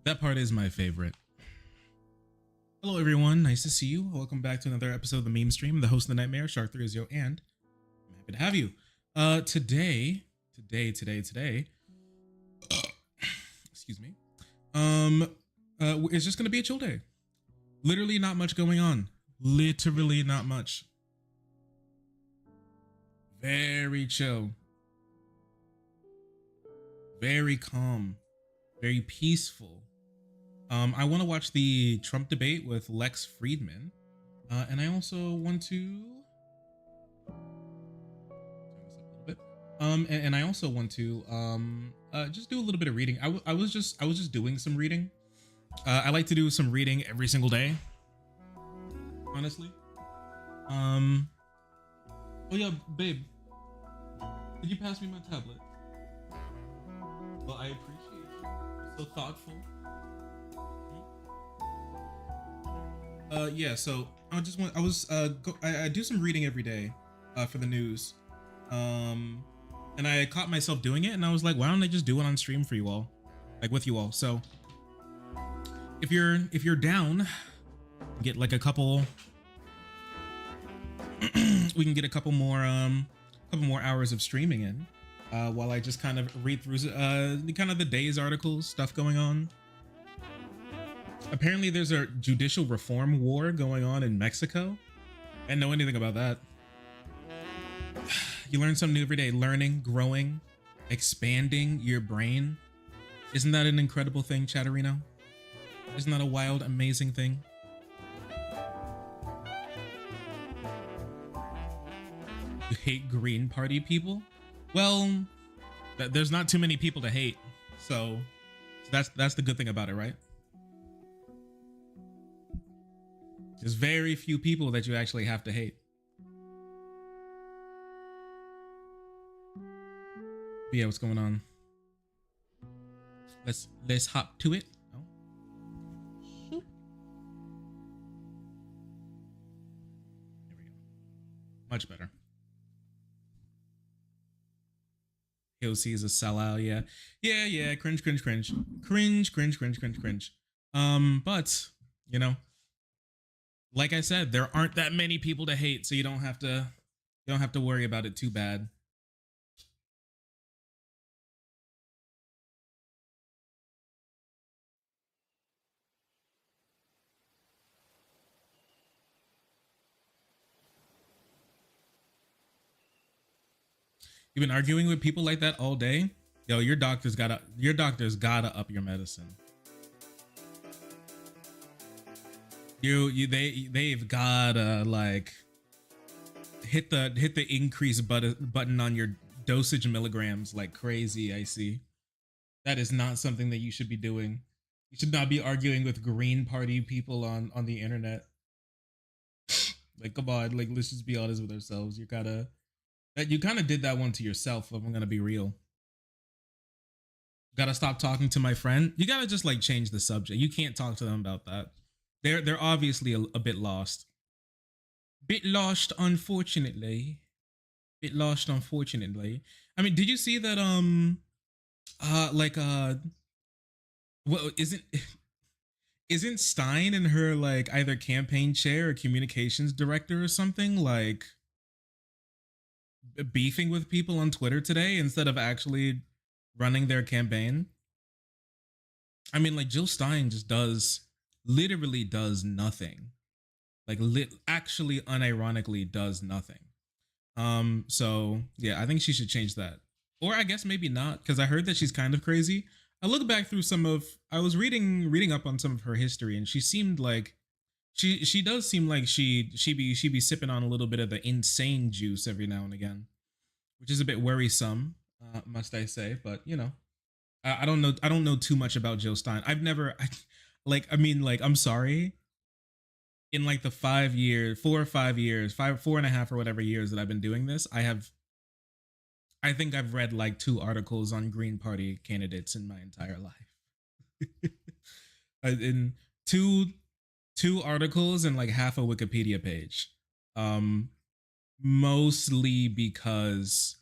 That part is my favorite. Hello, everyone. Nice to see you. Welcome back to another episode of the Meme Stream. The host of the Nightmare, Shark3Zio, and I'm happy to have you. Today, excuse me. It's just gonna be a chill day. Literally not much going on. Literally not much. Very chill. Very calm. Very peaceful. I want to watch the Trump debate with Lex Fridman. And I also want to turn this up a little bit. And I also want to just do a little bit of reading. I was just doing some reading. I like to do some reading every single day, honestly. Oh yeah, babe, did you pass me my tablet? Well, I appreciate you. So thoughtful. Yeah, so I do some reading every day for the news. And I caught myself doing it and I was like, why don't I just do it on stream for you all? Like with you all. So if you're down, get like a couple we can get a couple more hours of streaming in while I just kind of read through kind of the day's articles, stuff going on. Apparently there's a judicial reform war going on in Mexico. I didn't know anything about that. You learn something new every day. Learning, growing, expanding your brain. Isn't that an incredible thing, Chatterino? Isn't that a wild, amazing thing? You hate Green Party people? Well, there's not too many people to hate. So that's the good thing about it, right? There's very few people that you actually have to hate. But yeah, what's going on? Let's hop to it. Oh. There we go. Much better. KOC is a sellout, yeah. Yeah, cringe. But, you know, like I said, there aren't that many people to hate, so you don't have to worry about it too bad. You've been arguing with people like that all day? Yo, your doctor's gotta up your medicine. They've gotta like hit the increase button on your dosage milligrams like crazy. I see. That is not something that you should be doing. You should not be arguing with Green Party people on the internet. Like, come on, like let's just be honest with ourselves. You kind of did that one to yourself, if I'm gonna be real. Gotta stop talking to my friend. You gotta just like change the subject. You can't talk to them about that. They're obviously a bit lost. Bit lost, unfortunately. I mean, did you see that well, isn't Stein and her like either campaign chair or communications director or something like beefing with people on Twitter today instead of actually running their campaign? I mean, like Jill Stein just literally does nothing. Like actually unironically does nothing. So yeah, I think she should change that. Or I guess maybe not, because I heard that she's kind of crazy. I look back through I was reading up on some of her history, and she seemed like she does seem like she be sipping on a little bit of the insane juice every now and again, which is a bit worrisome, must I say. But you know, I don't know too much about Jill Stein. I'm sorry. In like the 4 or 5 years, 4.5 or whatever years that I've been doing this, I think I've read like 2 articles on Green Party candidates in my entire life. In two articles and like half a Wikipedia page. Mostly because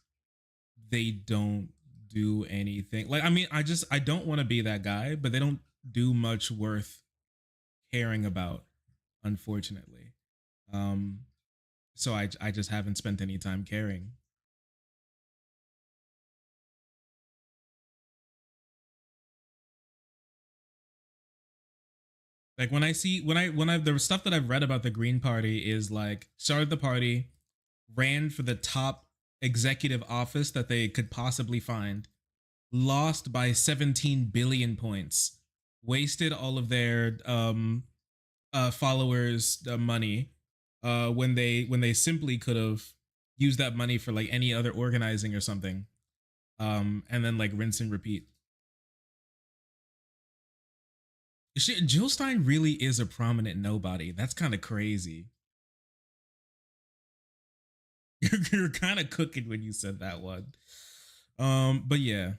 they don't do anything. Like, I mean, I don't want to be that guy, but do much worth caring about, unfortunately. Um, so I just haven't spent any time caring. Like when I the stuff that I've read about the Green Party is like started the party, ran for the top executive office that they could possibly find, lost by 17 billion points, wasted all of their followers money when they simply could have used that money for like any other organizing or something, and then like rinse and repeat. Jill Stein really is a prominent nobody. That's kind of crazy. You're kind of cooking when you said that one. But yeah,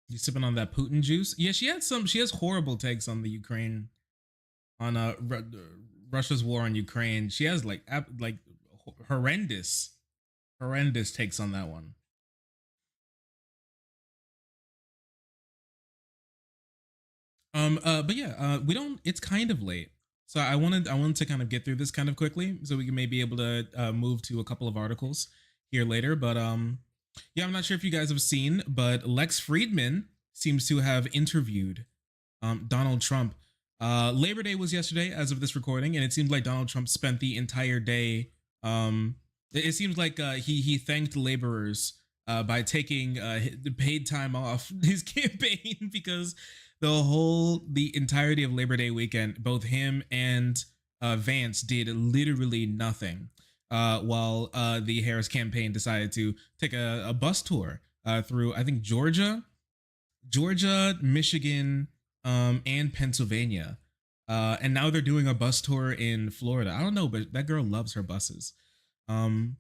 you sipping on that Putin juice? Yeah, she had some. She has horrible takes on the Ukraine, on Russia's war on Ukraine. She has like horrendous, horrendous takes on that one. But yeah, we don't. It's kind of late, so I wanted to kind of get through this kind of quickly, so we can maybe able to move to a couple of articles here later. But yeah, I'm not sure if you guys have seen, but Lex Fridman seems to have interviewed Donald Trump. Labor Day was yesterday, as of this recording, and it seems like Donald Trump spent the entire day. It seems like he thanked laborers by taking paid time off his campaign because the entirety of Labor Day weekend, both him and Vance did literally nothing. While the Harris campaign decided to take a bus tour through, I think, Georgia, Michigan, and Pennsylvania. And now they're doing a bus tour in Florida. I don't know, but that girl loves her buses. Um,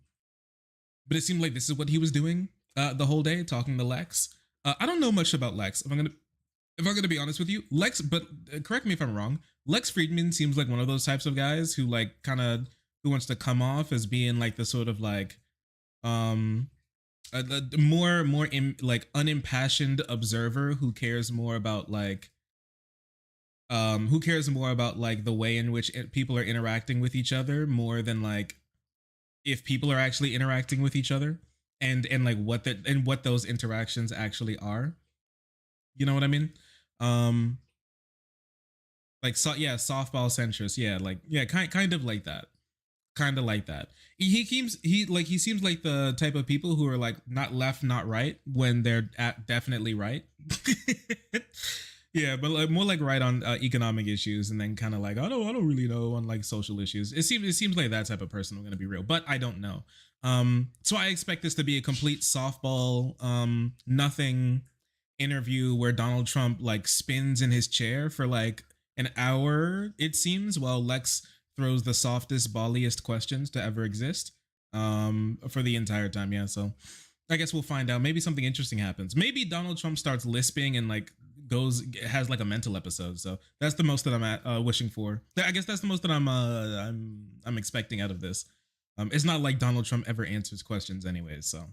but it seemed like this is what he was doing the whole day, talking to Lex. I don't know much about Lex. If I'm gonna be honest with you, Lex. But correct me if I'm wrong. Lex Fridman seems like one of those types of guys who like kind of who wants to come off as being like the sort of like um like unimpassioned observer who cares more about like the way in which people are interacting with each other more than like if people are actually interacting with each other, and like what those interactions actually are. You know what I mean? Um like, so yeah, softball centrist. Yeah, like, yeah, kind of like that. Kind of like that. He seems like the type of people who are like not left, not right when they're definitely right. Yeah, but like more like right on economic issues, and then kind of like I don't really know on like social issues. It seems like that type of person. I'm gonna be real, but I don't know. So I expect this to be a complete softball, nothing interview where Donald Trump like spins in his chair for like an hour, it seems, while Lex throws the softest, balliest questions to ever exist for the entire time. Yeah, so I guess we'll find out. Maybe something interesting happens. Maybe Donald Trump starts lisping and like has like a mental episode. So that's the most that I'm wishing for. I guess that's the most that I'm expecting out of this. It's not like Donald Trump ever answers questions anyways. So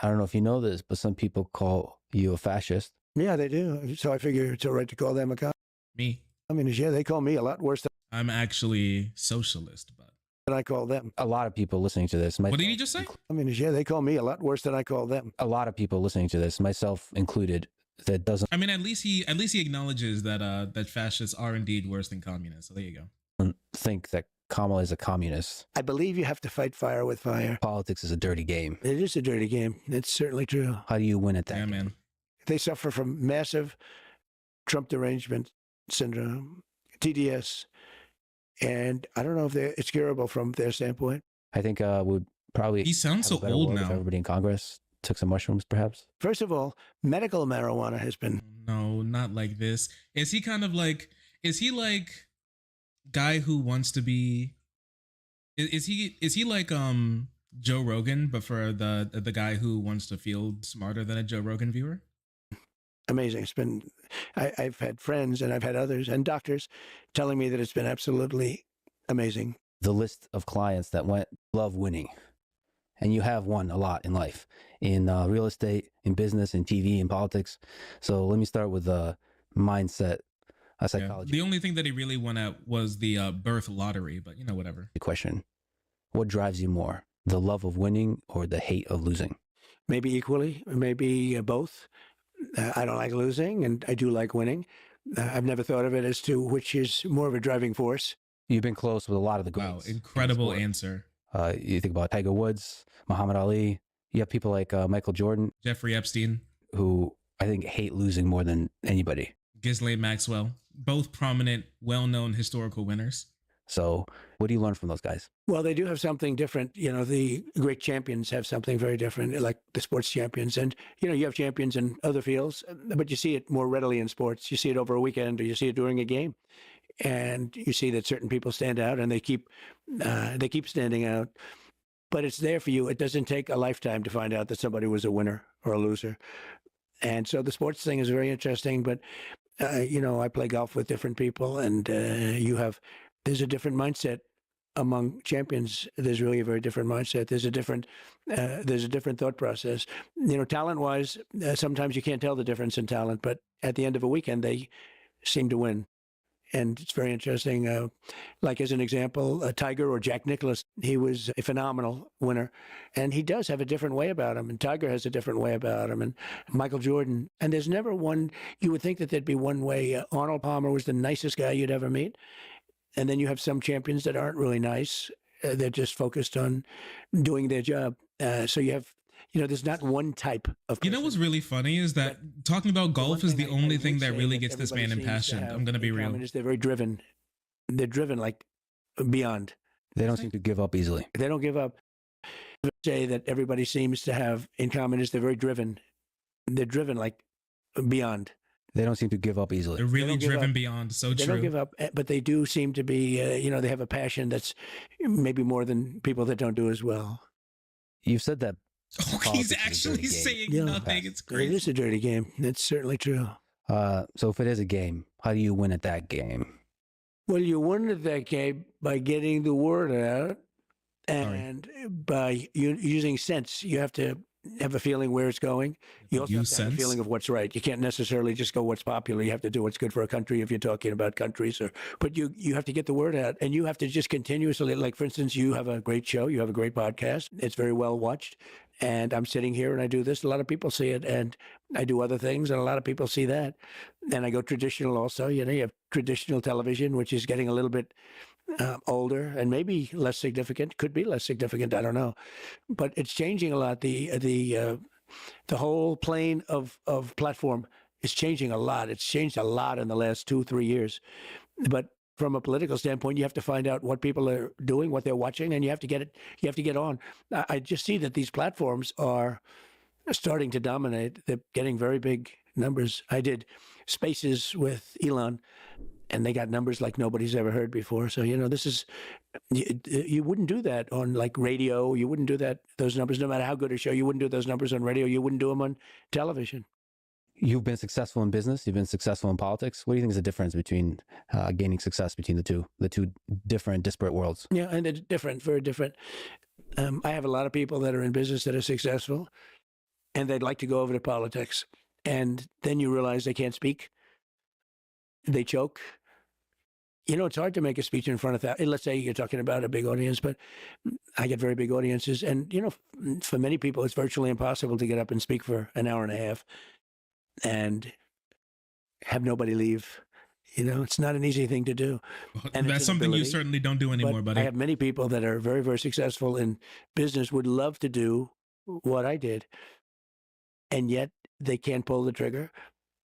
I don't know if you know this, but some people call you a fascist. Yeah, they do. So I figure it's all right to call them a me, communist. Yeah, they call me a lot worse I'm actually socialist, but than I call them. A lot of people listening to this, what did he just say? Communist. Yeah, they call me a lot worse than I call them. A lot of people listening to this, myself included, that doesn't. I mean, at least he acknowledges that that fascists are indeed worse than communists. So there you go. Think that Kamala is a communist. I believe you have to fight fire with fire. Politics is a dirty game. It is a dirty game. It's certainly true. How do you win at that? Yeah, man. They suffer from massive Trump derangement syndrome, TDS, and I don't know if it's curable from their standpoint. I think would probably. He sounds so old now. If everybody in Congress took some mushrooms, perhaps. First of all, medical marijuana has been. No, not like this. Is he kind of like? Is he like guy who wants to be? Is he like Joe Rogan, but for the guy who wants to feel smarter than a Joe Rogan viewer? Amazing. It's been, I've had friends and I've had others and doctors telling me that it's been absolutely amazing. The list of clients that love winning. and you have won a lot in life, in real estate, in business, in TV, in politics. So let me start with mindset, psychology. The only thing that he really won at was the birth lottery, but whatever. Question: what drives you more, the love of winning or the hate of losing? Maybe equally, maybe both. I don't like losing, and I do like winning. I've never thought of it as to which is more of a driving force. You've been close with a lot of the greats. Wow, incredible answer. You think about Tiger Woods, Muhammad Ali. You have people like Michael Jordan, Jeffrey Epstein, who I think hate losing more than anybody. Ghislaine Maxwell, both prominent, well-known historical winners. So what do you learn from those guys? Well, they do have something different. The great champions have something very different, like the sports champions. And, you have champions in other fields, but you see it more readily in sports. You see it over a weekend, or you see it during a game. And you see that certain people stand out, and they keep standing out. But it's there for you. It doesn't take a lifetime to find out that somebody was a winner or a loser. And so the sports thing is very interesting. But, I play golf with different people, and there's a different mindset among champions. There's really a very different mindset. There's a different thought process. Talent-wise, sometimes you can't tell the difference in talent, but at the end of a weekend, they seem to win. And it's very interesting. Like as an example, Tiger or Jack Nicklaus, he was a phenomenal winner. And he does have a different way about him. And Tiger has a different way about him. And Michael Jordan. And there's never one, you would think that there'd be one way. Arnold Palmer was the nicest guy you'd ever meet. And then you have some champions that aren't really nice. They're just focused on doing their job. So you have, there's not one type of person. What's really funny is that talking about golf is the only thing that really gets this man impassioned. I'm going to be real. They're very driven. They're driven like beyond. They don't seem to give up easily. They don't give up. Say that everybody seems to have in common is they're very driven. They're driven like beyond. They don't seem to give up easily. They're really driven beyond. So they true. They don't give up, but they do seem to be, they have a passion that's maybe more than people that don't do as well. You've said that. Oh, he's actually saying nothing. It's crazy. It is a dirty game. That's certainly true. So if it is a game, how do you win at that game? Well, you win at that game by getting the word out and by using sense. You have to have a feeling where it's going. You also have to have a feeling of what's right. You can't necessarily just go what's popular. You have to do what's good for a country if you're talking about countries. But you have to get the word out, and you have to just continuously, like, for instance, you have a great show. You have a great podcast. It's very well watched. And I'm sitting here and I do this. A lot of people see it, and I do other things, and a lot of people see that. And I go traditional also. You have traditional television, which is getting a little bit older and maybe less significant. Could be less significant. I don't know, but it's changing a lot. The whole plane of platform is changing a lot. It's changed a lot in the last 2-3 years. But from a political standpoint, you have to find out what people are doing, what they're watching, and you have to get it. You have to get on. I just see that these platforms are starting to dominate. They're getting very big numbers. I did Spaces with Elon, and they got numbers like nobody's ever heard before. So, this is, you wouldn't do that on like radio. You wouldn't do those numbers, no matter how good a show. You wouldn't do those numbers on radio. You wouldn't do them on television. You've been successful in business. You've been successful in politics. What do you think is the difference between gaining success between the two different disparate worlds? Yeah, and they're different, very different. I have a lot of people that are in business that are successful, and they'd like to go over to politics. And then you realize they can't speak. They choke. It's hard to make a speech in front of that. Let's say you're talking about a big audience, but I get very big audiences. And, for many people, it's virtually impossible to get up and speak for an hour and a half and have nobody leave. It's not an easy thing to do. And that's something you certainly don't do anymore, buddy. I have many people that are very, very successful in business, would love to do what I did, and yet they can't pull the trigger.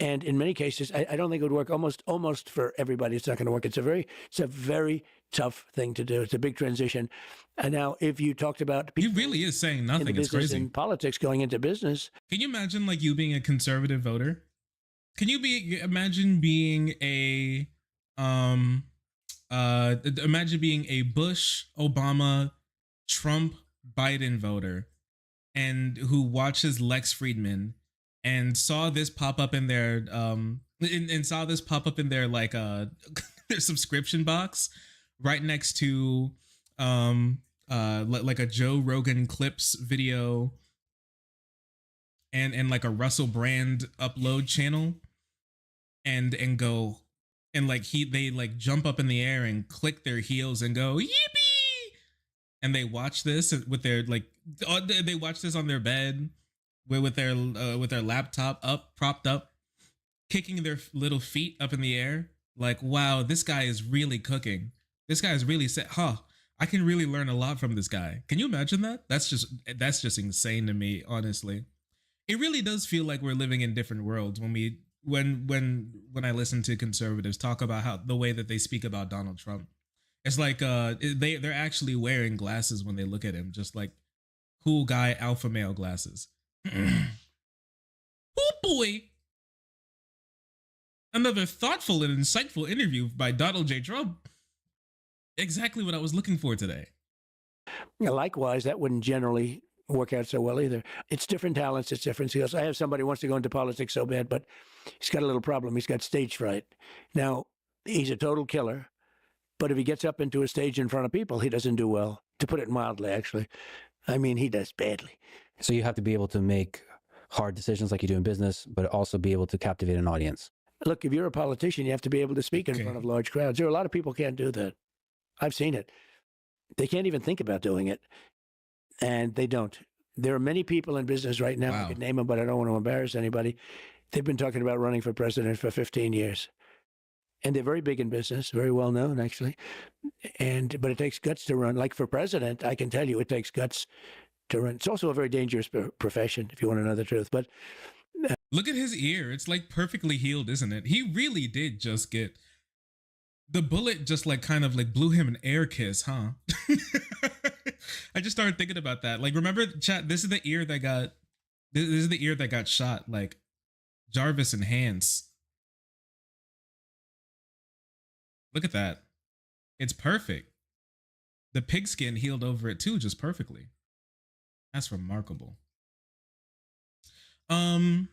And in many cases, I don't think it would work. Almost for everybody, it's not going to work. It's a very tough thing to do. It's a big transition. And now, if you talked about he really is saying nothing. It's crazy. In politics, going into business. Can you imagine like you being a conservative voter? Can you imagine being a Bush, Obama, Trump, Biden voter, and who watches Lex Fridman and saw this pop up in their like their subscription box right next to like a Joe Rogan clips video and like a Russell Brand upload channel and go and like they like jump up in the air and click their heels and go yippee, and they watch this with their like they watch this on their bed with their laptop up propped up, kicking their little feet up in the air like, wow, this guy is really cooking, this guy is really set, I can really learn a lot from this guy. Can you imagine that? That's just insane to me, honestly. It really does feel like we're living in different worlds when I listen to conservatives talk about how the way that they speak about Donald Trump. It's like they're actually wearing glasses when they look at him, just like cool guy alpha male glasses. Oh boy. Another thoughtful and insightful interview by Donald J. Trump. Exactly what I was looking for today. Yeah, likewise, that wouldn't generally work out so well either. It's different talents, it's different skills. I have somebody who wants to go into politics so bad, but he's got a little problem. He's got stage fright. Now, he's a total killer, but if he gets up into a stage in front of people, he doesn't do well, to put it mildly, actually. I mean, he does badly. So you have to be able to make hard decisions like you do in business, but also be able to captivate an audience. Look, if you're a politician, you have to be able to speak in front of large crowds. There are a lot of people who can't do that. I've seen it. They can't even think about doing it, and they don't. There are many people in business right now, I could name them, but I don't want to embarrass anybody. They've been talking about running for president for 15 years. And they're very big in business, very well known, actually. But it takes guts to run. Like for president, I can tell you it takes guts to run. It's also a very dangerous profession, if you want to know the truth. But look at his ear. It's like perfectly healed, isn't it? He really did just get... The bullet just like kind of like blew him an air kiss, huh? I just started thinking about that. Like, remember, chat, this is the ear that got shot, like Jarvis and Hans. Look at that. It's perfect. The pigskin healed over it too, just perfectly. That's remarkable. Teal,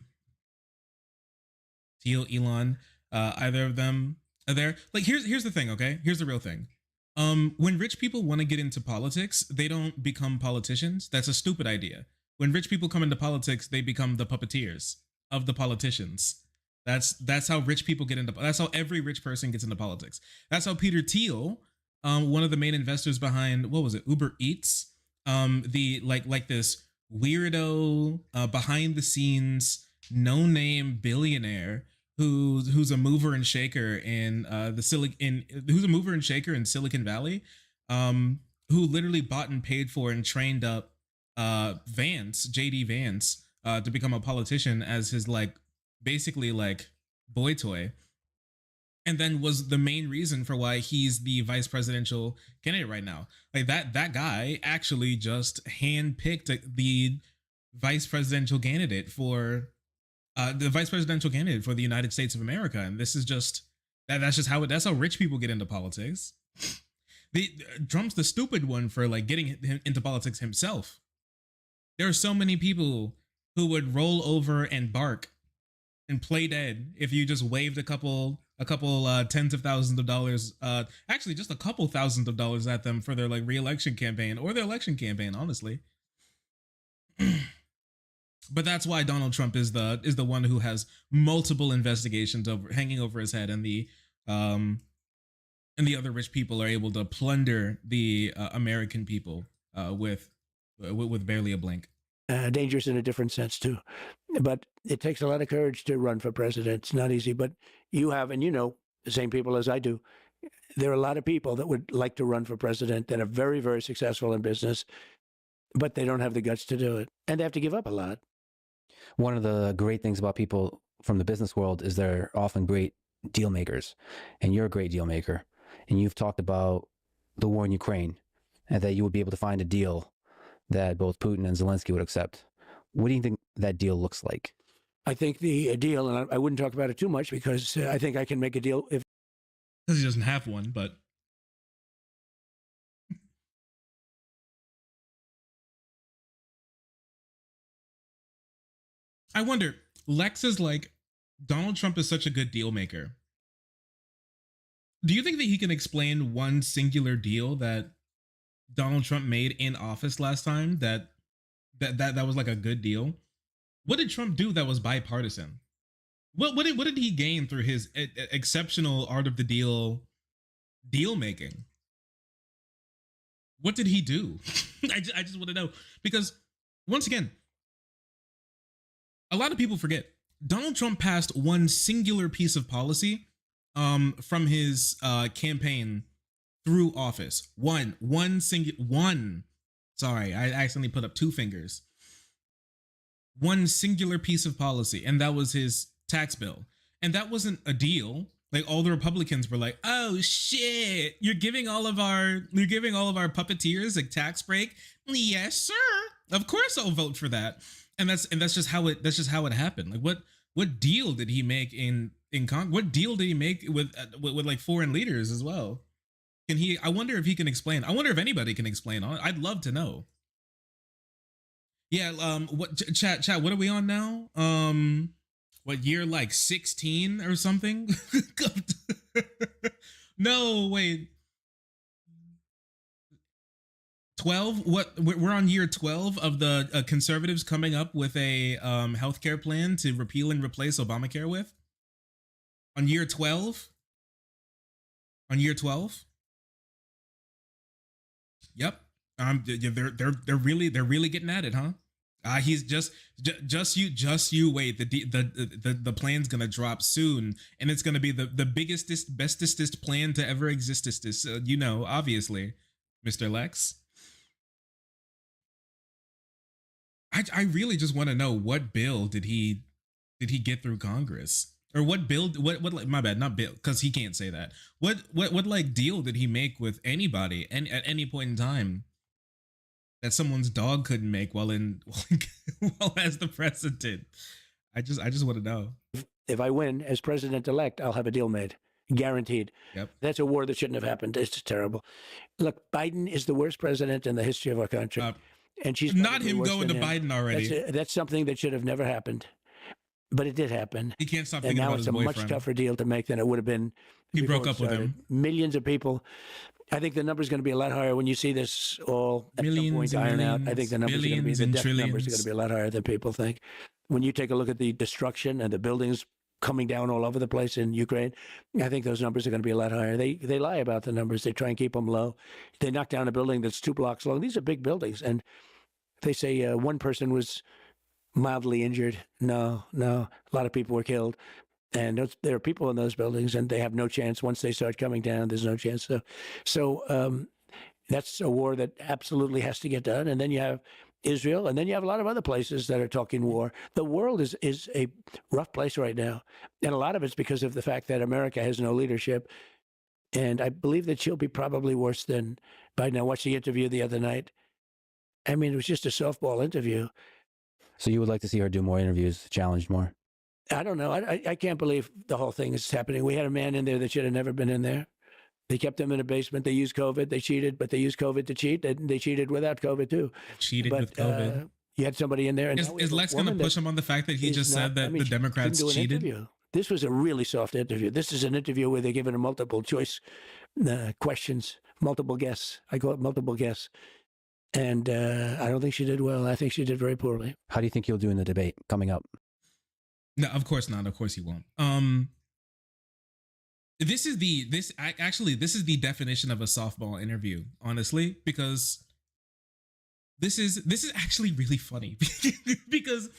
Elon, either of them are there. Like, here's the thing, okay? Here's the real thing. When rich people want to get into politics, they don't become politicians. That's a stupid idea. When rich people come into politics, they become the puppeteers of the politicians. That's how rich people get into. That's how every rich person gets into politics. That's how Peter Thiel, one of the main investors behind, what was it, Uber Eats, the like this weirdo behind the scenes no name billionaire who's a mover and shaker in Silicon Valley, who literally bought and paid for and trained up JD Vance to become a politician as his basically boy toy, and then was the main reason for why he's the vice presidential candidate right now. Like that guy actually just handpicked the vice presidential candidate for the United States of America, and this is just that's how rich people get into politics. Trump's the stupid one for getting him into politics himself. There are so many people who would roll over and bark and play dead if you just waved a couple tens of thousands of dollars, actually just a couple thousands of dollars at them for their re-election campaign or their election campaign, honestly. But that's why Donald Trump is the one who has multiple investigations hanging over his head, and the other rich people are able to plunder the American people with barely a blink. Dangerous in a different sense too, but it takes a lot of courage to run for president. It's not easy, but you have, and you know the same people as I do. There are a lot of people that would like to run for president that are very, very successful in business, but they don't have the guts to do it, and they have to give up a lot. One of the great things about people from the business world is they're often great deal makers, and you're a great deal maker. And you've talked about the war in Ukraine and that you would be able to find a deal that both Putin and Zelensky would accept. What do you think that deal looks like? I think the deal, and I wouldn't talk about it too much because I think I can make a deal if... Because he doesn't have one, but... I wonder, Lex is Donald Trump is such a good deal maker. Do you think that he can explain one singular deal that Donald Trump made in office last time that was like a good deal. What did Trump do that was bipartisan? What did he gain through his exceptional art of the deal making? What did he do? I just want to know, because once again, a lot of people forget Donald Trump passed one singular piece of policy from his campaign through office. One. Sorry, I accidentally put up two fingers. One singular piece of policy, and that was his tax bill. And that wasn't a deal. Like, all the Republicans were like, "Oh shit, you're giving all of our puppeteers a tax break." Yes, sir. Of course I'll vote for that. And that's just how it happened. Like, what deal did he make in Congress? What deal did he make with like foreign leaders as well? I wonder if he can explain. I wonder if anybody can explain. I'd love to know. Yeah, what chat, what are we on now? What year, like 16 or something? No, wait. 12? What, we're on year 12 of the conservatives coming up with a healthcare plan to repeal and replace Obamacare with? On year 12? On year 12? Yep. They're really getting at it, huh? He's just you wait. The plan's gonna drop soon, and it's gonna be the biggest, bestest plan to ever exist. Obviously, Mr. Lex. I really just want to know, what bill did he get through Congress? Or what bill? What? My bad, not bill, because he can't say that. What like deal did he make with anybody and at any point in time that someone's dog couldn't make while as the president? I just want to know. If I win as president-elect, I'll have a deal made, guaranteed. Yep. That's a war that shouldn't have happened. It's terrible. Look, Biden is the worst president in the history of our country, and she's not him going to Biden already. That's something that should have never happened. But it did happen. He can't stop thinking about his boyfriend. And now it's a much tougher deal to make than it would have been. He broke up with him. Millions of people. I think the number's going to be a lot higher when you see this all at some point iron out. I think the numbers are going to be, the death numbers are going to be a lot higher than people think. When you take a look at the destruction and the buildings coming down all over the place in Ukraine, I think those numbers are going to be a lot higher. They lie about the numbers. They try and keep them low. They knock down a building that's 2 blocks long. These are big buildings, and they say one person was mildly injured. No, a lot of people were killed, and there are people in those buildings, and they have no chance. Once they start coming down, there's no chance. So that's a war that absolutely has to get done. And then you have Israel, and then you have a lot of other places that are talking war. The world is a rough place right now, and a lot of it's because of the fact that America has no leadership. And I believe that she'll be probably worse than Biden. I watched the interview the other night. I mean, it was just a softball interview. So you would like to see her do more interviews, challenged more? I don't know. I can't believe the whole thing is happening. We had a man in there that should have never been in there. They kept him in a basement. They used COVID. They cheated, but they used COVID to cheat. And they cheated without COVID too. With COVID. You had somebody in there. And is Lex going to push him on the fact that he just said that the Democrats cheated? This was a really soft interview. This is an interview where they're giving him multiple choice questions, multiple guess. I call it multiple guess. And I don't think she did well. I think she did very poorly. How do you think he'll do in the debate coming up? No, of course not. Of course he won't. This is the definition of a softball interview, honestly, because this is actually really funny because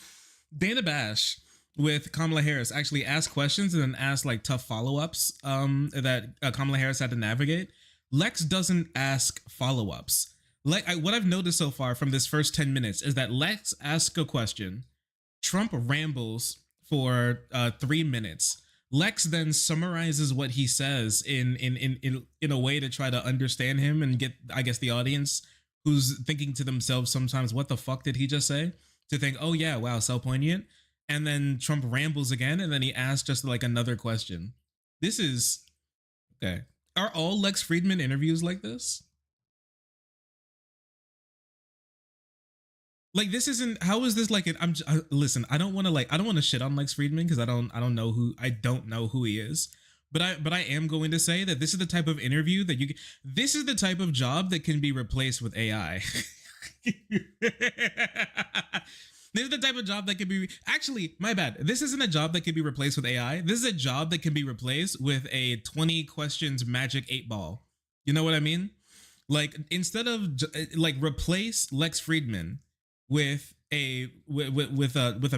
Dana Bash with Kamala Harris actually asked questions and then asked like tough follow-ups that Kamala Harris had to navigate. Lex doesn't ask follow-ups. What I've noticed so far from this first 10 minutes is that Lex asks a question, Trump rambles for 3 minutes. Lex then summarizes what he says in a way to try to understand him and get, I guess, the audience who's thinking to themselves sometimes, what the fuck did he just say? To think, oh yeah, wow, so poignant. And then Trump rambles again, and then he asks just like another question. This is okay. Are all Lex Fridman interviews like this? Like, this isn't, how is this like listen, I don't want to shit on Lex Fridman because I don't know who he is, But I am going to say that this is the type of interview that this is the type of job that can be replaced with AI. This is the type of job that can be actually, my bad. This isn't a job that can be replaced with AI. This is a job that can be replaced with a 20 questions magic 8-ball. You know what I mean? Like, instead of like, replace Lex Fridman with a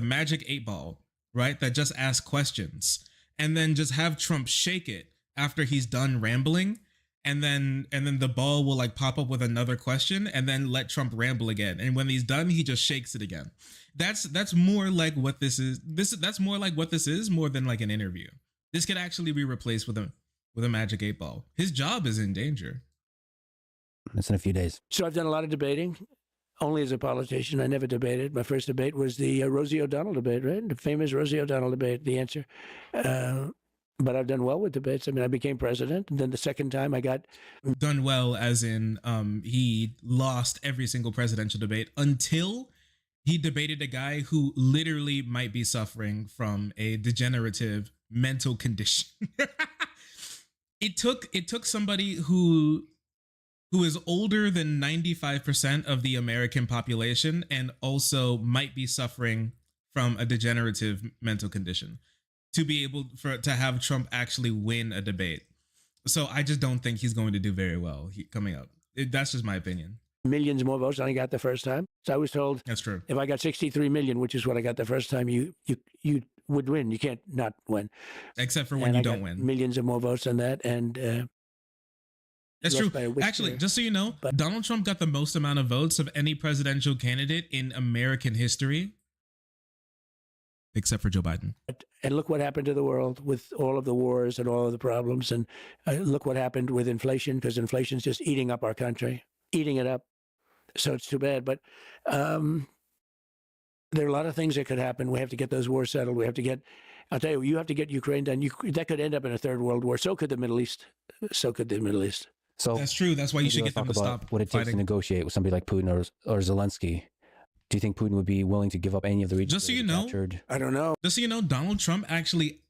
magic 8-ball, right? That just asks questions, and then just have Trump shake it after he's done rambling, and then the ball will like pop up with another question, and then let Trump ramble again. And when he's done, he just shakes it again. That's more like what this is. That's more like what this is, more than like an interview. This could actually be replaced with a magic 8-ball. His job is in danger. It's in a few days. So I've done a lot of debating, only as a politician. I never debated. My first debate was the Rosie O'Donnell debate, right? The famous Rosie O'Donnell debate, the answer. But I've done well with debates. I mean, I became president. And then the second time I got... Done well as in he lost every single presidential debate until he debated a guy who literally might be suffering from a degenerative mental condition. It took somebody who is older than 95% of the American population and also might be suffering from a degenerative mental condition to be able to have Trump actually win a debate. So I just don't think he's going to do very well coming up. That's just my opinion. Millions more votes than I got the first time. So I was told, that's true. If I got 63 million, which is what I got the first time, you would win. You can't not win. Except for when you don't win. Millions of more votes than that. And that's true. Actually, just so you know, Donald Trump got the most amount of votes of any presidential candidate in American history, except for Joe Biden. And look what happened to the world with all of the wars and all of the problems. And look what happened with inflation, because inflation's just eating up our country, eating it up. So it's too bad. But there are a lot of things that could happen. We have to get those wars settled. We have to get, I'll tell you, you have to get Ukraine done. That could end up in a third world war. So could the Middle East. So could the Middle East. So that's true. That's why you should get them to stop what it takes to negotiate with somebody like Putin or Zelensky. Do you think Putin would be willing to give up any of the regions? Just so you know, I don't know. Just so you know, Donald Trump actually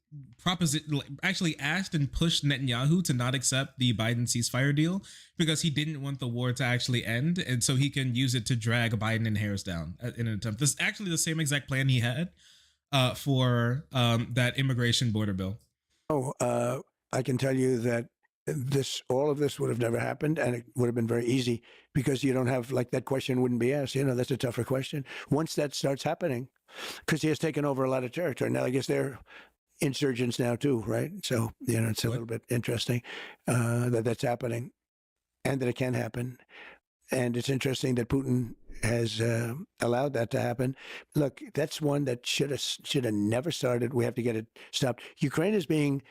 asked and pushed Netanyahu to not accept the Biden ceasefire deal because he didn't want the war to actually end, and so he can use it to drag Biden and Harris down in an attempt. This is actually the same exact plan he had for that immigration border bill. I can tell you that all of this would have never happened, and it would have been very easy because you don't have, like, that question wouldn't be asked. You know, that's a tougher question. Once that starts happening, because he has taken over a lot of territory. Now, I guess they're insurgents now too, right? So, you know, it's a little bit interesting that that's happening and that it can happen. And it's interesting that Putin has allowed that to happen. Look, that's one that should have never started. We have to get it stopped. Ukraine is being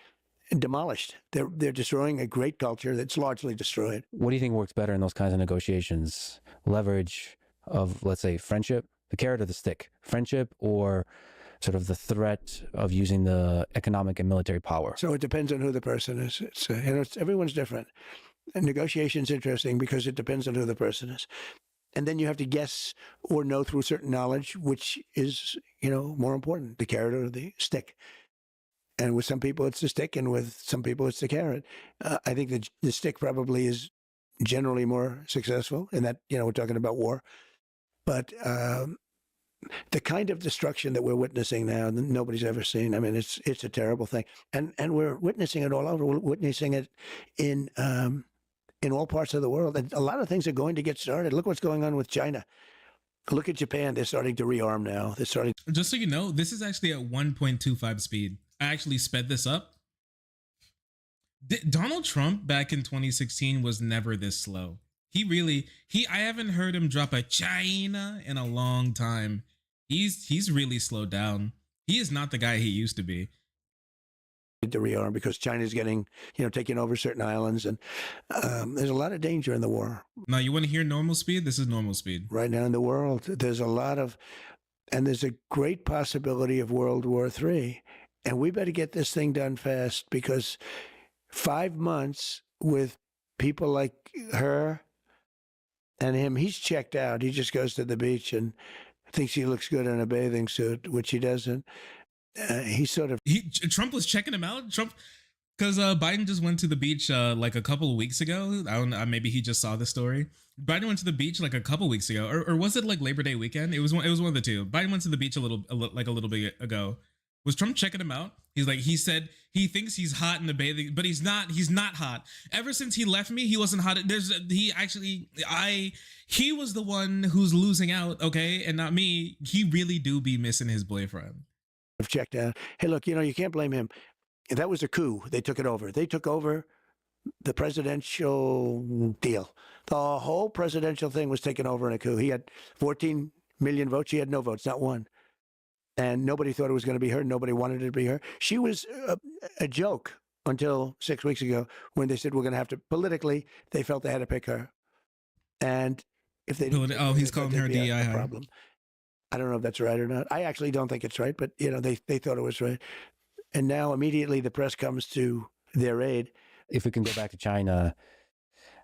demolished. They're destroying a great culture that's largely destroyed. What do you think works better in those kinds of negotiations? Leverage of, let's say, friendship, the carrot or the stick, friendship, or sort of the threat of using the economic and military power? So it depends on who the person is. Everyone's different. And negotiation's interesting because it depends on who the person is. And then you have to guess or know through certain knowledge, which is, more important, the carrot or the stick. And with some people, it's the stick, and with some people, it's the carrot. I think that the stick probably is generally more successful in that, we're talking about war. But the kind of destruction that we're witnessing now, nobody's ever seen. I mean, it's a terrible thing. And we're witnessing it all over. We're witnessing it in all parts of the world. And a lot of things are going to get started. Look what's going on with China. Look at Japan. They're starting to rearm now. They're starting. Just so you know, this is actually at 1.25 speed. I actually sped this up. Donald Trump back in 2016 was never this slow. I haven't heard him drop a China in a long time. He's really slowed down. He is not the guy he used to be. To rearm because China's getting, taking over certain islands, and there's a lot of danger in the war. Now, you want to hear normal speed? This is normal speed. Right now in the world, there's a great possibility of World War III. And we better get this thing done fast, because 5 months with people like her and him, he's checked out. He just goes to the beach and thinks he looks good in a bathing suit, which he doesn't. Trump was checking him out. Trump, Because Biden just went to the beach like a couple of weeks ago. I don't know. Maybe he just saw the story. Biden went to the beach like a couple weeks ago, or was it like Labor Day weekend? It was one of the two. Biden went to the beach a little bit ago. Was Trump checking him out? He said he thinks he's hot in the bathing, but he's not. He's not hot. Ever since he left me, he wasn't hot. He was the one who's losing out, okay, and not me. He really do be missing his boyfriend. I've checked out. Hey, look, you can't blame him. That was a coup. They took it over. They took over the presidential deal. The whole presidential thing was taken over in a coup. He had 14 million votes. She had no votes, not one. And nobody thought it was going to be her. Nobody wanted it to be her. She was a joke until 6 weeks ago when they said we're going to have to, politically, they felt they had to pick her. And if they didn't, he's calling her DI problem. I don't know if that's right or not. I actually don't think it's right, but they thought it was right. And now immediately the press comes to their aid. If we can go back to China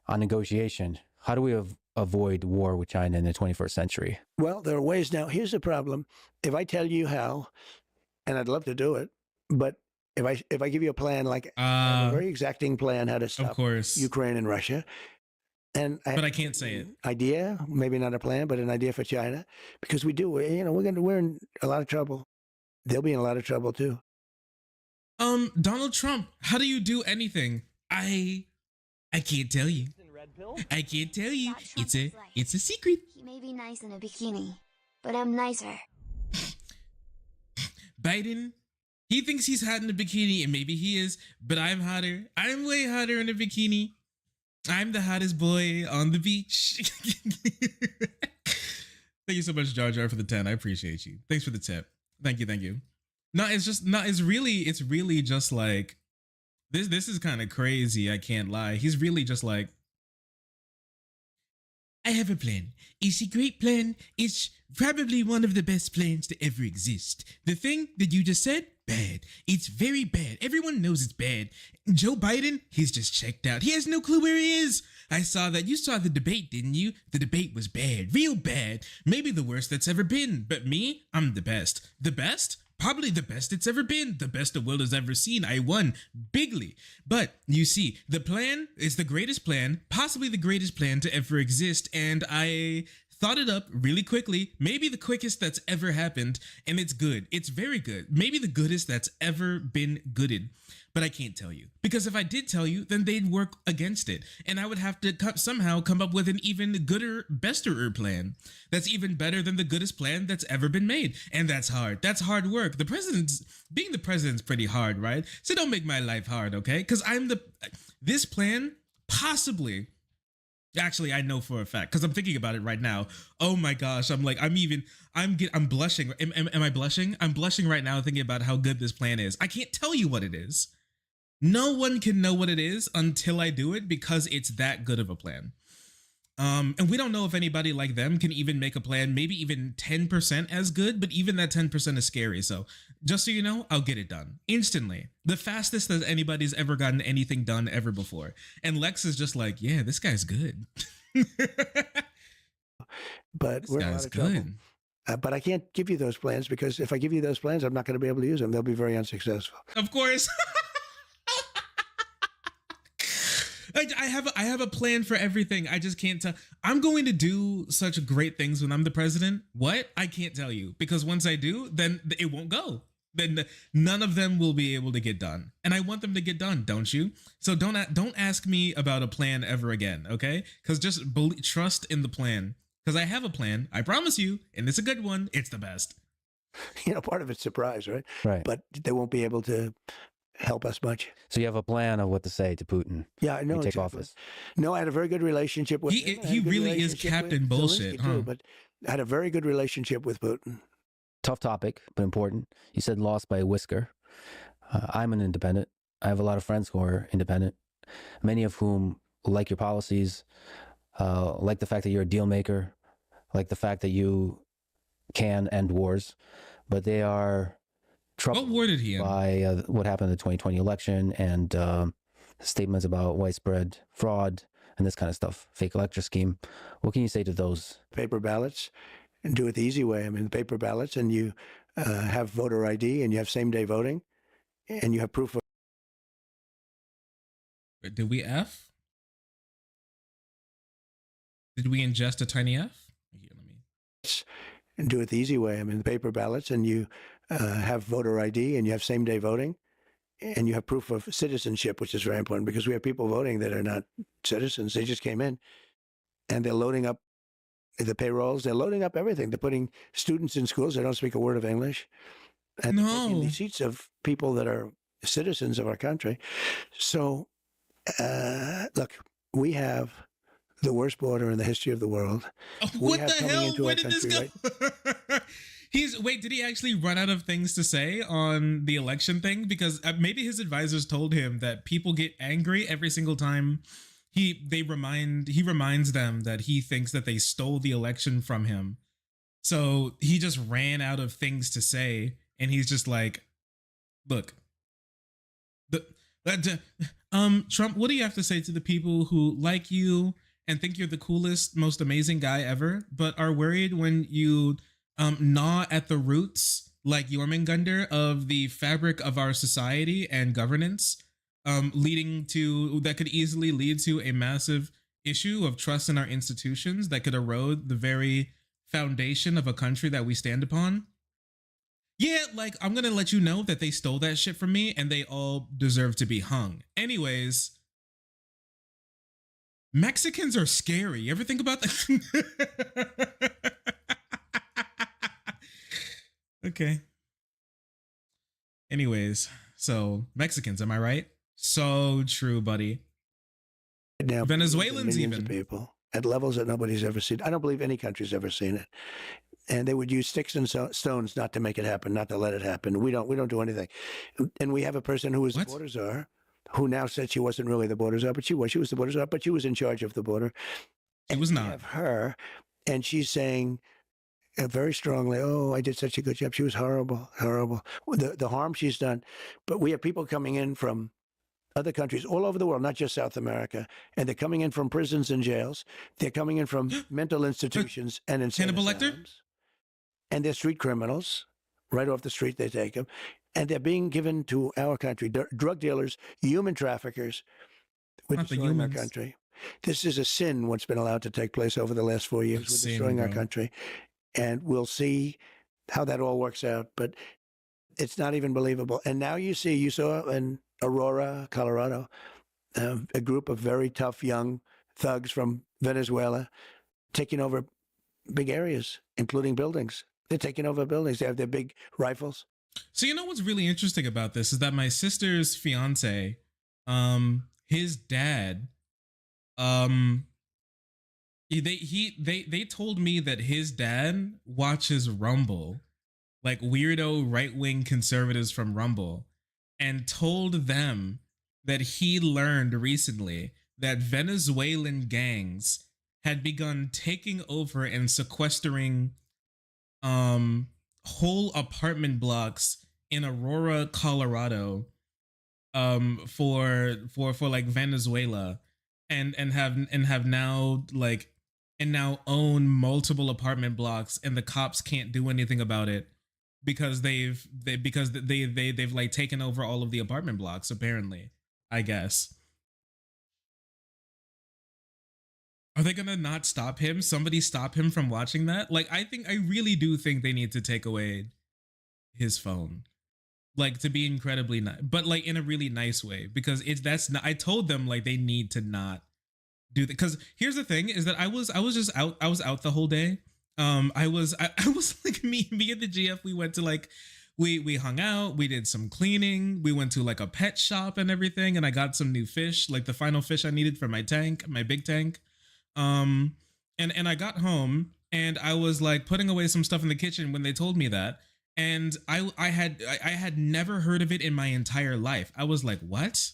on negotiation, how do we avoid war with China in the 21st century? Well, there are ways now. Here's the problem. If I tell you how, and I'd love to do it, but if I give you a plan, like I have a very exacting plan how to stop Ukraine and Russia, but I can't say it. Idea, maybe not a plan, but an idea for China, because we're in a lot of trouble. They'll be in a lot of trouble too. Donald Trump, how do you do anything? I can't tell you. I can't tell you. It's a secret. He may be nice in a bikini, but I'm nicer. Biden, he thinks he's hot in a bikini, and maybe he is, but I'm hotter. I'm way hotter in a bikini. I'm the hottest boy on the beach. Thank you so much, Jar Jar, for the 10. I appreciate you. Thanks for the tip. Thank you. No, it's really just like this is kind of crazy. I can't lie. He's really just like, I have a plan. It's a great plan. It's probably one of the best plans to ever exist. The thing that you just said, bad. It's very bad. Everyone knows it's bad. Joe Biden, he's just checked out. He has no clue where he is. I saw that. You saw the debate, didn't you? The debate was bad. Real bad. Maybe the worst that's ever been. But me, I'm the best. The best? Probably the best it's ever been. The best the world has ever seen. I won bigly. But you see, the plan is the greatest plan, possibly the greatest plan to ever exist. And I thought it up really quickly, maybe the quickest that's ever happened. And it's good. It's very good. Maybe the goodest that's ever been gooded. But I can't tell you, because if I did tell you, then they'd work against it. And I would have to somehow come up with an even gooder, bester plan that's even better than the goodest plan that's ever been made. And that's hard. That's hard work. Being the president's pretty hard, right? So don't make my life hard, okay? Because this plan possibly, actually, I know for a fact, because I'm thinking about it right now. Oh my gosh, I'm blushing. Am I blushing? I'm blushing right now thinking about how good this plan is. I can't tell you what it is. No one can know what it is until I do it, because it's that good of a plan. And we don't know if anybody like them can even make a plan, maybe even 10% as good, but even that 10% is scary. So just so you know, I'll get it done instantly. The fastest that anybody's ever gotten anything done ever before. And Lex is just like, yeah, this guy's good. But we're in a lot of trouble. But I can't give you those plans, because if I give you those plans, I'm not going to be able to use them. They'll be very unsuccessful. Of course. I have a plan for everything. I just can't tell. I'm going to do such great things when I'm the president. What? I can't tell you, because once I do, then it won't go. Then none of them will be able to get done. And I want them to get done, don't you? So don't ask me about a plan ever again, okay? Because just trust in the plan. Because I have a plan, I promise you, and it's a good one. It's the best. Part of it's surprise, right? Right. But they won't be able to help us much. So you have a plan of what to say to Putin? Yeah, I know. Take office. No, I had a very good relationship with him. He really is Captain Bullshit, huh? Too, but I had a very good relationship with Putin. Tough topic, but important. You said lost by a whisker. I'm an independent. I have a lot of friends who are independent, many of whom like your policies, like the fact that you're a deal maker, like the fact that you can end wars, but they are troubled what war did he end? By what happened in the 2020 election and statements about widespread fraud and this kind of stuff, fake elector scheme. What can you say to those? Paper ballots, and do it the easy way. I mean, paper ballots, and you have voter ID, and you have same-day voting, and you have proof of Did we F? Did we ingest a tiny F? Here, let me. And do it the easy way. I mean, the paper ballots, and you have voter ID, and you have same-day voting, and you have proof of citizenship, which is very important because we have people voting that are not citizens. They just came in, and they're loading up the payrolls. They're loading up everything. They're putting students in schools. They don't speak a word of English. And in the seats of people that are citizens of our country. So, look, we have the worst border in the history of the world. What the hell? Where did this go? Right? Wait, did he actually run out of things to say on the election thing? Because maybe his advisors told him that people get angry every single time he reminds them that he thinks that they stole the election from him. So he just ran out of things to say, and he's just like, look, Trump, what do you have to say to the people who like you and think you're the coolest, most amazing guy ever, but are worried when you gnaw at the roots like Jormungandr of the fabric of our society and governance, that could easily lead to a massive issue of trust in our institutions that could erode the very foundation of a country that we stand upon? Yeah, like, I'm gonna let you know that they stole that shit from me and they all deserve to be hung. Anyways, Mexicans are scary. You ever think about that? Okay. Anyways, so Mexicans, am I right? So true, buddy. Now, Venezuelans even. Of people at levels that nobody's ever seen. I don't believe any country's ever seen it. And they would use sticks and stones not to make it happen, not to let it happen. We don't do anything. And we have a person who was the border czar, who now said she wasn't really the border czar, but she was. She was the border czar, but she was in charge of the border. She was not. We have her, and she's saying very strongly, "Oh, I did such a good job. She was horrible, horrible. The harm she's done." But we have people coming in from other countries all over the world, not just South America, and they're coming in from prisons and jails. They're coming in from mental institutions and insane asylums. And they're street criminals. Right off the street, they take them. And they're being given to our country. Drug dealers, human traffickers. We're destroying our country. This is a sin what's been allowed to take place over the last 4 years. We're destroying our country. And we'll see how that all works out. But it's not even believable. And now you saw in Aurora, Colorado, a group of very tough young thugs from Venezuela taking over big areas, including buildings. They're taking over buildings. They have their big rifles. So you know what's really interesting about this is that my sister's fiance, his dad, they told me that his dad watches Rumble, like weirdo right-wing conservatives from Rumble, and told them that he learned recently that Venezuelan gangs had begun taking over and sequestering whole apartment blocks in Aurora, Colorado, for like Venezuela, and now own multiple apartment blocks, and the cops can't do anything about it because they've like taken over all of the apartment blocks, apparently, I guess. Are they gonna not stop him? Somebody stop him from watching that? Like, I really do think they need to take away his phone, like, to be incredibly nice, but like in a really nice way, because I told them like they need to not do that. Because here's the thing is that I was out the whole day. I was like me and the GF, we went to like, we hung out, we did some cleaning, we went to like a pet shop and everything, and I got some new fish, like the final fish I needed for my big tank. And I got home and I was like putting away some stuff in the kitchen when they told me that, and I had never heard of it in my entire life. I was like, what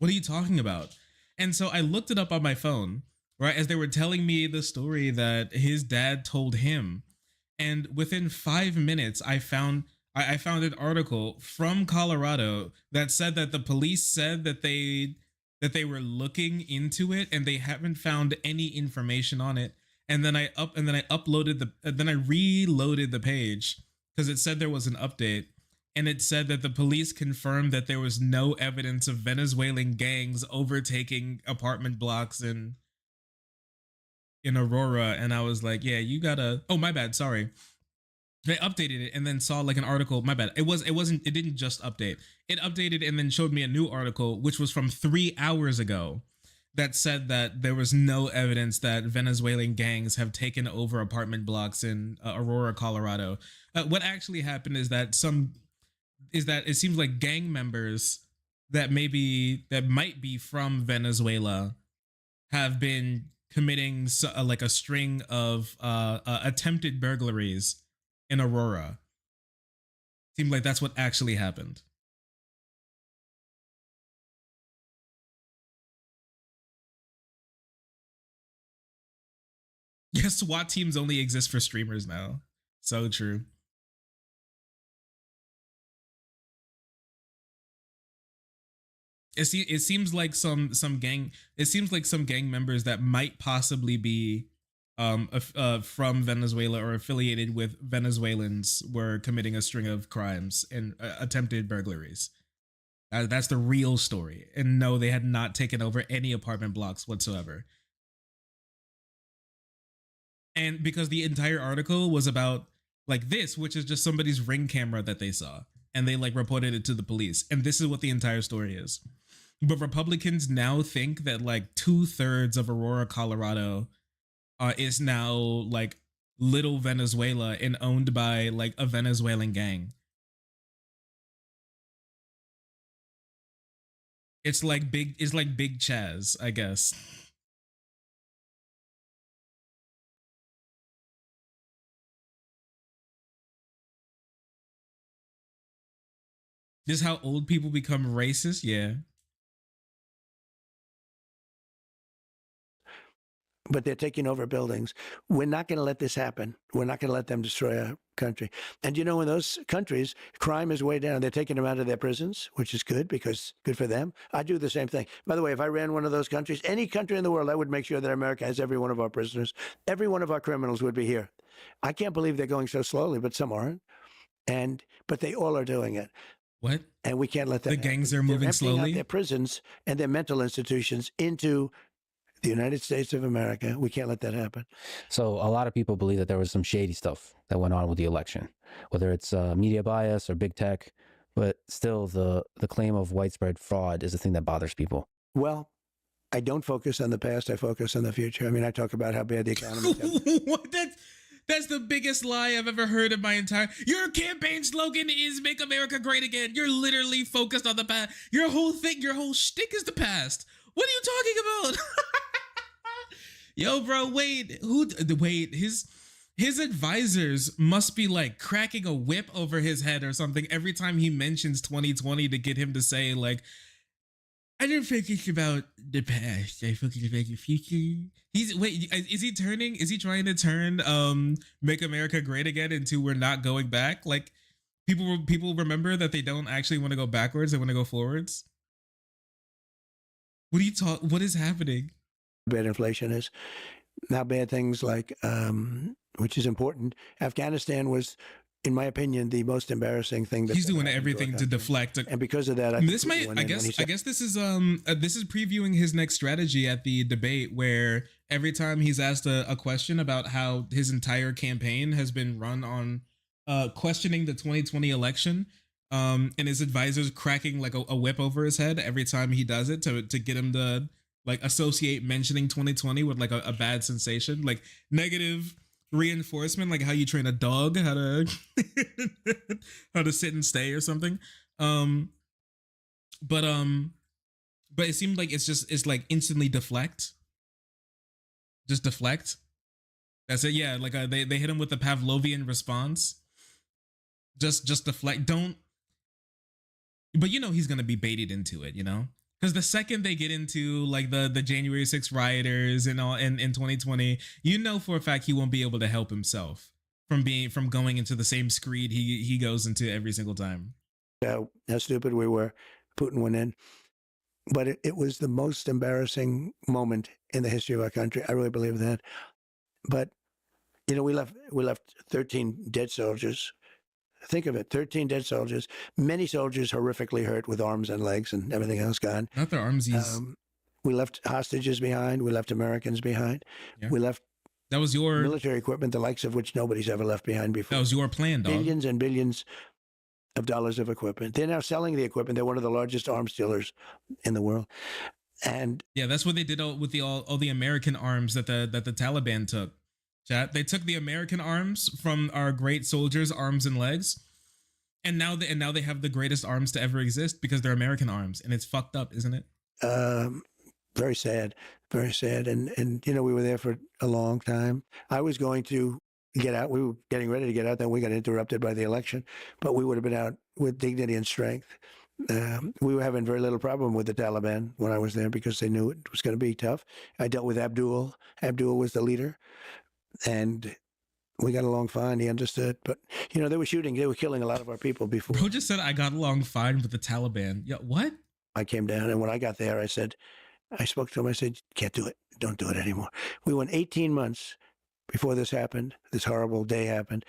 are you talking about? And so I looked it up on my phone, right, as they were telling me the story that his dad told him. And within 5 minutes, I found an article from Colorado that said that the police said that they were looking into it and they haven't found any information on it. And then I reloaded the page because it said there was an update, and it said that the police confirmed that there was no evidence of Venezuelan gangs overtaking apartment blocks in Aurora. And I was like, yeah, you gotta, oh, my bad, sorry. They updated it and then saw like an article. My bad. It didn't just update. It updated and then showed me a new article, which was from 3 hours ago, that said that there was no evidence that Venezuelan gangs have taken over apartment blocks in Aurora, Colorado. What actually happened is that it seems like gang members that might be from Venezuela have been committing like a string of attempted burglaries in Aurora. Seemed like that's what actually happened. Yes, SWAT teams only exist for streamers now. So true. It seems like some gang members that might possibly be from Venezuela or affiliated with Venezuelans were committing a string of crimes and attempted burglaries. That's the real story. And no, they had not taken over any apartment blocks whatsoever. And because the entire article was about like this, which is just somebody's Ring camera that they saw, and they like reported it to the police. And this is what the entire story is. But Republicans now think that like 2/3 of Aurora, Colorado is now like little Venezuela and owned by like a Venezuelan gang. It's like big Chaz, I guess. This is how old people become racist? Yeah. But they're taking over buildings. We're not going to let this happen. We're not going to let them destroy our country. And you know, in those countries, crime is way down. They're taking them out of their prisons, which is good because good for them. I do the same thing. By the way, if I ran one of those countries, any country in the world, I would make sure that America has every one of our prisoners. Every one of our criminals would be here. I can't believe they're going so slowly, but some aren't. But they all are doing it. What? And we can't let that The gangs are moving slowly? out their prisons and their mental institutions into the United States of America. We can't let that happen. So a lot of people believe that there was some shady stuff that went on with the election, whether it's media bias or big tech, but still the claim of widespread fraud is the thing that bothers people. Well, I don't focus on the past. I focus on the future. I mean, I talk about how bad the economy is. That's the biggest lie I've ever heard in my entire... Your campaign slogan is Make America Great Again. You're literally focused on the past. Your whole shtick is the past. What are you talking about? Yo, bro, wait, his advisors must be like cracking a whip over his head or something every time he mentions 2020 to get him to say like, I don't focus about the past, I focus about the future. Is he trying to turn Make America Great Again into We're Not Going Back? Like people remember that they don't actually want to go backwards, they want to go forwards. What is happening? Bad inflation is, how bad things like, which is important. Afghanistan was, in my opinion, the most embarrassing thing. He's doing everything to deflect. And because of that, I guess this is previewing his next strategy at the debate, where every time he's asked a question about how his entire campaign has been run on questioning the 2020 election, and his advisors cracking like a whip over his head every time he does it to get him to like associate mentioning 2020 with like a bad sensation, like negative reinforcement, like how you train a dog how to sit and stay or something. But it seemed like it's like instantly deflect. Just deflect. That's it. Yeah, like they hit him with the Pavlovian response. Just deflect. Don't. But you know he's gonna be baited into it, you know? Because the second they get into like the January 6th rioters and all in 2020, you know for a fact he won't be able to help himself from going into the same screed he goes into every single time. How stupid we were. Putin went in. But it was the most embarrassing moment in the history of our country. I really believe that. But, you know, we left 13 dead soldiers, Think of it, 13 dead soldiers, many soldiers horrifically hurt with arms and legs and everything else gone. Not their armsies. We left hostages behind. We left Americans behind. Yeah. We left that was your military equipment, the likes of which nobody's ever left behind before. That was your plan, dog. Billions and billions of dollars of equipment. They're now selling the equipment. They're one of the largest arms dealers in the world. And yeah, that's what they did with all the American arms that the Taliban took. Chat. They took the American arms from our great soldiers' arms and legs, and now they have the greatest arms to ever exist because they're American arms, and it's fucked up, isn't it? Very sad, very sad. And you know, we were there for a long time. I was going to get out. We were getting ready to get out. Then we got interrupted by the election, but we would have been out with dignity and strength. We were having very little problem with the Taliban when I was there because they knew it was going to be tough. I dealt with Abdul. Abdul was the leader, and we got along fine. He understood. But, you know, they were killing a lot of our people before. Bro just said I got along fine with the Taliban. Yeah, what? I came down, and when I got there, I spoke to him. I said, can't do it. Don't do it anymore. We went 18 months before this happened. This horrible day happened.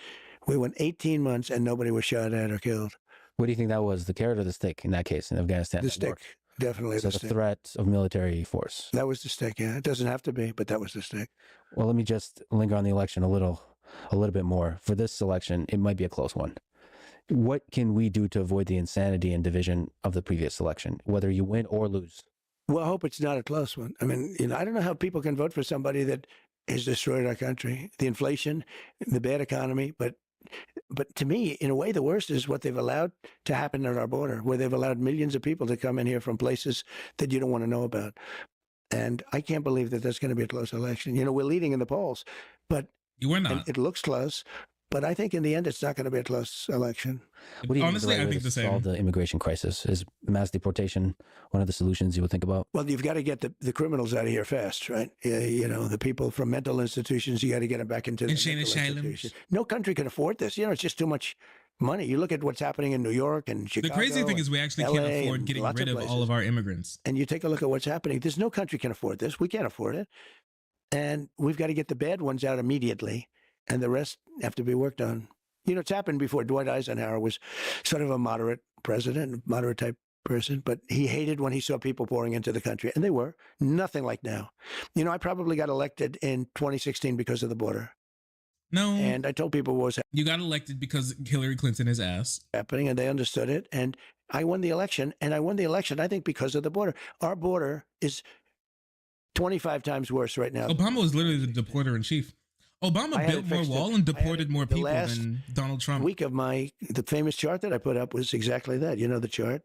We went 18 months, and nobody was shot at or killed. What do you think that was, the carrot or the stick in that case in Afghanistan? The stick, definitely so the stick. The threat of military force. That was the stick, yeah. It doesn't have to be, but that was the stick. Well, let me just linger on the election a little bit more. For this election, it might be a close one. What can we do to avoid the insanity and division of the previous election, whether you win or lose? Well, I hope it's not a close one. I mean, you know, I don't know how people can vote for somebody that has destroyed our country. The inflation, the bad economy, but to me, in a way, the worst is what they've allowed to happen at our border, where they've allowed millions of people to come in here from places that you don't want to know about. And I can't believe that that's going to be a close election. You know, we're leading in the polls, but you were not. It looks close. But I think in the end, it's not going to be a close election. Honestly, I think the same. Solve the immigration crisis. Is mass deportation one of the solutions you would think about? Well, you've got to get the criminals out of here fast, right? You know, the people from mental institutions, you got to get them back into the mental institutions. No country can afford this. You know, it's just too much money. You look at what's happening in New York and Chicago. The crazy thing is we actually can't afford getting rid of all of our immigrants. And you take a look at what's happening. There's no country can afford this. We can't afford it. And we've got to get the bad ones out immediately, and the rest have to be worked on. You know, it's happened before. Dwight Eisenhower was sort of a moderate president, moderate type person, but he hated when he saw people pouring into the country, and they were. Nothing like now. You know, I probably got elected in 2016 because of the border. No. And I told people what was happening. You got elected because Hillary Clinton is ass. Happening, and they understood it. And I won the election, I think, because of the border. Our border is 25 times worse right now. Obama was literally the deporter in chief. Obama built more wall and deported more people than Donald Trump. Week of the famous chart that I put up was exactly that. You know the chart?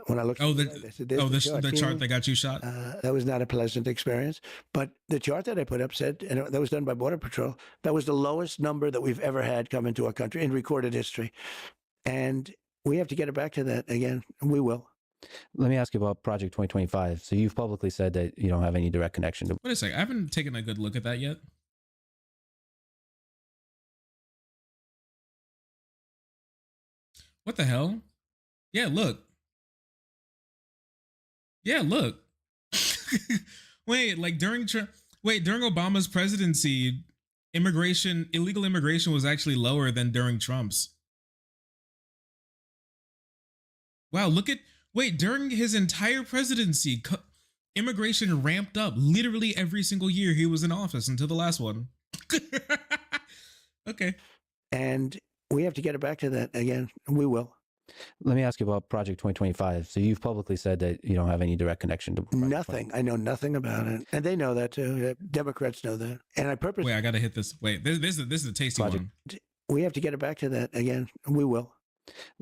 When I looked the chart that got you shot? That was not a pleasant experience. But the chart that I put up said, and that was done by Border Patrol, that was the lowest number that we've ever had come into our country in recorded history. And we have to get it back to that again. And we will. Let me ask you about Project 2025. So you've publicly said that you don't have any direct connection to... Wait a second. I haven't taken a good look at that yet. What the hell? Yeah, look. Wait, like during Obama's presidency, illegal immigration was actually lower than during Trump's. Wow, during his entire presidency, immigration ramped up literally every single year he was in office until the last one. Okay. And we have to get it back to that again. We will. Let me ask you about Project 2025. So you've publicly said that you don't have any direct connection to Project nothing. I know nothing about it, and they know that too. Democrats know that. And I purposely... Wait, I gotta hit this. Wait, this is a tasty one. We have to get it back to that again. We will.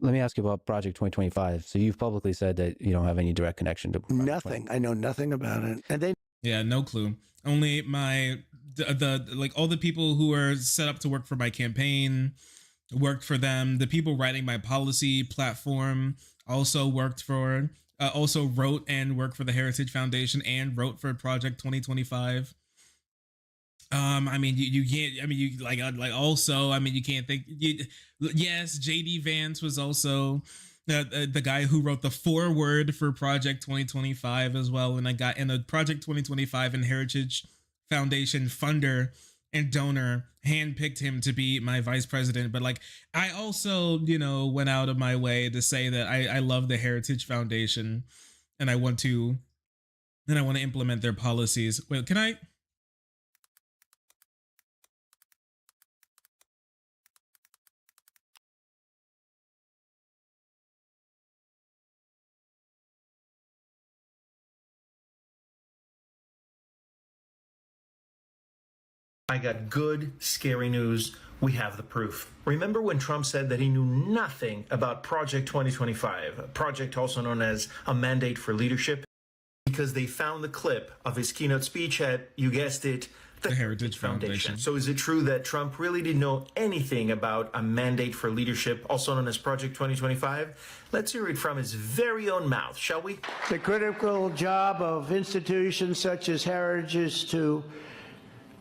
Let me ask you about Project 2025. So you've publicly said that you don't have any direct connection to Project nothing. I know nothing about it, and they... Yeah, no clue. Only all the people who are set up to work for my campaign worked for them. The people writing my policy platform also wrote and worked for the Heritage Foundation and wrote for Project 2025. I mean, you can't. I mean, you can't think. Yes, JD Vance was also the guy who wrote the foreword for Project 2025 as well, and a Project 2025 and Heritage Foundation funder and donor handpicked him to be my vice president. But like, I also, went out of my way to say that I love the Heritage Foundation, and I want to implement their policies. Wait, can I? I got good, scary news. We have the proof. Remember when Trump said that he knew nothing about Project 2025, a project also known as a mandate for leadership? Because they found the clip of his keynote speech at, you guessed it, the Heritage Foundation. So is it true that Trump really didn't know anything about a mandate for leadership, also known as Project 2025? Let's hear it from his very own mouth, shall we? The critical job of institutions such as Heritage is to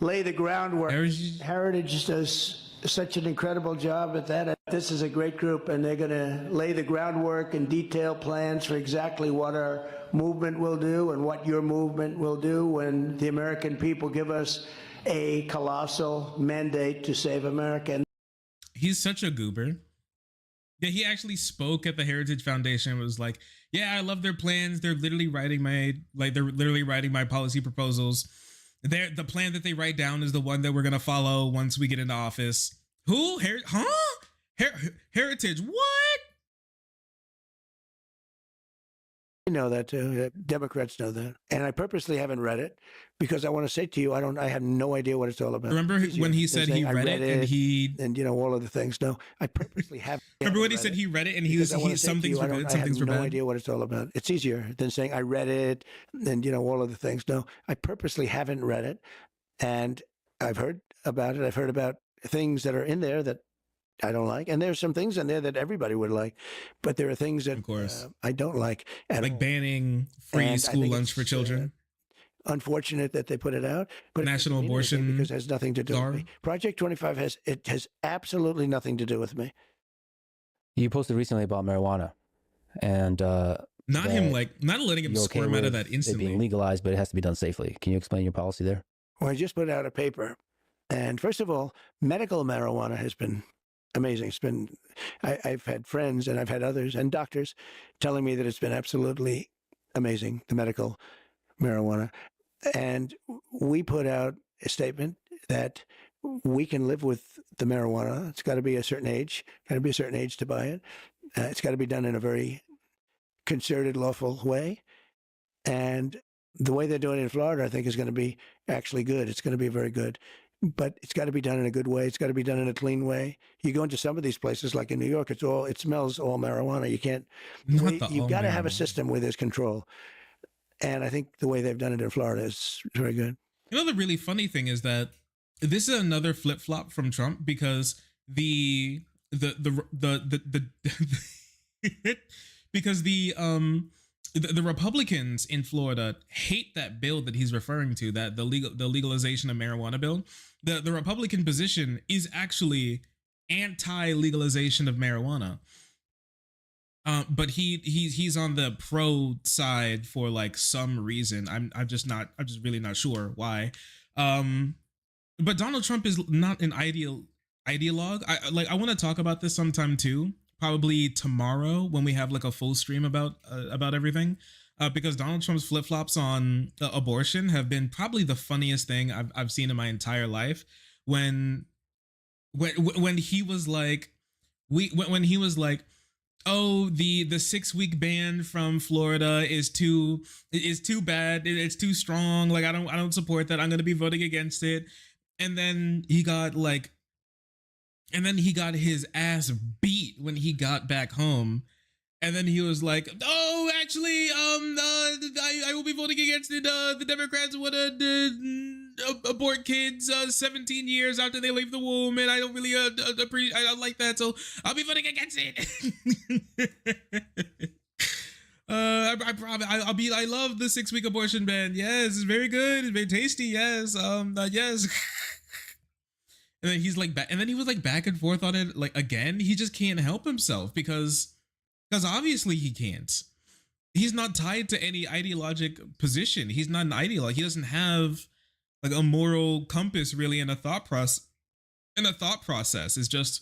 lay the groundwork. Heritage does such an incredible job at that. This is a great group, and they're going to lay the groundwork and detail plans for exactly what our movement will do and what your movement will do when the American people give us a colossal mandate to save America. He's such a goober. Yeah, he actually spoke at the Heritage Foundation and was like, yeah, I love their plans. They're literally writing my policy proposals. The plan that they write down is the one that we're going to follow once we get into office. Who? Heritage, what? I know that too. Democrats know that. And I purposely haven't read it because I want to say to you, I have no idea what it's all about. Remember when he said he read it and all of the things. No, I purposely haven't. Remember when he said he read it and some things were good, some things were bad? I have no idea what it's all about. It's easier than saying I read it and, all of the things. No, I purposely haven't read it. And I've heard about it. I've heard about things that are in there that I don't like. And there's some things in there that everybody would like. But there are things that, of course, I don't like. Like banning free school lunch for children. Unfortunate that they put it out. But national abortion because it has nothing to do with me. Project 25 has absolutely nothing to do with me. You posted recently about marijuana, and not letting him squirm out of that instantly. It being legalized, but it has to be done safely. Can you explain your policy there? Well, I just put out a paper, and first of all, medical marijuana has been amazing. It's been, I've had friends and I've had others and doctors telling me that it's been absolutely amazing, the medical marijuana. And we put out a statement that we can live with the marijuana. It's got to be a certain age, to buy it. It's got to be done in a very concerted, lawful way. And the way they're doing it in Florida, I think, is going to be actually good. It's going to be very good. But it's got to be done in a good way. It's got to be done in a clean way. You go into some of these places, like in New York, it smells all marijuana. You can't. You've got to have a system where there's control. And I think the way they've done it in Florida is very good. The really funny thing is that this is another flip flop from Trump, because the Republicans in Florida hate that bill that he's referring to, that the legalization of marijuana bill. The Republican position is actually anti-legalization of marijuana. But he's on the pro side for like some reason. I'm just really not sure why. But Donald Trump is not an ideologue. I want to talk about this sometime too. Probably tomorrow when we have like a full stream about everything, because Donald Trump's flip-flops on abortion have been probably the funniest thing I've seen in my entire life. When he was like, oh, the 6-week ban from Florida is too bad, it's too strong, like I don't support that, I'm gonna be voting against it. And then he got his ass beat when he got back home. And then he was like, oh, actually, I will be voting against it. The Democrats want to abort kids 17 years after they leave the womb, and I don't really appreciate. I don't like that, so I'll be voting against it. I promise. I love the 6-week abortion ban. Yes, it's very good. It's very tasty. Yes. Yes. And then he's like back, and then he was like back and forth on it, like again. He just can't help himself because obviously he can't. He's not tied to any ideologic position. He's not an ideologue. He doesn't have a moral compass really in a thought process. In a thought process is just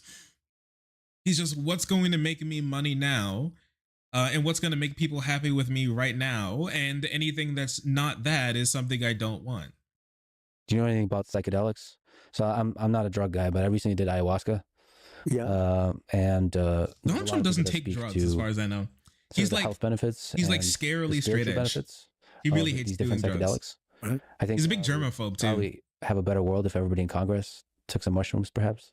he's just what's going to make me money now, and what's going to make people happy with me right now, and anything that's not that is something I don't want. Do you know anything about psychedelics? So I'm not a drug guy, but I recently did ayahuasca. Yeah. Donald Trump doesn't take drugs, as far as I know. He's like health benefits. He's like scarily straight edge. Benefits he really hates these doing different drugs. Psychedelics. I think he's a big germaphobe too. Probably have a better world if everybody in Congress took some mushrooms, perhaps.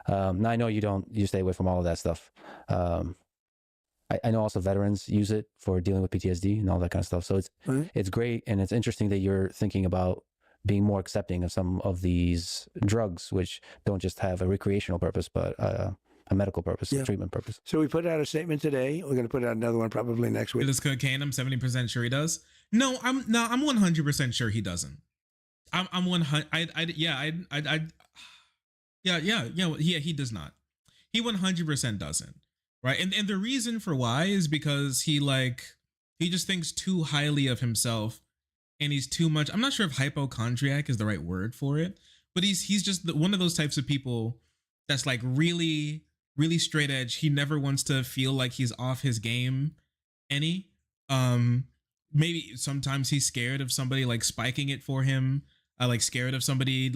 Now I know you stay away from all of that stuff. I know also veterans use it for dealing with PTSD and all that kind of stuff. So it's great, and it's interesting that you're thinking about being more accepting of some of these drugs, which don't just have a recreational purpose, but a medical purpose, a treatment purpose. So we put out a statement today. We're going to put out another one probably next week. This cocaine, I'm 70% sure he does. No, I'm 100% sure he doesn't. I'm 100. He does not. He 100% doesn't. Right. And the reason for why is because he just thinks too highly of himself, and he's too much. I'm not sure if hypochondriac is the right word for it, but he's just one of those types of people that's like really, really straight edge. He never wants to feel like he's off his game any. Maybe sometimes he's scared of somebody like spiking it for him, like scared of somebody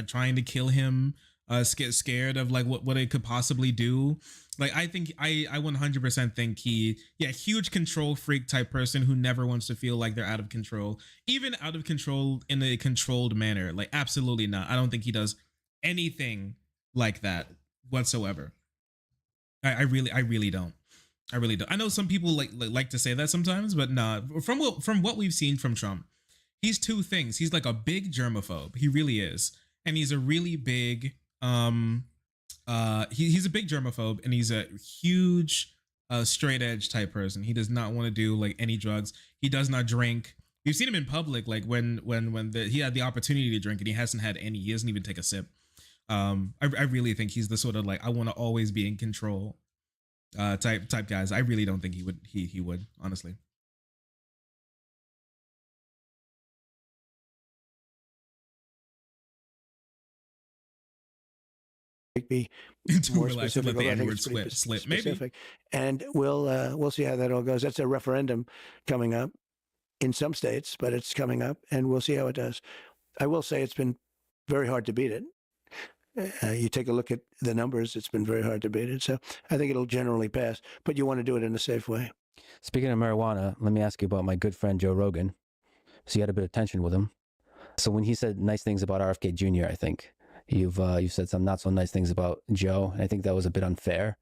trying to kill him, scared of like what it could possibly do. Like I think I 100% think huge control freak type person who never wants to feel like they're out of control, even out of control in a controlled manner. Like absolutely not. I don't think he does anything like that whatsoever. I really don't. I really don't. I know some people like to say that sometimes, but nah. From what we've seen from Trump, he's two things. He's like a big germaphobe. He really is, and he's a really big he's a big germaphobe, and he's a huge straight edge type person. He does not want to do like any drugs. He does not drink. We've seen him in public, like when he had the opportunity to drink and he hasn't had any. He doesn't even take a sip. I really think he's the sort of like I want to always be in control type guys. I really don't think he would honestly. Be more specific. I think it's pretty specific. Maybe. And we'll see how that all goes. That's a referendum coming up in some states, but it's coming up, and we'll see how it does. I will say it's been very hard to beat it. You take a look at the numbers; it's been very hard to beat it. So I think it'll generally pass, but you want to do it in a safe way. Speaking of marijuana, let me ask you about my good friend Joe Rogan. So you had a bit of tension with him. So when he said nice things about RFK Jr., I think you've said some not so nice things about Joe, and I think that was a bit unfair.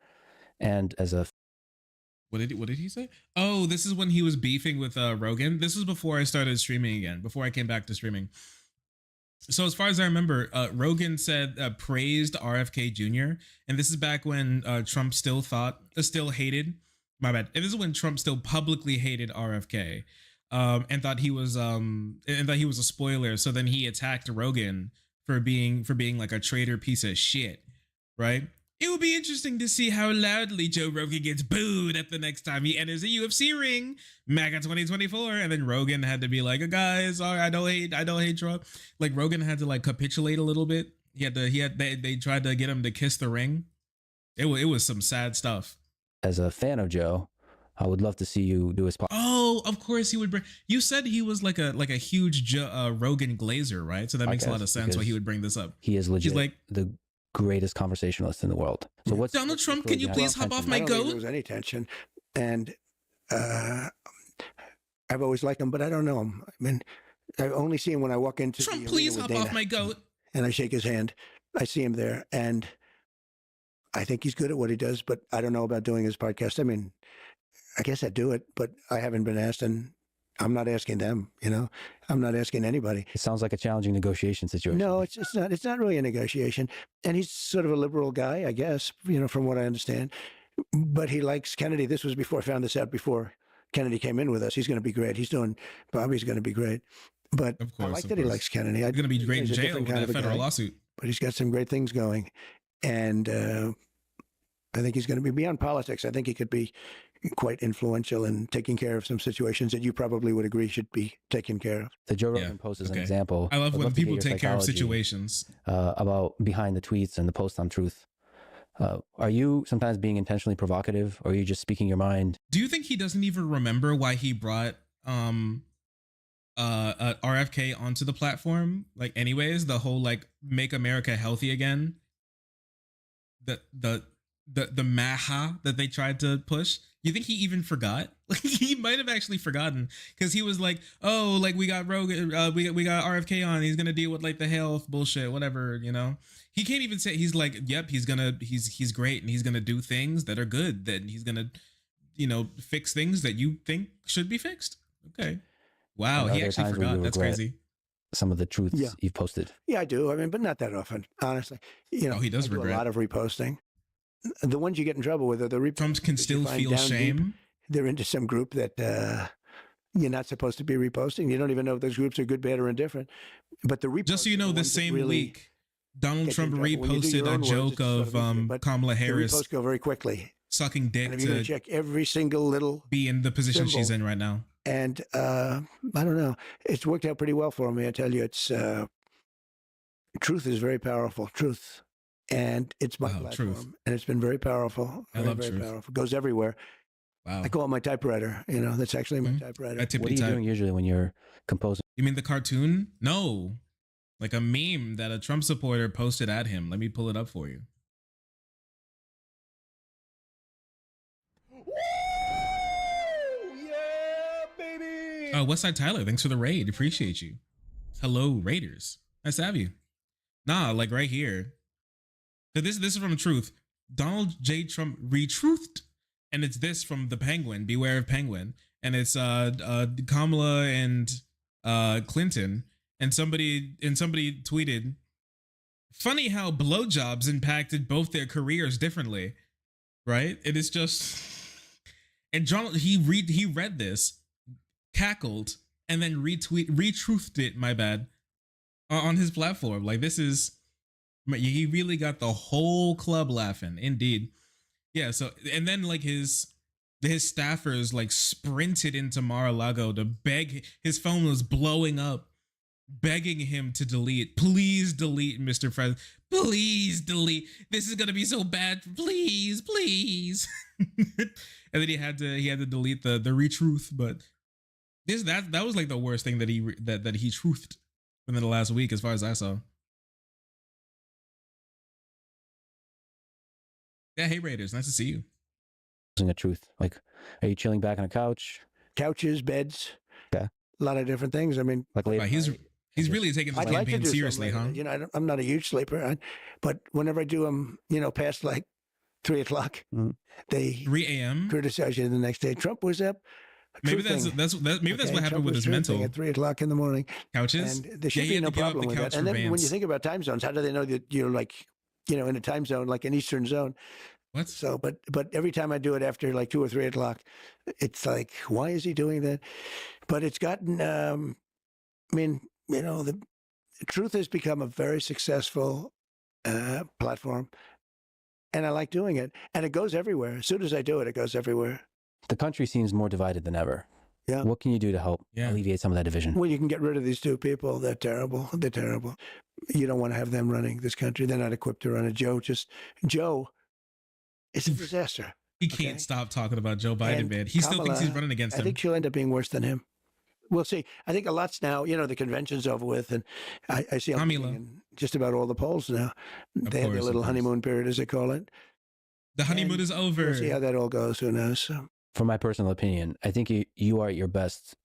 And as a what did he say? Oh, this is when he was beefing with Rogan. This was before I started streaming again, before I came back to streaming. So as far as I remember, Rogan said praised RFK Jr. And this is back when Trump still hated. My bad. And this is when Trump still publicly hated RFK, and thought he was a spoiler. So then he attacked Rogan for being like a traitor piece of shit, right? It would be interesting to see how loudly Joe Rogan gets booed at the next time he enters a UFC ring, MAGA 2024, and then Rogan had to be like, guys, sorry, I don't hate Trump. Like Rogan had to like capitulate a little bit. They tried to get him to kiss the ring. It was some sad stuff. As a fan of Joe, I would love to see you do his podcast. Oh, of course he would bring. You said he was like a huge Rogan glazer, right? So that makes a lot of sense why he would bring this up. He is legit. He's like the greatest conversationalist in the world. So what's Donald Trump? Can you please hop off my goat? I don't think there was any tension, and I've always liked him, but I don't know him. I mean, I only see him when I walk into Trump. Please hop off my goat, and I shake his hand. I see him there, and I think he's good at what he does, but I don't know about doing his podcast. I mean, I guess I'd do it, but I haven't been asked, and I'm not asking them, I'm not asking anybody. It sounds like a challenging negotiation situation. No, it's not. It's not really a negotiation. And he's sort of a liberal guy, I guess, from what I understand. But he likes Kennedy. This was before I found this out, before Kennedy came in with us. He's going to be great. Bobby's going to be great. But of course, I like that he likes Kennedy. He's going to be great in jail with that federal lawsuit. But he's got some great things going. And I think he's going to be beyond politics. I think he could be quite influential in taking care of some situations that you probably would agree should be taken care of. The Joe Rogan post is an example. I love when to get people your take care of psychology, situations. about behind the tweets and the post on truth. Are you sometimes being intentionally provocative, or are you just speaking your mind? Do you think he doesn't even remember why he brought RFK onto the platform? Like, anyways, the whole like make America healthy again. The Maha that they tried to push. You think he even forgot? Like, he might have actually forgotten, because he was like, "Oh, like we got Rogan, we got RFK on. He's gonna deal with like the health bullshit, whatever." You know, he can't even say. He's like, "Yep, he's great, and he's gonna do things that are good. That he's gonna, fix things that you think should be fixed." Okay, wow, he actually forgot. That's crazy. Some of the truths you've posted. Yeah, I do. I mean, but not that often, honestly. He does regret a lot of reposting. The ones you get in trouble with are the reposts. Trump can still feel shame. Deep. They're into some group that you're not supposed to be reposting. You don't even know if those groups are good, bad, or indifferent. But the reposts, just so you know, the same week, Donald Trump reposted a joke of Kamala Harris. The reposts go very quickly. Sucking dick. And if you're going to check every single little be in the position symbol, she's in right now. And I don't know. It's worked out pretty well for me. I tell you, it's truth is very powerful. Truth. And it's my platform. Truth. And it's been very powerful. I love very truth. Powerful. It goes everywhere. Wow. I call it my typewriter. That's actually my typewriter. What are you doing usually when you're composing? You mean the cartoon? No. Like a meme that a Trump supporter posted at him. Let me pull it up for you. Westside Tyler, thanks for the raid. Appreciate you. Hello, Raiders. Nice to have you. Nah, like right here. So this is from Truth. Donald J. Trump retruthed, and it's this from the Penguin. Beware of Penguin, and it's Kamala and Clinton, and somebody tweeted, "Funny how blowjobs impacted both their careers differently." Right? It is just, and John he read this, cackled, and then retruthed it, my bad, on his platform. Like, this is, he really got the whole club laughing. Indeed. Yeah. So, and then like his staffers like sprinted into Mar-a-Lago to beg. His phone was blowing up, begging him to delete. Please delete, Mr. President. Please delete. This is gonna be so bad. Please. And then he had to delete the retruth. But that was like the worst thing that he truthed within the last week, as far as I saw. Yeah, hey Raiders, nice to see you. A truth. Like, are you chilling back on a couch? Couches, beds. Yeah. A lot of different things. I mean, like he's really taking this campaign seriously, huh? I'm not a huge sleeper, but whenever I do them, past like 3 o'clock, they 3 a.m. criticize you the next day. Trump was up. Maybe that's what happened with his mental. At 3 o'clock in the morning. Couches. And there should be no problem with that. And then when you think about time zones, how do they know that you're like, in a time zone, like an Eastern zone? What? So, but every time I do it after like 2 or 3 o'clock, it's like, why is he doing that? But it's gotten, the Truth has become a very successful platform, and I like doing it. And it goes everywhere. As soon as I do it, it goes everywhere. The country seems more divided than ever. Yeah. What can you do to help alleviate some of that division? Well, you can get rid of these two people. They're terrible. They're terrible. You don't want to have them running this country. They're not equipped to run it. Joe is a disaster. He can't stop talking about Joe Biden, man. He still thinks he's running against him. I think she'll end up being worse than him. We'll see. I think a lot's now, the convention's over with, and I see in just about all the polls now. They have their little honeymoon period, as they call it. The honeymoon is over. We'll see how that all goes. Who knows? So. For my personal opinion, I think you are at your best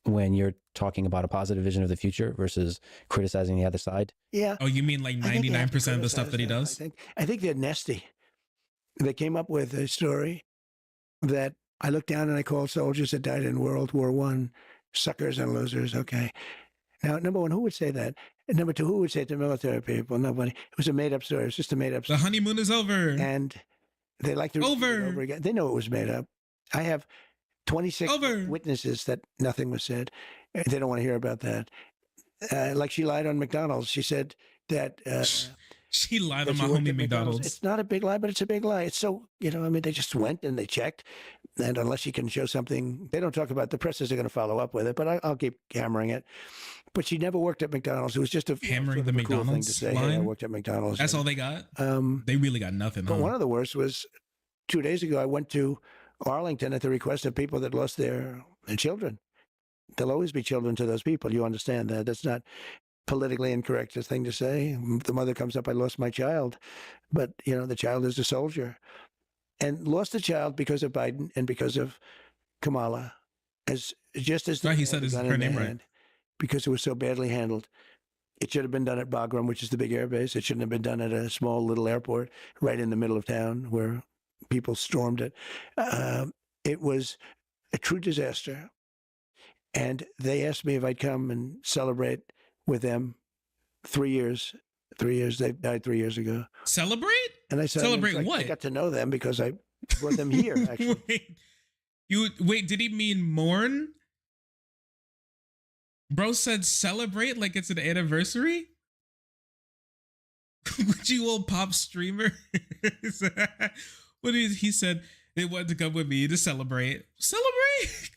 when you're talking about a positive vision of the future versus criticizing the other side. Yeah. Oh, you mean like 99% of the stuff that he does? I think they're nasty. They came up with a story that I looked down and I called soldiers that died in World War I suckers and losers. Okay. Now, number one, who would say that? And number two, who would say it to military people? Nobody. It was a made-up story. It was just a made-up story. The honeymoon is over. And they like to repeat it over again. They know it was made up. I have 26 witnesses that nothing was said. They don't want to hear about that. Like she lied on McDonald's. She said that She lied on my homie McDonald's. It's not a big lie, but it's a big lie. It's so, I mean, they just went and they checked. And unless you can show something, they don't talk about, the press isn't going to follow up with it, but I'll keep hammering it. But she never worked at McDonald's. It was just hammering the McDonald's McDonald's thing to say, line. Hey, I worked at McDonald's. That's all they got. They really got nothing. But one of the worst was 2 days ago. I went to Arlington at the request of people that lost their children. There'll always be children to those people. You understand that? That's not politically incorrect thing to say. The mother comes up, I lost my child. But, the child is a soldier. And lost the child because of Biden and because of Kamala. Just as he said his her name right. Because it was so badly handled. It should have been done at Bagram, which is the big airbase. It shouldn't have been done at a small little airport right in the middle of town where people stormed it. It was a true disaster. And they asked me if I'd come and celebrate with them. 3 years. 3 years. They died 3 years ago. Celebrate? And I said, celebrate what? I got to know them because I brought them here, actually. Wait, did he mean mourn? Bro said celebrate like it's an anniversary? Would you old pop streamer? What is he said? They wanted to come with me to celebrate. Celebrate?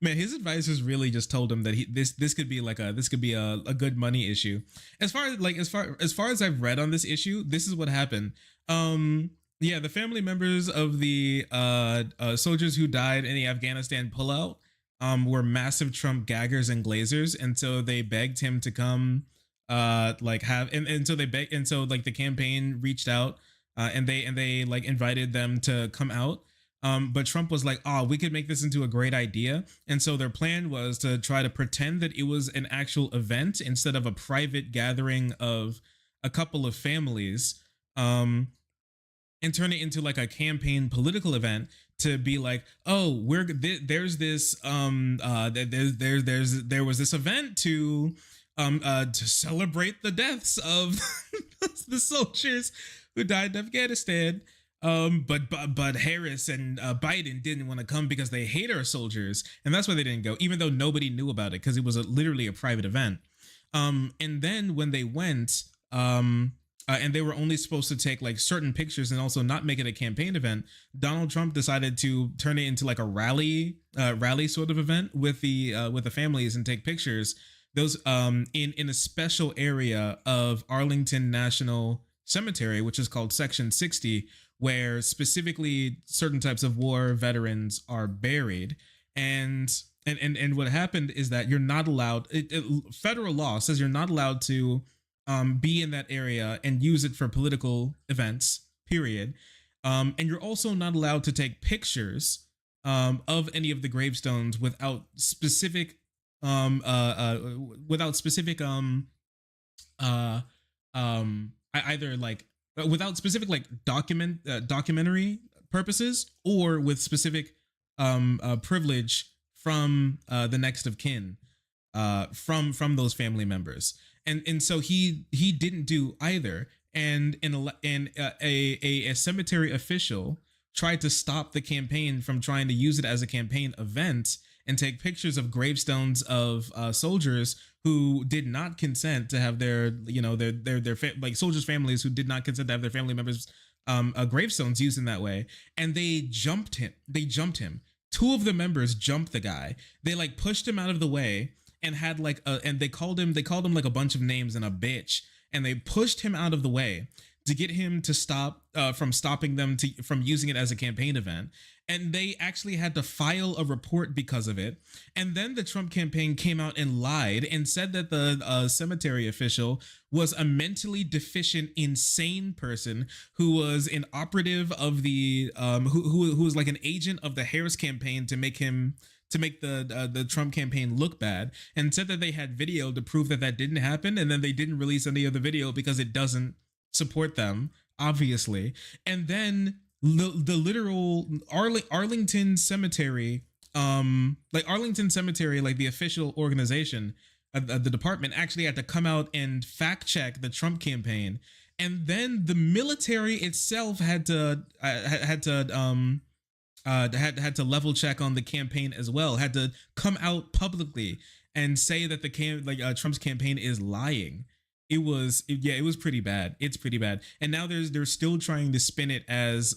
Man, his advisors really just told him that this could be a good money issue. As far as I've read on this issue, this is what happened. Yeah, the family members of the soldiers who died in the Afghanistan pullout were massive Trump gaggers and glazers, and so they begged him to come so the campaign reached out and they invited them to come out. But Trump was like, oh, we could make this into a great idea. And so their plan was to try to pretend that it was an actual event instead of a private gathering of a couple of families, and turn it into like a campaign political event to be like, oh, there was this event to celebrate the deaths of the soldiers who died in Afghanistan. But Harris and Biden didn't want to come because they hate our soldiers, and that's why they didn't go, even though nobody knew about it because it was literally a private event. And then when they went, and they were only supposed to take like certain pictures and also not make it a campaign event, Donald Trump decided to turn it into like a rally sort of event with the families and take pictures. Those in a special area of Arlington National Cemetery, which is called Section 60, where specifically certain types of war veterans are buried. And what happened is that you're not allowed. Federal law says you're not allowed to be in that area and use it for political events, period. And you're also not allowed to take pictures of any of the gravestones without specific documentary purposes or with specific privilege from the next of kin from those family members. And so he didn't do either. And a cemetery official tried to stop the campaign from trying to use it as a campaign event and take pictures of gravestones of soldiers who did not consent to have their soldiers' families who did not consent to have their family members' gravestones used in that way. And they jumped him. Two of the members jumped the guy. They like pushed him out of the way and had and they called him like a bunch of names and a bitch. And they pushed him out of the way to get him to stop from stopping them from using it as a campaign event. And they actually had to file a report because of it. And then the Trump campaign came out and lied and said that the cemetery official was a mentally deficient, insane person who was an operative of the who was like an agent of the Harris campaign to make the Trump campaign look bad, and said that they had video to prove that didn't happen. And then they didn't release any of the video because it doesn't support them, obviously. And then the literal Arlington Cemetery, like the official organization, the department actually had to come out and fact check the Trump campaign. And then the military itself had to level check on the campaign as well, had to come out publicly and say that Trump's campaign is lying. it was pretty bad. It's pretty bad. And now they're still trying to spin it as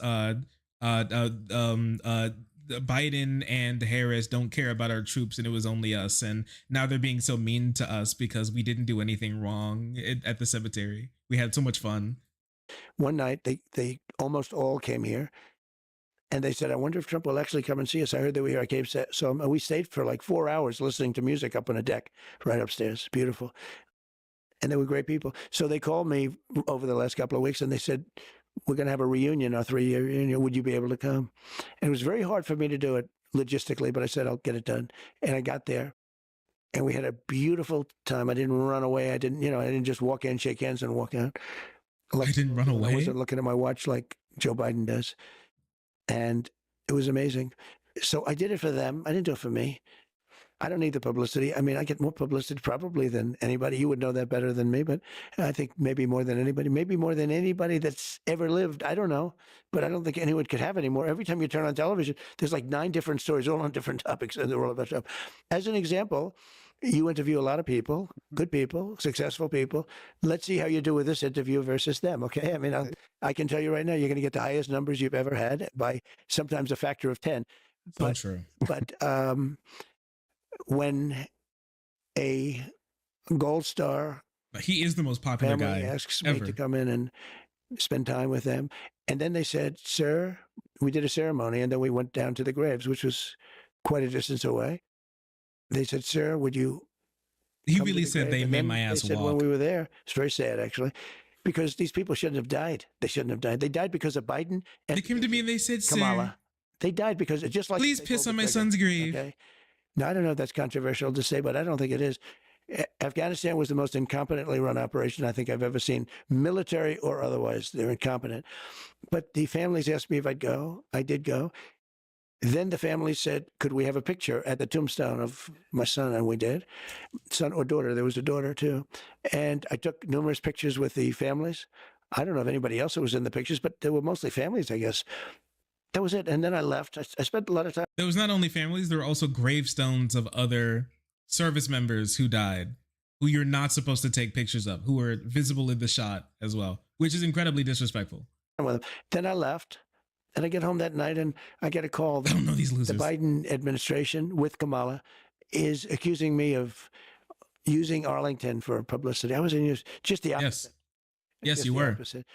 Biden and Harris don't care about our troops and it was only us. And now they're being so mean to us because we didn't do anything wrong at the cemetery. We had so much fun. One night, they almost all came here. And they said, I wonder if Trump will actually come and see us. I heard that we are. So we stayed for like 4 hours listening to music up on a deck right upstairs. Beautiful. And they were great people. So they called me over the last couple of weeks and they said, we're going to have a reunion, our 3-year reunion. Would you be able to come? And it was very hard for me to do it logistically, but I said, I'll get it done. And I got there and we had a beautiful time. I didn't run away. I didn't just walk in, shake hands and walk out. I didn't run away. I wasn't looking at my watch like Joe Biden does. And it was amazing. So I did it for them. I didn't do it for me. I don't need the publicity. I mean, I get more publicity probably than anybody. You would know that better than me, but I think maybe more than anybody that's ever lived. I don't know, but I don't think anyone could have any more. Every time you turn on television, there's like 9 different stories, all on different topics, and they're all about stuff. As an example, you interview a lot of people, good people, successful people. Let's see how you do with this interview versus them, okay? I mean, I can tell you right now, you're going to get the highest numbers you've ever had by sometimes a factor of 10. So true. But when a Gold Star he is the most popular family guy asks ever. me to come in and spend time with them, and then they said, sir, we did a ceremony, and then we went down to the graves, which was quite a distance away. They said, sir, would you... He really said they made my ass walk. They said when we were there, it's very sad, actually, because these people shouldn't have died. They shouldn't have died. They died because of Biden. And they came to me and they said, Kamala. Sir, they died because it just like... Please piss on my son's grave. Okay. Now, I don't know if that's controversial to say, but I don't think it is. Afghanistan was the most incompetently run operation I think I've ever seen, military or otherwise. They're incompetent. But the families asked me if I'd go. I did go. Then the family said, could we have a picture at the tombstone of my son? And we did. Son or daughter. There was a daughter, too. And I took numerous pictures with the families. I don't know if anybody else was in the pictures, but they were mostly families, I guess. That was it. And then I left. I spent a lot of time. There was not only families, there were also gravestones of other service members who died, who you're not supposed to take pictures of, who were visible in the shot as well, which is incredibly disrespectful. Then I left. And I get home that night and I get a call. I don't know these losers. The Biden administration with Kamala is accusing me of using Arlington for publicity. I was in use just the opposite. Yes, you were. Opposite.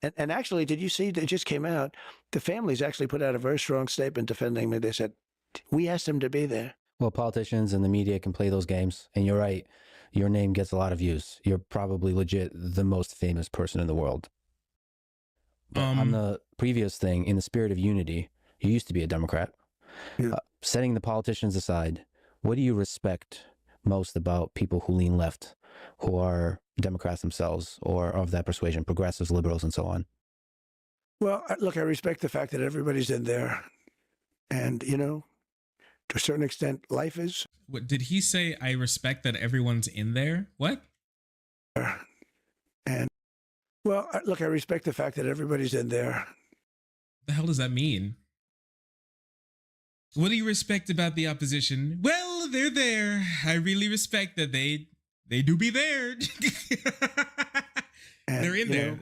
And actually, did you see, it just came out, the families actually put out a very strong statement defending me. They said, we asked them to be there. Well, politicians and the media can play those games. And you're right. Your name gets a lot of views. You're probably legit the most famous person in the world. But on the previous thing, in the spirit of unity, you used to be a Democrat. Yeah. Setting the politicians aside, what do you respect most about people who lean left, who are Democrats themselves or of that persuasion, progressives, liberals, and so on? Well, look, I respect the fact that everybody's in there. And, you know, to a certain extent, life is. What did he say? I respect that everyone's in there. What? And well, look, I respect the fact that everybody's in there. What the hell does that mean? What do you respect about the opposition? Well, they're there. I really respect that they do be there. They're in there. Know,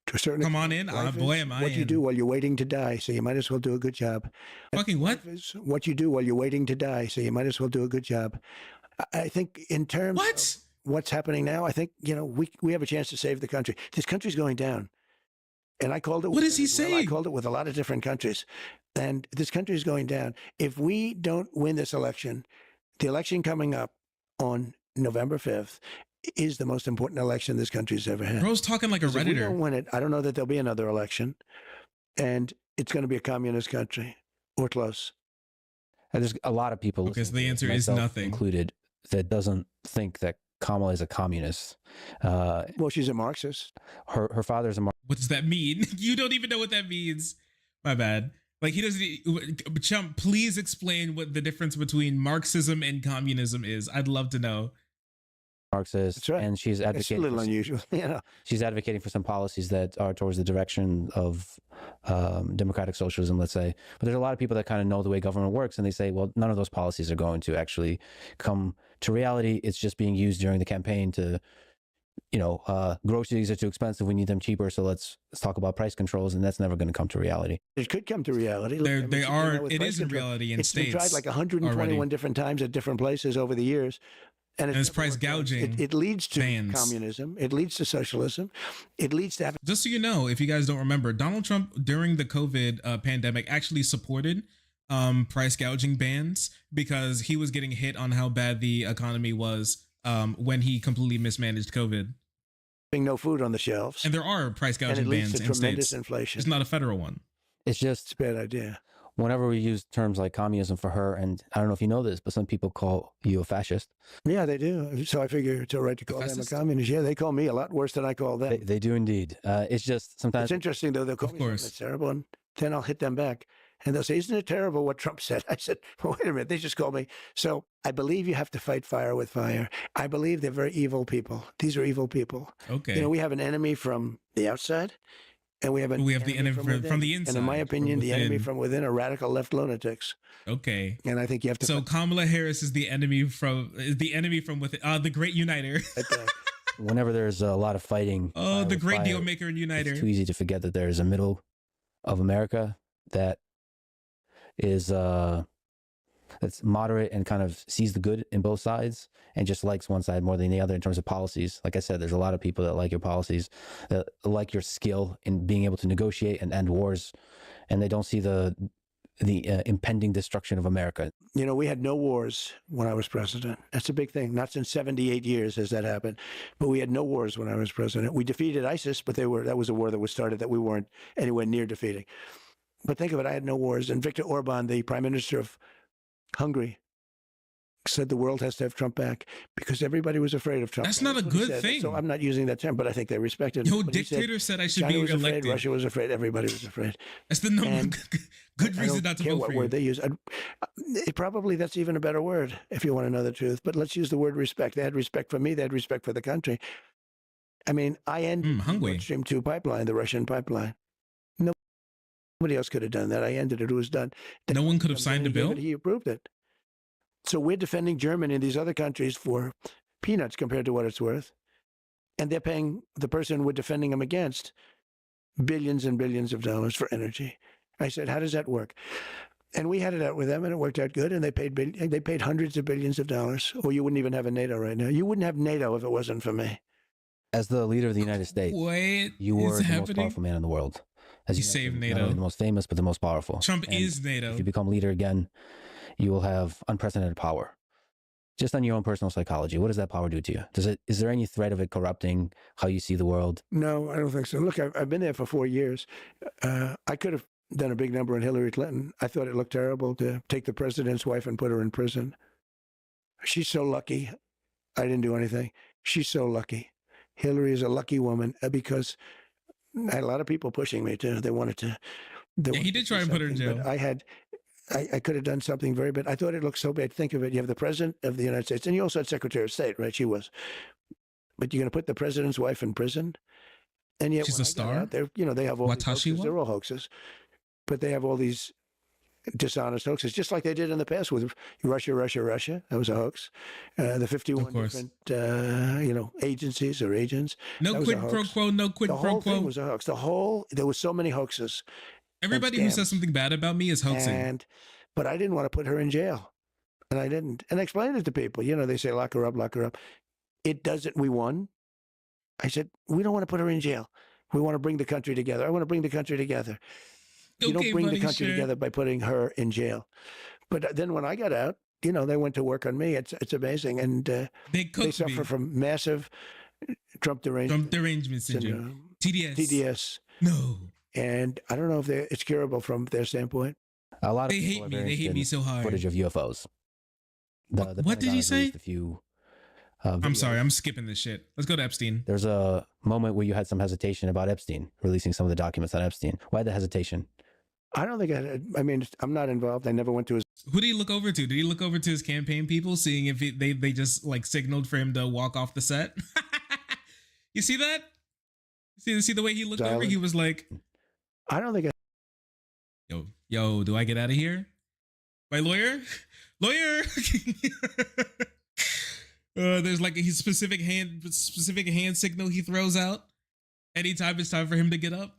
to a certain Come on in. Boy, am I in. What you do while you're waiting to die, so you might as well do a good job. Fucking what? What you do while you're waiting to die, so you might as well do a good job. I think in terms of what's happening now, I think, you know, we have a chance to save the country. This country's going down. And I called it. What is he saying? I called it with a lot of different countries. And this country is going down. If we don't win this election, the election coming up on November 5th is the most important election this country's ever had. Bro's talking like a Redditor. If we don't win it, I don't know that there'll be another election. And it's going to be a communist country or close. And there's a lot of people. Okay, so the answer is nothing. Included, that doesn't think that Kamala is a communist. Well, she's a Marxist. Her father's a Marxist. What does that mean? You don't even know what that means. My bad. Like, he doesn't. Chump, please explain what the difference between Marxism and communism is. I'd love to know. Marxist, that's right. And she's advocating. It's a little unusual, you know. She's advocating for some policies that are towards the direction of democratic socialism, let's say. But there's a lot of people that kind of know the way government works, and they say, well, none of those policies are going to actually come to reality. It's just being used during the campaign to groceries are too expensive. We need them cheaper. So let's talk about price controls. And that's never going to come to reality. It could come to reality. It is in reality in It's states. been tried like 121 already. different times at different places over the years. And it's price gouging. It leads to bans. communism. It leads to socialism. It leads to having. Just so you know, if you guys don't remember, Donald Trump during the COVID pandemic actually supported price gouging bans because he was getting hit on how bad the economy was when he completely mismanaged COVID. No food on the shelves. And there are price gouging bans in tremendous states. Inflation. It's not a federal one. It's just a bad idea. Whenever we use terms like communism for her, and I don't know if you know this, but some people call you a fascist. Yeah, they do. So I figure it's all right to call them a communist. Yeah, they call me a lot worse than I call them. They do indeed. It's just sometimes. It's interesting, though. They'll call me something that's terrible, and then I'll hit them back. And they'll say, isn't it terrible what Trump said? I said, well, wait a minute. They just called me. So I believe you have to fight fire with fire. I believe they're very evil people. These are evil people. Okay. We have an enemy from the outside. And we have the enemy from the inside. And in my opinion, the enemy from within are radical left lunatics. Okay. And I think you have to. So Kamala Harris is the enemy from within. The great uniter. Whenever there's a lot of fighting. Oh, the great deal maker and uniter. It's too easy to forget that there's a middle of America that is that's moderate and kind of sees the good in both sides and just likes one side more than the other in terms of policies. Like I said, there's a lot of people that like your policies, that like your skill in being able to negotiate and end wars, and they don't see the impending destruction of America. We had no wars when I was president. That's a big thing. Not since 78 years has that happened. But we had no wars when I was president. We defeated ISIS, but that was a war that was started that we weren't anywhere near defeating. But think of it, I had no wars. And Viktor Orban, the prime minister of Hungary, said the world has to have Trump back because everybody was afraid of Trump. That's not a good thing. So I'm not using that term, but I think they respected him. No dictator said I should China be was elected. Afraid, Russia was afraid. Everybody was afraid. That's the number good reason not to vote for you. What word they use. Probably that's even a better word if you want to know the truth. But let's use the word respect. They had respect for me. They had respect for the country. I mean, I ended the Nord Stream 2 pipeline, the Russian pipeline. Nobody else could have done that. I ended it. It was done. No one could have signed a bill? He approved it. So we're defending Germany and these other countries for peanuts compared to what it's worth. And they're paying the person we're defending them against billions and billions of dollars for energy. I said, how does that work? And we had it out with them, and it worked out good. And they paid hundreds of billions of dollars. Or you wouldn't even have a NATO right now. You wouldn't have NATO if it wasn't for me. As the leader of the United States, you were the most powerful man in the world. As you saved NATO. Not only the most famous, but the most powerful. Trump is NATO. If you become leader again, you will have unprecedented power. Just on your own personal psychology, what does that power do to you? Is there any threat of it corrupting how you see the world? No, I don't think so. Look, I've been there for 4 years. I could have done a big number on Hillary Clinton. I thought it looked terrible to take the president's wife and put her in prison. She's so lucky. I didn't do anything. She's so lucky. Hillary is a lucky woman because I had a lot of people pushing me too. They wanted to. He did try and put her in jail. But I could have done something very bad. I thought it looked so bad. Think of it. You have the president of the United States, and you also had Secretary of State, right? She was. But you're going to put the president's wife in prison? And yet, she's a star. They have all these hoaxes. They're all hoaxes. But they have all these dishonest hoaxes, just like they did in the past with Russia. That was a hoax. The 51 different, agencies or agents. No quid pro quo. No quid pro quo. The whole thing was a hoax. There was so many hoaxes. Everybody who says something bad about me is hoaxing. But I didn't want to put her in jail. And I didn't. And I explained it to people. They say, lock her up. It doesn't. We won. I said, we don't want to put her in jail. We want to bring the country together. I want to bring the country together. You don't bring the country together by putting her in jail. But then when I got out, they went to work on me. It's amazing. And they suffer from massive Trump derangement syndrome. TDS. No. And I don't know if it's curable from their standpoint. A lot of they hate me. They hate me so hard. Footage of UFOs. What did he say? A few, I'm sorry. I'm skipping this shit. Let's go to Epstein. There's a moment where you had some hesitation about Epstein, releasing some of the documents on Epstein. Why the hesitation? I don't think I'm not involved. I never went to his. Who did he look over to? Did he look over to his campaign people, seeing if they just like signaled for him to walk off the set? You see that? See the way he looked over? He was like, I don't think. Yo, do I get out of here? My lawyer? There's like a specific hand signal he throws out anytime it's time for him to get up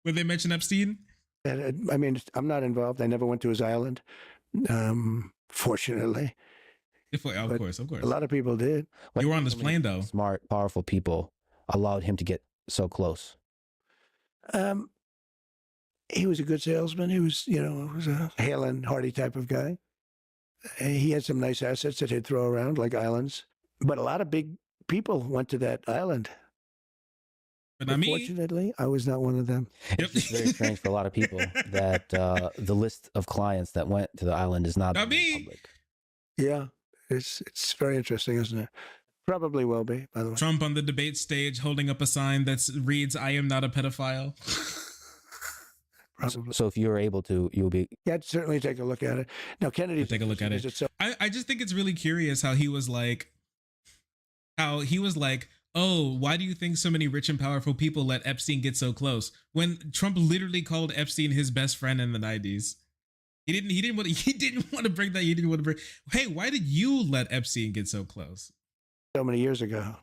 when they mention Epstein. I mean, I'm not involved. I never went to his island, fortunately. Of course. A lot of people did. You were on this plane, though. Smart, powerful people allowed him to get so close. He was a good salesman. He was, was a hale and hearty type of guy. He had some nice assets that he'd throw around, like islands. But a lot of big people went to that island. But not me. Unfortunately, I was not one of them. It's just very strange for a lot of people that the list of clients that went to the island is not me. Public. Yeah, it's very interesting, isn't it? Probably will be, by the way. Trump on the debate stage holding up a sign that reads, "I am not a pedophile." Probably. So if you're able to, you'll be. Yeah, I'd certainly take a look at it. Now, Kennedy. Take a look at it. I just think it's really curious how he was like, oh, why do you think so many rich and powerful people let Epstein get so close? When Trump literally called Epstein his best friend in the 90s. He didn't want to bring that. Hey, why did you let Epstein get so close? So many years ago.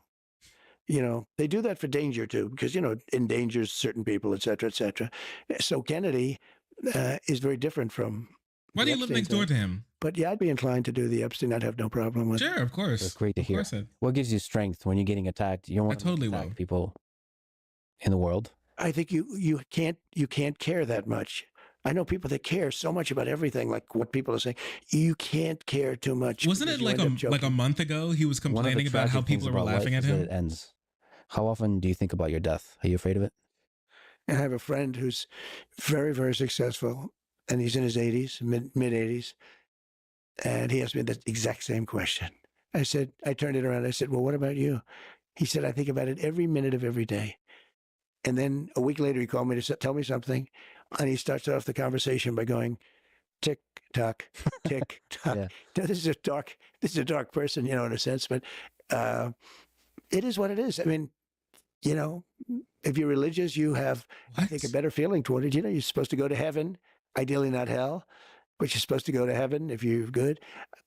They do that for danger too, because, endangers certain people, et cetera, et cetera. So Kennedy is very different from. Why do you live next door to him? But yeah, I'd be inclined to do the Epstein. I'd have no problem with it. Sure, of course. That's great to hear. What gives you strength when you're getting attacked? You don't want to attack people in the world. I think you can't care that much. I know people that care so much about everything, like what people are saying. You can't care too much. Wasn't it like a month ago he was complaining about how people were laughing at him? It ends. How often do you think about your death? Are you afraid of it? And I have a friend who's very, very successful, and he's in his 80s, mid 80s, and he asked me the exact same question. I turned it around. I said, well, what about you? He said, I think about it every minute of every day. And then a week later, he called me to tell me something, and he starts off the conversation by going, tick tock, tick tock. Yeah. Now, this is a dark person, in a sense, but it is what it is. I mean, if you're religious, you have, I think, a better feeling toward it. You're supposed to go to heaven, ideally not hell, but you're supposed to go to heaven if you're good.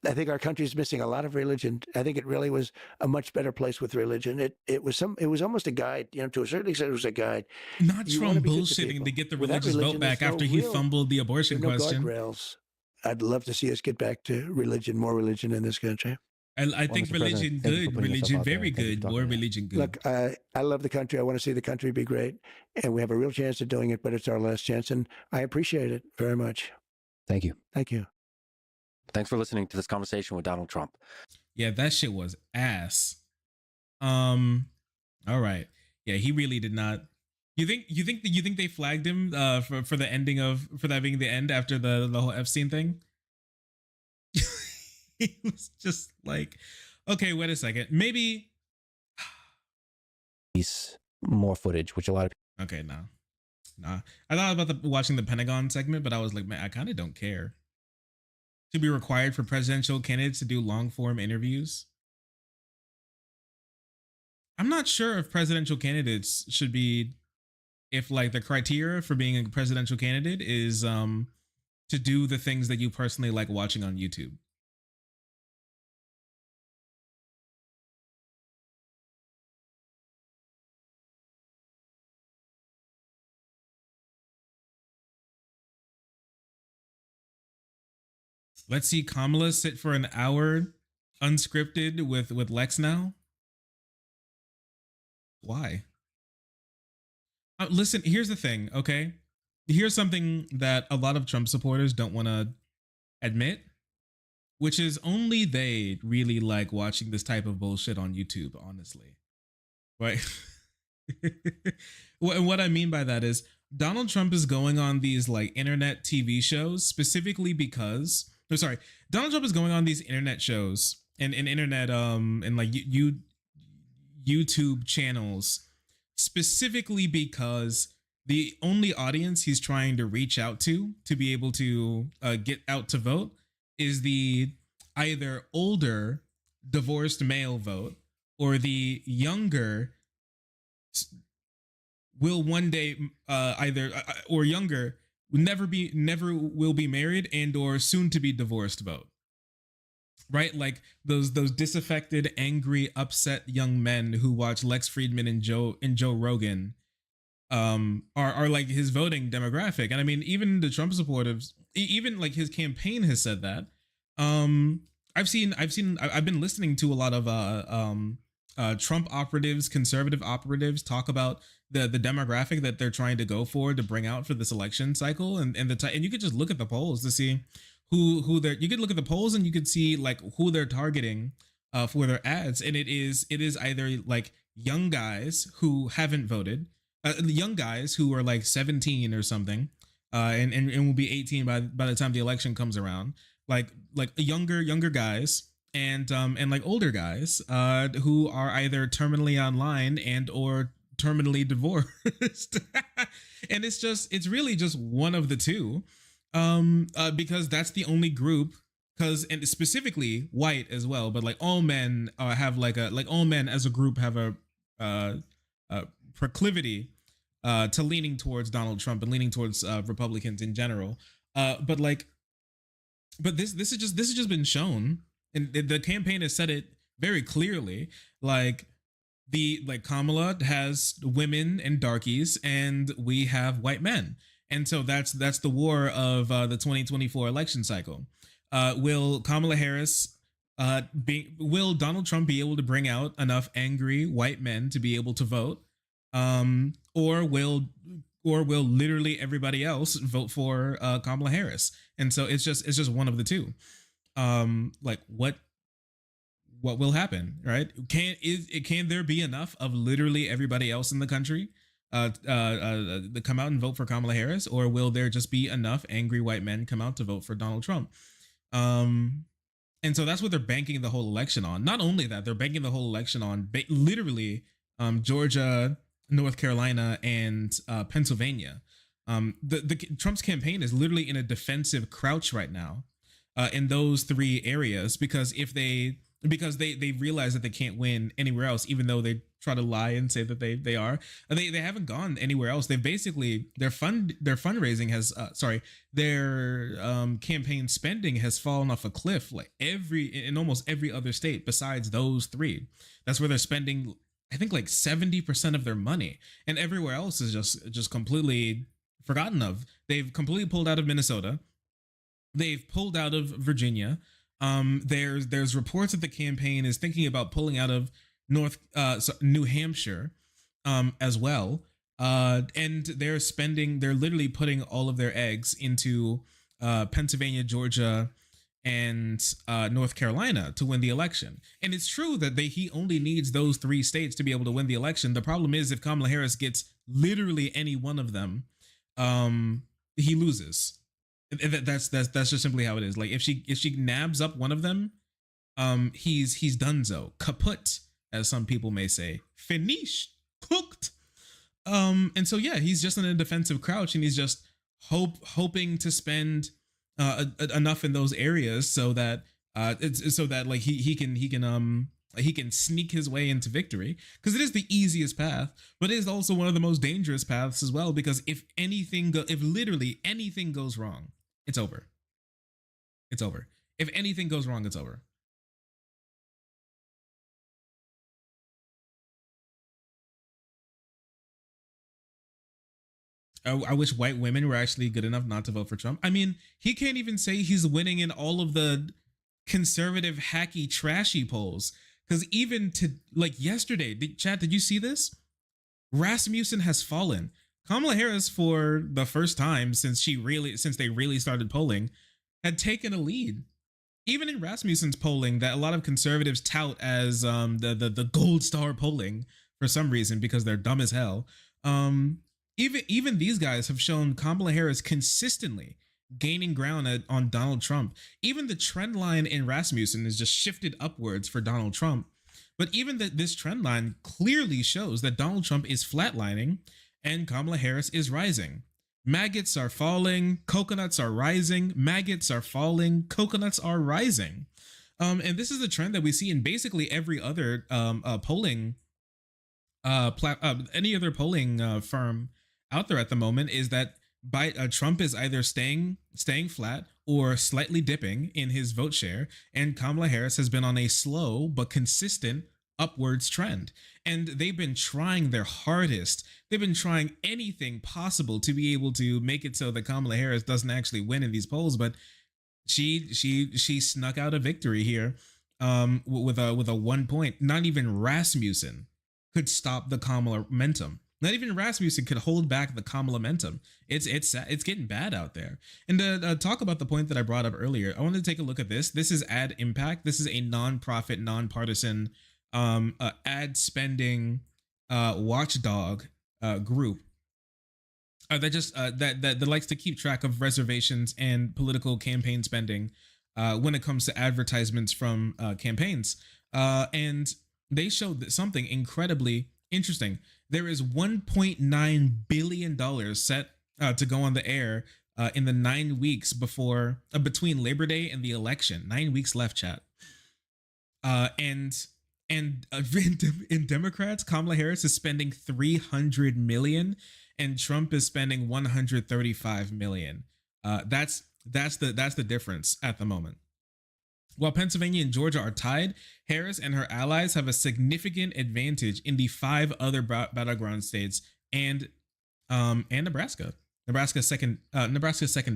I think our country's missing a lot of religion. I think it really was a much better place with religion. It was almost a guide, to a certain extent, it was a guide. Not Trump bullshitting to get the religious vote back after he fumbled the abortion question. Guardrails. I'd love to see us get back to more religion in this country. I think religion good, religion very good, more religion good. Look, I love the country. I want to see the country be great, and we have a real chance of doing it, but it's our last chance, and I appreciate it very much. Thank you. Thank you. Thanks for listening to this conversation with Donald Trump. Yeah, that shit was ass. All right. Yeah, he really did not. You think they flagged him for the ending for that being the end after the whole Epstein thing? He was just like, okay, wait a second. Maybe more footage, which a lot of people. Okay, nah. I thought about watching the Pentagon segment, but I was like, man, I kind of don't care. To be required for presidential candidates to do long form interviews. I'm not sure if presidential candidates should be, if like the criteria for being a presidential candidate is to do the things that you personally like watching on YouTube. Let's see Kamala sit for an hour unscripted with Lex now. Why? Listen, here's the thing, okay? Here's something that a lot of Trump supporters don't want to admit, which is only they really like watching this type of bullshit on YouTube, honestly. Right? What I mean by that is Donald Trump is going on these like internet TV shows specifically because Donald Trump is going on these internet shows and internet and like YouTube channels specifically because the only audience he's trying to reach out to be able to get out to vote is the either older divorced male vote or the younger will one day or younger never will be married and or soon to be divorced vote. right? Like those disaffected, angry, upset young men who watch Lex Fridman and Joe Rogan are like his voting demographic. And I mean, even the Trump supporters, even like his campaign has said that. I've been listening to a lot of Trump operatives, conservative operatives talk about the demographic that they're trying to go for to bring out for this election cycle, and you could just look at the polls to see who they're. You could look at the polls and you could see like who they're targeting for their ads, and it is either like young guys who haven't voted, young guys who are like 17 or something, and will be 18 by the time the election comes around, like younger guys and like older guys who are either terminally online and or terminally divorced. And it's really just one of the two, because that's the only group, and specifically white as well, but like all men have all men as a group have a proclivity to leaning towards Donald Trump and leaning towards Republicans in general. But this has just been shown, and the campaign has said it very clearly. Like Kamala has women and darkies, and we have white men, and so that's the war of the 2024 election cycle. Will Kamala Harris will Donald Trump be able to bring out enough angry white men to be able to vote, or will literally everybody else vote for Kamala Harris? And so it's just one of the two. Like what will happen, right? Can there be enough of literally everybody else in the country to come out and vote for Kamala Harris, or will there just be enough angry white men come out to vote for Donald Trump? And so that's what they're banking the whole election on. Not only that, they're banking the whole election on literally Georgia, North Carolina, and Pennsylvania. The Trump's campaign is literally in a defensive crouch right now in those three areas, because they realize that they can't win anywhere else, even though they try to lie and say that they are. They haven't gone anywhere else. They've basically their fundraising has their campaign spending has fallen off a cliff, like in almost every other state besides those three. That's where they're spending, I think, like 70% of their money, and everywhere else is just completely forgotten of. They've completely pulled out of Minnesota. They've pulled out of Virginia. There's reports that the campaign is thinking about pulling out of New Hampshire as well. And they're literally putting all of their eggs into Pennsylvania, Georgia, and North Carolina to win the election. And it's true that he only needs those three states to be able to win the election. The problem is, if Kamala Harris gets literally any one of them, he loses. That's just simply how it is. Like if she nabs up one of them, he's donezo, kaput, as some people may say, finish, cooked. And so yeah, he's just in a defensive crouch, and he's just hoping to spend enough in those areas so that like he can sneak his way into victory, because it is the easiest path, but it is also one of the most dangerous paths as well, because if literally anything goes wrong, it's over. It's over. If anything goes wrong, it's over. I wish white women were actually good enough not to vote for Trump. I mean, he can't even say he's winning in all of the conservative, hacky, trashy polls. Because even to like yesterday, did you see this? Rasmussen has fallen. Kamala Harris, for the first time since they really started polling, had taken a lead. Even in Rasmussen's polling, that a lot of conservatives tout as the gold star polling for some reason, because they're dumb as hell. Even these guys have shown Kamala Harris consistently gaining ground on Donald Trump. Even the trend line in Rasmussen is just shifted upwards for Donald Trump. But even this trend line clearly shows that Donald Trump is flatlining and Kamala Harris is rising. Maggots are falling, coconuts are rising, maggots are falling, coconuts are rising. And this is a trend that we see in basically every other polling, any other polling firm out there at the moment, is that Trump is either staying flat or slightly dipping in his vote share, and Kamala Harris has been on a slow but consistent upwards trend. And they've been trying their hardest. They've been trying anything possible to be able to make it so that Kamala Harris doesn't actually win in these polls, but she snuck out a victory here with a 1 point. Not even Rasmussen could stop the Kamala momentum. Not even Rasmussen could hold back the Kamala momentum. It's getting bad out there. And to talk about the point that I brought up earlier, I wanted to take a look at this. This is Ad Impact. This is a nonprofit, nonpartisan ad spending watchdog group that likes to keep track of reservations and political campaign spending when it comes to advertisements from campaigns. And they showed something incredibly interesting. There is $1.9 billion set to go on the air in the 9 weeks between Labor Day and the election. 9 weeks left, chat. And in Democrats, Kamala Harris is spending $300 million, and Trump is spending $135 million. That's the difference at the moment. While Pennsylvania and Georgia are tied, Harris and her allies have a significant advantage in the 5 other battleground states and Nebraska. Nebraska's second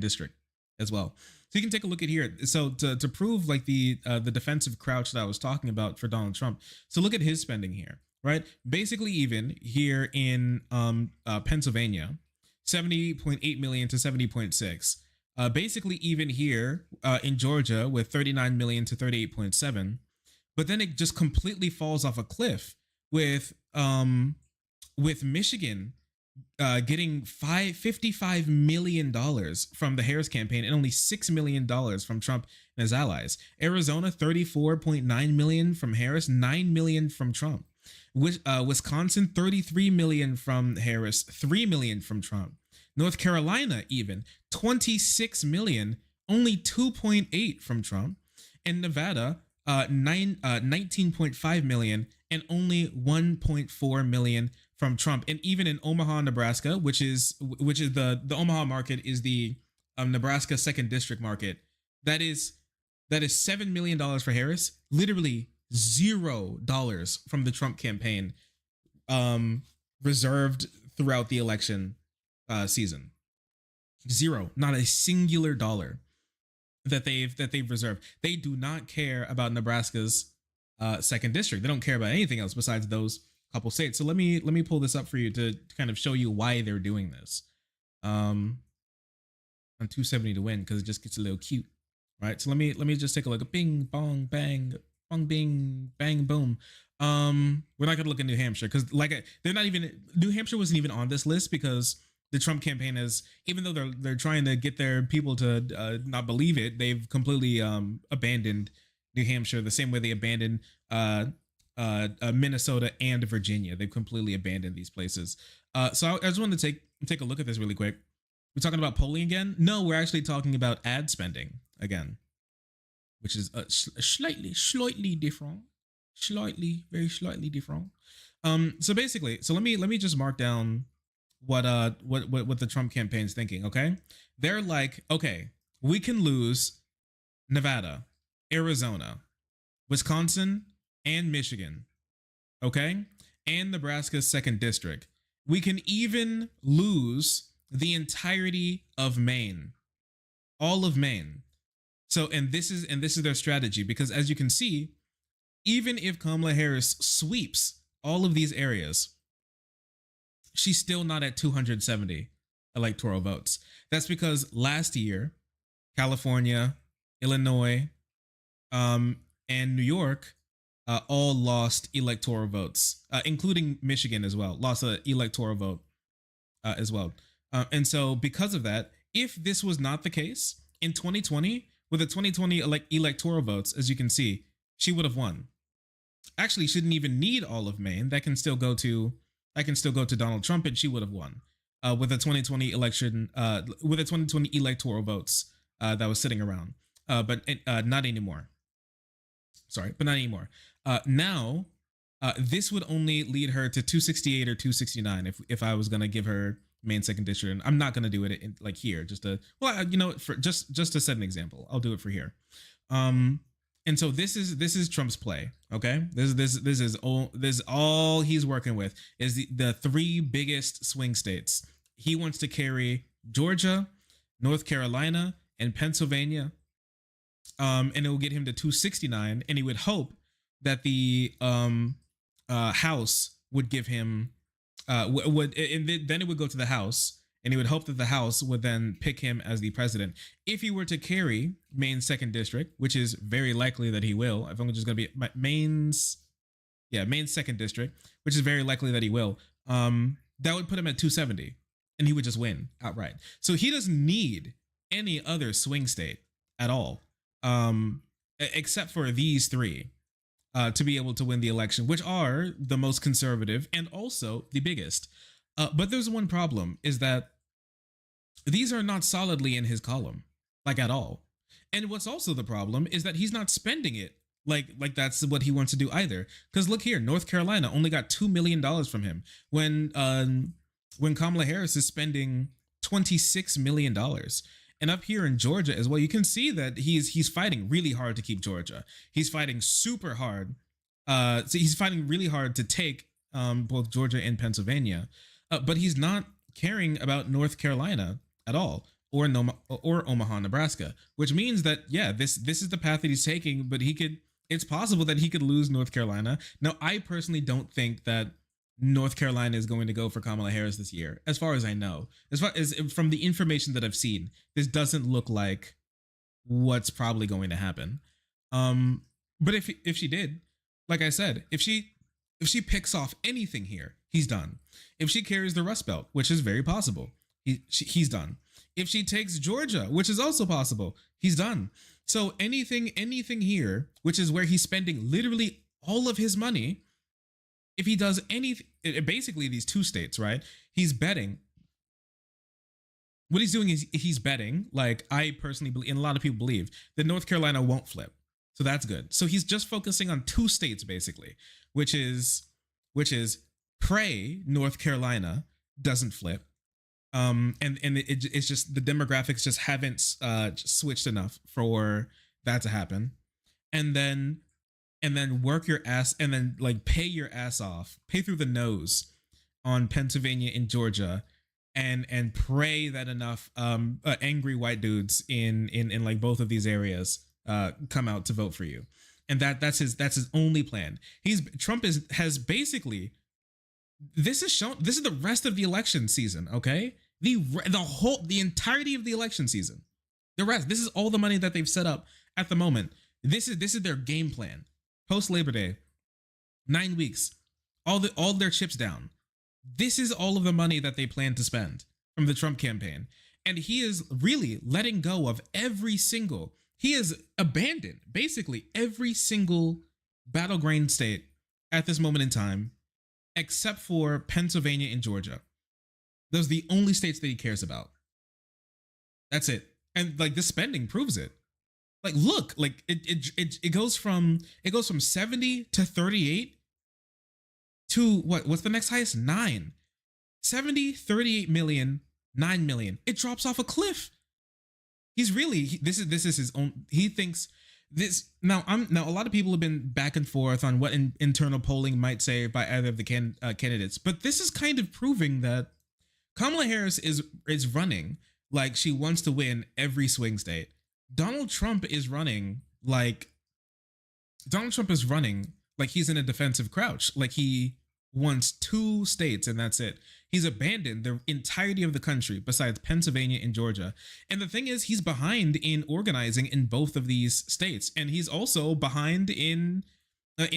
district as well. So you can take a look at here. So to prove like the defensive crouch that I was talking about for Donald Trump. So look at his spending here, right? Basically even here in Pennsylvania, 70.8 million to 70.6. Basically even here in Georgia with 39 million to 38.7. But then it just completely falls off a cliff with Michigan getting $55 million from the Harris campaign and only $6 million from Trump and his allies. Arizona, $34.9 million from Harris, $9 million from Trump. Wisconsin, $33 million from Harris, $3 million from Trump. North Carolina, even $26 million, only 2.8 from Trump. And Nevada, 19.5 million and only 1.4 million from Trump. And even in Omaha, Nebraska, which is the Omaha market is the Nebraska second district market. That is $7 million for Harris, literally $0 from the Trump campaign reserved throughout the election season. Zero, not a singular dollar that they've reserved. They do not care about Nebraska's second district. They don't care about anything else besides those couple states. So let me pull this up for you to kind of show you why they're doing this. On 270 to win, because it just gets a little cute, right? So let me just take a look at bing bong bang bong bing bang boom. We're not gonna look at New Hampshire because they're not even, New Hampshire wasn't even on this list because the Trump campaign has, even though they're trying to get their people to not believe it, they've completely abandoned New Hampshire the same way they abandoned Minnesota and Virginia. They've completely abandoned these places. So I just wanted to take a look at this really quick. We're talking about polling again? No, we're actually talking about ad spending again, which is slightly different. Very slightly different. So basically, let me just mark down what the Trump campaign's thinking, okay? They're like, okay, we can lose Nevada, Arizona, Wisconsin, and Michigan, okay? And Nebraska's second district. We can even lose the entirety of Maine. All of Maine. So, and this is their strategy, because as you can see, even if Kamala Harris sweeps all of these areas, she's still not at 270 electoral votes. That's because last year, California, Illinois, and New York all lost electoral votes, including Michigan as well, lost an electoral vote as well. And so because of that, if this was not the case, in 2020, with the 2020 electoral votes, as you can see, she would have won. Actually, she didn't even need all of Maine. That can still go to Donald Trump, and she would have won with the 2020 election, with the 2020 electoral votes that was sitting around. But not anymore. Sorry, but not anymore. Now, this would only lead her to 268 or 269 if I was going to give her Maine second district. And I'm not going to do it like here, just to, well, for just to set an example, I'll do it for here. And so this is Trump's play. Okay. This is all he's working with is the three biggest swing states. He wants to carry Georgia, North Carolina, and Pennsylvania. And it will get him to 269. And he would hope that the House would give him then it would go to the House, and he would hope that the House would then pick him as the president. If he were to carry Maine's second district, which is very likely that he will, I think it's just going to be Maine's second district, which is very likely that he will, that would put him at 270, and he would just win outright. So he doesn't need any other swing state at all, except for these three, to be able to win the election, which are the most conservative and also the biggest. But there's one problem, is that these are not solidly in his column, like at all. And what's also the problem is that he's not spending it like that's what he wants to do either. Because look here, North Carolina only got $2 million from him when Kamala Harris is spending $26 million. And up here in Georgia as well, you can see that he's fighting really hard to keep Georgia. He's fighting super hard. So he's fighting really hard to take both Georgia and Pennsylvania. But he's not caring about North Carolina at all, or Omaha, Nebraska, which means that, yeah, this is the path that he's taking, but it's possible that he could lose North Carolina. Now, I personally don't think that North Carolina is going to go for Kamala Harris this year, as far as I know. As far as from the information that I've seen, this doesn't look like what's probably going to happen. But if she did, like I said, if she picks off anything here, he's done. If she carries the Rust Belt, which is very possible, he's done. If she takes Georgia, which is also possible, he's done. So anything here, which is where he's spending literally all of his money, if he does anything, basically these two states, right? He's betting. What he's doing is he's betting, like I personally believe, and a lot of people believe, that North Carolina won't flip. So that's good. So he's just focusing on two states basically, which is pray North Carolina doesn't flip. It's just the demographics just haven't switched enough for that to happen. And then work your ass, and then like pay your ass off, pay through the nose on Pennsylvania and Georgia, and pray that enough angry white dudes in like both of these areas come out to vote for you. And that's his only plan. Trump has basically, this is the rest of the election season, okay? The entirety of the election season. The rest, this is all the money that they've set up at the moment. This is their game plan. Post Labor Day, 9 weeks, all their chips down. This is all of the money that they plan to spend from the Trump campaign. And he is really letting go of he has abandoned basically every single battleground state at this moment in time, except for Pennsylvania and Georgia. Those are the only states that he cares about. That's it. And like the spending proves it. Like, look, like it goes from 70 to 38 to what's the next highest? 9. 70, 38 million, 9 million. It drops off a cliff. He's really, this is his own, he thinks this. Now a lot of people have been back and forth on what internal polling might say by either of the candidates, but this is kind of proving that Kamala Harris is running like she wants to win every swing state. Donald Trump is running like he's in a defensive crouch, like he wants 2 states and that's it. He's abandoned the entirety of the country besides Pennsylvania and Georgia. And the thing is, he's behind in organizing in both of these states, and he's also behind in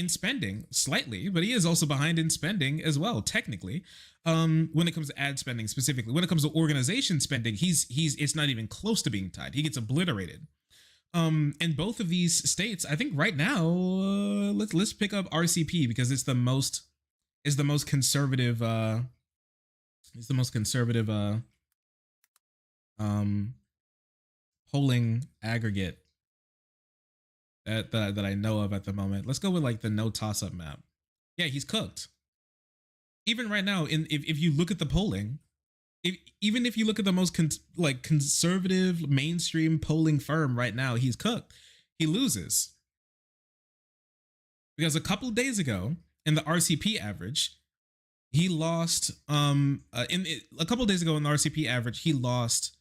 spending slightly, but he is also behind in spending as well, technically. When it comes to ad spending specifically, when it comes to organization spending, it's not even close to being tied. He gets obliterated. And both of these states, I think right now, let's pick up RCP because it's the most conservative. It's the most conservative polling aggregate that I know of at the moment. Let's go with like the no toss-up map. Yeah, he's cooked. Even right now, if you look at the polling, Even if you look at the most conservative mainstream polling firm right now, he's cooked. He loses because a couple of days ago in the RCP average, he lost. A couple of days ago in the RCP average, he lost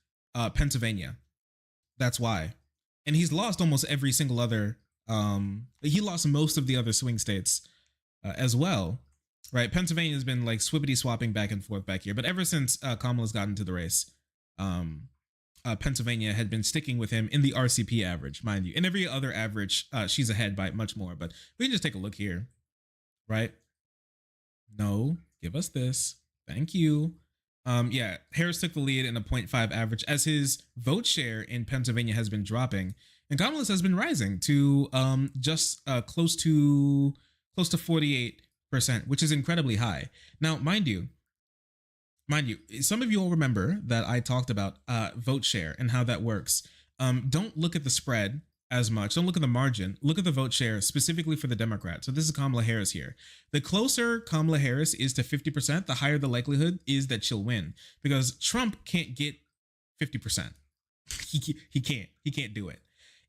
Pennsylvania. That's why, and he's lost almost every single other. He lost most of the other swing states as well. Right, Pennsylvania has been like swippity swapping back and forth back here, but ever since Kamala's gotten into the race, Pennsylvania had been sticking with him in the RCP average, mind you. In every other average, she's ahead by much more. But we can just take a look here, right? No, give us this. Thank you. Yeah, Harris took the lead in a 0.5 average as his vote share in Pennsylvania has been dropping, and Kamala's has been rising to just close to 48%, which is incredibly high. Now, mind you, some of you all remember that I talked about vote share and how that works. Don't look at the spread as much. Don't look at the margin. Look at the vote share specifically for the Democrat. So this is Kamala Harris here. The closer Kamala Harris is to 50%, the higher the likelihood is that she'll win, because Trump can't get 50%. He can't do it.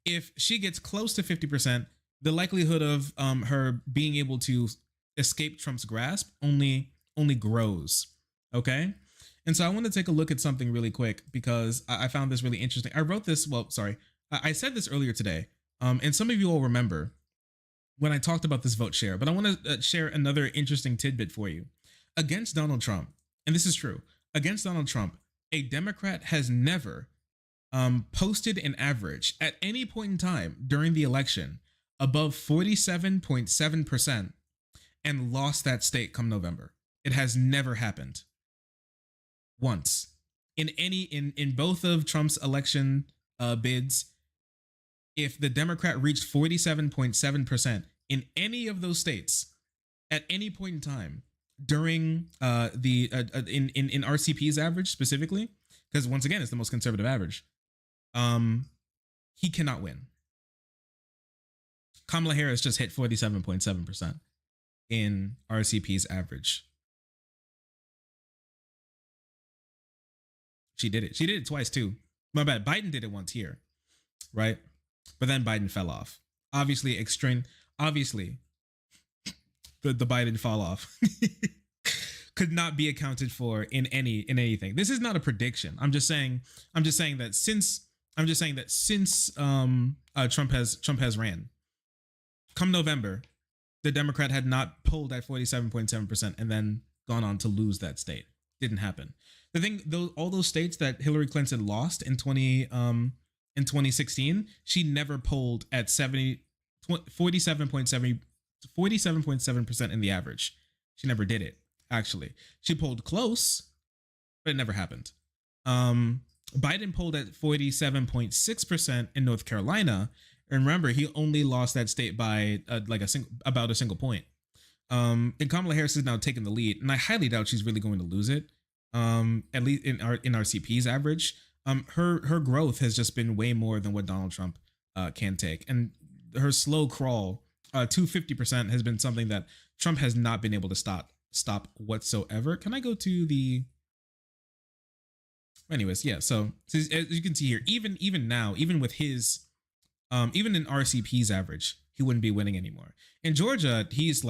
If she gets close to 50%, the likelihood of her being able to escape Trump's grasp only grows. Okay. And so I want to take a look at something really quick because I found this really interesting. I wrote this. Well, sorry. I said this earlier today. And some of you all remember when I talked about this vote share, but I want to share another interesting tidbit for you. Against Donald Trump, and this is true, against Donald Trump, a Democrat has never posted an average at any point in time during the election above 47.7% and lost that state come November. It has never happened. Once. In both of Trump's election bids, if the Democrat reached 47.7% in any of those states at any point in time during in RCP's average specifically, because once again it's the most conservative average, he cannot win. Kamala Harris just hit 47.7% in RCP's average. She did it. She did it twice too. My bad. Biden did it once here, right? But then Biden fell off. Obviously, the Biden fall off could not be accounted for in anything. This is not a prediction. I'm just saying that since Trump has ran, come November, the Democrat had not polled at 47.7% and then gone on to lose that state. Didn't happen. The thing, all those states that Hillary Clinton lost in 2016, she never polled at 47.7% in the average. She never did it, actually. She polled close, but it never happened. Biden polled at 47.6% in North Carolina. And remember, he only lost that state by about a single point. And Kamala Harris is now taking the lead, and I highly doubt she's really going to lose it. At least in RCP's average, her growth has just been way more than what Donald Trump can take, and her slow crawl to 50% has been something that Trump has not been able to stop whatsoever. Can I go to the? Anyways, yeah. So as you can see here, even now, even with his, even in RCP's average, he wouldn't be winning anymore. In Georgia, he's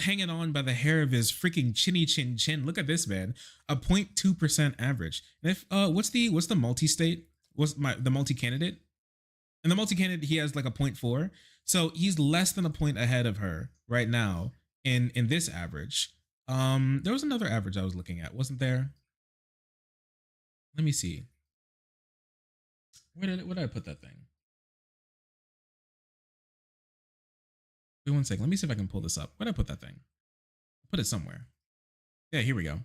hanging on by the hair of his freaking chinny chin. Look at this, man. A 0.2% average. And if what's the multi-state? What's the multi-candidate? And the multi-candidate, he has like a 0.4. So he's less than a point ahead of her right now in this average. There was another average I was looking at, wasn't there? Let me see. Where did I put that thing? Wait 1 second. Let me see if I can pull this up. Where did I put that thing? Put it somewhere. Yeah, here we go.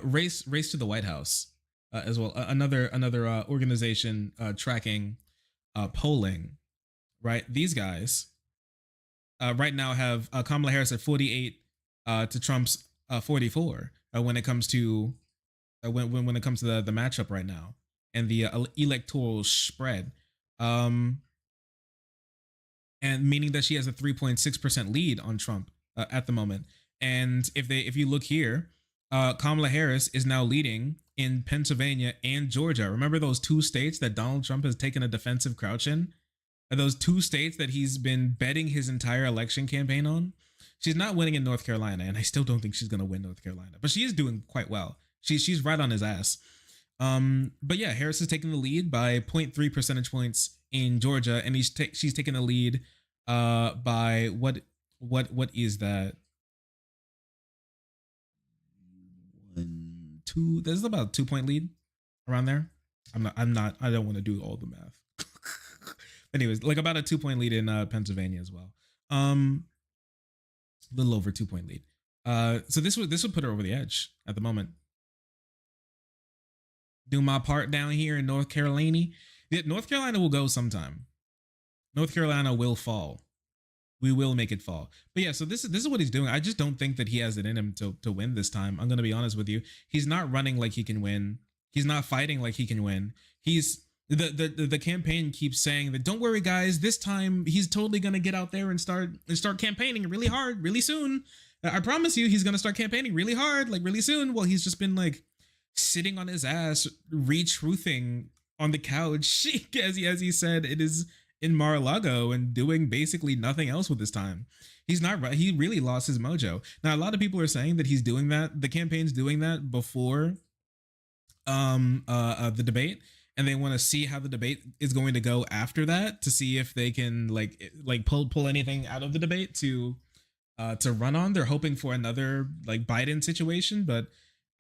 Race to the White House as well. Another organization tracking polling. Right, these guys right now have Kamala Harris at 48 to Trump's 44 when it comes to when it comes to the matchup right now and the electoral spread. And meaning that she has a 3.6% lead on Trump at the moment. And if you look here, Kamala Harris is now leading in Pennsylvania and Georgia. Remember those 2 states that Donald Trump has taken a defensive crouch in? Are those 2 states that he's been betting his entire election campaign on? She's not winning in North Carolina, and I still don't think she's going to win North Carolina, but she is doing quite well. She's right on his ass. But yeah, Harris is taking the lead by 0.3 percentage points in Georgia, and she's taking the lead by what is that? 1, 2. There's about a 2-point lead around there. I don't want to do all the math. Anyways, like about a 2-point lead in Pennsylvania as well. A little over 2-point lead. So this would put her over the edge at the moment. Do my part down here in North Carolina. Yeah, North Carolina will go sometime. North Carolina will fall. We will make it fall. But yeah, so this is what he's doing. I just don't think that he has it in him to win this time. I'm gonna be honest with you. He's not running like he can win. He's not fighting like he can win. He's the campaign keeps saying that don't worry guys, this time he's totally gonna get out there and start campaigning really hard, really soon. I promise you, he's gonna start campaigning really hard, like really soon. Well, he's just been like sitting on his ass, retruthing on the couch, as he said it is in Mar-a-Lago, and doing basically nothing else with his time. He's not right. He really lost his mojo. Now, a lot of people are saying that he's doing that. The campaign's doing that before the debate, and they want to see how the debate is going to go after that to see if they can like pull anything out of the debate to run on. They're hoping for another like Biden situation, but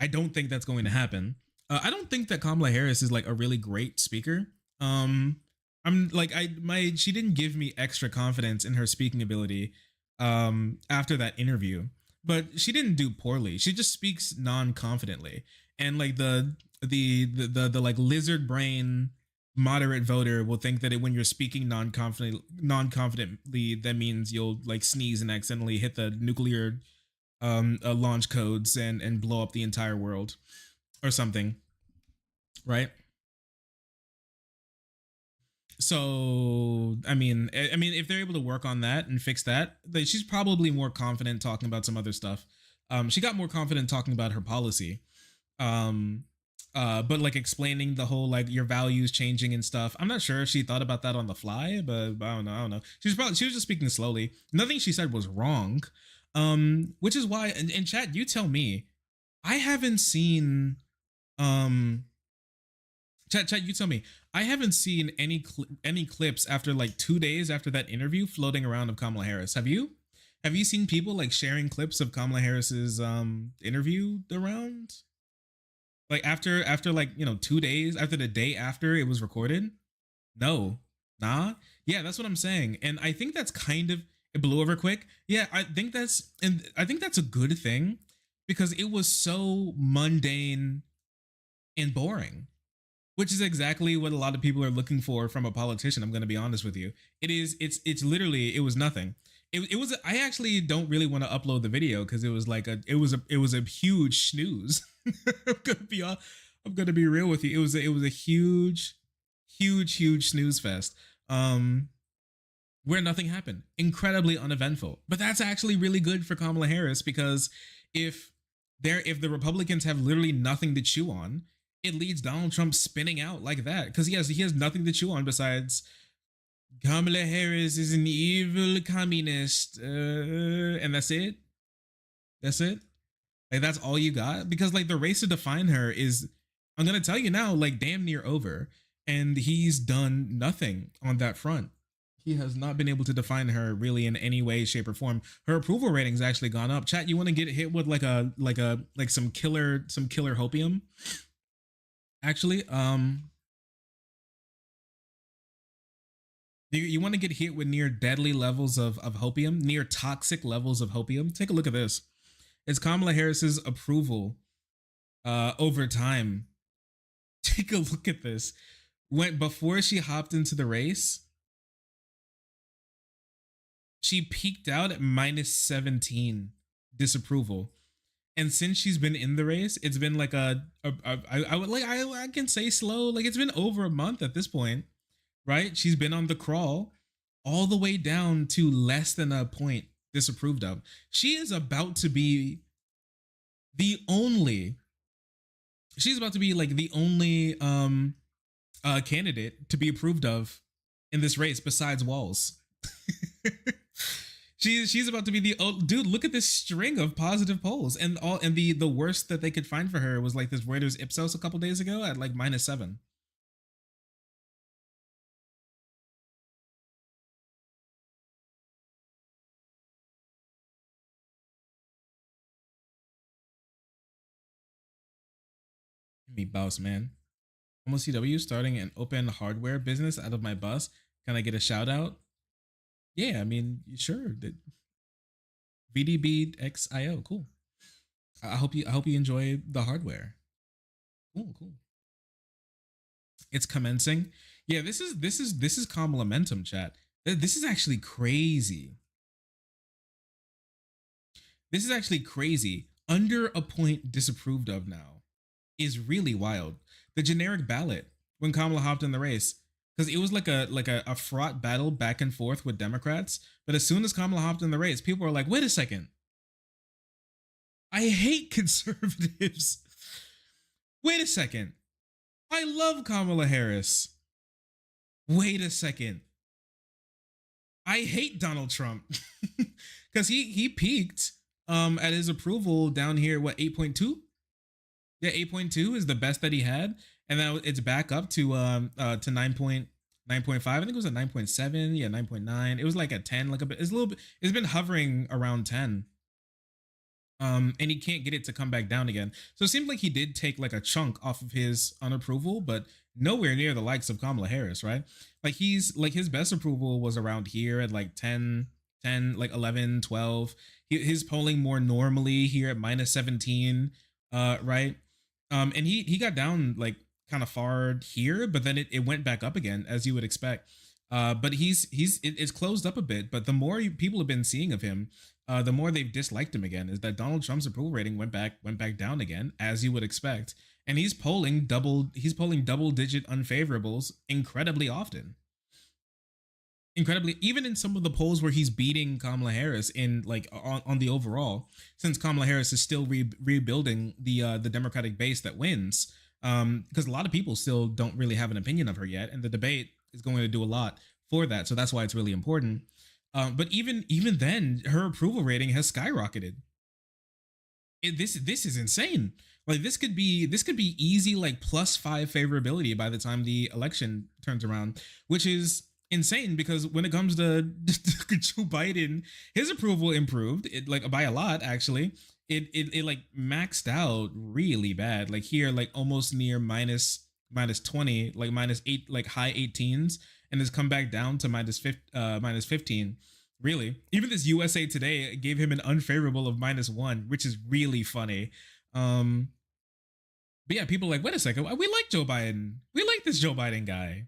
I don't think that's going to happen. I don't think that Kamala Harris is like a really great speaker. She didn't give me extra confidence in her speaking ability after that interview, but she didn't do poorly. She just speaks non-confidently, and like the like lizard brain moderate voter will think that when you're speaking non-confidently, that means you'll like sneeze and accidentally hit the nuclear launch codes and blow up the entire world or something, right? So I mean if they're able to work on that and fix that, she's probably more confident talking about some other stuff. She got more confident talking about her policy, but like explaining the whole like your values changing and stuff. I'm not sure if she thought about that on the fly, but I don't know. She was just speaking slowly. Nothing she said was wrong, which is why in chat, you tell me. I haven't seen chat you tell me. I haven't seen any clips after like 2 days after that interview floating around of Kamala Harris. Have you seen people like sharing clips of Kamala Harris's interview around? Like after like, 2 days after the day after it was recorded? No. Nah? Yeah, that's what I'm saying. And I think that's it blew over quick. Yeah, I think that's a good thing because it was so mundane and boring, which is exactly what a lot of people are looking for from a politician. I'm going to be honest with you. It's literally, it was nothing. It was, I actually don't really want to upload the video because it was like it was a huge snooze. I'm going to be real with you. It was a huge snooze fest. Where nothing happened. Incredibly uneventful. But that's actually really good for Kamala Harris because if the Republicans have literally nothing to chew on, it leads Donald Trump spinning out like that because he has nothing to chew on besides Kamala Harris is an evil communist, and that's it. Like that's all you got because like the race to define her is, I'm gonna tell you now, like damn near over, and he's done nothing on that front. He has not been able to define her really in any way, shape, or form. Her approval rating's actually gone up. Chat, you want to get hit with like some killer hopium? Actually, you want to get hit with near deadly levels of hopium, near toxic levels of hopium? Take a look at this. It's Kamala Harris's approval over time. Take a look at this. Before she hopped into the race, she peaked out at -17 disapproval. And since she's been in the race, it's been like I can say slow, like it's been over a month at this point, right? She's been on the crawl all the way down to less than a point disapproved of. She is about to be she's about to be like the only candidate to be approved of in this race besides Walls. She's about to be the dude. Look at this string of positive polls, and the worst that they could find for her was like this Reuters Ipsos a couple days ago at like -7. Me boss man. Almost CW starting an open hardware business out of my bus. Can I get a shout out? Yeah, I mean, sure. VDBXIO, cool. I hope you enjoy the hardware. Cool. It's commencing. Yeah, this is calm momentum, chat. This is actually crazy. This is actually crazy. Under a point disapproved of now is really wild. The generic ballot when Kamala hopped in the race, because it was like a fraught battle back and forth with Democrats. But as soon as Kamala hopped in the race, people were like, wait a second. I hate conservatives. Wait a second. I love Kamala Harris. Wait a second. I hate Donald Trump. Because he peaked at his approval down here, what, 8.2? Yeah, 8.2 is the best that he had. And now it's back up to 9.5. I think it was at 9.7. Yeah, 9.9. It was like at 10, like a bit. It's a little bit. It's been hovering around 10. And he can't get it to come back down again. So it seems like he did take like a chunk off of his unapproval, but nowhere near the likes of Kamala Harris, right? Like he's like his best approval was around here at like 10, like 11, 12. His polling more normally here at -17, right? And he got down like kind of far here, but then it went back up again, as you would expect. But it's closed up a bit. But the more people have been seeing of him, the more they've disliked him again. Is that Donald Trump's approval rating went back down again, as you would expect, and he's polling double-digit unfavorables incredibly often. Incredibly, even in some of the polls where he's beating Kamala Harris in like on the overall, since Kamala Harris is still rebuilding the Democratic base that wins, because a lot of people still don't really have an opinion of her yet, and the debate is going to do a lot for that. So that's why it's really important. But even then, her approval rating has skyrocketed. This is insane. Like this could be easy like +5 favorability by the time the election turns around, which is insane because when it comes to Joe Biden, his approval improved it like by a lot actually. It like maxed out really bad. Like here, like almost near -20, like -8, like high 18s, and has come back down to -15. Really, even this USA Today gave him an unfavorable of -1, which is really funny. But yeah, people are like, wait a second, we like Joe Biden. We like this Joe Biden guy.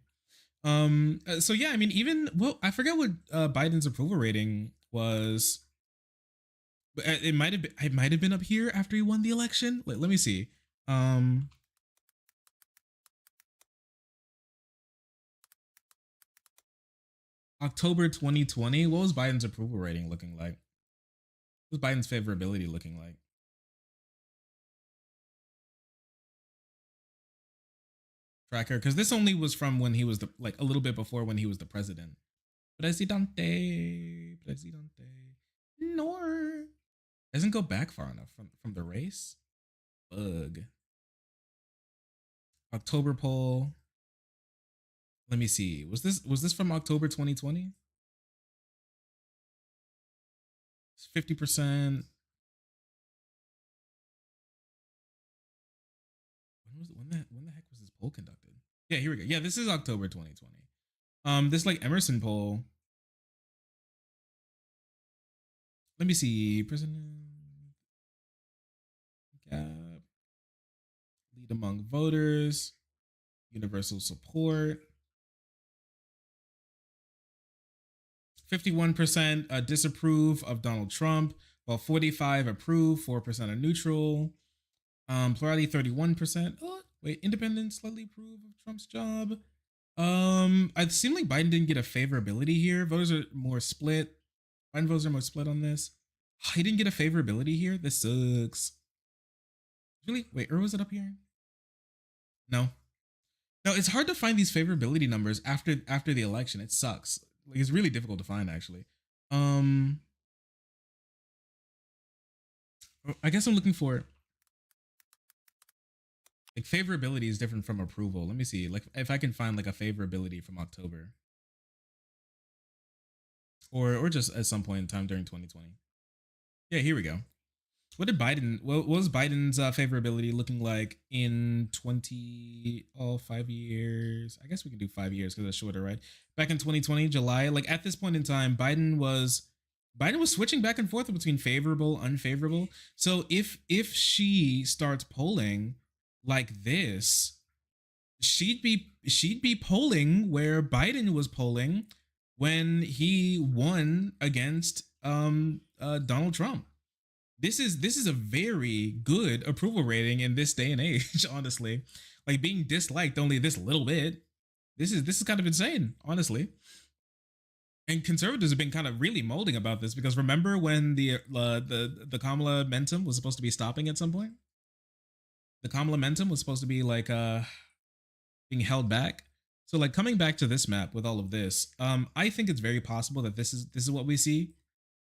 So yeah, I mean, even I forget what Biden's approval rating was. But it might have been up here after he won the election. Let me see. October 2020. What was Biden's approval rating looking like? What was Biden's favorability looking like? Tracker, because this only was from when he was like a little bit before when he was the president. Presidente. Nor doesn't go back far enough from the race. Bug. October poll. Let me see. Was this from October 2020? It's 50%. When the heck was this poll conducted? Yeah, here we go. Yeah, this is October 2020. This like Emerson poll. Let me see. President Gap. Lead among voters. Universal support. 51% disapprove of Donald Trump, while 45% approve, 4% are neutral. Plurality 31%. Oh, wait, independent slightly approve of Trump's job. It seemed like Biden didn't get a favorability here. Voters are more split. Biden voters are more split on this. He didn't get a favorability here. This sucks. Really? Wait, or was it up here? No, no, it's hard to find these favorability numbers after the election. It sucks. Like it's really difficult to find actually. I guess I'm looking for like favorability is different from approval. Let me see. Like if I can find like a favorability from October. Or just at some point in time during 2020. Yeah, here we go. What was Biden's favorability looking like in 5 years? I guess we can do 5 years because it's shorter, right? Back in 2020, July, like at this point in time, Biden was switching back and forth between favorable, unfavorable. So if she starts polling like this, she'd be polling where Biden was polling when he won against Donald Trump. This is a very good approval rating in this day and age, honestly. Like being disliked only this little bit. This is kind of insane, honestly. And conservatives have been kind of really molding about this because remember when the Kamala momentum was supposed to be stopping at some point? The Kamala momentum was supposed to be like being held back. So like coming back to this map with all of this, I think it's very possible that this is what we see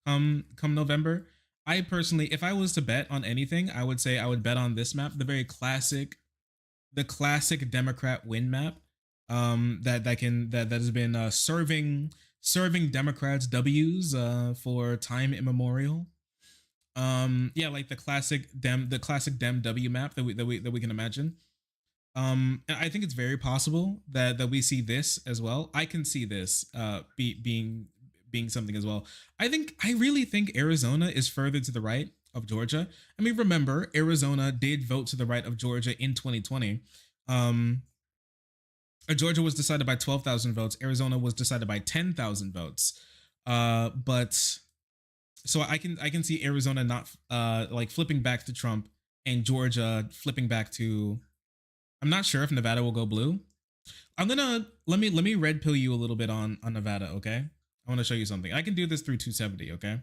come November. I personally, if I was to bet on anything, I would say I would bet on this map, the classic Democrat win map, that has been serving Democrats W's for time immemorial. Yeah, like the classic Dem W map that we can imagine. And I think it's very possible that we see this as well. I can see this being something as well. I really think Arizona is further to the right of Georgia. I mean, remember, Arizona did vote to the right of Georgia in 2020. Georgia was decided by 12,000 votes. Arizona was decided by 10,000 votes. But so I can see Arizona not like flipping back to Trump and Georgia flipping back to. I'm not sure if Nevada will go blue. I'm gonna let me red pill you a little bit on Nevada, okay? I want to show you something. I can do this through 270, okay?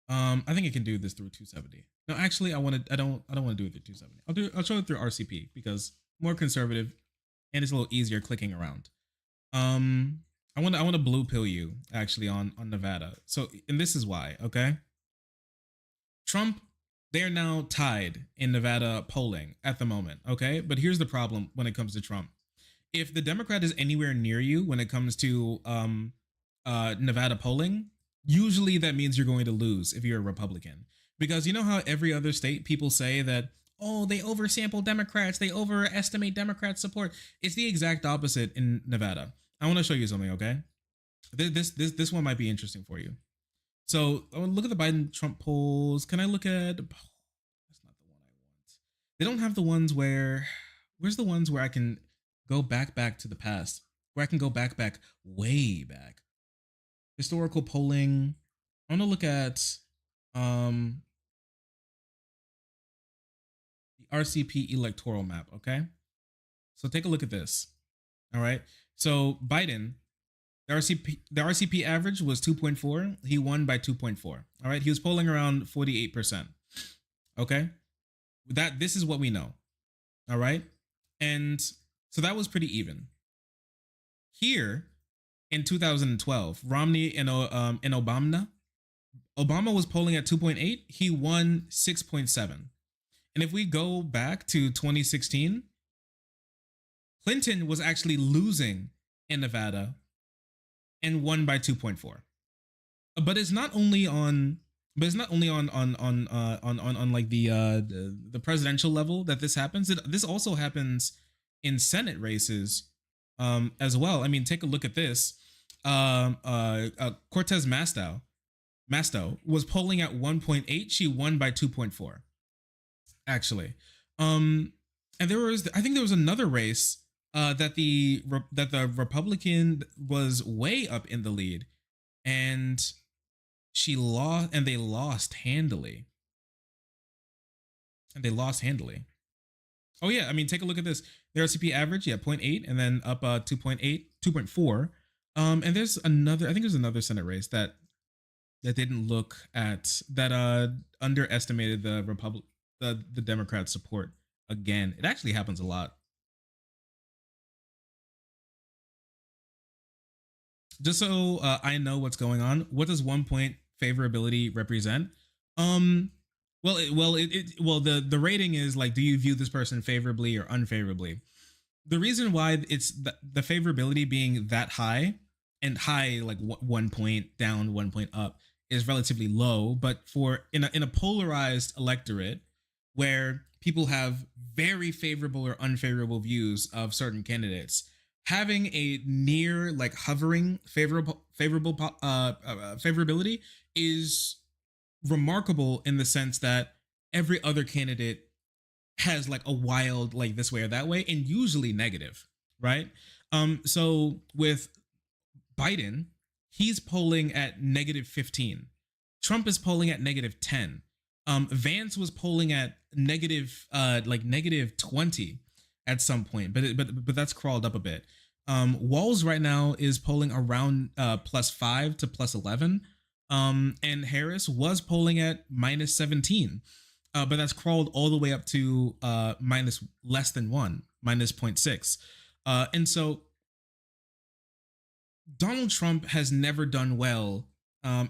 I think I can do this through 270. No, actually, I don't want to do it through 270. I'll show it through RCP because more conservative and it's a little easier clicking around. I want to blue pill you actually on Nevada. So, and this is why, okay? Trump, they are now tied in Nevada polling at the moment, okay? But here's the problem when it comes to Trump. If the Democrat is anywhere near you when it comes to Nevada polling, usually that means you're going to lose if you're a Republican. Because you know how every other state people say that, oh, they oversample Democrats, they overestimate Democrat support. It's the exact opposite in Nevada. I want to show you something, okay? This one might be interesting for you. So I want to look at the Biden-Trump polls. Can I look at? That's not the one I want. They don't have the ones where. Where's the ones where I can go back to the past? Where I can go back way back. Historical polling. I want to look at the RCP electoral map. Okay. So take a look at this. All right. So Biden. The RCP average was 2.4. He won by 2.4. All right. He was polling around 48%. Okay. This is what we know. All right. And so that was pretty even. Here in 2012, Romney and Obama was polling at 2.8. He won 6.7. And if we go back to 2016, Clinton was actually losing in Nevada and won by 2.4. But it's not only on like the presidential level that this happens. This also happens in Senate races as well. I mean, take a look at this. Cortez Masto was polling at 1.8. She won by 2.4. Actually, and I think there was another race that the Republican was way up in the lead, and they lost handily. Oh yeah, I mean, take a look at this. The RCP average, 0.8, and then up 2.4. And there's another Senate race that didn't look at that underestimated the Democrat support again. It actually happens a lot. just so I know what's going on, what does 1 point favorability represent? The rating is like, do you view this person favorably or unfavorably? The reason why it's the favorability being that high, and high like 1 point down, 1 point up, is relatively low. But for in a polarized electorate where people have very favorable or unfavorable views of certain candidates, having a near like hovering favorability is remarkable in the sense that every other candidate has like a wild like this way or that way, and usually negative, right? So with Biden, he's polling at -15. Trump is polling at -10. Vance was polling at -20 at some point, but that's crawled up a bit. Walls right now is polling around +5 to +11. And Harris was polling at -17. But that's crawled all the way up to minus less than 1, -0.6. And so Donald Trump has never done well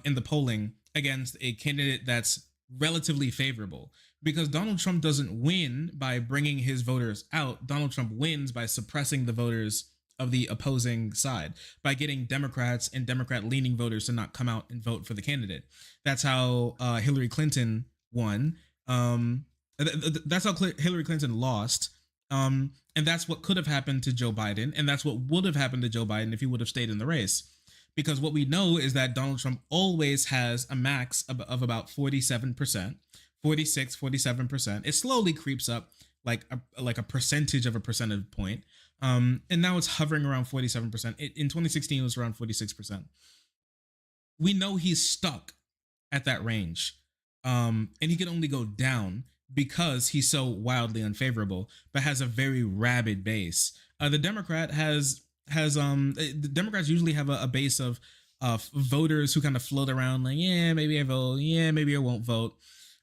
in the polling against a candidate that's relatively favorable, because Donald Trump doesn't win by bringing his voters out. Donald Trump wins by suppressing the voters of the opposing side, by getting Democrats and Democrat-leaning voters to not come out and vote for the candidate. That's how Hillary Clinton won. That's how Hillary Clinton lost. And that's what could have happened to Joe Biden. And that's what would have happened to Joe Biden if he would have stayed in the race. Because what we know is that Donald Trump always has a max of about 47%, 46, 47%. It slowly creeps up like a percentage of a percentage point. And now it's hovering around 47%. In 2016, it was around 46%. We know he's stuck at that range. And he can only go down because he's so wildly unfavorable, but has a very rabid base. The Democrats usually have a base of voters who kind of float around like, yeah, maybe I vote, yeah, maybe I won't vote.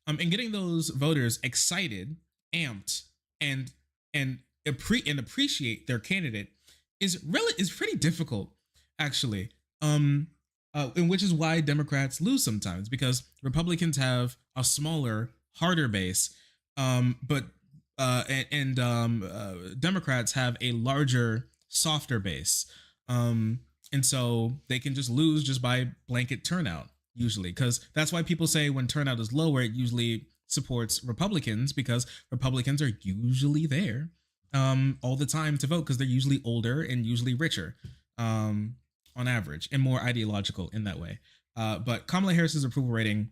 And getting those voters excited, amped, and appreciate their candidate is pretty difficult, actually. And which is why Democrats lose sometimes, because Republicans have a smaller, harder base, but Democrats have a larger, softer base, and so they can just lose just by blanket turnout usually. Because that's why people say when turnout is lower, it usually supports Republicans, because Republicans are usually there all the time to vote, because they're usually older and usually richer. On average, and more ideological in that way. But Kamala Harris's approval rating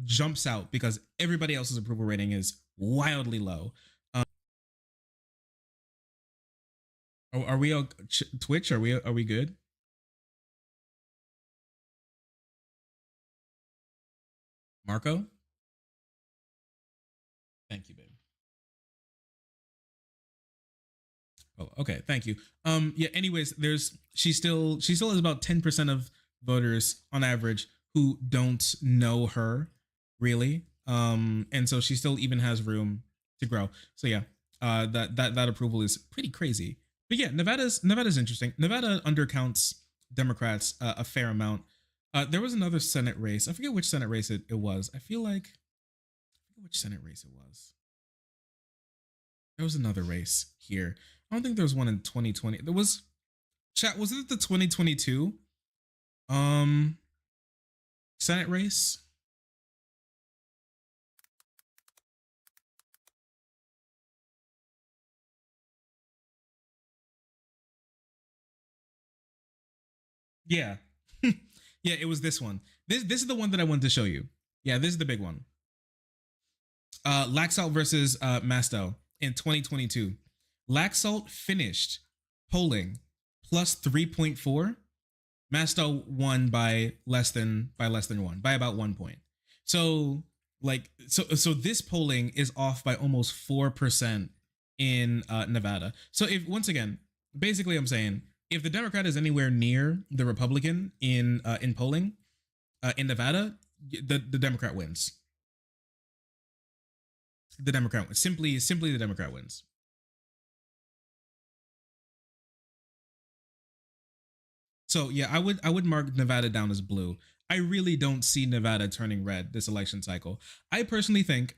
jumps out because everybody else's approval rating is wildly low. Are we on Twitch? Are we good? Marco? Thank you, babe. Oh, okay. Thank you. Yeah, anyways, she still has about 10% of voters on average who don't know her really. And so she still even has room to grow. So yeah, that approval is pretty crazy. But yeah, Nevada's interesting. Nevada undercounts Democrats a fair amount. There was another Senate race. I forget which Senate race it was. I forget which Senate race it was. There was another race here. I don't think there was one in 2020. There was, chat, was it the 2022 Senate race? Yeah. Yeah, it was this one. This is the one that I wanted to show you. Yeah, this is the big one. Laxalt versus Masto in 2022. Laxalt finished polling plus 3.4. Masto won by less than 1, by about 1 point. So this polling is off by almost 4% in Nevada. So if, once again, basically I'm saying, if the Democrat is anywhere near the Republican in polling in Nevada, the Democrat wins. The Democrat wins. Simply the Democrat wins. So yeah, I would mark Nevada down as blue. I really don't see Nevada turning red this election cycle. I personally think,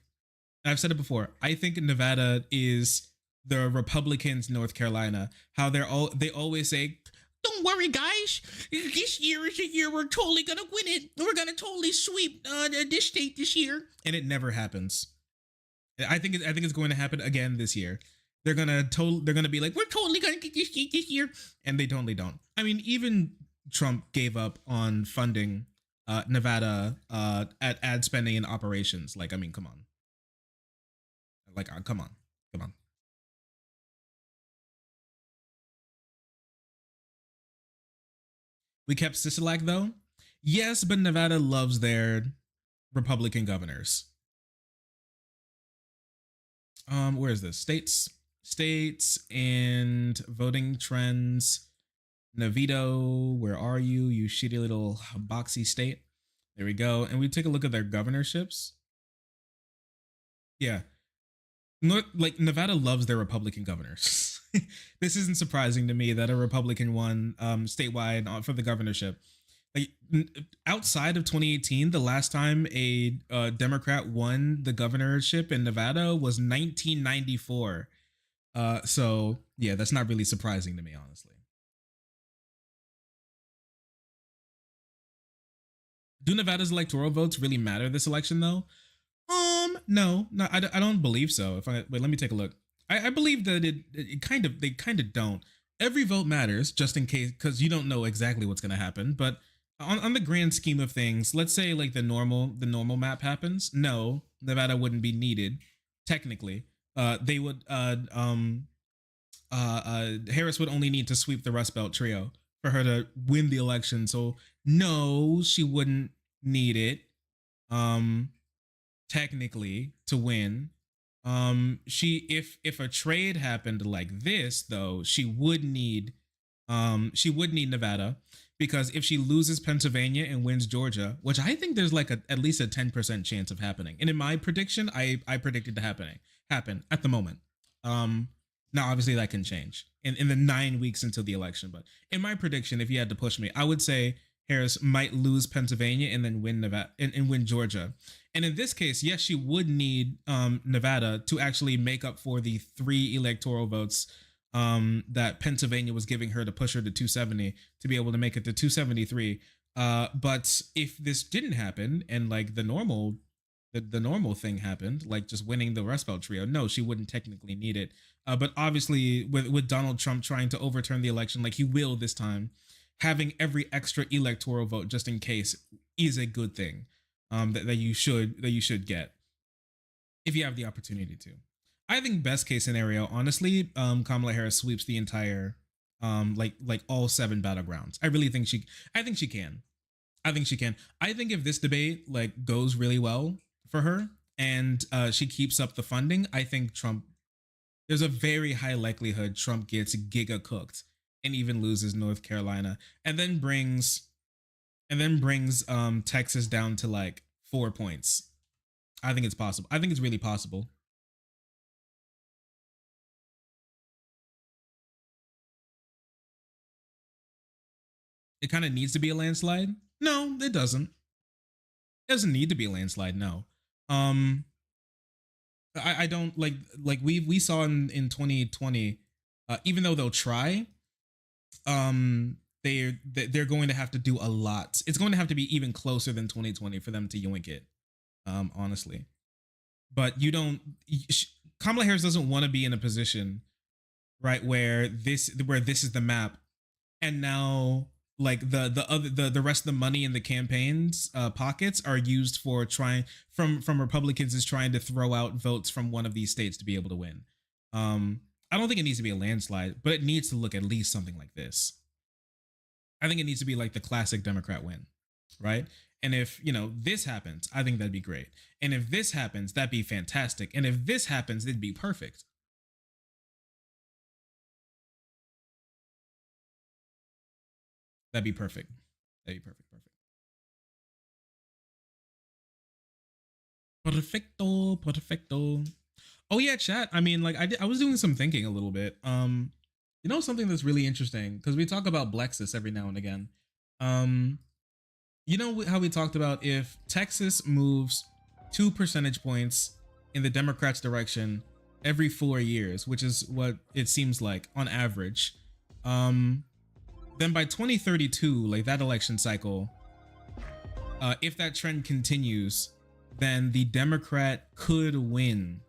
I've said it before, I think Nevada is the Republicans' North Carolina. How they always say, "Don't worry, guys. This year is a year we're totally gonna win it. We're gonna totally sweep this state this year," and it never happens. I think it's going to happen again this year. They're gonna be like, "We're totally gonna get this state this year," and they totally don't. I mean, even Trump gave up on funding Nevada at ad spending and operations. Like, I mean, come on. Like, come on, come on. We kept Sisolak though. Yes, but Nevada loves their Republican governors. Where is this? States and voting trends. Navito, where are you? You shitty little boxy state. There we go. And we take a look at their governorships. Yeah. Like Nevada loves their Republican governors. This isn't surprising to me that a Republican won statewide for the governorship. Like outside of 2018, the last time a Democrat won the governorship in Nevada was 1994. So yeah, that's not really surprising to me, honestly. Do Nevada's electoral votes really matter this election though? No, I don't believe so. Wait, let me take a look. I believe that they kind of don't. Every vote matters, just in case, because you don't know exactly what's going to happen. But on the grand scheme of things, let's say like the normal map happens. No, Nevada wouldn't be needed technically. They would Harris would only need to sweep the Rust Belt trio for her to win the election. So no, she wouldn't need it. Technically to win. If a trade happened like this though, she would need Nevada, because if she loses Pennsylvania and wins Georgia, which I think there's like at least a 10% chance of happening. And in my prediction, I predicted to happen at the moment. Now obviously that can change in the 9 weeks until the election, but in my prediction, if you had to push me, I would say Harris might lose Pennsylvania and then win Nevada and win Georgia. And in this case, yes, she would need Nevada to actually make up for the 3 electoral votes that Pennsylvania was giving her to push her to 270 to be able to make it to 273. But if this didn't happen and like the normal thing happened, like just winning the Rust Belt trio, no, she wouldn't technically need it. But obviously, with Donald Trump trying to overturn the election, like he will this time, having every extra electoral vote just in case is a good thing that you should get if you have the opportunity to. I think best case scenario, honestly, Kamala Harris sweeps the entire like all 7 battlegrounds. I think she can. I think if this debate like goes really well for her and she keeps up the funding, I think there's a very high likelihood Trump gets giga cooked and even loses North Carolina, and then brings Texas down to like 4 points. I think it's possible. I think it's really possible. It kind of needs to be a landslide. No, it doesn't. It doesn't need to be a landslide. No. I don't like we saw in 2020. Even though they'll try, they're going to have to do a lot. It's going to have to be even closer than 2020 for them to yoink it, honestly. But Kamala Harris doesn't want to be in a position, right, where this is the map, and now like the rest of the money in the campaigns pockets are used for trying from Republicans is trying to throw out votes from one of these states to be able to win. I don't think it needs to be a landslide, but it needs to look at least something like this. I think it needs to be like the classic Democrat win, right? And if, this happens, I think that'd be great. And if this happens, that'd be fantastic. And if this happens, it'd be perfect. That'd be perfect. Perfecto. Oh yeah, chat. I mean, like I was doing some thinking a little bit. You know something that's really interesting, because we talk about Blexus every now and again. Um, you know how we talked about if Texas moves 2 percentage points in the Democrats' direction every 4 years, which is what it seems like on average. Then by 2032, like that election cycle, if that trend continues, then the Democrat could win.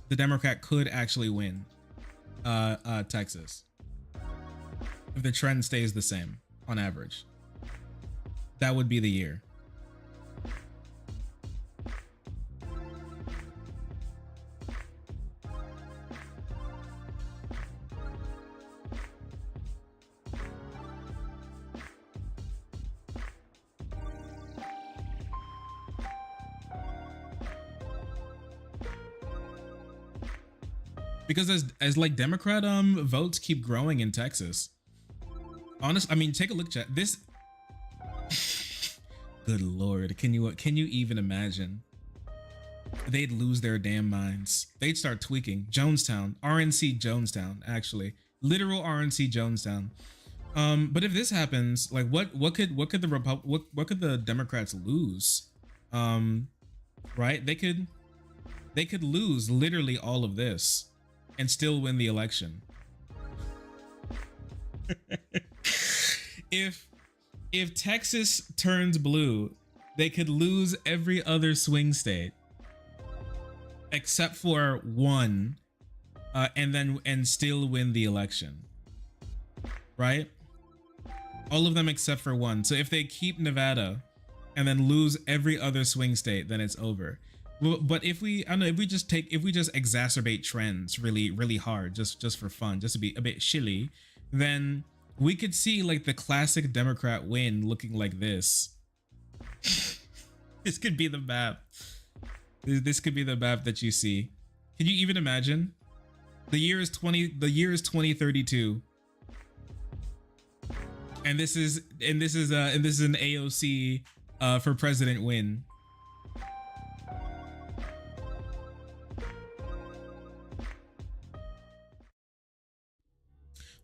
The Democrat could actually win Texas if the trend stays the same on average. That would be the year. Because as like Democrat votes keep growing in Texas. Honest, I mean, take a look, chat. This good Lord, can you even imagine? They'd lose their damn minds. They'd start tweaking. Jonestown, RNC Jonestown, actually. Literal RNC Jonestown. But if this happens, like what could the Democrats lose? Right? They could lose literally all of this and still win the election. If Texas turns blue, they could lose every other swing state except for one, and still win the election. Right? All of them except for one. So if they keep Nevada and then lose every other swing state, then it's over. But if we just exacerbate trends really, really hard, just for fun, just to be a bit shilly, then we could see like the classic Democrat win looking like this. This could be the map. This could be the map that you see. Can you even imagine? The year is 2032. And this is an AOC for president win.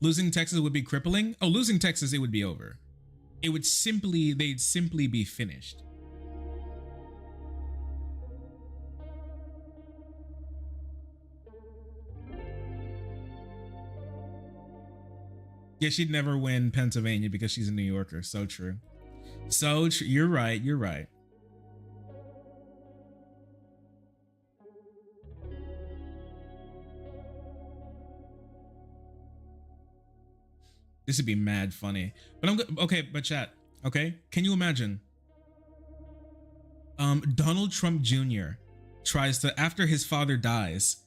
Losing Texas would be crippling. Oh, losing Texas, it would be over. They'd simply be finished. Yeah, she'd never win Pennsylvania because she's a New Yorker. So true. So true. You're right. You're right. This would be mad funny. But okay, but chat, okay? Can you imagine? Donald Trump Jr. tries to, after his father dies,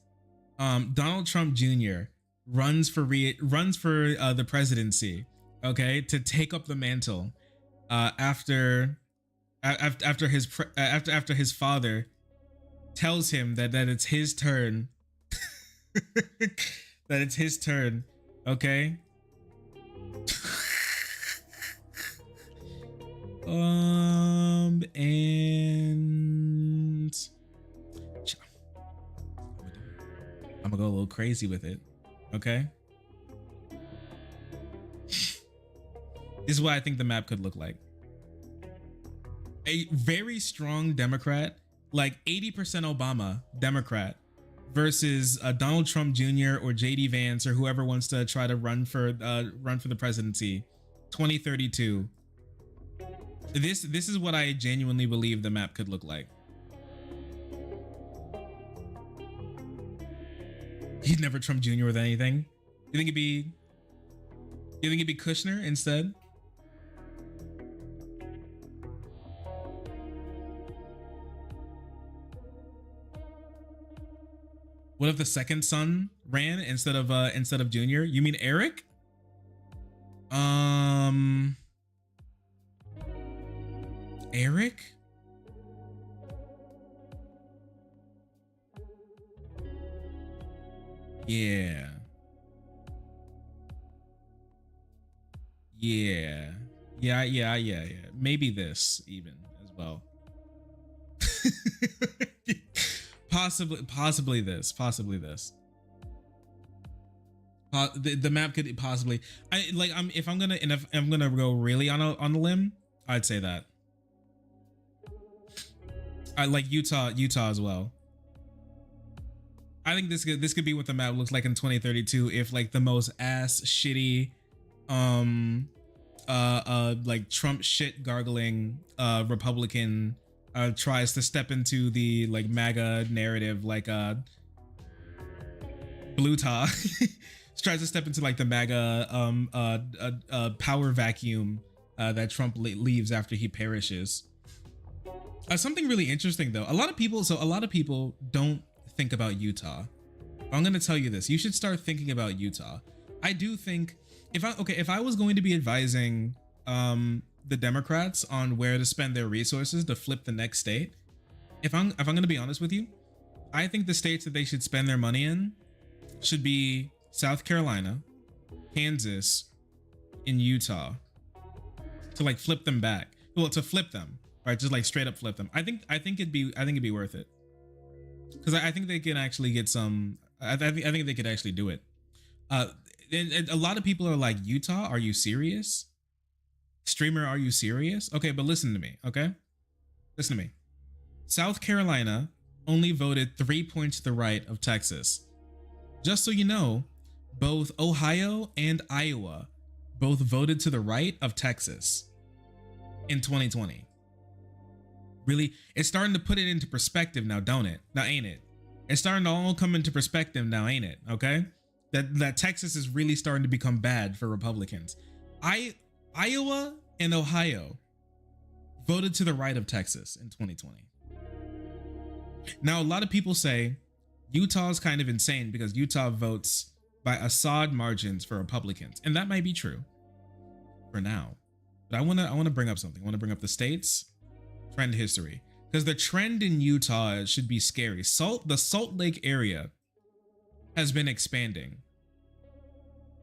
Donald Trump Jr. runs for the presidency, okay, to take up the mantle after his father tells him that it's his turn. That it's his turn, okay? And I'm gonna go a little crazy with it, okay? This is what I think the map could look like. A very strong Democrat, like 80% Obama Democrat, versus Donald Trump Jr. or JD Vance or whoever wants to try to run for the presidency, 2032. This is what I genuinely believe the map could look like. He'd never Trump Jr. with anything. You think it'd be Kushner instead? What if the second son ran instead of Junior? You mean Eric? Eric? Yeah. Maybe this even as well. possibly this. The map could possibly. If I'm gonna go really on the limb, I'd say that. I like Utah as well. I think this could be what the map looks like in 2032 if like the most ass shitty like Trump shit gargling Republican tries to step into the like MAGA narrative, like Bluta tries to step into like the MAGA power vacuum that Trump leaves after he perishes. Something really interesting though, a lot of people don't think about Utah. I'm gonna tell you this, you should start thinking about Utah. I do think if I was going to be advising the Democrats on where to spend their resources to flip the next state, if I'm gonna be honest with you, I think the states that they should spend their money in should be South Carolina, Kansas, and Utah, to like flip them back. Well, to flip them, right? Just like straight up flip them. I think it'd be worth it, because I think they can actually get some. I think they could actually do it. And a lot of people are like, Utah, are you serious? Streamer, are you serious? Okay, but listen to me, okay? Listen to me. South Carolina only voted 3 points to the right of Texas. Just so you know, both Ohio and Iowa both voted to the right of Texas in 2020. Really, it's starting to put it into perspective now, don't it? Now, ain't it? It's starting to all come into perspective now, ain't it? Okay? That Texas is really starting to become bad for Republicans. Iowa and Ohio voted to the right of Texas in 2020. Now, a lot of people say Utah is kind of insane because Utah votes by Assad margins for Republicans, and that might be true for now. But I want to bring up something. I want to bring up the states trend history, because the trend in Utah should be scary. The Salt Lake area has been expanding.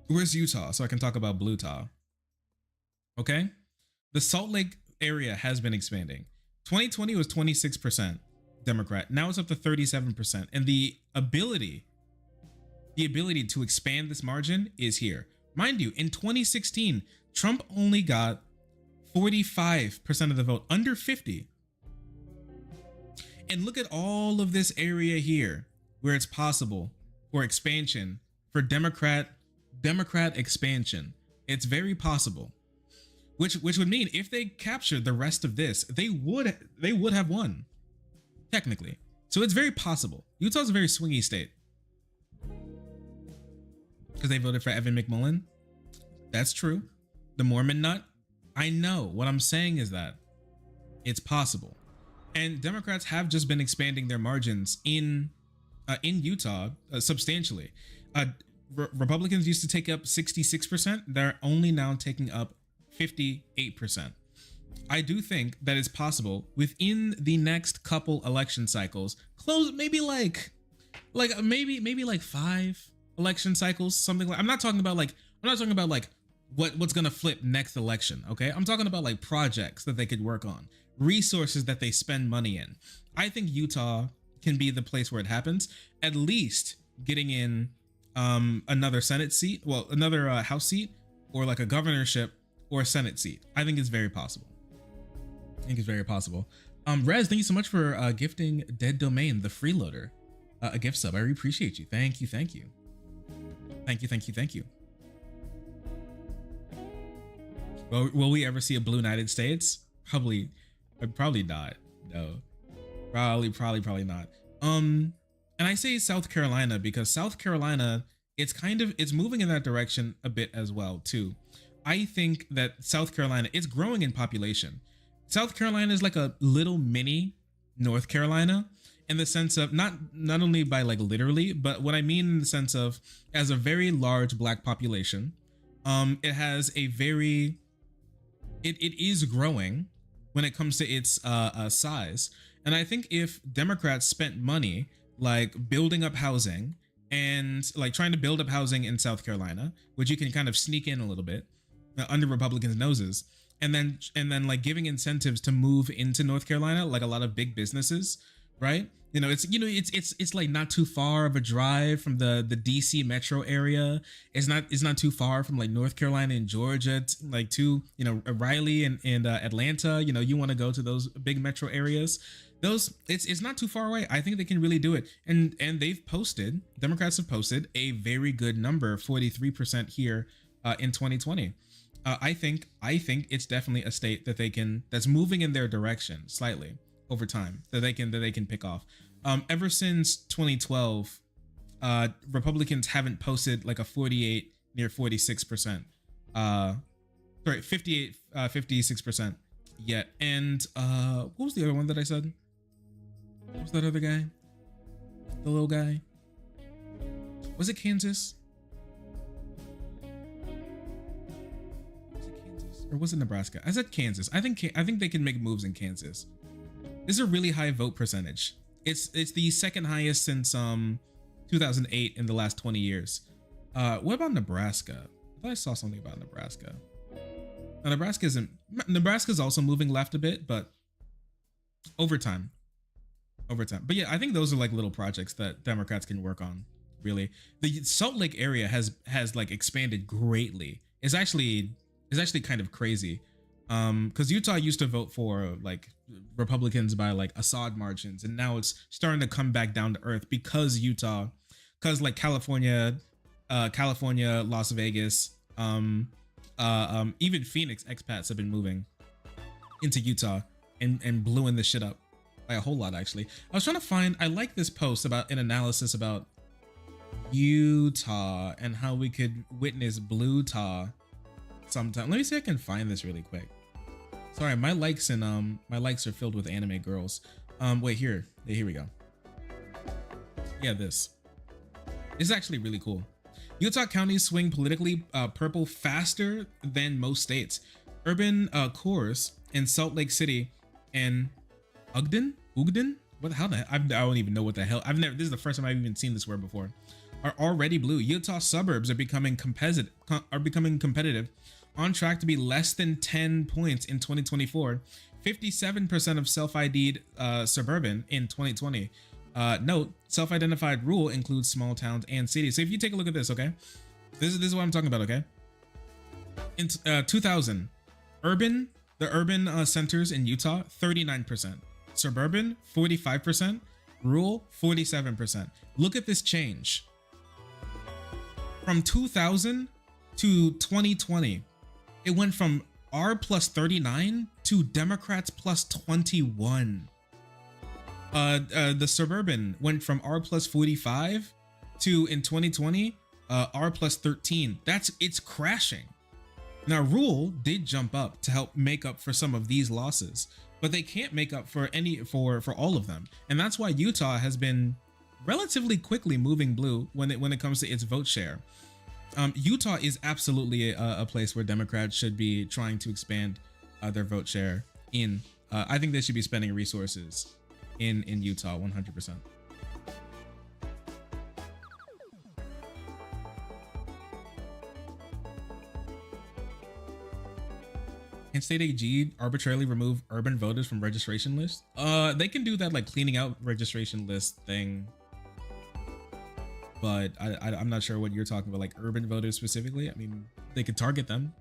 Where's Utah? So I can talk about Bluetah. Okay? The Salt Lake area has been expanding. 2020 was 26% Democrat. Now it's up to 37%. And the ability to expand this margin is here. Mind you, in 2016, Trump only got 45% of the vote, under 50. And look at all of this area here where it's possible for expansion, for Democrat expansion. It's very possible. Which would mean if they captured the rest of this, they would have won, technically. So it's very possible. Utah's a very swingy state. Because they voted for Evan McMullin. That's true. The Mormon nut. I know. What I'm saying is that it's possible. And Democrats have just been expanding their margins in Utah substantially. Republicans used to take up 66%. They're only now taking up 58%. I do think that it's possible within the next couple election cycles, maybe like 5 election cycles, something like. I'm not talking about like what's gonna flip next election. Okay, I'm talking about like projects that they could work on, resources that they spend money in. I think Utah can be the place where it happens, at least getting in another Senate seat, another House seat, or like a governorship or a Senate seat. I think it's very possible. Rez, thank you so much for gifting Dead Domain, the freeloader, a gift sub. I really appreciate you. Thank you. Will we ever see a blue United States? Probably not. No, probably not. And I say South Carolina because South Carolina, it's moving in that direction a bit as well too. I think that South Carolina, it's growing in population. South Carolina is like a little mini North Carolina in the sense of not only by like literally, but what I mean in the sense of as a very large Black population. It has a very, it is growing when it comes to its size. And I think if Democrats spent money like building up housing and like trying to build up housing in South Carolina, which you can kind of sneak in a little bit under Republicans' noses, and then like giving incentives to move into North Carolina, like a lot of big businesses, right? It's like not too far of a drive from the DC metro area. It's not too far from like North Carolina and Georgia, like to Raleigh and Atlanta. You want to go to those big metro areas. It's not too far away. I think they can really do it. And Democrats have posted a very good number, 43% here in 2020. I think it's definitely a state that's moving in their direction slightly over time that they can pick off. Ever since 2012, Republicans haven't posted like a 48 near 46%. 58 56% yet. And what was the other one that I said? What was that other guy? The little guy? Was it Kansas? Or was it Nebraska? I said Kansas. I think they can make moves in Kansas. This is a really high vote percentage. It's the second highest since 2008 in the last 20 years. What about Nebraska? I thought I saw something about Nebraska. Now, Nebraska's also moving left a bit, but over time. But yeah, I think those are like little projects that Democrats can work on. Really, the Salt Lake area has like expanded greatly. It's actually kind of crazy. Because Utah used to vote for like Republicans by like Assad margins, and now it's starting to come back down to earth because like California, Las Vegas, even Phoenix expats have been moving into Utah and blowing this shit up by a whole lot. Actually, I like this post about an analysis about Utah and how we could witness blue tar sometime. Let me see if I can find this really quick. Sorry, my likes are filled with anime girls. Wait, here we go. Yeah, this is actually really cool. Utah counties swing politically purple faster than most states. Urban cores in Salt Lake City and Ogden? What the hell? I don't even know what the hell. This is the first time I've even seen this word before. Are already blue. Utah suburbs are becoming competitive. On track to be less than 10 points in 2024. 57% of self-ID'd suburban in 2020. Note, self-identified rural includes small towns and cities. So if you take a look at this, okay? This is what I'm talking about, okay? In 2000, the urban centers in Utah, 39%. Suburban, 45%. Rural, 47%. Look at this change. From 2000 to 2020, it went from R plus 39 to Democrats plus 21. The suburban went from R plus 45 to, in 2020, R plus 13. It's crashing. Now, rural did jump up to help make up for some of these losses, but they can't make up for all of them. And that's why Utah has been relatively quickly moving blue when it comes to its vote share. Utah is absolutely a place where Democrats should be trying to expand their vote share in. I think they should be spending resources in Utah 100%. Can state AG arbitrarily remove urban voters from registration lists? They can do that, like cleaning out registration list thing. But I'm not sure what you're talking about, like urban voters specifically. I mean, they could target them.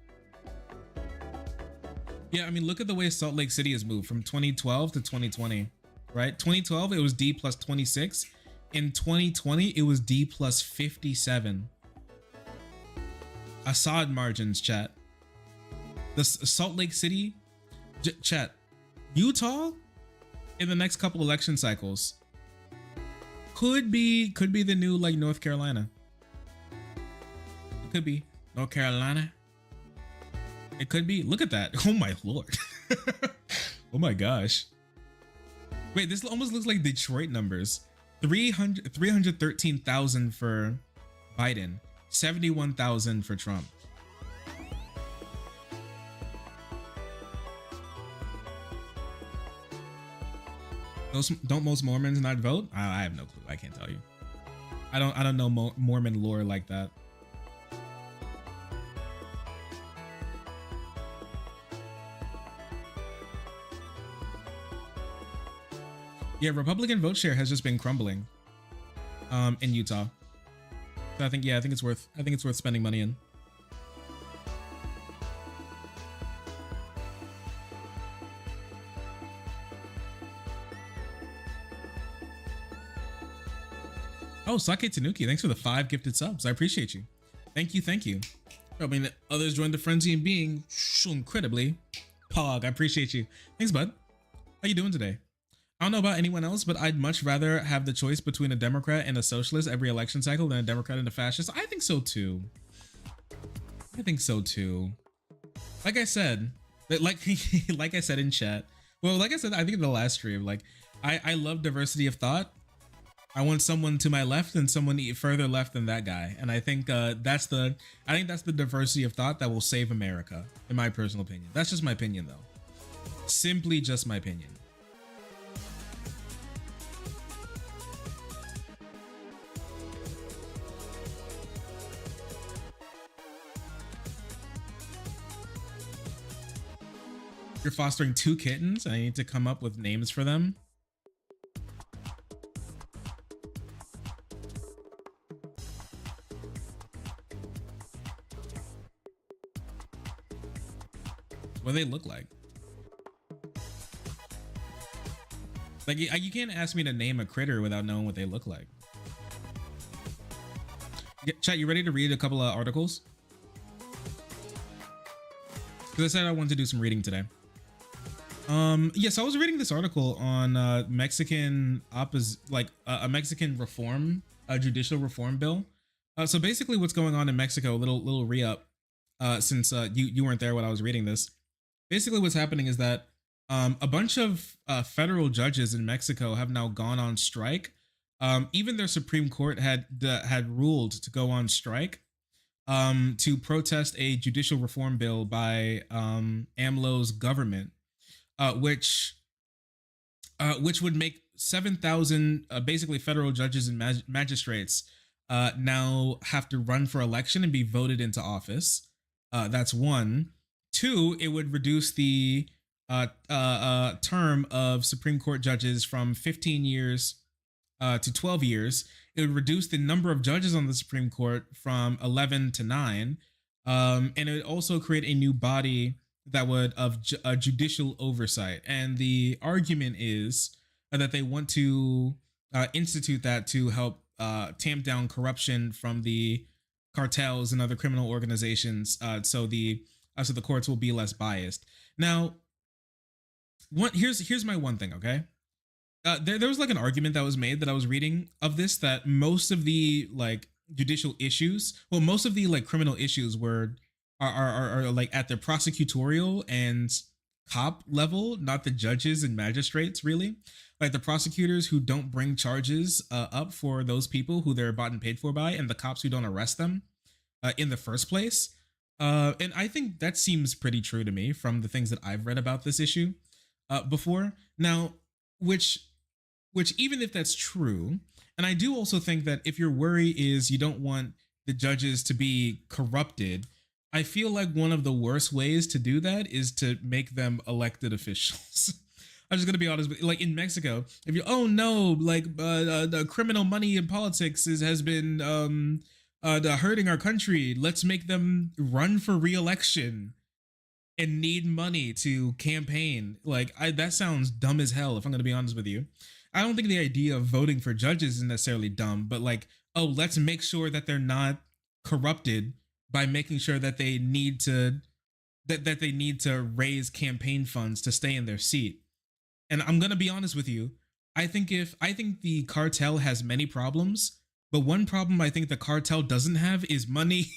Yeah, I mean, look at the way Salt Lake City has moved from 2012 to 2020, right? 2012, it was D plus 26. In 2020, it was D plus 57. Assad margins, chat. The Salt Lake City, chat. Utah, in the next couple election cycles, could be the new like North Carolina. It could be North Carolina. It could be. Look at that. Oh my lord. Oh my gosh. Wait, this almost looks like Detroit numbers. 313,000 for Biden, 71,000 for Trump. Don't most Mormons not vote? I have no clue. I can't tell you. I don't know Mormon lore like that. Yeah, Republican vote share has just been crumbling in Utah. So I think it's worth spending money in. Oh, Sake Tanuki, thanks for the 5 gifted subs. I appreciate you. Thank you. I mean, others joined the frenzy and being incredibly. Pog, I appreciate you. Thanks, bud. How you doing today? I don't know about anyone else, but I'd much rather have the choice between a Democrat and a socialist every election cycle than a Democrat and a fascist. I think so too. Like I said, like I said in chat. Well, like I said, I think in the last stream, like I love diversity of thought. I want someone to my left and someone further left than that guy, and I think that's the diversity of thought that will save America, in my personal opinion. That's just my opinion, though. Simply just my opinion. You're fostering 2 kittens, and I need to come up with names for them. What do they look like? Like, you can't ask me to name a critter without knowing what they look like. Chat, you ready to read a couple of articles? Because I said I wanted to do some reading today. Yes, I was reading this article on Mexican a Mexican reform, a judicial reform bill. So basically, what's going on in Mexico? Little re-up, since you weren't there when I was reading this. Basically, what's happening is that a bunch of federal judges in Mexico have now gone on strike. Even their Supreme Court had ruled to go on strike to protest a judicial reform bill by AMLO's government. Which would make 7,000 basically federal judges and magistrates now have to run for election and be voted into office. That's 1. 2, it would reduce the term of Supreme Court judges from 15 years to 12 years. It would reduce the number of judges on the Supreme Court from 11 to 9. And it would also create a new body that would of judicial oversight. And the argument is that they want to institute that to help tamp down corruption from the cartels and other criminal organizations, so the courts will be less biased. Now, here's my one thing, okay? There was like an argument that was made that I was reading of this, that most of the like judicial issues, most of the like criminal issues are like at the prosecutorial and cop level, not the judges and magistrates, really. Like the prosecutors who don't bring charges up for those people who they're bought and paid for by, and the cops who don't arrest them in the first place. And I think that seems pretty true to me from the things that I've read about this issue before. Now, which even if that's true, and I do also think that if your worry is you don't want the judges to be corrupted, I feel like one of the worst ways to do that is to make them elected officials. I'm just gonna be honest with you. Like in Mexico, if you the criminal money in politics has been hurting our country, let's make them run for re-election and need money to campaign. That sounds dumb as hell, if I'm gonna be honest with you. I don't think the idea of voting for judges is necessarily dumb, but let's make sure that they're not corrupted by making sure that they need to raise campaign funds to stay in their seat. And I'm gonna be honest with you, I think the cartel has many problems, but one problem I think the cartel doesn't have is money.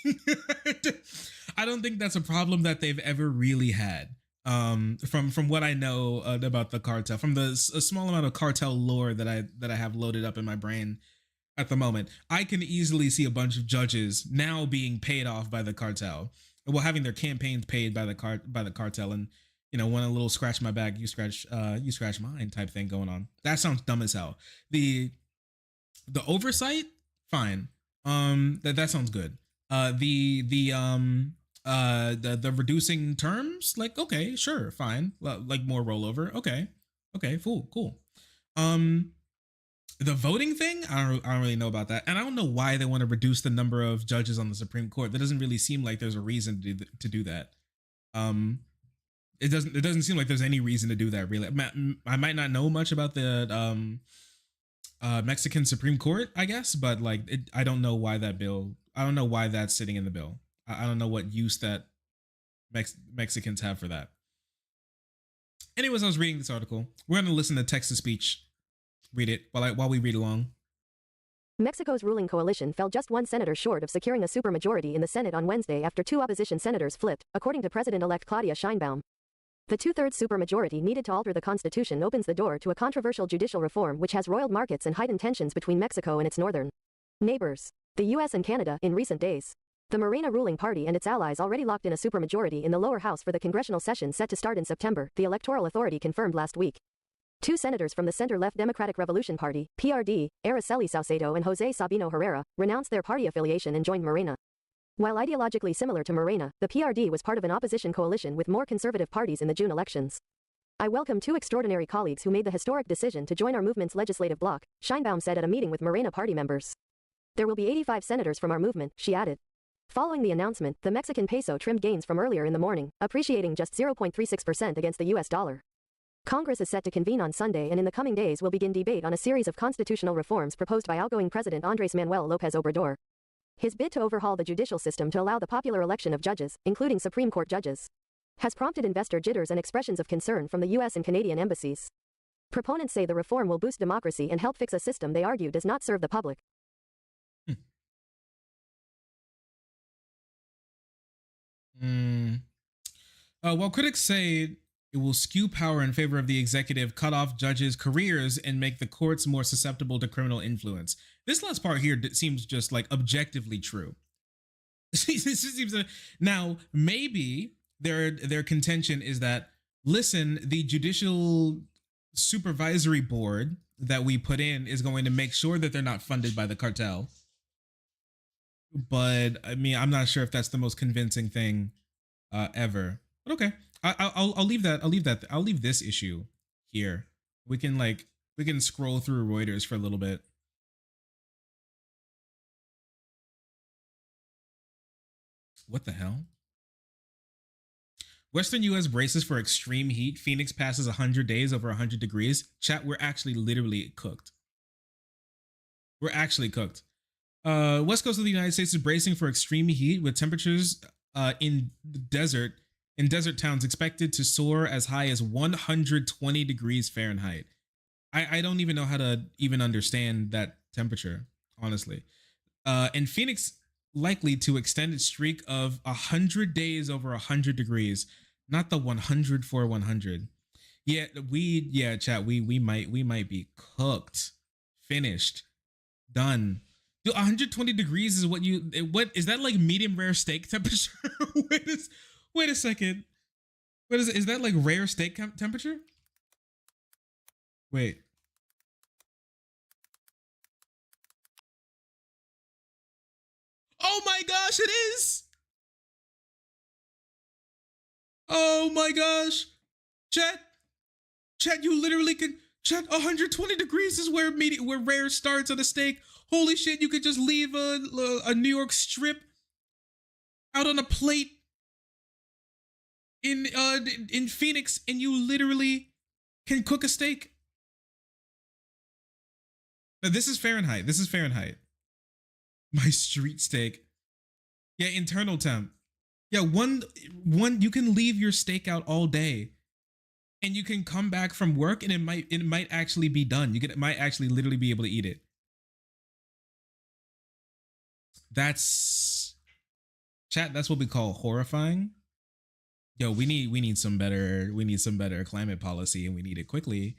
I don't think that's a problem that they've ever really had. From what I know about the cartel, from a small amount of cartel lore that I have loaded up in my brain at the moment, I can easily see a bunch of judges now being paid off by the cartel, well, having their campaigns paid by the cartel, and want a little scratch my back, you scratch mine type thing going on. That sounds dumb as hell. The oversight, fine. That sounds good. The reducing terms, okay, sure, fine. More rollover, okay, cool. The voting thing, I don't really know about that, and I don't know why they want to reduce the number of judges on the Supreme Court. That doesn't really seem like there's a reason to do that. It doesn't seem like there's any reason to do that, really. I might not know much about the Mexican Supreme Court, I guess, but like I don't know why that bill. I don't know why that's sitting in the bill. I don't know what use that Mexicans have for that. Anyways, I was reading this article. We're going to listen to text to speech. Read it while we read along. Mexico's ruling coalition fell just one senator short of securing a supermajority in the Senate on Wednesday after two opposition senators flipped, according to President-elect Claudia Sheinbaum. The two-thirds supermajority needed to alter the Constitution opens the door to a controversial judicial reform which has roiled markets and heightened tensions between Mexico and its northern neighbors, the U.S. and Canada, in recent days. The Morena ruling party and its allies already locked in a supermajority in the lower house for the congressional session set to start in September, the Electoral Authority confirmed last week. Two senators from the center-left Democratic Revolution Party, PRD, Araceli Saucedo and Jose Sabino Herrera, renounced their party affiliation and joined Morena. While ideologically similar to Morena, the PRD was part of an opposition coalition with more conservative parties in the June elections. I welcome two extraordinary colleagues who made the historic decision to join our movement's legislative bloc, Sheinbaum said at a meeting with Morena party members. There will be 85 senators from our movement, she added. Following the announcement, the Mexican peso trimmed gains from earlier in the morning, appreciating just 0.36% against the US dollar. Congress is set to convene on Sunday and in the coming days will begin debate on a series of constitutional reforms proposed by outgoing President Andrés Manuel López Obrador. His bid to overhaul the judicial system to allow the popular election of judges, including Supreme Court judges, has prompted investor jitters and expressions of concern from the U.S. and Canadian embassies. Proponents say the reform will boost democracy and help fix a system they argue does not serve the public. While critics say it will skew power in favor of the executive, cut off judges' careers, and make the courts more susceptible to criminal influence. This last part here seems just like objectively true. Now, maybe their contention is that, listen, the judicial supervisory board that we put in is going to make sure that they're not funded by the cartel. But I mean, I'm not sure if that's the most convincing thing ever. But okay, I'll leave that. I'll leave this issue here. We can scroll through Reuters for a little bit. What the hell? Western U.S. braces for extreme heat. Phoenix passes 100 days over 100 degrees. Chat, we're actually literally cooked. We're actually cooked. West coast of the United States is bracing for extreme heat with temperatures in desert towns expected to soar as high as 120 degrees Fahrenheit. I don't even know how to even understand that temperature, honestly. And Phoenix likely to extend its streak of 100 days over 100 degrees, not the 100 for 100. Yeah, chat, we might be cooked, finished, done. Dude, 120 degrees is what is that, like medium rare steak temperature? Wait a second. What is it? Is that like rare steak temperature? Wait. Oh my gosh, it is. Oh my gosh. Chat, you literally can, chat, 120 degrees is where rare starts on a steak. Holy shit, you could just leave a New York strip out on a plate in Phoenix and you literally can cook a steak. Now, this is Fahrenheit. My street steak. Yeah, internal temp. Yeah, one you can leave your steak out all day and you can come back from work and it might actually be done. It might actually literally be able to eat it. That's what we call horrifying. Yo, we need some better climate policy, and we need it quickly.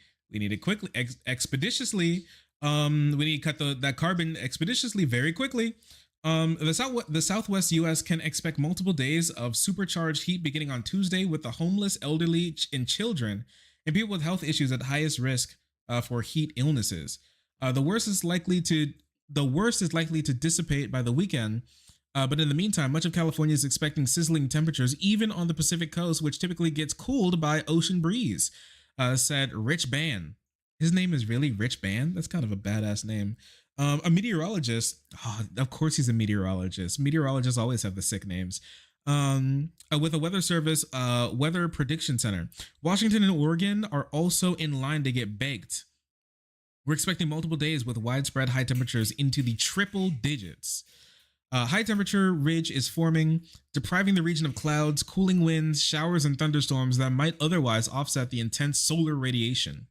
Expeditiously. We need to cut that carbon expeditiously, very quickly. The Southwest U.S. can expect multiple days of supercharged heat beginning on Tuesday, with the homeless, elderly, and children, and people with health issues at highest risk for heat illnesses. The worst is likely to dissipate by the weekend, but in the meantime, much of California is expecting sizzling temperatures, even on the Pacific coast, which typically gets cooled by ocean breeze, said Rich Ban, His name is really Rich Band. That's kind of a badass name. A meteorologist. Oh, of course he's a meteorologist. Meteorologists always have the sick names. With a weather service, weather prediction center. Washington and Oregon are also in line to get baked. We're expecting multiple days with widespread high temperatures into the triple digits. High temperature ridge is forming, depriving the region of clouds, cooling winds, showers, and thunderstorms that might otherwise offset the intense solar radiation.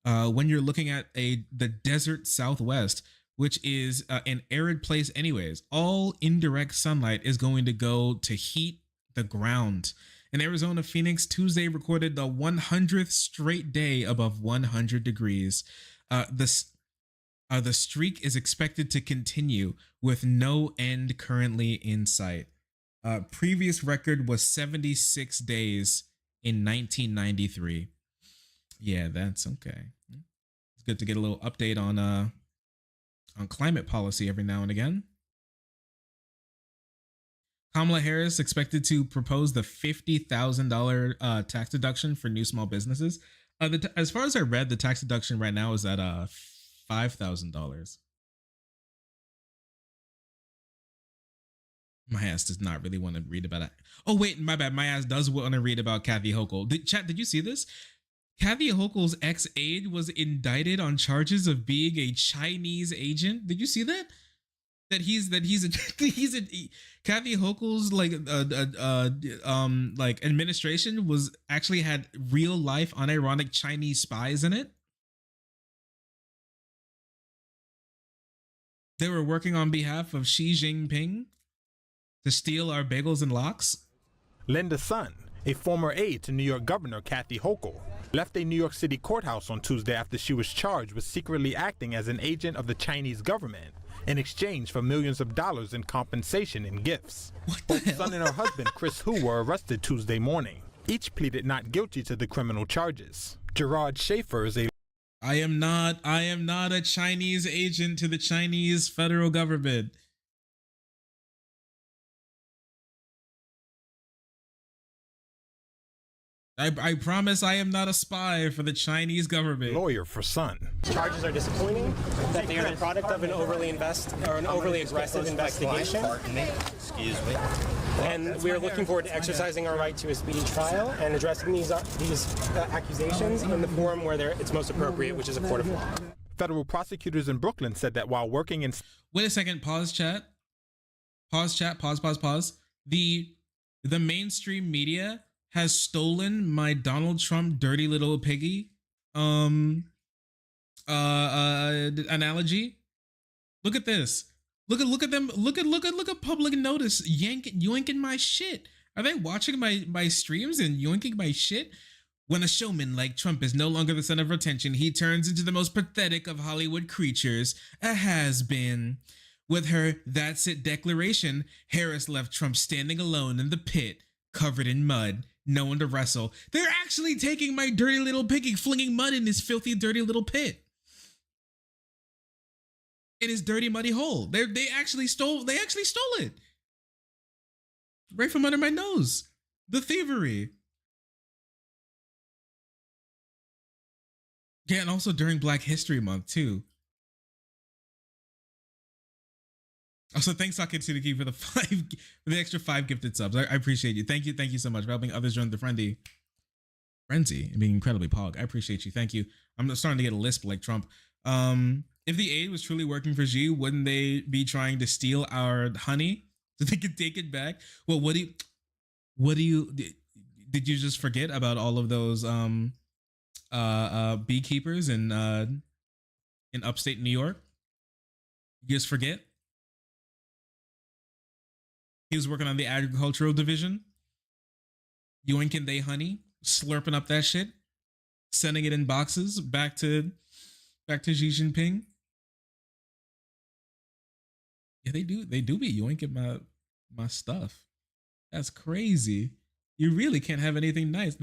When you're looking at the desert Southwest, which is an arid place anyways, all indirect sunlight is going to go to heat the ground. In Arizona, Phoenix, Tuesday recorded the 100th straight day above 100 degrees. The streak is expected to continue with no end currently in sight. Previous record was 76 days in 1993. Yeah, that's okay. It's good to get a little update on climate policy every now and again. Kamala Harris expected to propose the $50,000 tax deduction for new small businesses. As far as I read, the tax deduction right now is at $5,000. My ass does not really want to read about it. Oh wait, my bad. My ass does want to read about Kathy Hochul. Did you see this? Kathy Hochul's ex-aide was indicted on charges of being a Chinese agent. Did you see that? He's Kathy Hochul's like administration was actually had real life unironic Chinese spies in it. They were working on behalf of Xi Jinping to steal our bagels and lox. Linda Sun, a former aide to New York Governor Kathy Hochul, left a New York City courthouse on Tuesday after she was charged with secretly acting as an agent of the Chinese government in exchange for millions of dollars in compensation and gifts. Both Sun and her husband, Chris Hu, were arrested Tuesday morning. Each pleaded not guilty to the criminal charges. Gerard Schaefer is a I am not a Chinese agent to the Chinese federal government. I promise I am not a spy for the Chinese government. Lawyer for Sun. Charges are disappointing, that they are the product of an overly aggressive investigation. Pardon me. Excuse me. And we are looking forward to exercising our right to a speedy trial and addressing these accusations in the forum where it's most appropriate, which is a court of law. Federal prosecutors in Brooklyn said that while working in... Wait a second, pause chat. Pause chat, pause. The mainstream media has stolen my Donald Trump dirty little piggy analogy. Look at this. Look at them. Look at public notice yoinking my shit. Are they watching my streams and yoinking my shit? When a showman like Trump is no longer the center of attention, he turns into the most pathetic of Hollywood creatures, a has-been. With her "That's it" declaration, Harris left Trump standing alone in the pit, covered in mud. No one to wrestle. They're actually taking my dirty little piggy, flinging mud in his filthy, dirty little pit. In his dirty, muddy hole. They actually stole it. Right from under my nose. The thievery. Yeah, and also during Black History Month, too. Also, thanks, Sakatsuki, for the extra 5 gifted subs. I appreciate you. Thank you so much for helping others join the frenzy and being incredibly pog. I appreciate you. Thank you. I'm starting to get a lisp like Trump. If the aid was truly working for Xi, wouldn't they be trying to steal our honey so they could take it back? Well, did you just forget about all of those beekeepers in upstate New York? You just forget? He was working on the agricultural division, yoinking they honey, slurping up that shit, sending it in boxes back to Xi Jinping. Yeah, they do be yoinking my stuff. That's crazy. You really can't have anything nice.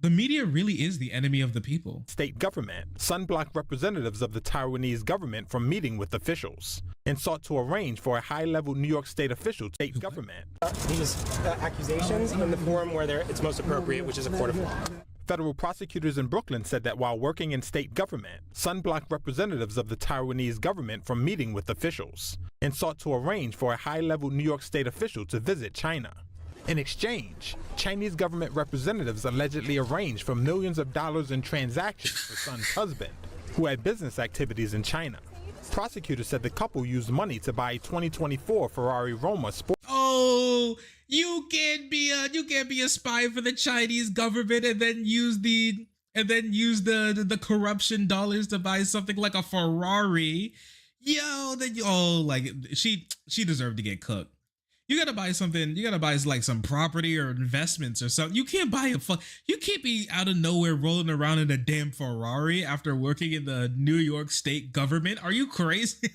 The media really is the enemy of the people. State government. Sun blocked representatives of the Taiwanese government from meeting with officials and sought to arrange for a high-level New York State official to state government. These accusations in the forum where it's most appropriate, which is a court of law. Federal prosecutors in Brooklyn said that while working in state government, Sun blocked representatives of the Taiwanese government from meeting with officials and sought to arrange for a high-level New York State official to visit China. In exchange, Chinese government representatives allegedly arranged for millions of dollars in transactions for Sun's husband, who had business activities in China. Prosecutors said the couple used money to buy a 2024 Ferrari Roma sport. Oh, you can't be a spy for the Chinese government and then use the corruption dollars to buy something like a Ferrari. Yo, like she deserved to get cooked. You gotta buy something. You gotta buy like some property or investments or something. You can't buy you can't be out of nowhere rolling around in a damn Ferrari after working in the New York State government. Are you crazy?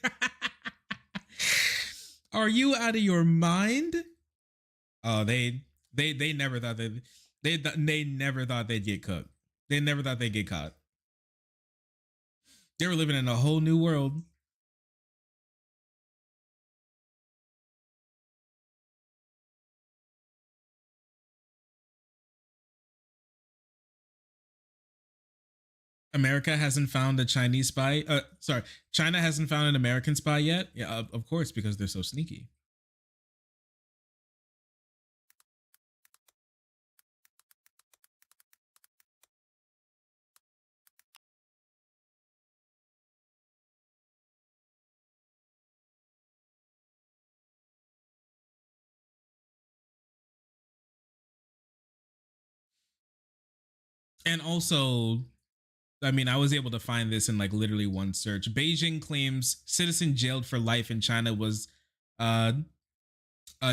Are you out of your mind? Oh, they never thought they never thought they'd get cooked. They never thought they'd get caught. They were living in a whole new world. America hasn't found a Chinese spy. China hasn't found an American spy yet. Yeah, of course, because they're so sneaky. And also, I mean, I was able to find this in like literally one search. Beijing claims citizen jailed for life in China was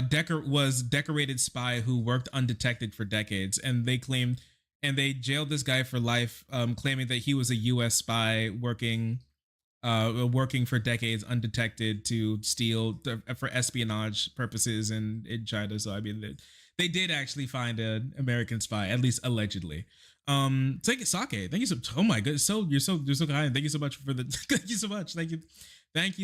decorated spy who worked undetected for decades, and they jailed this guy for life, claiming that he was a U.S. spy working for decades undetected to steal for espionage purposes in China. So I mean, they did actually find an American spy, at least allegedly. Sake, thank you so. Oh my goodness, you're so kind. Thank you so much for the. Thank you so much. Thank you, Sake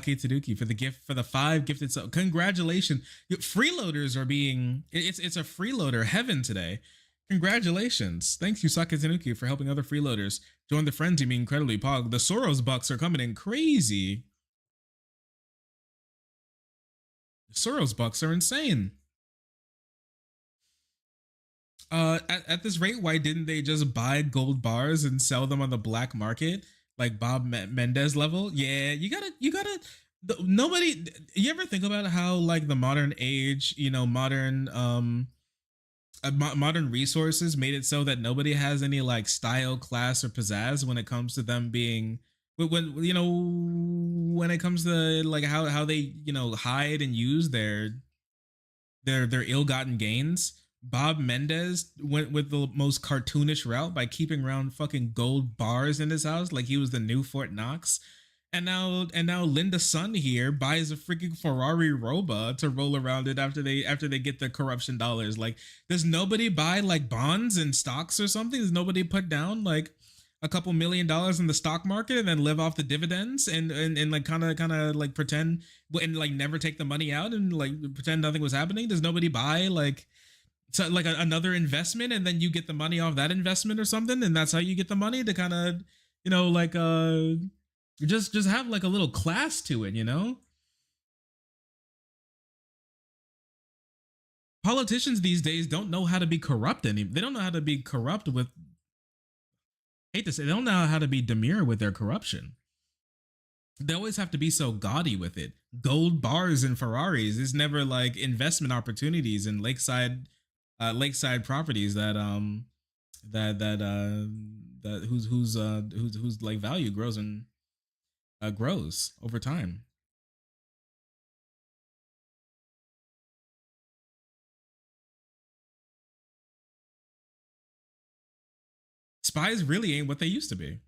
Taduki, for the gift, for the 5 gifted. So congratulations, freeloaders are being. It's a freeloader heaven today. Congratulations. Thank you, Sake Tanuki, for helping other freeloaders join the frenzy. Being incredibly pog. The Soros bucks are coming in crazy. The Soros bucks are insane. At this rate, why didn't they just buy gold bars and sell them on the black market like Bob Mendez level? Yeah, you gotta. Nobody. You ever think about how like the modern age, modern modern resources made it so that nobody has any like style, class, or pizzazz when it comes to them being when it comes to like how they hide and use their ill-gotten gains. Bob Mendez went with the most cartoonish route by keeping around fucking gold bars in his house like he was the new Fort Knox. And now Linda Sun here buys a freaking Ferrari Roba to roll around it after they get the corruption dollars. Like, does nobody buy like bonds and stocks or something? Does nobody put down like a couple $1 million in the stock market and then live off the dividends and like kind of like pretend and like never take the money out and like pretend nothing was happening? Does nobody buy like another investment and then you get the money off that investment or something, and that's how you get the money to kind of just have like a little class to it? Politicians these days don't know how to be corrupt they don't know how to be corrupt with, hate to say, they don't know how to be demure with their corruption. They always have to be so gaudy with it. Gold bars and Ferraris is never like investment opportunities in lakeside properties that whose like value grows and grows over time. Spies really ain't what they used to be.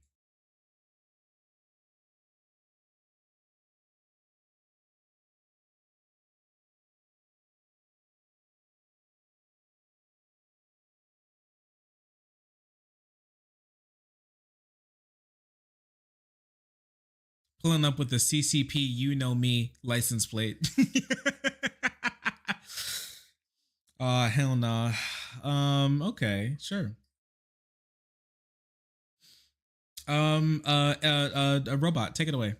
Pulling up with the CCP, you know me license plate. Hell nah. Okay, sure. A robot. Take it away.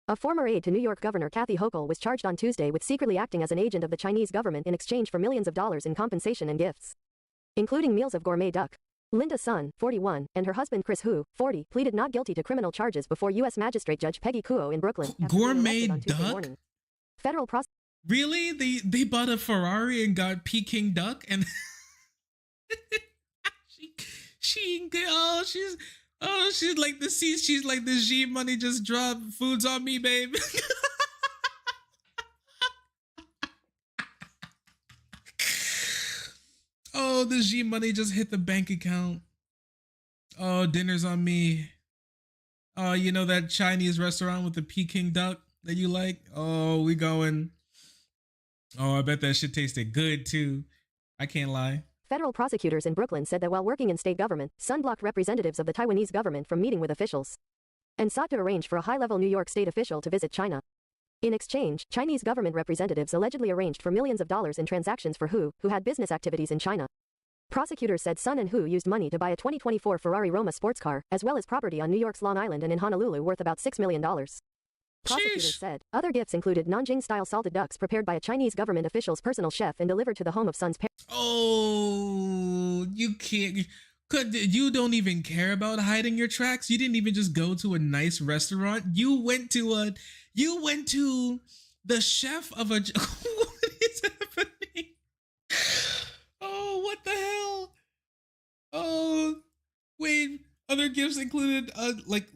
A former aide to New York Governor Kathy Hochul was charged on Tuesday with secretly acting as an agent of the Chinese government in exchange for millions of dollars in compensation and gifts, including meals of gourmet duck. Linda Sun, 41, and her husband Chris Hu, 40, pleaded not guilty to criminal charges before U.S. Magistrate Judge Peggy Kuo in Brooklyn. Gourmet duck? Morning. Federal Really? They bought a Ferrari and got Peking duck and she's like she's like the G money just dropped foods on me, babe. Oh, the G money just hit the bank account. Oh, dinner's on me. Oh, you know that Chinese restaurant with the Peking duck that you like? Oh, we going. Oh, I bet that shit tasted good too. I can't lie. Federal prosecutors in Brooklyn said that while working in state government, Sun blocked representatives of the Taiwanese government from meeting with officials and sought to arrange for a high-level New York state official to visit China. In exchange, Chinese government representatives allegedly arranged for millions of dollars in transactions for Hu, who had business activities in China. Prosecutors said Sun and Hu used money to buy a 2024 Ferrari Roma sports car, as well as property on New York's Long Island and in Honolulu worth about $6 million. Prosecutors said other gifts included Nanjing-style salted ducks prepared by a Chinese government official's personal chef and delivered to the home of Sun's parents. Oh, you can't. You don't even care about hiding your tracks. You didn't even just go to a nice restaurant. You went to the chef of a. What is happening? Oh, what the hell? Oh, wait. Other gifts included like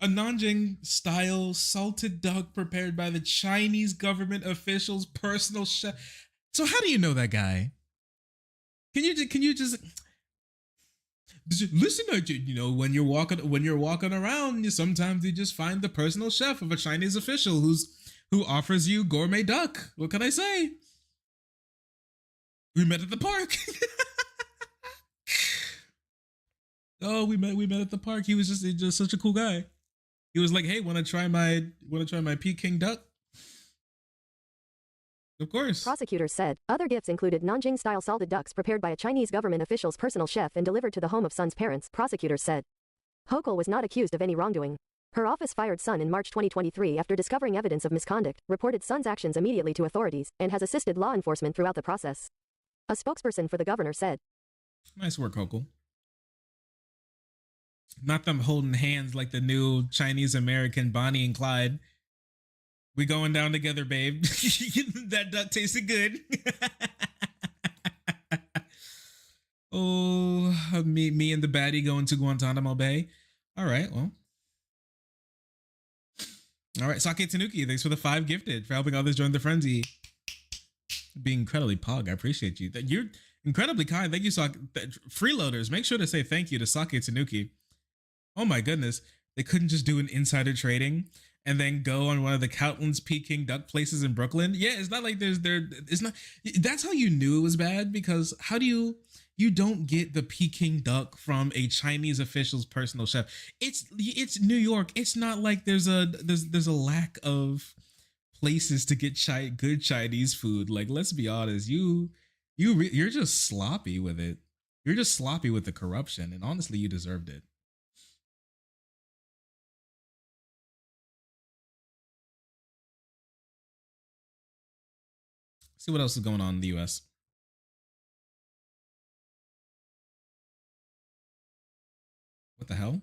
a Nanjing style salted duck prepared by the Chinese government official's personal chef. So how do you know that guy? Can you just listen to you know when you're walking around, sometimes you just find the personal chef of a Chinese official who offers you gourmet duck. What can I say? We met at the park. Oh, we met at the park. He was just such a cool guy. He was like, "Hey, want to try my Peking duck?" Of course. Prosecutors said other gifts included Nanjing-style salted ducks prepared by a Chinese government official's personal chef and delivered to the home of Sun's parents. Prosecutors said Hochul was not accused of any wrongdoing. Her office fired Sun in March 2023 after discovering evidence of misconduct, reported Sun's actions immediately to authorities, and has assisted law enforcement throughout the process. A spokesperson for the governor said, "Nice work, Hochul. Not them holding hands like the new Chinese American Bonnie and Clyde. We going down together, babe. That duck tasted good." Oh, me and the baddie going to Guantanamo Bay. All right, well. All right, Sake Tanuki, thanks for the 5 gifted, for helping others join the frenzy. Being incredibly pog, I appreciate you. You're incredibly kind. Thank you, Sake. Freeloaders, make sure to say thank you to Sake Tanuki. Oh my goodness, they couldn't just do an insider trading and then go on one of the Coutlands Peking duck places in Brooklyn. Yeah, it's not like it's not. That's how you knew it was bad, because how do you don't get the Peking duck from a Chinese official's personal chef? It's New York. It's not like there's a lack of places to get good Chinese food. Like, let's be honest, you're just sloppy with it. You're just sloppy with the corruption, and honestly, you deserved it. See what else is going on in the US. What the hell?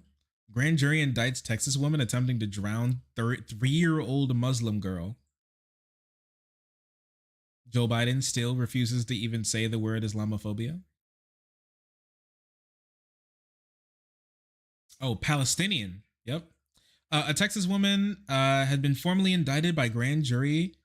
Grand jury indicts Texas woman attempting to drown 3-year-old Muslim girl. Joe Biden still refuses to even say the word Islamophobia. Oh, Palestinian. Yep. A Texas woman had been formally indicted by grand jury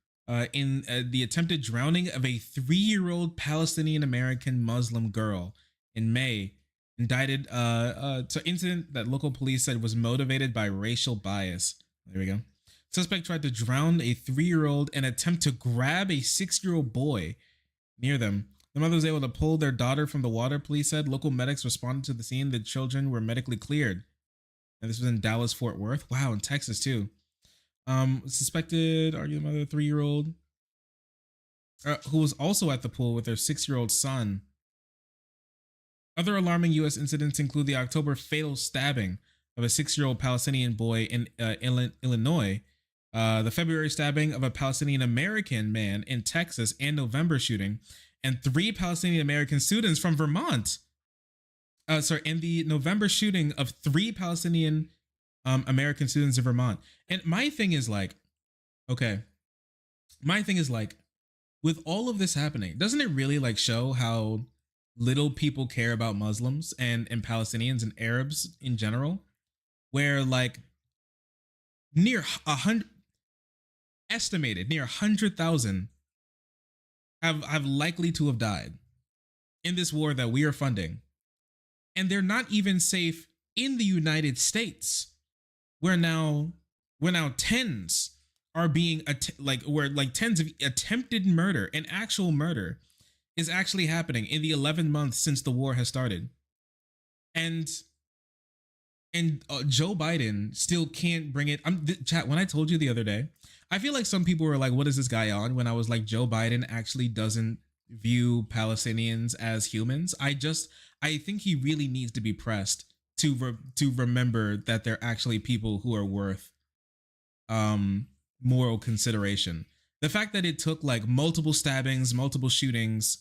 in the attempted drowning of a 3-year-old Palestinian American Muslim girl in May, indicted to incident that local police said was motivated by racial bias. There we go. Suspect tried to drown a 3-year-old and attempt to grab a 6-year-old boy near them. The mother was able to pull their daughter from the water, police said. Local medics responded to the scene. The children were medically cleared. And this was in Dallas, Fort Worth. Wow, in Texas too. Suspected, argued mother, 3-year-old, who was also at the pool with their 6-year-old son. Other alarming U.S. incidents include the October fatal stabbing of a 6-year-old Palestinian boy in Illinois, the February stabbing of a Palestinian American man in Texas, and November shooting, and 3 Palestinian American students from Vermont. And the November shooting of 3 Palestinian American students in Vermont. And my thing is like, okay, with all of this happening, doesn't it really like show how little people care about Muslims and Palestinians and Arabs in general? Where like estimated near 100,000 have likely to have died in this war that we are funding, and they're not even safe in the United States, where now tens are being tens of attempted murder and actual murder is actually happening in the 11 months since the war has started, and Joe Biden still can't bring it. Chat, when I told you the other day, I feel like some people were like, what is this guy on? When I was like, Joe Biden actually doesn't view Palestinians as humans. I think he really needs to be pressed to remember that they're actually people who are worth moral consideration. The fact that it took like multiple stabbings, multiple shootings,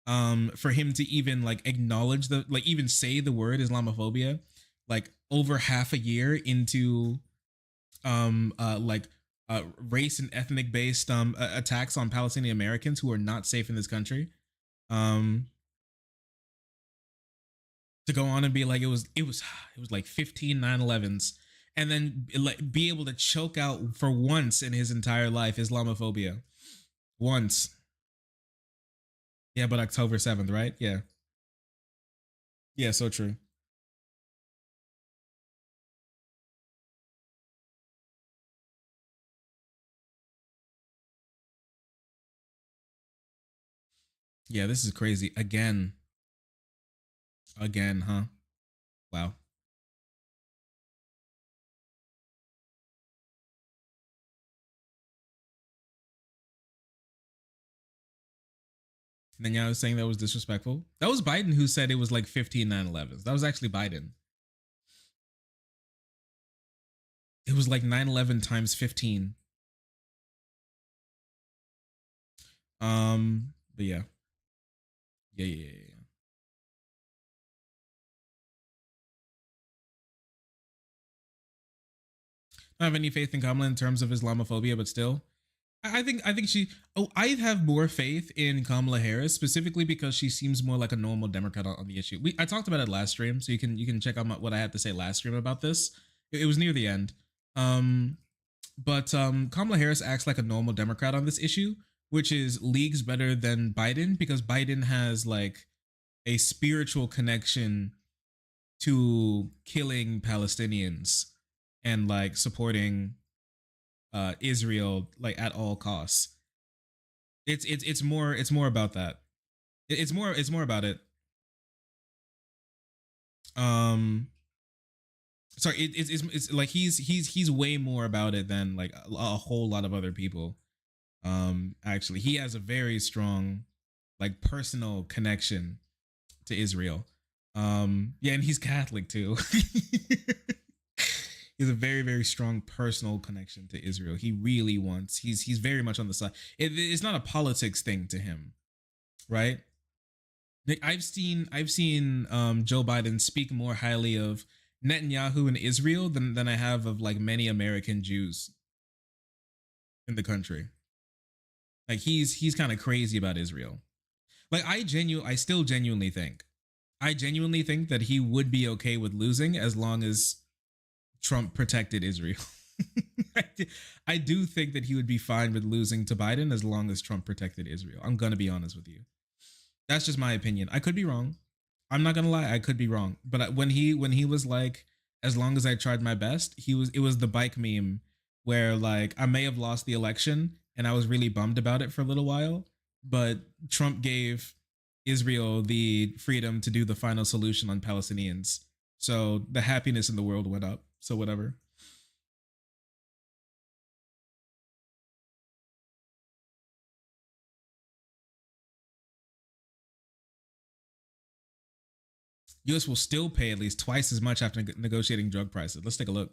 for him to even like acknowledge even say the word Islamophobia, like over half a year into race and ethnic based attacks on Palestinian Americans who are not safe in this country, to go on and be like it was like 15 9/11s, and then like be able to choke out for once in his entire life Islamophobia once. Yeah, but October 7th, right? Yeah, so true. Yeah, this is crazy. Again, huh? Wow. Netanyahu was saying that was disrespectful. That was Biden who said it was like 15 9/11s. That was actually Biden. It was like 9/11 times 15. But yeah. Yeah. I don't have any faith in Kamala in terms of Islamophobia, but still, I think she. Oh, I have more faith in Kamala Harris specifically because she seems more like a normal Democrat on the issue. I talked about it last stream, so you can check out what I had to say last stream about this. It was near the end. But Kamala Harris acts like a normal Democrat on this issue, which is leagues better than Biden, because Biden has like a spiritual connection to killing Palestinians and like supporting Israel like at all costs. It's more about that. It's more about it. Sorry, it's like he's way more about it than like a whole lot of other people. Actually, he has a very strong like personal connection to Israel. Yeah, and he's Catholic too. He has a very, very strong personal connection to Israel. He really wants. He's very much on the side. It's not a politics thing to him, right? Like I've seen Joe Biden speak more highly of Netanyahu and Israel than I have of like many American Jews in the country. Like he's kind of crazy about Israel. Like I still genuinely think that he would be okay with losing as long as Trump protected Israel. I do think that he would be fine with losing to Biden as long as Trump protected Israel. I'm gonna be honest with you. That's just my opinion. I could be wrong. I'm not gonna lie. I could be wrong. But when he was like, as long as I tried my best, it was the bike meme where like I may have lost the election and I was really bummed about it for a little while, but Trump gave Israel the freedom to do the final solution on Palestinians. So the happiness in the world went up. So whatever. US will still pay at least twice as much after negotiating drug prices. Let's take a look.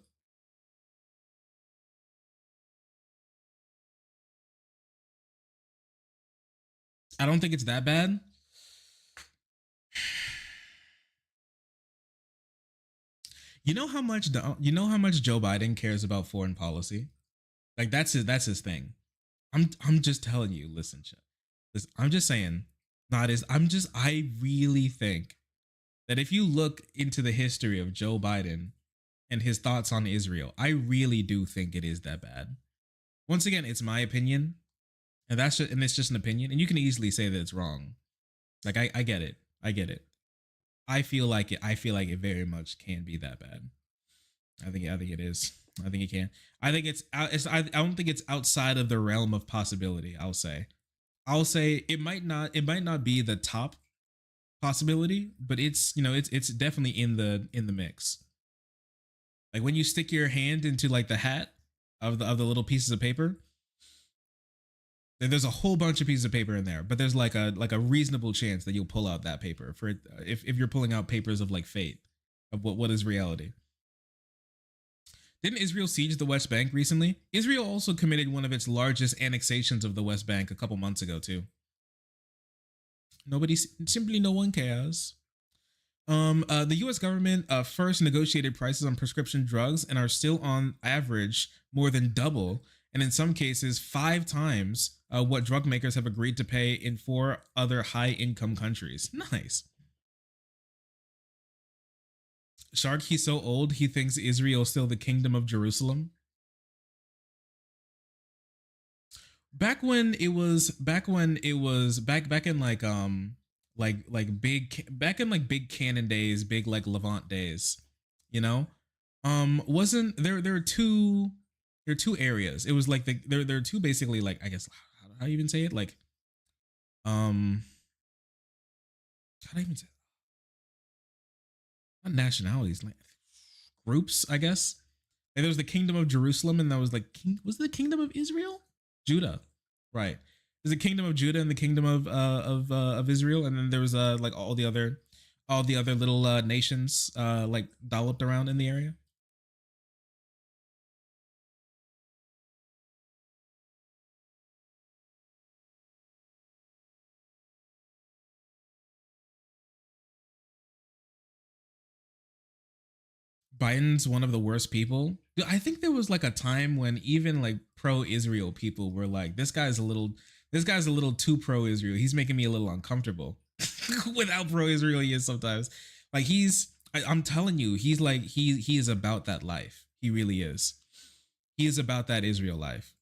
I don't think it's that bad. You know how much Joe Biden cares about foreign policy? Like that's his thing. I'm just telling you, listen, I'm just saying, I really think that if you look into the history of Joe Biden and his thoughts on Israel, I really do think it is that bad. Once again, it's my opinion, and it's just an opinion, and you can easily say that it's wrong. Like I get it. I get it. I feel like it very much can be that bad. I think it is. I think it can. I think I don't think it's outside of the realm of possibility. I'll say it might not be the top possibility, but it's definitely in the mix. Like when you stick your hand into like the hat of the little pieces of paper, there's a whole bunch of pieces of paper in there, but there's like a reasonable chance that you'll pull out that paper for if you're pulling out papers of like fate of what is reality. Didn't Israel siege the West Bank recently? Israel also committed one of its largest annexations of the West Bank a couple months ago too. No one cares. The U.S. government first negotiated prices on prescription drugs and are still on average more than double, and in some cases 5 times what drug makers have agreed to pay in 4 other high-income countries. Nice. Shark, he's so old he thinks Israel is still the kingdom of Jerusalem. Back in big Cannon days, big like Levant days, you know, wasn't there are two areas. It was like there are two basically, like, I guess, how do you even say it, like how do I even say it? Not nationalities, like groups, I guess. And there was the kingdom of Jerusalem, and that was like was it the kingdom of Israel? Judah, right? There's the kingdom of Judah and the kingdom of Israel, and then there was like all the other little nations like dolloped around in the area. Biden's one of the worst people. I think there was like a time when even like pro-Israel people were like, this guy's a little too pro-Israel. He's making me a little uncomfortable with how pro-Israel he is sometimes. Like I'm telling you, he's like, he is about that life. He really is. He is about that Israel life.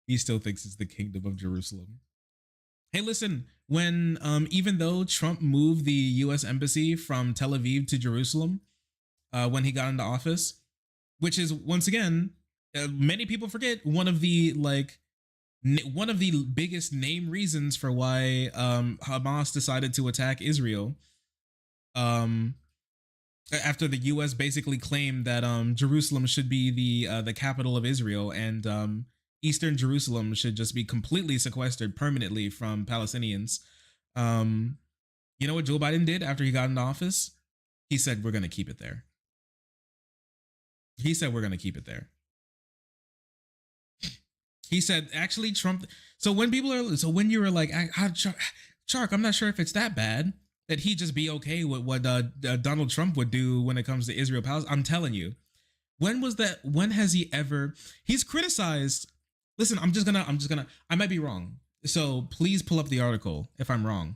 He still thinks it's the kingdom of Jerusalem. Hey, listen, when even though Trump moved the U.S. embassy from Tel Aviv to Jerusalem when he got into office, which is, once again, many people forget, one of the biggest name reasons for why Hamas decided to attack Israel, after the U.S. basically claimed that Jerusalem should be the capital of Israel, and Eastern Jerusalem should just be completely sequestered permanently from Palestinians. You know what Joe Biden did after he got into office? He said, we're going to keep it there. He said, we're going to keep it there. He said, actually, Trump. So when you were like, Shark, I'm not sure if it's that bad that he just be okay with what Donald Trump would do when it comes to Israel Palestine. I'm telling you, when has he ever? He's criticized. Listen, I'm just gonna, I might be wrong. So please pull up the article if I'm wrong.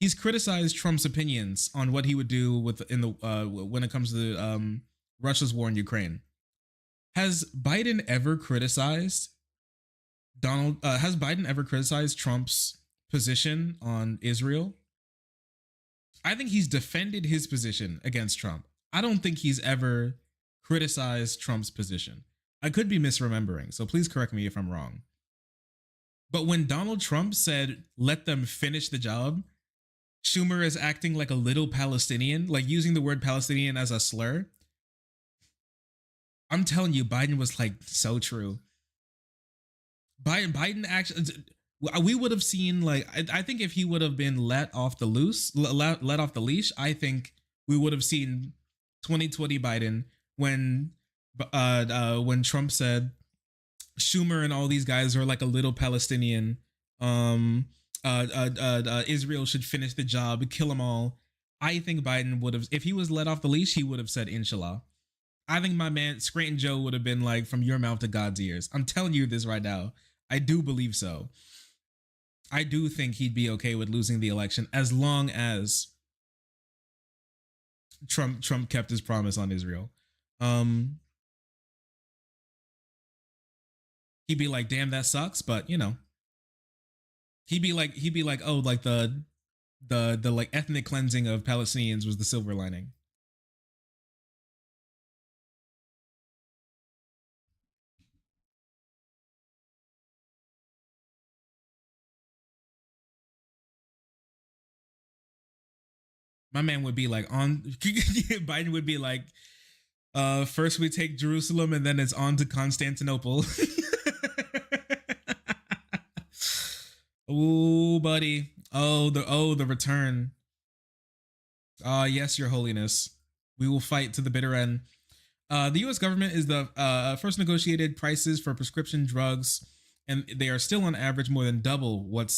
He's criticized Trump's opinions on what he would do when it comes to Russia's war in Ukraine. Has Biden ever criticized Trump's position on Israel? I think he's defended his position against Trump. I don't think he's ever criticized Trump's position. I could be misremembering, so please correct me if I'm wrong. But when Donald Trump said, let them finish the job, Schumer is acting like a little Palestinian, like using the word Palestinian as a slur. I'm telling you, Biden was like, so true. Biden actually, we would have seen like I think if he would have been let off the leash, I think we would have seen 2020 Biden when Trump said Schumer and all these guys are like a little Palestinian. Israel should finish the job, kill them all. I think Biden would have, if he was let off the leash, he would have said Inshallah. I think my man Scranton Joe would have been like, from your mouth to God's ears. I'm telling you this right now. I do believe so. I do think he'd be okay with losing the election as long as Trump kept his promise on Israel. He'd be like, damn, that sucks, but you know. He'd be like, oh, like the like ethnic cleansing of Palestinians was the silver lining. My man would be like Biden would be like, first we take Jerusalem and then it's on to Constantinople. Oh, buddy. Oh, the return. Yes, Your Holiness. We will fight to the bitter end. The U.S. government is the first negotiated prices for prescription drugs, and they are still on average more than double what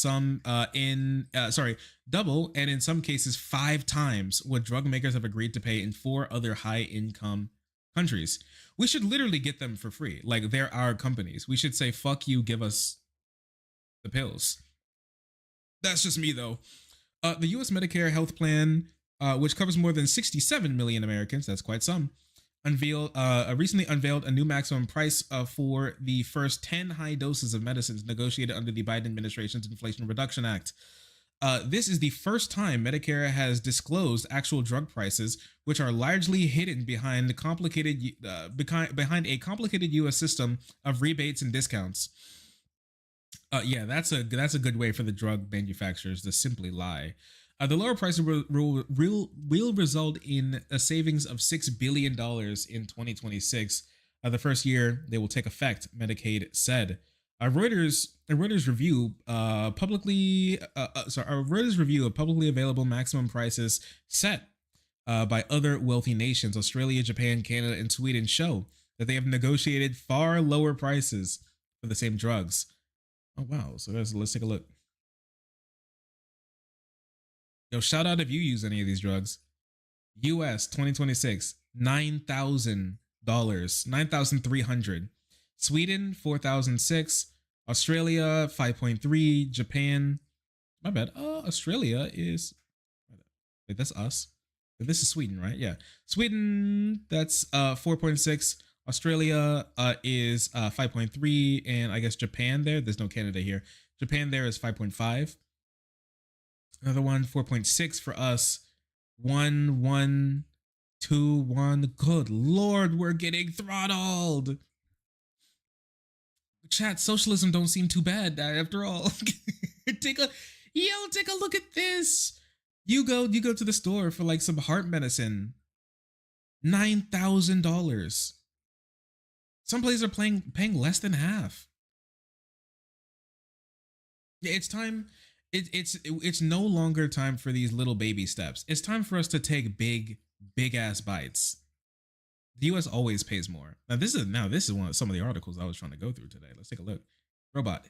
double, and in some cases 5 times what drug makers have agreed to pay in 4 other high-income countries. We should literally get them for free. Like, they're our companies. We should say, fuck you, give us the pills. That's just me, though. The U.S. Medicare health plan, which covers more than 67 million Americans, that's quite some, recently unveiled a new maximum price for the first 10 high doses of medicines negotiated under the Biden administration's Inflation Reduction Act. This is the first time Medicare has disclosed actual drug prices, which are largely hidden behind a complicated U.S. system of rebates and discounts. Yeah, that's a good way for the drug manufacturers to simply lie. The lower prices will result in a savings of $6 billion in 2026, the first year they will take effect, Medicaid said. Reuters review of publicly available maximum prices set by other wealthy nations, Australia, Japan, Canada, and Sweden, show that they have negotiated far lower prices for the same drugs. Oh wow! So let's take a look. Yo, shout out if you use any of these drugs. U.S. 2026, $9,000, $9,300. Sweden, $4,006. Australia, 5.3. Japan, my bad. Australia is, wait, that's us. This is Sweden, right? Yeah. Sweden, that's 4.6. Australia is 5.3, and I guess Japan there's no Canada here. Japan there is 5.5. Another one, 4.6 for us. 1, 1, 2, 1. Good Lord, we're getting throttled. Chat, socialism don't seem too bad after all. Take a look at this. You go to the store for like some heart medicine. $9,000. Some places are paying less than half. Yeah, it's time. It's no longer time for these little baby steps. It's time for us to take big ass bites. The U.S. always pays more. Now this is some of the articles I was trying to go through today. Let's take a look. Robot.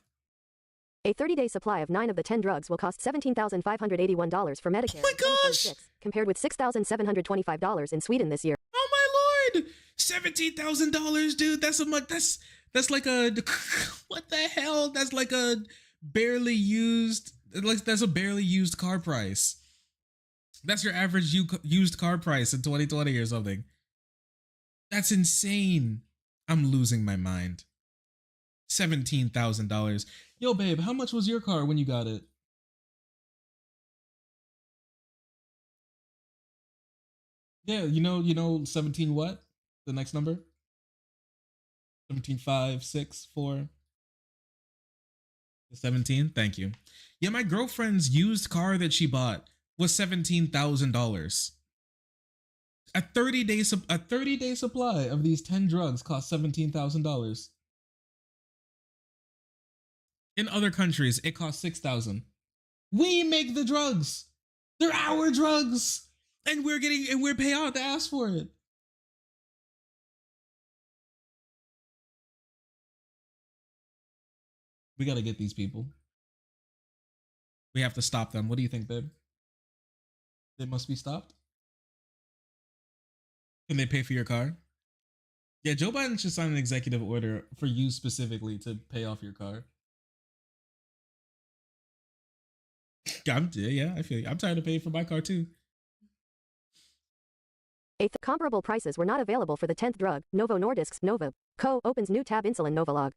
A 30-day supply of 9 of the 10 drugs will cost $17,581 for Medicare. Oh my gosh! Compared with $6,725 in Sweden this year. Oh my Lord! $17,000, dude. That's like a what the hell? That's like a barely used. That's a barely used car price. That's your average used car price in 2020 or something. That's insane. I'm losing my mind. $17,000. Yo, babe, how much was your car when you got it? Yeah, you know 17 what? The next number? 17,564. 17. Thank you. Yeah, my girlfriend's used car that she bought was $17,000. A 30-day supply of these 10 drugs cost $17,000. In other countries, it costs 6,000. We make the drugs. They're our drugs. And we're paying out the ass for it. We got to get these people. We have to stop them. What do you think, babe? They must be stopped? Can they pay for your car? Yeah, Joe Biden should sign an executive order for you specifically to pay off your car. Yeah, I feel you. I'm tired of paying for my car too. Comparable prices were not available for the 10th drug, Novo Nordisk's Nova Co. opens new tab insulin Novolog.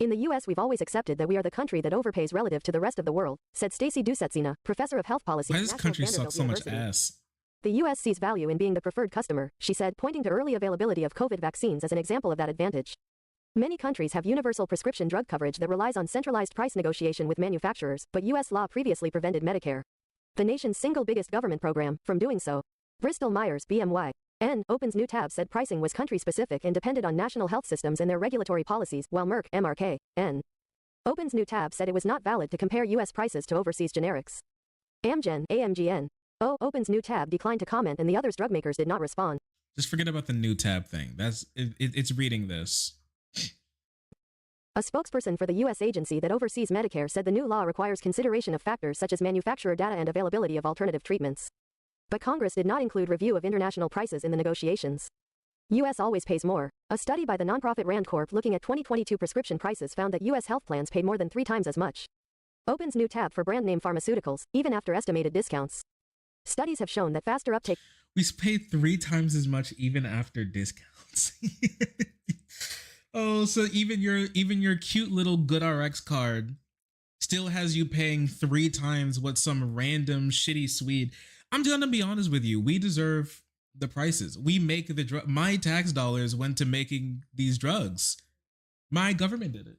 In the US, we've always accepted that we are the country that overpays relative to the rest of the world, said Stacy Dusetsina, professor of health policy. Why does this country suck so much ass? The US sees value in being the preferred customer, she said, pointing to early availability of COVID vaccines as an example of that advantage. Many countries have universal prescription drug coverage that relies on centralized price negotiation with manufacturers, but US law previously prevented Medicare, the nation's single biggest government program, from doing so. Bristol-Myers BMY N opens new tab said pricing was country-specific and depended on national health systems and their regulatory policies, while Merck MRK N opens new tab said it was not valid to compare US prices to overseas generics. Amgen AMGN O opens new tab declined to comment and the others drug makers did not respond. Just forget about the new tab thing. It's reading this. A spokesperson for the U.S. agency that oversees Medicare said the new law requires consideration of factors such as manufacturer data and availability of alternative treatments. But Congress did not include review of international prices in the negotiations. U.S. always pays more. A study by the nonprofit Rand Corp looking at 2022 prescription prices found that U.S. health plans paid more than 3 times as much. Opens new tab for brand name pharmaceuticals, even after estimated discounts. Studies have shown that faster uptake. We pay 3 times as much even after discounts. Oh, so even your cute little GoodRx card still has you paying 3 times what some random shitty Swede. I'm gonna be honest with you. We deserve the prices. We make the drug. My tax dollars went to making these drugs. My government did it.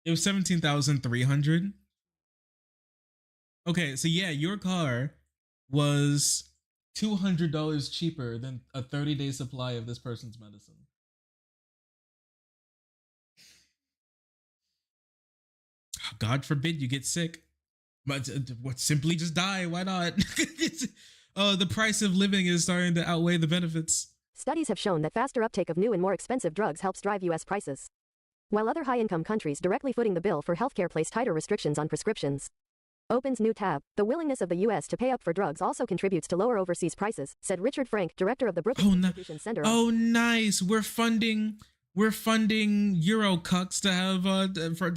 It was 17,300. Okay, so yeah, your car was $200 cheaper than a 30-day supply of this person's medicine. God forbid you get sick. But simply just die. Why not? The price of living is starting to outweigh the benefits. Studies have shown that faster uptake of new and more expensive drugs helps drive U.S. prices, while other high-income countries directly footing the bill for healthcare place tighter restrictions on prescriptions. Opens new tab. The willingness of the U.S. to pay up for drugs also contributes to lower overseas prices, said Richard Frank, director of the Brookings Distribution Center. Oh, nice. We're funding Eurocucks to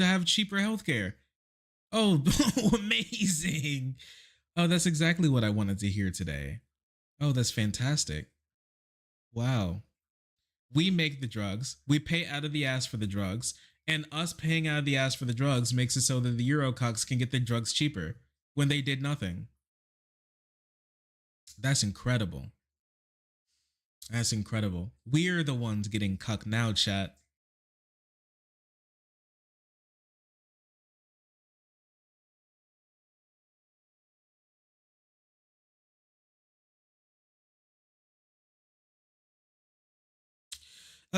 have cheaper healthcare. Oh, amazing. Oh, that's exactly what I wanted to hear today. Oh, that's fantastic. Wow. We make the drugs. We pay out of the ass for the drugs. And us paying out of the ass for the drugs makes it so that the Eurocucks can get the drugs cheaper when they did nothing. That's incredible. That's incredible. We're the ones getting cucked now, chat.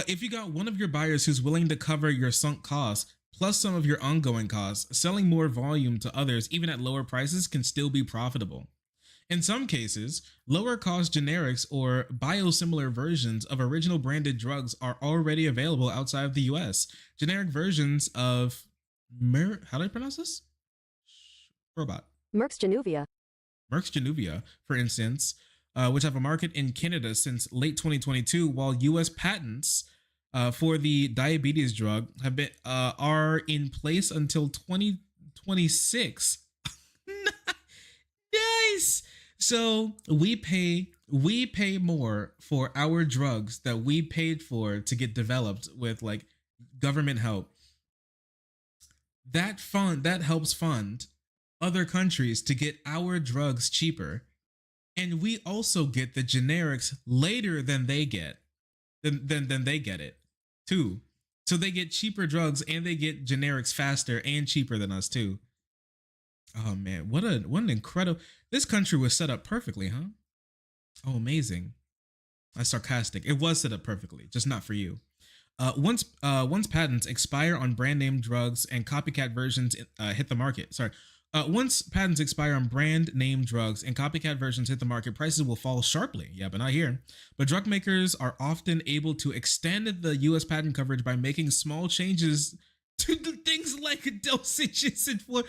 If you got one of your buyers who's willing to cover your sunk costs, plus some of your ongoing costs, selling more volume to others, even at lower prices, can still be profitable. In some cases, lower cost generics or biosimilar versions of original branded drugs are already available outside of the US. Generic versions of how do I pronounce this? Robot. Merck's Januvia, for instance, which have a market in Canada since late 2022, while U.S. patents for the diabetes drug are in place until 2026. Nice. So we pay more for our drugs that we paid for to get developed with like government help. That helps fund other countries to get our drugs cheaper. And we also get the generics later than they get than they get it too. So they get cheaper drugs and they get generics faster and cheaper than us too. Oh man, what an incredible, this country was set up perfectly, huh? Oh, amazing. That's sarcastic. It was set up perfectly, just not for you. Once patents expire on brand name drugs and copycat versions hit the market. Once patents expire on brand name drugs and copycat versions hit the market, prices will fall sharply. Yeah, but not here. But drug makers are often able to extend the U.S. patent coverage by making small changes to the things like dosages and for.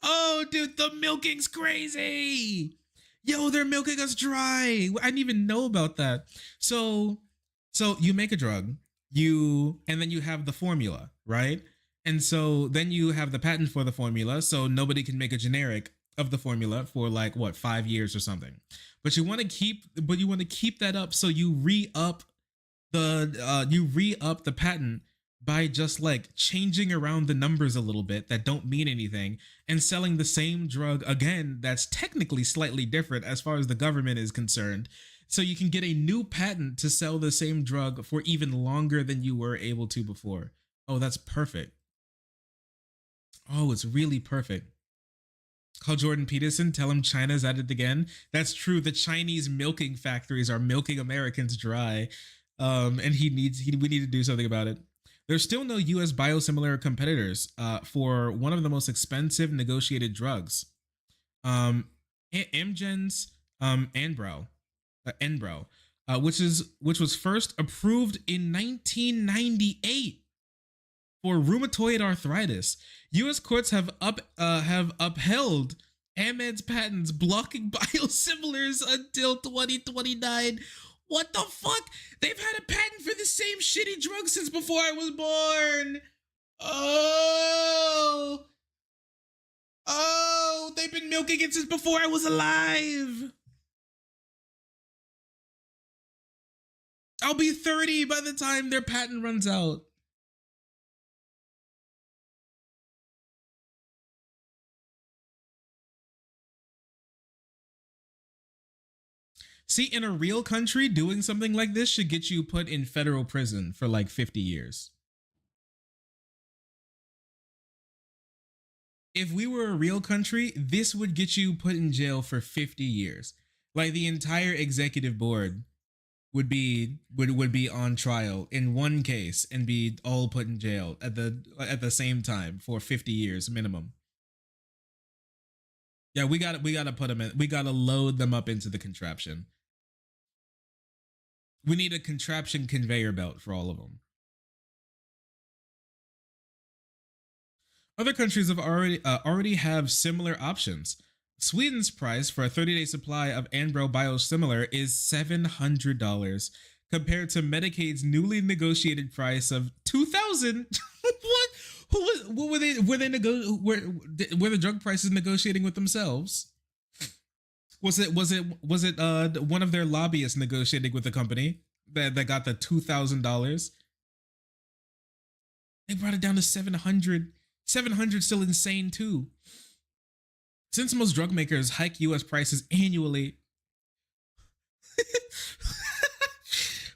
Oh, dude, the milking's crazy. Yo, they're milking us dry. I didn't even know about that. So you make a drug, and then you have the formula, right? And so then you have the patent for the formula, so nobody can make a generic of the formula for like 5 years or something. But you want to keep that up, so you re-up the patent by just like changing around the numbers a little bit that don't mean anything and selling the same drug again that's technically slightly different as far as the government is concerned. So you can get a new patent to sell the same drug for even longer than you were able to before. Oh, that's perfect. Oh, it's really perfect. Call Jordan Peterson, tell him China's at it again. That's true. The Chinese milking factories are milking Americans dry. And we need to do something about it. There's still no US biosimilar competitors for one of the most expensive negotiated drugs. Amgen's Enbrel, which was first approved in 1998 for rheumatoid arthritis. U.S. courts have upheld Ahmed's patents blocking biosimilars until 2029. What the fuck? They've had a patent for the same shitty drug since before I was born. Oh, they've been milking it since before I was alive. I'll be 30 by the time their patent runs out. See, in a real country, doing something like this should get you put in federal prison for like 50 years. If we were a real country, this would get you put in jail for 50 years. Like the entire executive board would be on trial in one case and be all put in jail at the same time for 50 years minimum. Yeah, we gotta put them in. We gotta load them up into the contraption. We need a contraption conveyor belt for all of them. Other countries have already have similar options. Sweden's price for a 30-day supply of Enbrel biosimilar is $700 compared to Medicaid's newly negotiated price of $2,000. What were they? Were the drug prices negotiating with themselves? Was it one of their lobbyists negotiating with the company that got the $2,000? They brought it down to 700. 700 still insane too. Since most drug makers hike U.S. prices annually.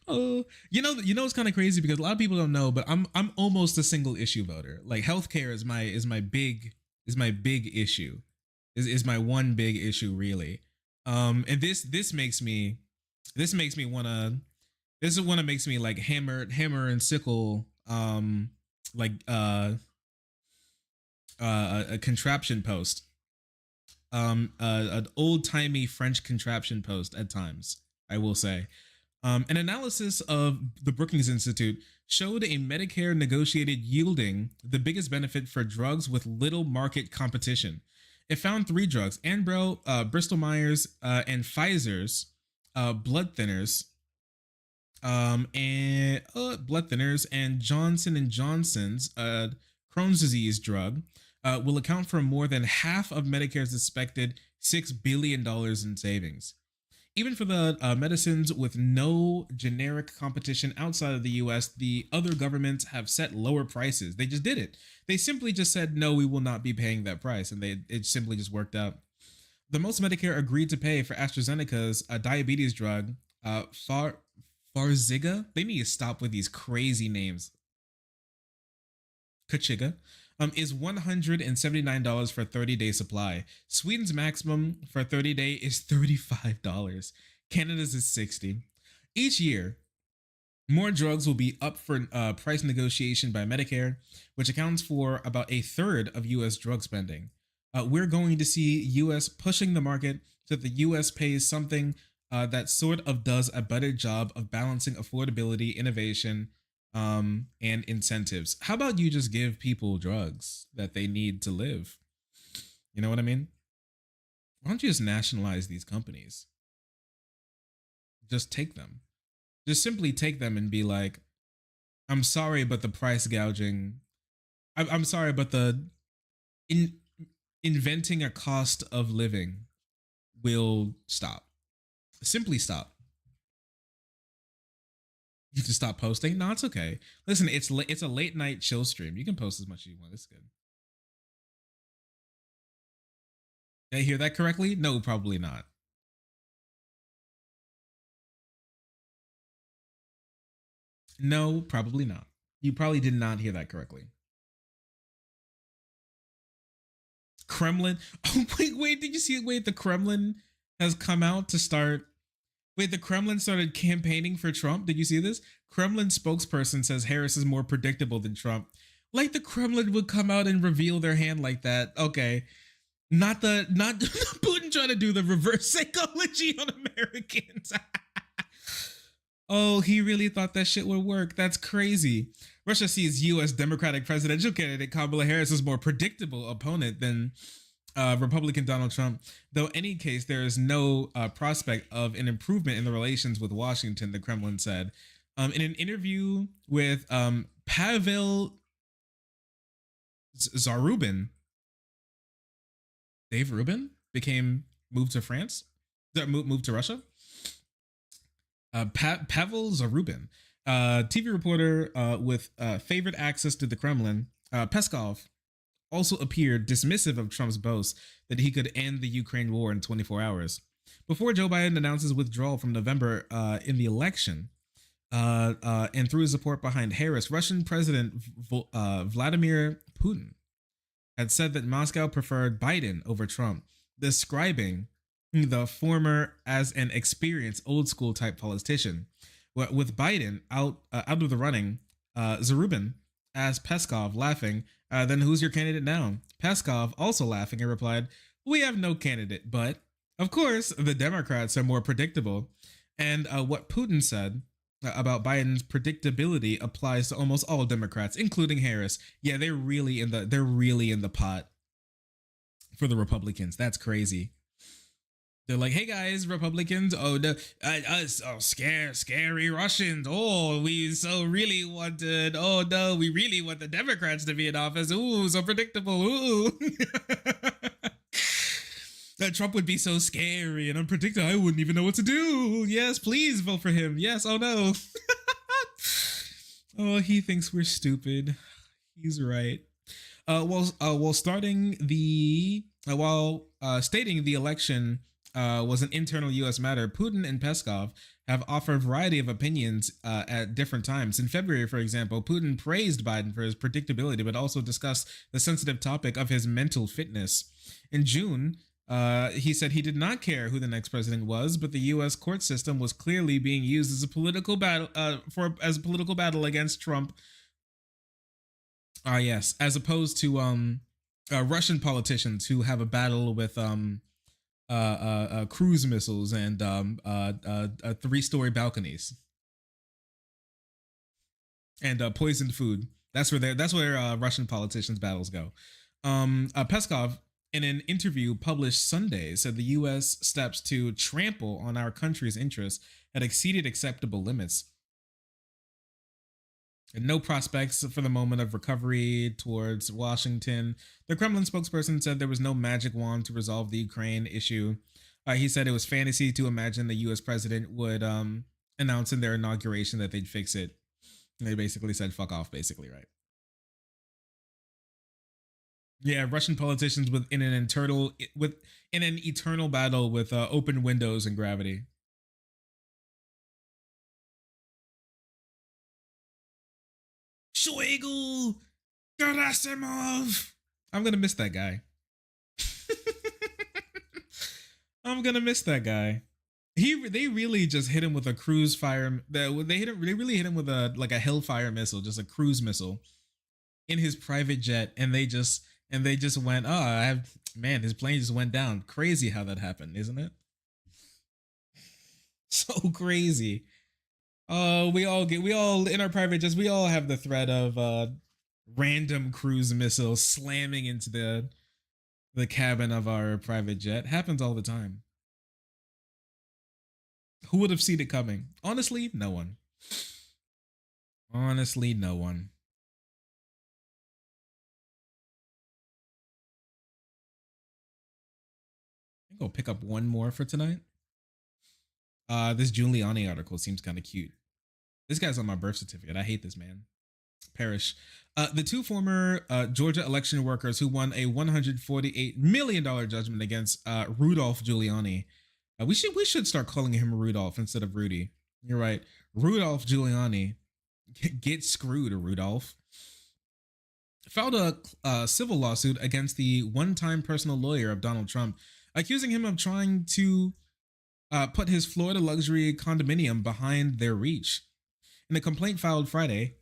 Oh, you know it's kind of crazy because a lot of people don't know, but I'm almost a single issue voter. Like healthcare is my big issue. Is my one big issue really. And this makes me wanna makes me like hammer and sickle a contraption post, an old-timey French contraption post at times, I will say. An analysis of the Brookings Institute showed a Medicare negotiated yielding the biggest benefit for drugs with little market competition. It found 3 drugs, Enbrel, Bristol Myers, and Pfizer's blood thinners, and Johnson & Johnson's Crohn's disease drug will account for more than half of Medicare's expected $6 billion in savings. Even for the medicines with no generic competition outside of the US, the other governments have set lower prices. They just did it. They simply just said, no, we will not be paying that price. And it simply just worked out. The most Medicare agreed to pay for AstraZeneca's diabetes drug, Farxiga. They need to stop with these crazy names. Kachiga. Is $179 for a 30-day supply. Sweden's maximum for a 30-day is $35. Canada's is $60. Each year, More drugs will be up for price negotiation by Medicare, which accounts for about a third of U.S. drug spending. We're going to see U.S. pushing the market so that the U.S. pays something that sort of does a better job of balancing affordability, innovation, and incentives. How about you just give people drugs that they need to live? You know what I mean? Why don't you just nationalize these companies? Just take them. Just simply take them and be like, I'm sorry, but the price gouging. I'm sorry, but the inventing a cost of living will stop. Simply stop. You just stop posting? No, it's okay. Listen, it's a late night chill stream. You can post as much as you want. It's good. Did I hear that correctly? No, probably not. No, probably not. You probably did not hear that correctly. Kremlin. Oh, wait, did you see it? Wait, the Kremlin has come out to start. Wait, the Kremlin started campaigning for Trump. Did you see this? Kremlin spokesperson says Harris is more predictable than Trump. Like the Kremlin would come out and reveal their hand like that. Okay. Not Putin trying to do the reverse psychology on Americans. Oh, he really thought that shit would work. That's crazy. Russia sees U.S. Democratic presidential candidate Kamala Harris as more predictable opponent than Republican Donald Trump. Though in any case, there is no prospect of an improvement in the relations with Washington, the Kremlin said. In an interview with Pavel Zarubin, Dave Rubin moved to France, moved to Russia. Pavel Zarubin, TV reporter with favored access to the Kremlin, Peskov, also appeared dismissive of Trump's boast that he could end the Ukraine war in 24 hours. Before Joe Biden announces withdrawal from November in the election, and through his support behind Harris, Russian President Vladimir Putin had said that Moscow preferred Biden over Trump, describing the former as an experienced old school type politician. With Biden out of the running, Zarubin asked Peskov, laughing, then who's your candidate now? Peskov, also laughing, and replied, we have no candidate, but of course the Democrats are more predictable. And what Putin said about Biden's predictability applies to almost all Democrats, including Harris. Yeah, they're really in the pot for the Republicans. That's crazy. They're like, hey guys, Republicans, scary Russians. Oh, we so really wanted, oh no, we really want the Democrats to be in office. Ooh, so predictable. Ooh. That Trump would be so scary and unpredictable. I wouldn't even know what to do. Yes, please vote for him. Yes, oh no. Oh, he thinks we're stupid. He's right. While stating the election was an internal U.S. matter, Putin and Peskov have offered a variety of opinions at different times. In February, for example, Putin praised Biden for his predictability, but also discussed the sensitive topic of his mental fitness. In June, he said he did not care who the next president was, but the U.S. court system was clearly being used as a political battle against Trump. Yes, as opposed to Russian politicians who have a battle with cruise missiles and 3-story balconies and poisoned food. That's where Russian politicians' battles go. Peskov, in an interview published Sunday, said the U.S. steps to trample on our country's interests had exceeded acceptable limits. And no prospects for the moment of recovery towards Washington. The Kremlin spokesperson said there was no magic wand to resolve the Ukraine issue. He said it was fantasy to imagine the U.S. president would announce in their inauguration that they'd fix it. And they basically said, fuck off, basically, right? Yeah, Russian politicians in an eternal battle with open windows and gravity. Shoigu Gerasimov. I'm gonna miss that guy. I'm gonna miss that guy. They really just hit him with a cruise fire. They really hit him with a like a Hellfire missile, just a cruise missile in his private jet, and they just went, oh, man, his plane just went down. Crazy how that happened, isn't it? So crazy. We all in our private jets, we all have the threat of random cruise missiles slamming into the cabin of our private jet. Happens all the time. Who would have seen it coming? Honestly, no one. Honestly, no one. I'm gonna pick up one more for tonight. This Giuliani article seems kind of cute. This guy's on my birth certificate. I hate this man. Perish. The two former Georgia election workers who won a $148 million judgment against Rudolph Giuliani. We should start calling him Rudolph instead of Rudy. You're right. Rudolph Giuliani. Get screwed, Rudolph. Filed a civil lawsuit against the one-time personal lawyer of Donald Trump, accusing him of trying to put his Florida luxury condominium behind their reach. In a complaint filed Friday,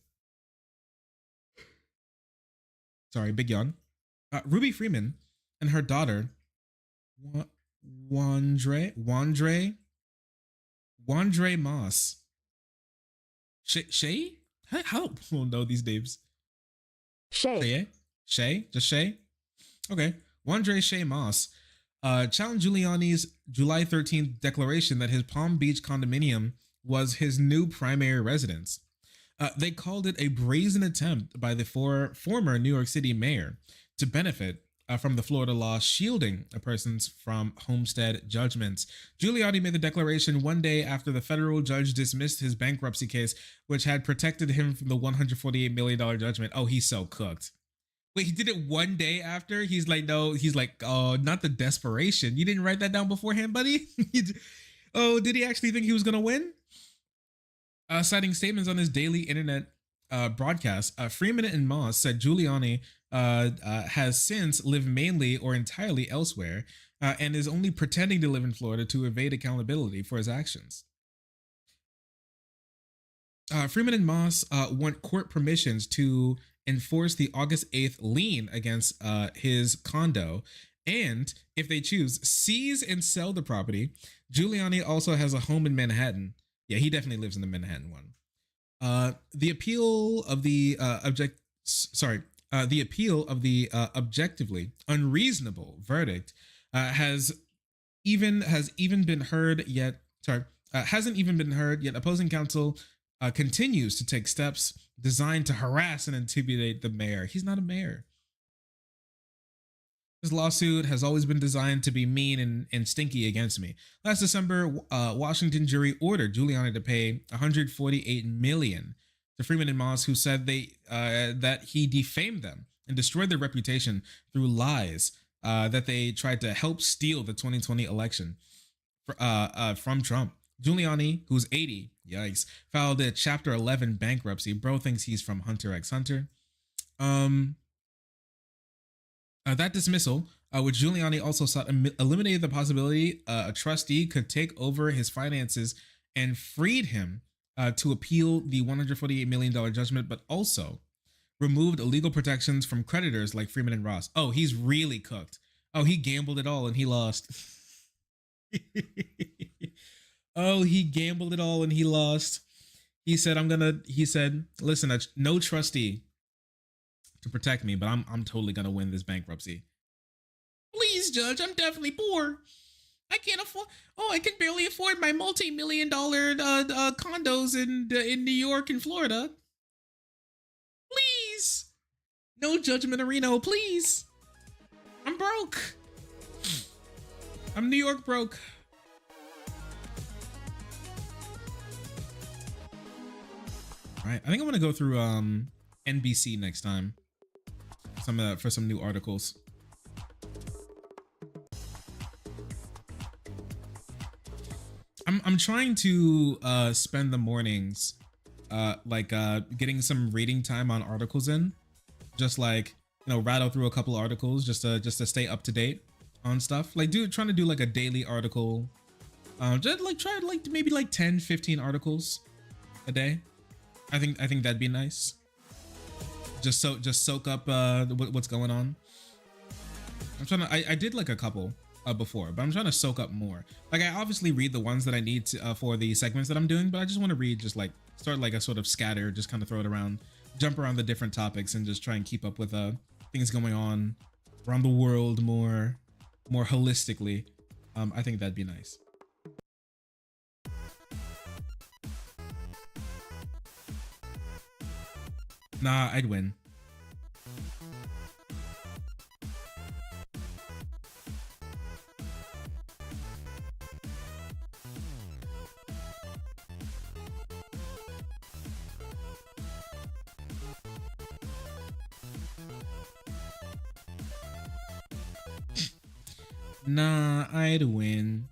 big yawn, Ruby Freeman and her daughter, Wandre Moss. Shay? How don't know these names? Shay. Just Shay? Okay. Wandre Shay Moss challenged Giuliani's July 13th declaration that his Palm Beach condominium was his new primary residence. They called it a brazen attempt by the former New York City mayor to benefit from the Florida law shielding a person from homestead judgments. Giuliani made the declaration one day after the federal judge dismissed his bankruptcy case, which had protected him from the $148 million judgment. Oh, he's so cooked. Wait, he did it one day after? He's like, no, he's like, oh, not the desperation. You didn't write that down beforehand, buddy? Oh, did he actually think he was going to win? Citing statements on his daily internet broadcast, Freeman and Moss said Giuliani has since lived mainly or entirely elsewhere and is only pretending to live in Florida to evade accountability for his actions. Freeman and Moss want court permissions to enforce the August 8th lien against his condo and, if they choose, seize and sell the property. Giuliani also has a home in Manhattan. Yeah, he definitely lives in the Manhattan one. The appeal of the objectively unreasonable verdict hasn't even been heard yet. Opposing counsel continues to take steps designed to harass and intimidate the mayor. He's not a mayor. This lawsuit has always been designed to be mean and stinky against me. Last December, Washington jury ordered Giuliani to pay $148 million to Freeman and Moss, who said that he defamed them and destroyed their reputation through lies that they tried to help steal the 2020 election from Trump. Giuliani, who's 80, yikes, filed a Chapter 11 bankruptcy. Bro thinks he's from Hunter x Hunter. That dismissal, which Giuliani also sought, eliminated the possibility a trustee could take over his finances and freed him to appeal the $148 million judgment, but also removed illegal protections from creditors like Freeman and Ross. Oh, he's really cooked. Oh, he gambled it all and he lost. Oh, he gambled it all and he lost. He said, listen, no trustee to protect me, but I'm totally gonna win this bankruptcy. Please, Judge, I'm definitely poor. I can't afford. Oh, I can barely afford my multi-million-dollar condos in New York and Florida. Please, no judgment, Reno. Please, I'm broke. I'm New York broke. All right, I think I'm gonna go through NBC next time. For some new articles. I'm trying to spend the mornings getting some reading time on articles in, just like, you know, rattle through a couple articles just to stay up to date on stuff. Like trying to do like a daily article Just like try like maybe like 10, 15 articles a day. I think that'd be nice. Just soak up what's going on. I'm trying to. I did like a couple before, but I'm trying to soak up more. Like I obviously read the ones that I need to, for the segments that I'm doing, but I just want to read just like start like a sort of scatter, just kind of throw it around, jump around the different topics, and just try and keep up with things going on around the world more holistically. I think that'd be nice. Nah, I'd win. Nah, I'd win.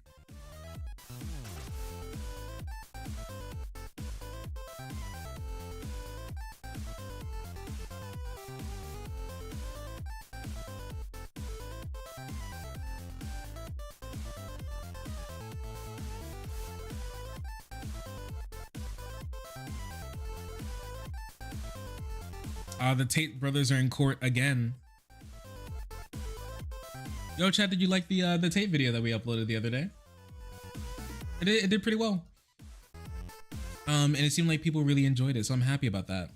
The Tate brothers are in court again. Yo, chat, did you like the Tate video that we uploaded the other day? It did pretty well. And it seemed like people really enjoyed it, so I'm happy about that.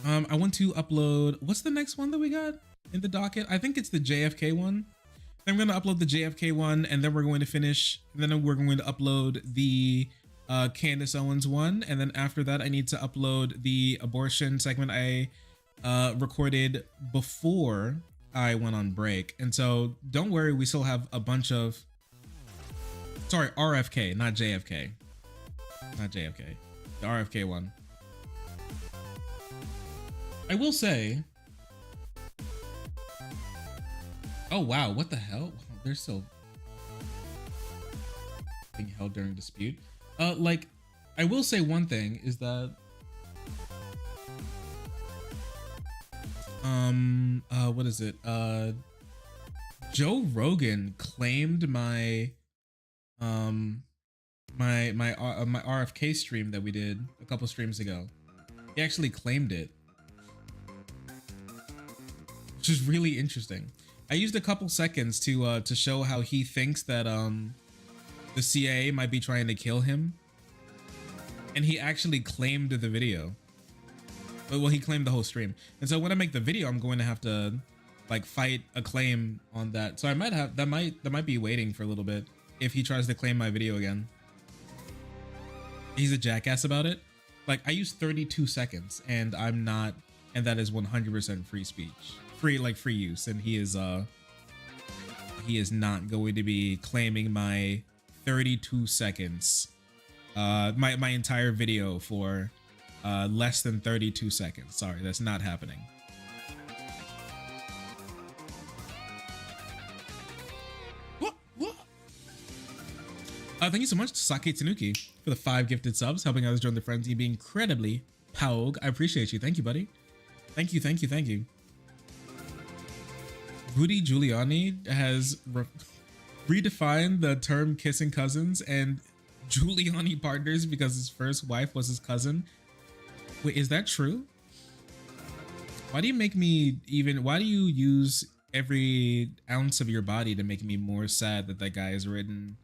I want to upload, what's the next one that we got in the docket? I think it's the JFK one. I'm going to upload the JFK one, and then we're going to finish, and then we're going to upload the Candace Owens one, and then after that I need to upload the abortion segment I recorded before I went on break. And so don't worry, we still have a bunch of, sorry, RFK, not JFK, the RFK one. I will say, oh wow, what the hell, they're still being held during dispute. Like, I will say one thing is that, what is it? Joe Rogan claimed my RFK stream that we did a couple streams ago. He actually claimed it, which is really interesting. I used a couple seconds to show how he thinks that the CIA might be trying to kill him, and he actually claimed the video. Well, he claimed the whole stream, and so when I make the video, I'm going to have to like fight a claim on that. So I might have that might be waiting for a little bit if he tries to claim my video again. He's a jackass about it. Like, I used 32 seconds, and I'm not, and that is 100% free speech, free use, and he is not going to be claiming my 32 seconds, my entire video for less than 32 seconds. Sorry, that's not happening. What? Thank you so much to Sake Tanuki for the 5 gifted subs, helping others join the frenzy, being incredibly poug. I appreciate you. Thank you, buddy. Thank you. Rudy Giuliani has redefined the term kissing cousins and Giuliani partners because his first wife was his cousin. Wait, is that true? Why do you make me why do you use every ounce of your body to make me more sad that guy is written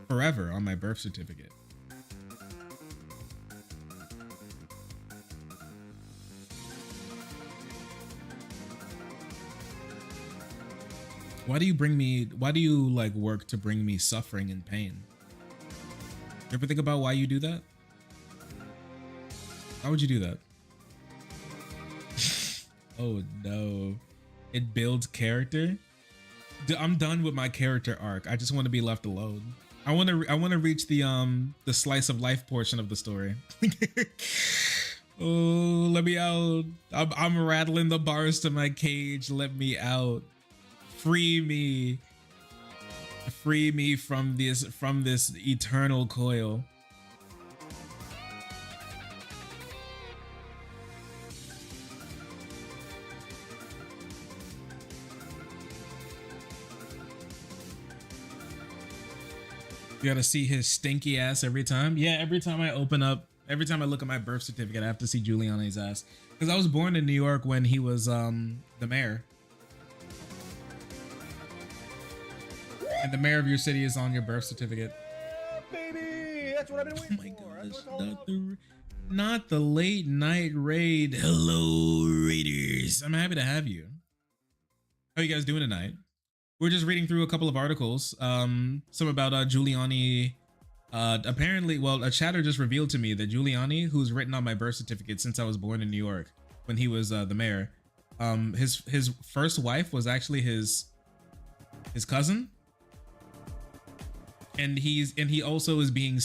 forever on my birth certificate? Why do you like work to bring me suffering and pain? You ever think about why you do that? Why would you do that? Oh no. It builds character? I'm done with my character arc. I just want to be left alone. I want to reach the slice of life portion of the story. Oh, let me out. I'm rattling the bars to my cage. Let me out. Free me. Free me from this eternal coil. You gotta see his stinky ass every time. Yeah, every time I look at my birth certificate, I have to see Giuliani's ass. Because I was born in New York when he was the mayor. And the mayor of your city is on your birth certificate. Yeah, baby! That's what I've been waiting for. Oh my gosh, not the late night raid. Hello, Raiders. I'm happy to have you. How are you guys doing tonight? We're just reading through a couple of articles. Some about Giuliani. Apparently, well, a chatter just revealed to me that Giuliani, who's written on my birth certificate since I was born in New York, when he was the mayor, his first wife was actually his cousin, and he also is being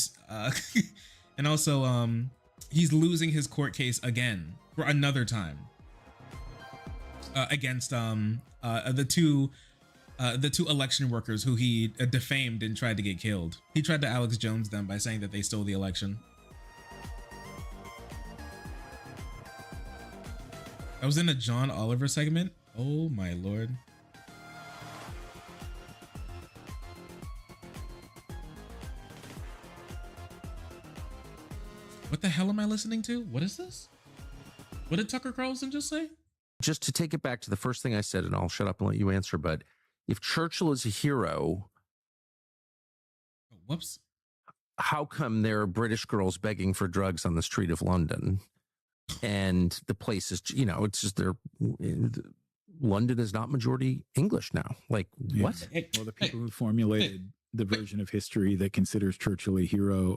and also he's losing his court case again for another time against the two election workers who he defamed and tried to get killed. He tried to Alex Jones them by saying that they stole the election. I was in a John Oliver segment. Oh my lord. What the hell am I listening to? What is this? What did Tucker Carlson just say? Just to take it back to the first thing I said, and I'll shut up and let you answer, but if Churchill is a hero, whoops, how come there are British girls begging for drugs on the street of London? And the place is, it's just London is not majority English now. Like, what? Well, the people who formulated the version of history that considers Churchill a hero,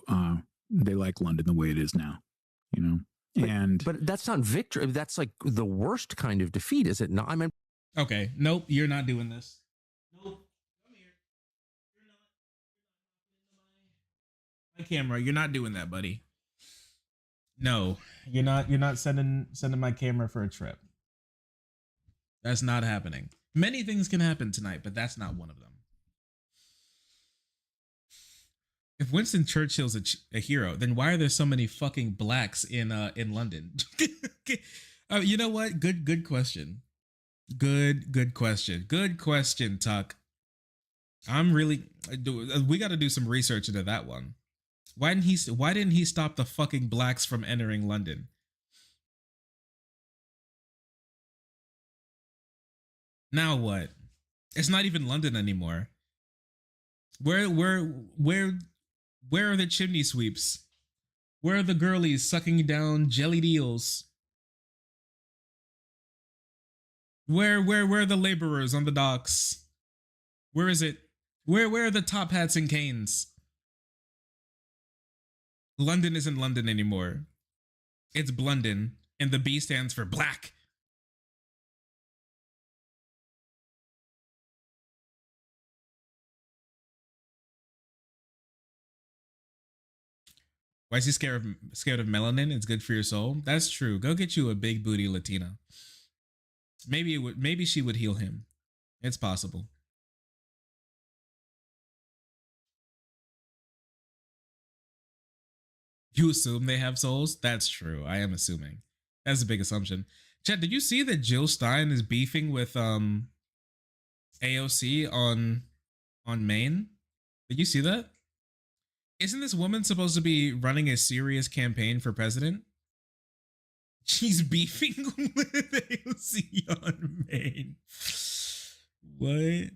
they like London the way it is now, But that's not victory. That's like the worst kind of defeat, is it not? I mean, okay, nope, you're not doing this. Nope, come here. You're not my camera. You're not doing that, buddy. No, you're not. You're not sending my camera for a trip. That's not happening. Many things can happen tonight, but that's not one of them. If Winston Churchill's a hero, then why are there so many fucking blacks in London? You know what? Good question. Good question. Good question, Tuck. We got to do some research into that one. Why didn't he stop the fucking blacks from entering London? Now what? It's not even London anymore. Where are the chimney sweeps? Where are the girlies sucking down jellied eels? Where are the laborers on the docks? Where is it? Where are the top hats and canes? London isn't London anymore. It's Blunden, and the B stands for black. Why is he scared of melanin? It's good for your soul. That's true. Go get you a big booty Latina. Maybe she would heal him. It's possible. You assume they have souls? That's true. I am assuming. That's a big assumption. Chet, did you see that Jill Stein is beefing with AOC on Maine? Did you see that? Isn't this woman supposed to be running a serious campaign for president? She's beefing with AOC on Maine. What?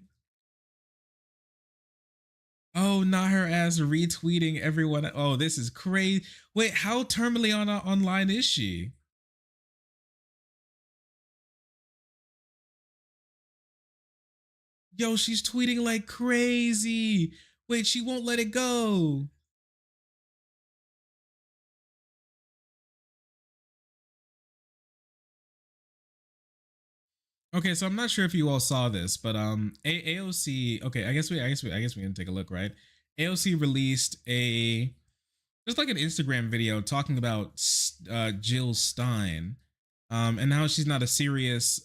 Oh, not her ass retweeting everyone. Oh, this is crazy. Wait, how terminally online is she? Yo, she's tweeting like crazy. Wait, she won't let it go. Okay, so I'm not sure if you all saw this, but AOC. Okay, I guess we can take a look, right? AOC released just like an Instagram video talking about Jill Stein, and how she's not a serious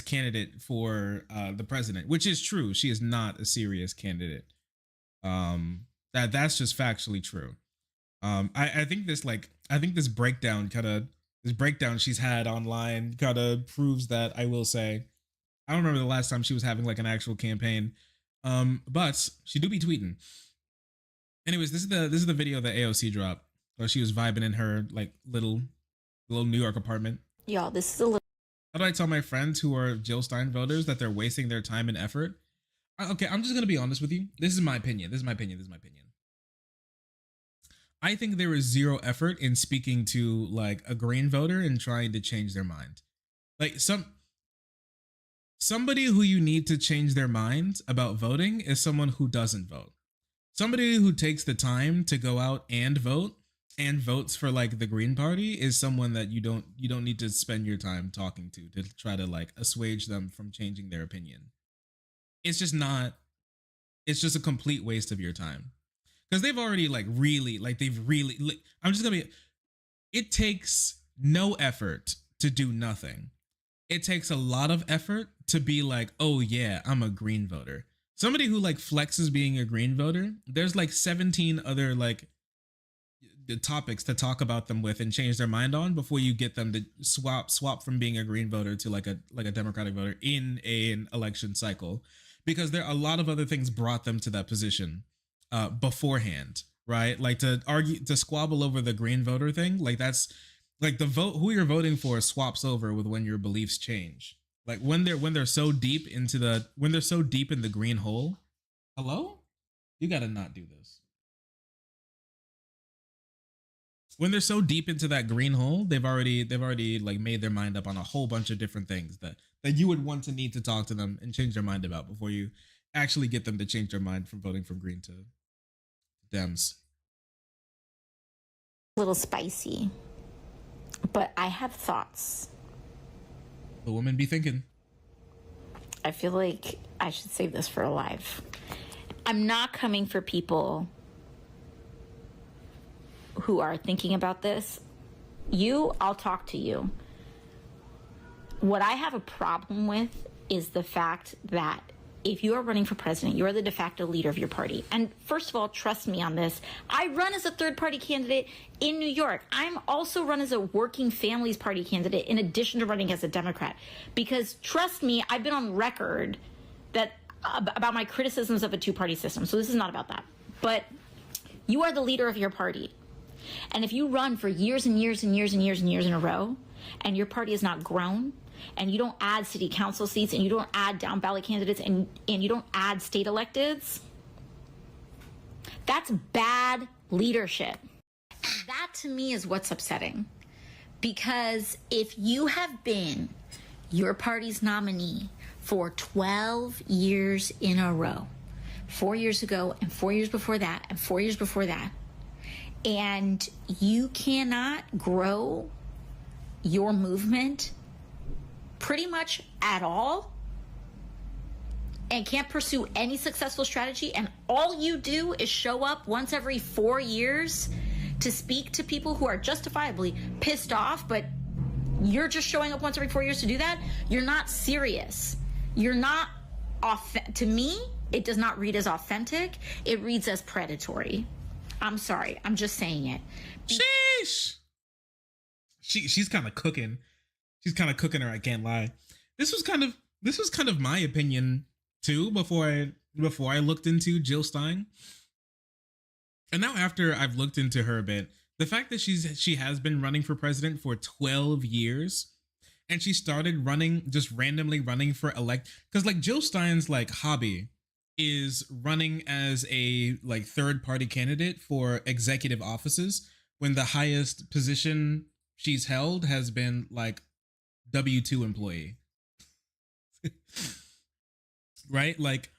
candidate for the president, which is true. She is not a serious candidate. That's just factually true. I think this breakdown she's had online kind of proves that. I will say, I don't remember the last time she was having like an actual campaign. But she do be tweeting. Anyways, this is the video that AOC dropped where she was vibing in her like little New York apartment. Y'all, this is a little. How do I tell my friends who are Jill Stein voters that they're wasting their time and effort? Okay, I'm just gonna be honest with you. This is my opinion. I think there is zero effort in speaking to like a Green voter and trying to change their mind. Like somebody who you need to change their mind about voting is someone who doesn't vote. Somebody who takes the time to go out and vote and votes for like the Green Party is someone that you don't need to spend your time talking to try to like assuage them from changing their opinion. It's just a complete waste of your time. Because they've already it takes no effort to do nothing. It takes a lot of effort to be like, oh yeah, I'm a Green voter. Somebody who like flexes being a Green voter, there's like 17 other like the topics to talk about them with and change their mind on before you get them to swap from being a Green voter to like a Democratic voter in an election cycle, because there are a lot of other things brought them to that position beforehand, right? Like to squabble over the Green voter thing, like that's like the vote, who you're voting for swaps over with when your beliefs change. Like when they're so deep in the green hole. Hello? You gotta not do this. When they're so deep into that green hole, they've already like made their mind up on a whole bunch of different things that you would want to need to talk to them and change their mind about before you actually get them to change their mind from voting for Green to Dems. A little spicy, but I have thoughts. The woman be thinking. I feel like I should save this for a live. I'm not coming for people who are thinking about this. I'll talk to you. What I have a problem with is the fact that if you are running for president, you are the de facto leader of your party. And first of all, trust me on this. I run as a third-party candidate in New York. I'm also run as a working families party candidate in addition to running as a Democrat. Because trust me, I've been on record about my criticisms of a two-party system. So this is not about that. But you are the leader of your party. And if you run for years and years and years and years and years in a row, and your party has not grown, and you don't add city council seats, and you don't add down ballot candidates, and you don't add state electeds, that's bad leadership. And that to me is what's upsetting. Because if you have been your party's nominee for 12 years in a row, 4 years ago and 4 years before that and 4 years before that, and you cannot grow your movement pretty much at all and can't pursue any successful strategy, and all you do is show up once every 4 years to speak to people who are justifiably pissed off, but you're just showing up once every 4 years to do that, you're not serious. You're not to me, it does not read as authentic. It reads as predatory. I'm sorry. I'm just saying it. Sheesh. She's kind of cooking. She's kind of cooking her. I can't lie. This was kind of my opinion too before I looked into Jill Stein. And now after I've looked into her a bit, the fact that she has been running for president for 12 years, and she started just randomly running for because like Jill Stein's like hobby is running as a like third party candidate for executive offices when the highest position she's held has been like W-2 employee. Right? Like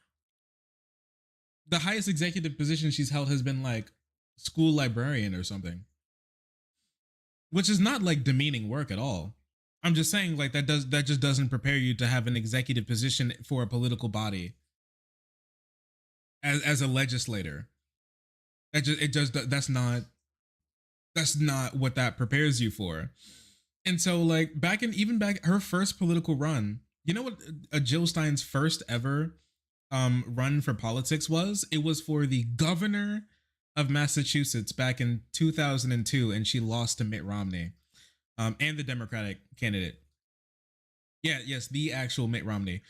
the highest executive position she's held has been like school librarian or something, which is not like demeaning work at all. I'm just saying like that just doesn't prepare you to have an executive position for a political body as a legislator. That's not what that prepares you for. And so like back her first political run, you know what Jill Stein's first ever run for politics was? It was for the governor of Massachusetts back in 2002, and she lost to Mitt Romney, and the Democratic candidate. Yes, the actual Mitt Romney.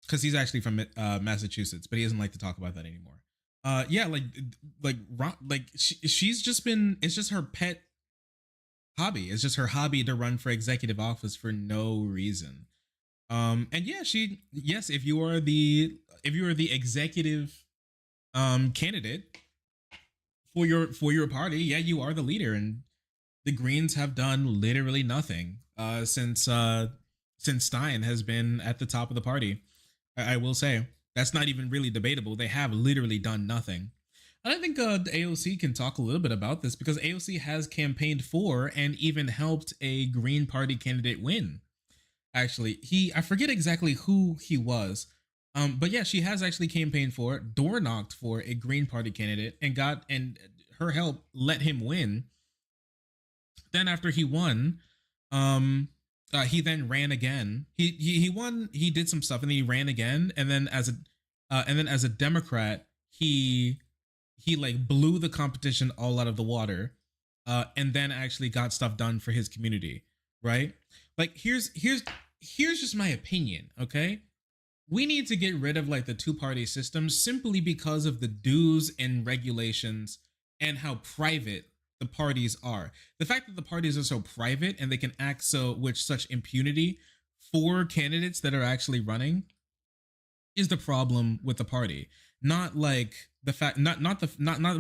because he's actually from Massachusetts, but he doesn't like to talk about that anymore. Yeah, she's just been, it's just her pet hobby. It's just her hobby to run for executive office for no reason. And yeah, yes, if you are the executive candidate for your party, yeah, you are the leader, and the Greens have done literally nothing since Stein has been at the top of the party. I will say that's not even really debatable. They have literally done nothing. And I think the AOC can talk a little bit about this, because AOC has campaigned for and even helped a Green Party candidate win. Actually, I forget exactly who he was, but yeah, she has actually campaigned for, door knocked for a Green Party candidate, and her help let him win. Then after he won, he then ran again. He won. He did some stuff, and then he ran again. And then as a Democrat, he like blew the competition all out of the water, and then actually got stuff done for his community. Right? Like here's just my opinion. Okay, we need to get rid of like the two-party system simply because of the dues and regulations and how private the parties are. The fact that the parties are so private and they can act so with such impunity for candidates that are actually running is the problem with the party. Not like the fact, not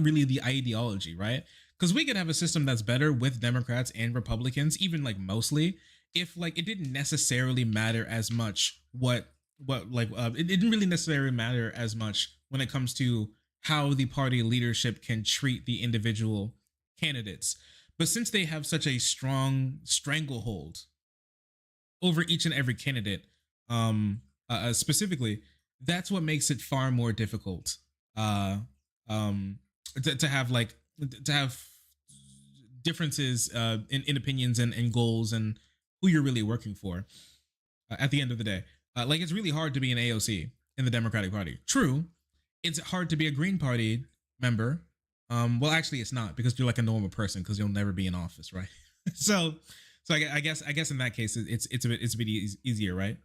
really the ideology, right? Because we could have a system that's better with Democrats and Republicans, even like mostly, if like it didn't necessarily matter as much it didn't really necessarily matter as much when it comes to how the party leadership can treat the individual candidates. But since they have such a strong stranglehold over each and every candidate, specifically, that's what makes it far more difficult to have differences in opinions and goals and who you're really working for at the end of the day. Like, it's really hard to be an AOC in the Democratic Party. True, it's hard to be a Green Party member. Well, actually, it's not, because you're like a normal person, because you'll never be in office, right? so I guess in that case, it's a bit easier, right?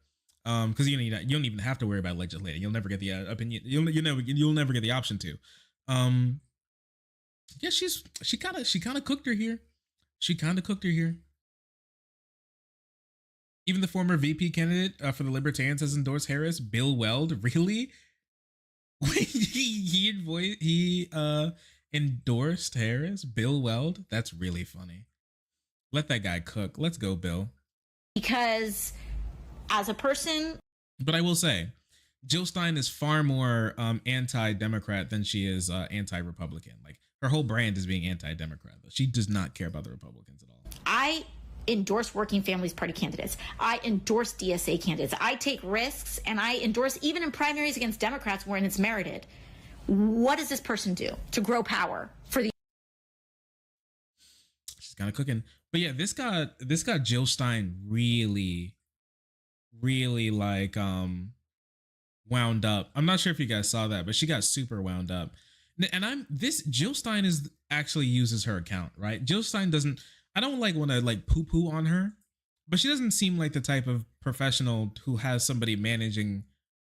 Because you don't even have to worry about legislating. You'll never get the opinion. You'll never get the option to. Yeah, she kind of cooked her here. She kind of cooked her here. Even the former VP candidate for the Libertarians has endorsed Harris. Bill Weld, really? he endorsed Harris. Bill Weld. That's really funny. Let that guy cook. Let's go, Bill. Because as a person, but I will say, Jill Stein is far more anti-Democrat than she is anti-Republican. Like, her whole brand is being anti-Democrat. She does not care about the Republicans at all. I endorse Working Families Party candidates. I endorse DSA candidates. I take risks, and I endorse even in primaries against Democrats when it's merited. What does this person do to grow power for the? She's kind of cooking, but yeah, this got Jill Stein really like wound up. I'm not sure if you guys saw that, but she got super wound up. And Jill Stein actually uses her account, right? Jill Stein doesn't. I don't want to like poo-poo on her, but she doesn't seem like the type of professional who has somebody managing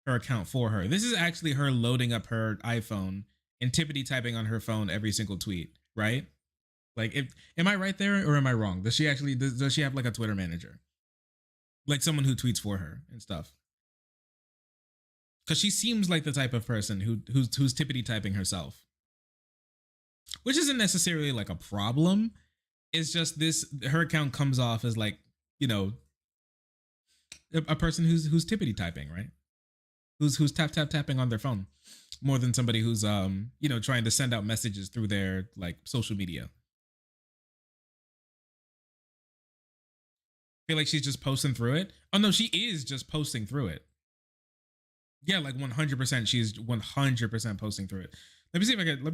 her account for her. This is actually her loading up her iPhone and tippity typing on her phone every single tweet, right? Like, am I right there or am I wrong? Does she have like a Twitter manager? Like someone who tweets for her and stuff? Because she seems like the type of person who's tippity typing herself, which isn't necessarily like a problem. It's just her account comes off as like, a person who's tippity typing, right? Who's tapping on their phone more than somebody who's trying to send out messages through their like social media. I feel like she's just posting through it. Oh no, she is just posting through it. Yeah, like 100%. She's 100% posting through it. Let me see if I can.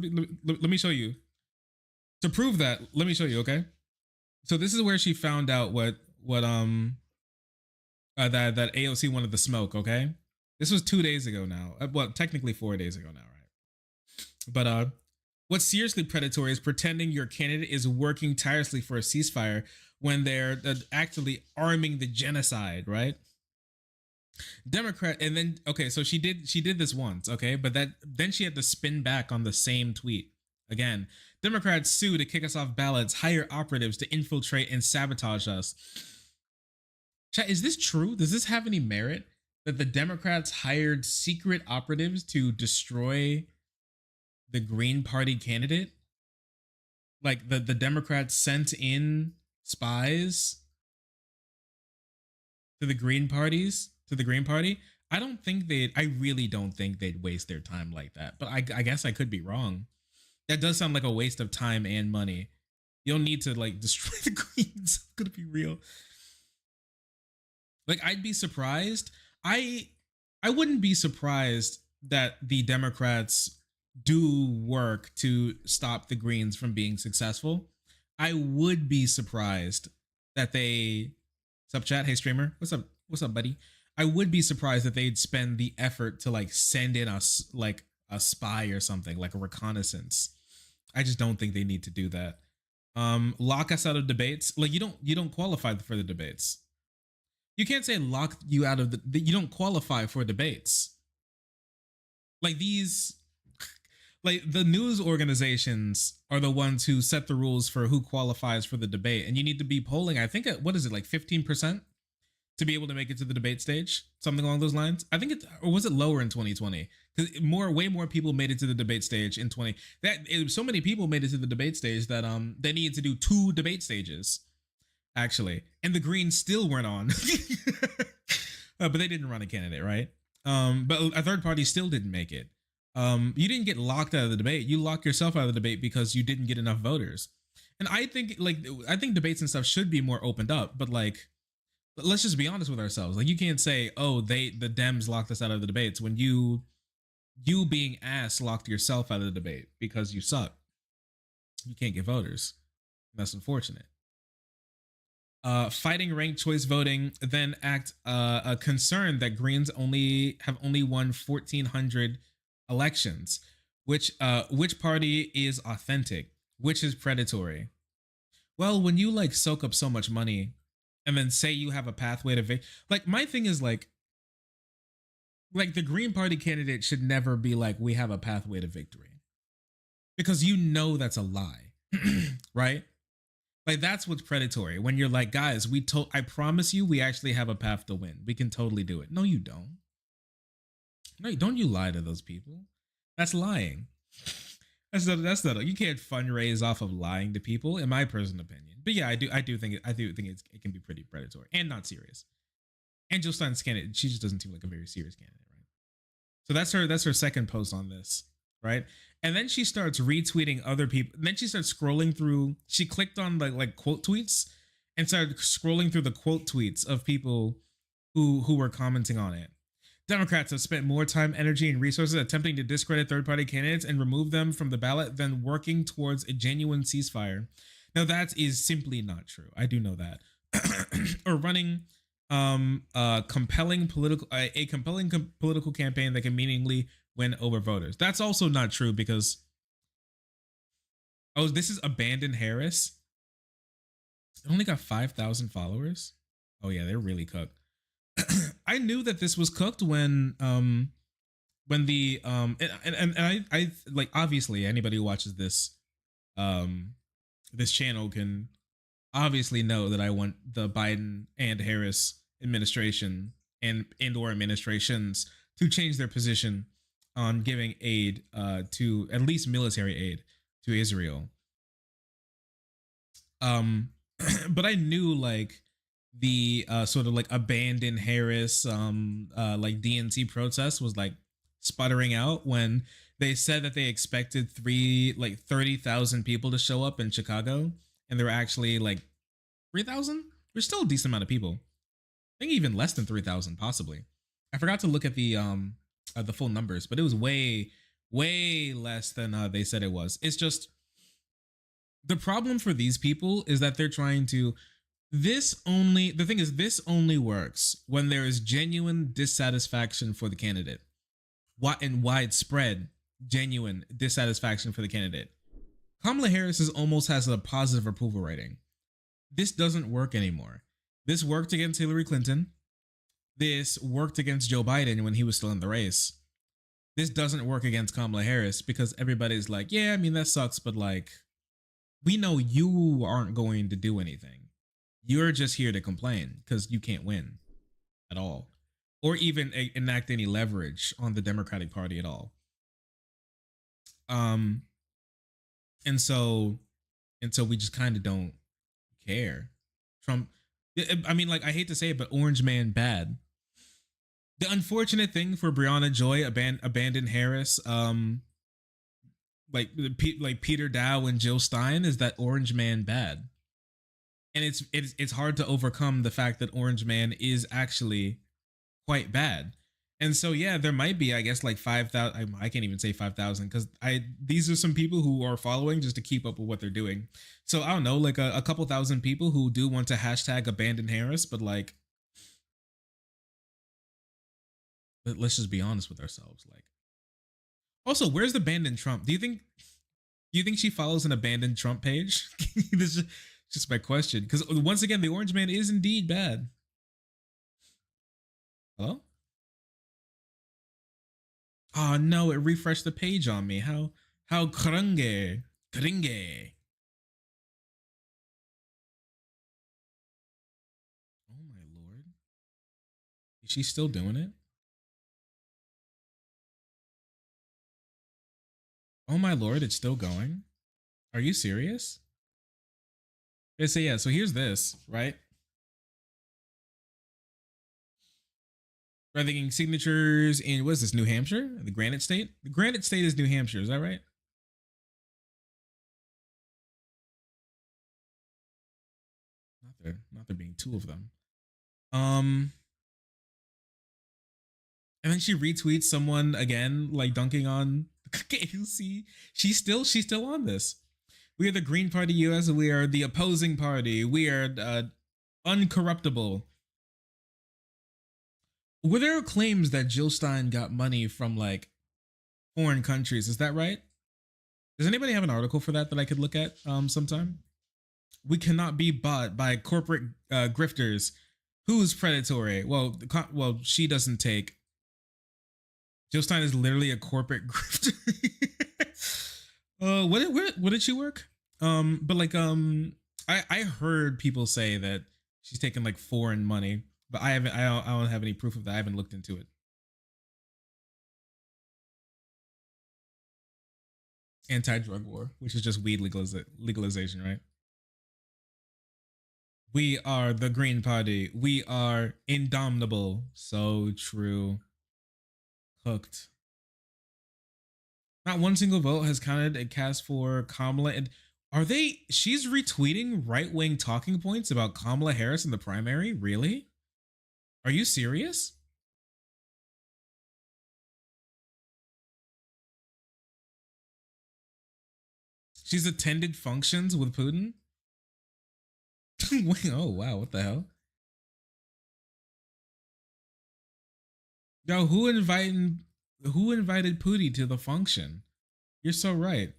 Let me show you. To prove that, let me show you. Okay. So this is where she found out what that AOC wanted the smoke. Okay. This was 2 days ago now. Well, technically 4 days ago now, right? But what's seriously predatory is pretending your candidate is working tirelessly for a ceasefire when they're actually arming the genocide, right? Democrat, and then okay, so she did this once, okay, but then she had to spin back on the same tweet again. Democrats sue to kick us off ballots, hire operatives to infiltrate and sabotage us. Chat, is this true? Does this have any merit that the Democrats hired secret operatives to destroy the Green Party candidate? Like the Democrats sent in spies to the Green Party. I really don't think they'd waste their time like that. But I guess I could be wrong. That does sound like a waste of time and money. You don't need to like destroy the Greens. I'm gonna be real. Like, I'd be surprised. I wouldn't be surprised that the Democrats do work to stop the Greens from being successful. I would be surprised that they. What's up, chat? Hey, streamer. What's up, buddy? I would be surprised that they'd spend the effort to like send in us like a spy or something, like a reconnaissance. I just don't think they need to do that. Lock us out of debates. Like, you don't qualify for the debates. You can't say lock you out of you don't qualify for debates. Like these, like the news organizations are the ones who set the rules for who qualifies for the debate. And you need to be polling, I think, what is it, like 15% to be able to make it to the debate stage? Something along those lines. I think or was it lower in 2020? Because way more people made it to the debate stage in so many people made it to the debate stage that they needed to do 2 debate stages, actually. And the Greens still weren't on. But they didn't run a candidate, right? But a third party still didn't make it. You didn't get locked out of the debate. You locked yourself out of the debate because you didn't get enough voters. And I think debates and stuff should be more opened up, but like, let's just be honest with ourselves. Like, you can't say, oh, the Dems locked us out of the debates when you being ass locked yourself out of the debate because you suck. You can't get voters. That's unfortunate. Fighting ranked choice voting then act a concern that Greens have only won 1,400 elections. Which party is authentic? Which is predatory? Well, when you like soak up so much money and then say you have a pathway to victory, like my thing is like the Green Party candidate should never be like, we have a pathway to victory, because you know that's a lie, right? Like, that's what's predatory. When you're like, guys, I promise you, we actually have a path to win. We can totally do it. No, you don't. No, don't you lie to those people. That's lying. That's not. You can't fundraise off of lying to people, in my personal opinion. But yeah, I do think it can be pretty predatory and not serious. And Jill Stein's candidate, she just doesn't seem like a very serious candidate, right? So that's her second post on this, right? And then she starts retweeting other people. And then she starts scrolling through. She clicked on like quote tweets and started scrolling through the quote tweets of people who were commenting on it. Democrats have spent more time, energy, and resources attempting to discredit third-party candidates and remove them from the ballot than working towards a genuine ceasefire. Now, that is simply not true. I do know that. Or running a compelling political campaign that can meaningfully win over voters. That's also not true, because this is Abandon Harris. It only got 5,000 followers. Oh yeah, they're really cooked. I knew that this was cooked when the I like, obviously anybody who watches this this channel can obviously know that I want the Biden and Harris administration and or administrations to change their position on giving aid to, at least military aid, to Israel. But I knew like the sort of like Abandon Harris like DNC protest was like sputtering out when they said that they expected 30,000 people to show up in Chicago, and there were actually like 3,000. There's still a decent amount of people. I think even less than 3,000 possibly. I forgot to look at the full numbers, but it was way less than they said it was. It's just, the problem for these people is that they're trying to, this only works when there is genuine dissatisfaction for the candidate. And widespread genuine dissatisfaction for the candidate. Kamala Harris almost has a positive approval rating. This doesn't work anymore. This worked against Hillary Clinton. this worked against Joe Biden when he was still in the race. This doesn't work against Kamala Harris because everybody's like, yeah, I mean, that sucks, but like, we know you aren't going to do anything. You're just here to complain because you can't win at all, or even enact any leverage on the Democratic Party at all. And so we just kind of don't care. Trump, I mean, like, I hate to say it, but Orange Man bad. The unfortunate thing for Breonna Joy, abandoned Harris, like Peter Dow and Jill Stein, is that Orange Man bad. And it's hard to overcome the fact that Orange Man is actually quite bad. And so, yeah, there might be, I guess, like 5,000. I can't even say 5,000 because these are some people who are following just to keep up with what they're doing. So I don't know, like a couple thousand people who do want to hashtag abandon Harris, but like, let's just be honest with ourselves. Like, also, where's the abandoned Trump? Do you think she follows an abandoned Trump page? This is just my question. Because once again, the Orange Man is indeed bad. Hello? Oh no, it refreshed the page on me. How kringe. Oh my lord. Is she still doing it? Oh my lord, it's still going. Are you serious? So here's this, right? We're thinking signatures in, what is this, New Hampshire? The Granite State? The Granite State is New Hampshire, is that right? Not there being two of them. And then she retweets someone again, like dunking on KUC. She's still on this. We are the Green Party US. We are the opposing party. We are uncorruptible. Were there claims that Jill Stein got money from like foreign countries? Is that right? Does anybody have an article for that I could look at sometime? We cannot be bought by corporate grifters. Who's predatory? Well, she doesn't take. Jill Stein is literally a corporate grifter. What did she work? But like I heard people say that she's taken like foreign money, but I don't have any proof of that. I haven't looked into it. Anti-drug war, which is just weed legalization, right? We are the Green Party. We are indomitable. So true. Hooked. Not one single vote has counted a cast for Kamala. And she's retweeting right-wing talking points about Kamala Harris in the primary? Really? Are you serious? She's attended functions with Putin? Oh, wow. What the hell? Yo, who invited Pootie to the function? You're so right.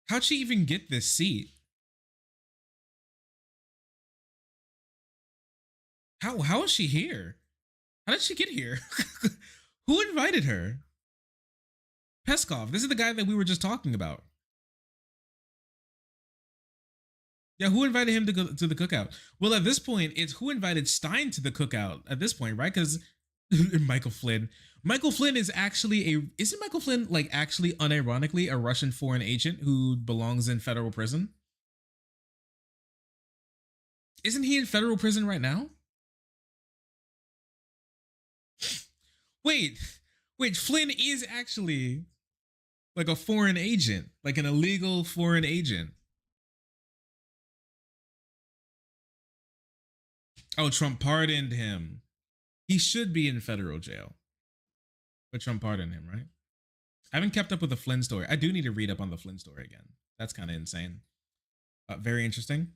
How'd she even get this seat? How is she here? How did she get here? Who invited her? Peskov. This is the guy that we were just talking about. Yeah, who invited him to go to the cookout? Well, at this point, it's who invited Stein to the cookout at this point, right? Because Michael Flynn is actually isn't Michael Flynn like actually unironically a Russian foreign agent who belongs in federal prison? Isn't he in federal prison right now? Wait, Flynn is actually like a foreign agent, like an illegal foreign agent. Oh, Trump pardoned him. He should be in federal jail. But Trump pardoned him, right? I haven't kept up with the Flynn story. I do need to read up on the Flynn story again. That's kind of insane. Very interesting.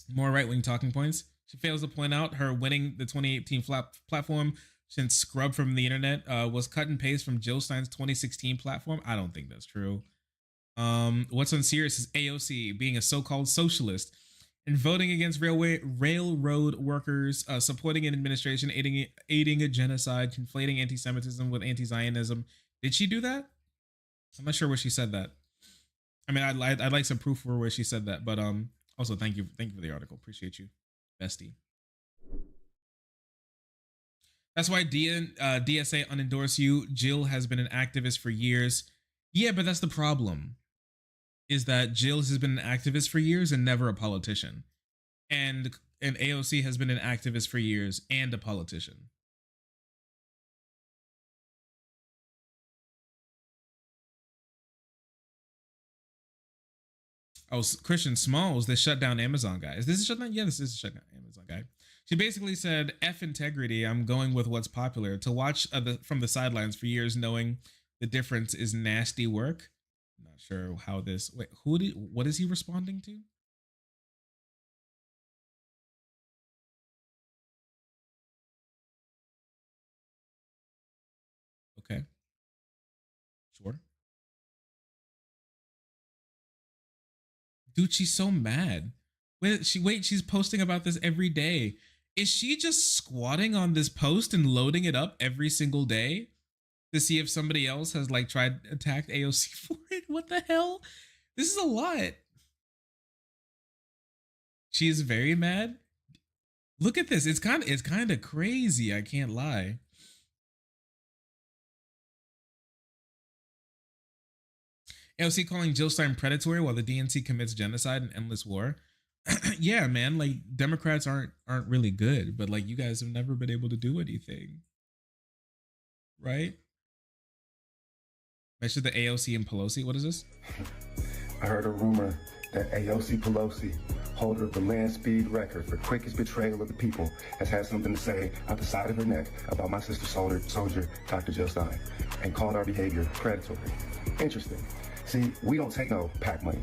More right-wing talking points. She fails to point out her winning the 2018 platform since scrub from the internet was cut and paste from Jill Stein's 2016 platform. I don't think that's true. What's unserious is AOC being a so-called socialist and voting against railroad workers, supporting an administration, aiding a genocide, conflating anti-Semitism with anti-Zionism. Did she do that? I'm not sure where she said that. I mean, I'd like some proof for where she said that, but also thank you for the article. Appreciate you, bestie. That's why DSA unendorse you. Jill has been an activist for years. Yeah, but that's the problem. Is that Jill has been an activist for years and never a politician, and AOC has been an activist for years and a politician. Oh, Christian Smalls, the shutdown Amazon guy. Is this a shutdown? Yeah, this is a shutdown Amazon guy. She basically said, F integrity, I'm going with what's popular. To watch from the sidelines for years knowing the difference is nasty work. I'm not sure how this... Wait, what is he responding to? Okay. Sure. Dude, she's so mad. She's posting about this every day. Is she just squatting on this post and loading it up every single day to see if somebody else has like tried attacked AOC for it? What the hell? This is a lot. She is very mad. Look at this. It's kind of crazy. I can't lie. AOC calling Jill Stein predatory while the DNC commits genocide and endless war. Yeah, man, like Democrats aren't really good, but like you guys have never been able to do anything. Right? Mention the AOC and Pelosi. What is this? I heard a rumor that AOC Pelosi, holder of the land speed record for quickest betrayal of the people, has had something to say out the side of her neck about my sister soldier, Dr. Jill Stein, and called our behavior predatory. Interesting. See, we don't take no PAC money.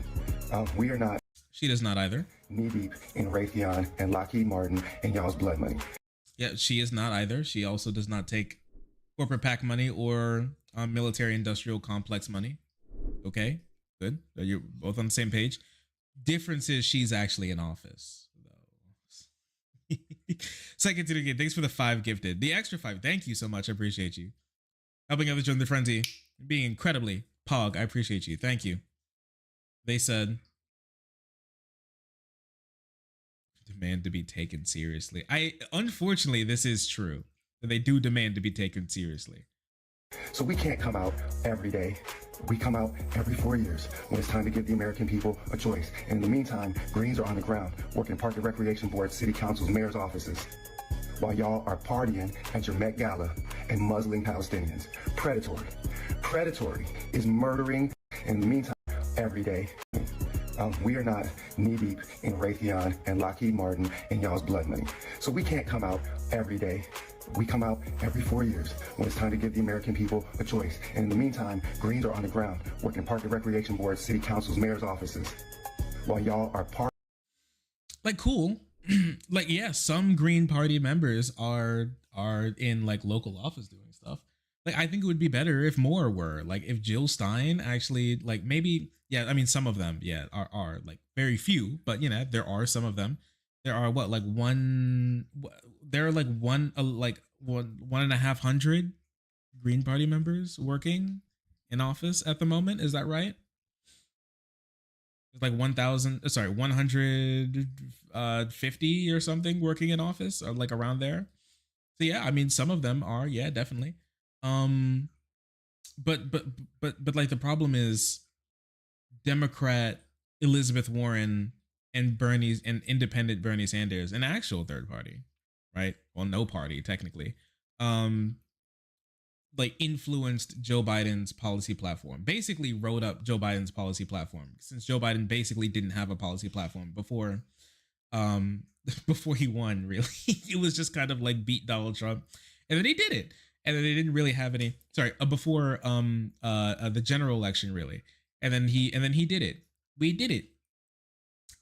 We are not. She does not either. Knee deep in Raytheon and Lockheed Martin and y'all's blood money. Yeah, she is not either. She also does not take corporate PAC money or military industrial complex money. Okay, good. You're both on the same page. Difference is she's actually in office. Second to the game. Thanks for the 5 gifted. The extra 5. Thank you so much. I appreciate you. Helping others join the frenzy. Being incredibly Pog. I appreciate you. Thank you. They said demand to be taken seriously. Unfortunately, this is true. They do demand to be taken seriously. So we can't come out every day. We come out every 4 years when it's time to give the American people a choice. And in the meantime, Greens are on the ground, working park and recreation boards, city councils, mayor's offices, while y'all are partying at your Met Gala and muzzling Palestinians. Predatory. Predatory is murdering in the meantime every day. We are not knee-deep in Raytheon and Lockheed Martin and y'all's blood money. So we can't come out every day. We come out every 4 years when it's time to give the American people a choice. And in the meantime, Greens are on the ground, working park and recreation boards, city councils, mayor's offices, while y'all are like, cool. Like, yeah, some Green Party members are in like local office doing stuff. Like, I think it would be better if more were. Like, if Jill Stein actually, like, maybe, yeah, I mean, some of them, yeah, are like very few, but you know, there are some of them. There are what, like one, there are like one and a half hundred Green Party members working in office at the moment. Is that right? It's like 150 or something working in office, or like around there. So yeah, I mean, some of them are, yeah, definitely. But like the problem is Democrat Elizabeth Warren and independent Bernie Sanders, an actual third party, right? Well, no party technically, like influenced Joe Biden's policy platform, basically wrote up Joe Biden's policy platform, since Joe Biden basically didn't have a policy platform before he won, really. It was just kind of like beat Donald Trump, and then he did it. And then they didn't really have any, before the general election, really. And then he did it. We did it.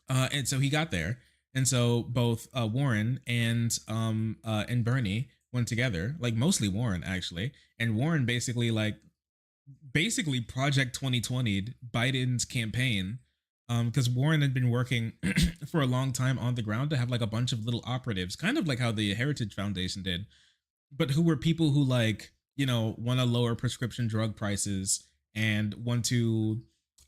And so he got there. And so both Warren and Bernie went together, like mostly Warren, actually. And Warren basically Project 2020'd Biden's campaign Because Warren had been working for a long time on the ground to have like a bunch of little operatives, kind of like how the Heritage Foundation did, but who were people who like, you know, want to lower prescription drug prices and want to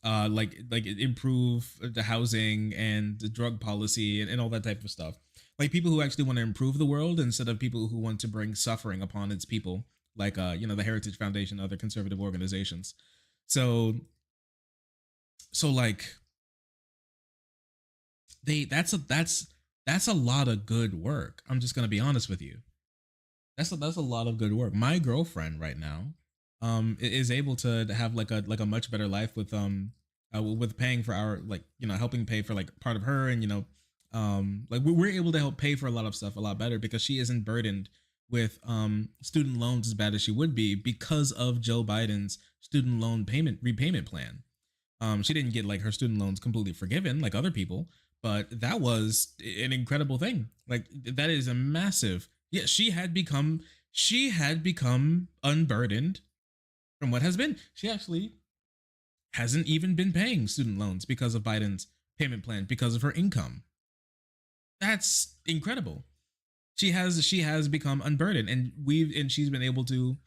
like improve the housing and the drug policy and all that type of stuff. Like people who actually want to improve the world instead of people who want to bring suffering upon its people, like you know, the Heritage Foundation, other conservative organizations. So like that's a lot of good work. I'm just gonna be honest with you. That's a lot of good work. My girlfriend right now is able to have like a much better life with paying for our, like, you know, helping pay for like part of her, and you know, like we're able to help pay for a lot of stuff a lot better because she isn't burdened with student loans as bad as she would be because of Joe Biden's student loan repayment plan. She didn't get like her student loans completely forgiven like other people, but that was an incredible thing. Like that is a massive, yeah, she had become unburdened from what has been. She actually hasn't even been paying student loans because of Biden's payment plan because of her income. That's incredible. She has become unburdened, and she's been able to,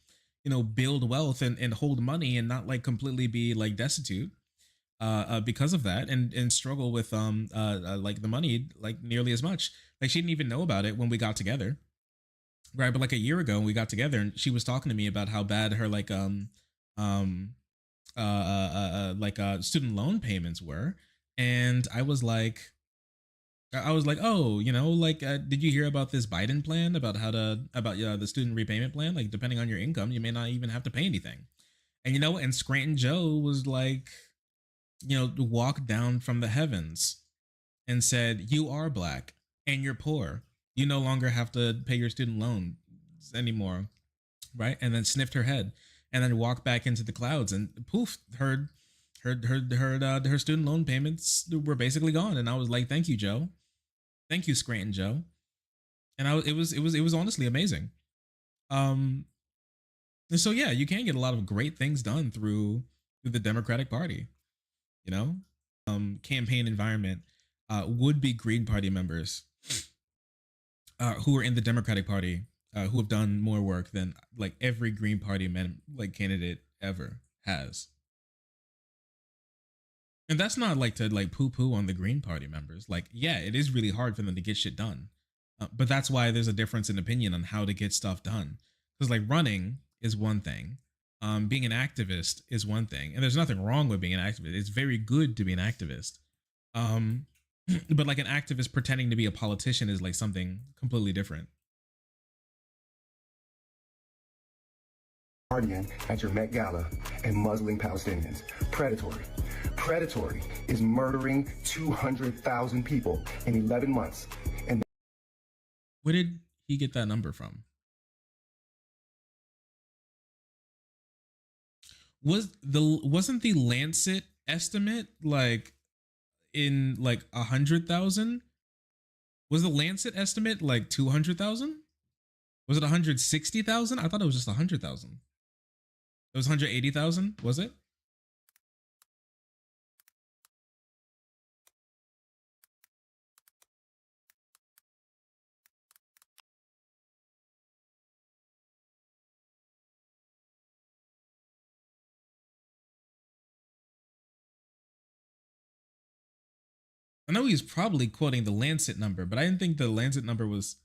you know, build wealth and hold money and not like completely be like destitute because of that, and struggle with like the money like nearly as much. Like she didn't even know about it when we got together, right? But like a year ago we got together and she was talking to me about how bad her like student loan payments were, and I was like, oh, you know, like, did you hear about this Biden plan about the student repayment plan? Like, depending on your income, you may not even have to pay anything. And, you know, and Scranton Joe was like, you know, walked down from the heavens and said, you are black and you're poor. You no longer have to pay your student loans anymore. Right. And then sniffed her head and then walked back into the clouds, and poof, her student loan payments were basically gone. And I was like, thank you, Joe. Thank you, Scranton Joe. And it was honestly amazing. And so yeah, you can get a lot of great things done through the Democratic Party. You know, campaign environment, would be Green Party members who are in the Democratic Party who have done more work than like every Green Party candidate ever has. And that's not like to like poo-poo on the Green Party members. Like, yeah, it is really hard for them to get shit done. But that's why there's a difference in opinion on how to get stuff done. Because like running is one thing. Being an activist is one thing. And there's nothing wrong with being an activist. It's very good to be an activist. But like an activist pretending to be a politician is like something completely different. Guardian at your Met Gala and muzzling Palestinians. Predatory. Predatory is murdering 200,000 people in 11 months. And where did he get that number from? Wasn't the Lancet estimate like in like 100,000? Was the Lancet estimate like 200,000? Was it 160,000? I thought it was just 100,000. It was 180,000, was it? I know he's probably quoting the Lancet number, but I didn't think the Lancet number was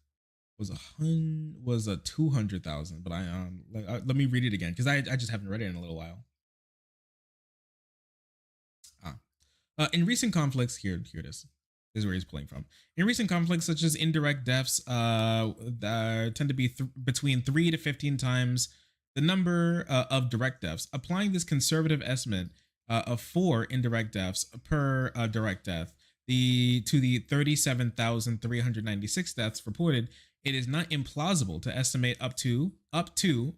a 200,000. But let me read it again because I just haven't read it in a little while. In recent conflicts, here it is. This is where he's pulling from. In recent conflicts, such as indirect deaths, tend to be between 3 to 15 times the number of direct deaths. Applying this conservative estimate of 4 indirect deaths per direct death, to the 37,396 deaths reported, it is not implausible to estimate up to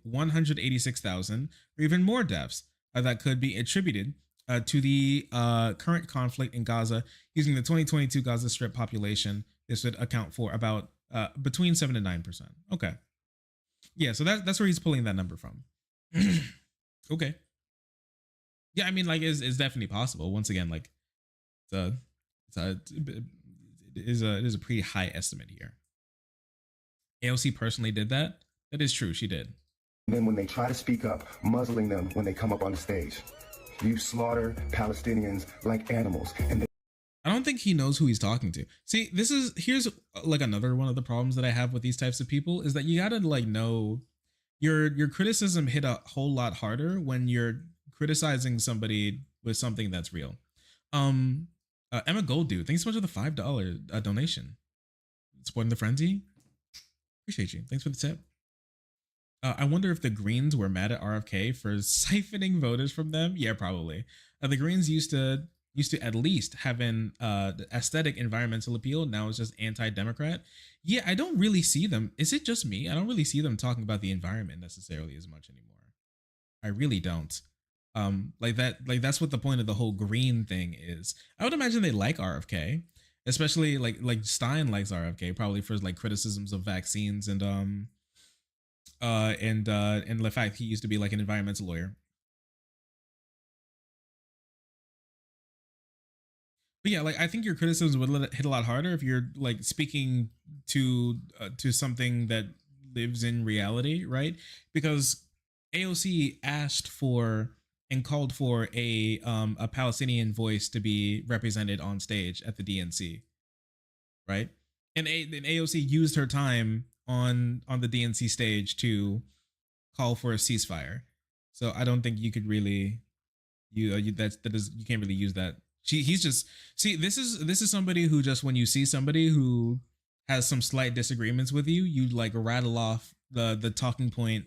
186,000 or even more deaths that could be attributed to the current conflict in Gaza. Using the 2022 Gaza Strip population, this would account for about between 7 and 9%. Okay, yeah, so that's where he's pulling that number from. Okay, yeah, I mean, like, it's definitely possible. Once again, like, It's a, it is a pretty high estimate here. AOC personally did that. That is true. She did. And then when they try to speak up, muzzling them when they come up on the stage. You slaughter Palestinians like animals. And I don't think he knows who he's talking to. See, here's like another one of the problems that I have with these types of people is that you gotta like know your criticism hit a whole lot harder when you're criticizing somebody with something that's real. Emma Golddude, thanks so much for the $5 donation. Supporting the frenzy. Appreciate you. Thanks for the tip. I wonder if the Greens were mad at RFK for siphoning voters from them. Yeah, probably. The Greens used to at least have an aesthetic environmental appeal. Now it's just anti-democrat. Yeah, I don't really see them. Is it just me? I don't really see them talking about the environment necessarily as much anymore. I really don't. Like that's what the point of the whole green thing is. I would imagine they like RFK, especially like Stein likes RFK probably for like criticisms of vaccines and the fact he used to be like an environmental lawyer. But yeah, like I think your criticisms would hit a lot harder if you're like speaking to something that lives in reality, right? Because AOC asked for and called for a Palestinian voice to be represented on stage at the DNC, right? And AOC used her time on the DNC stage to call for a ceasefire. So I don't think you could really you can't really use that. He's just this is somebody who just when you see somebody who has some slight disagreements with you, you like rattle off the talking point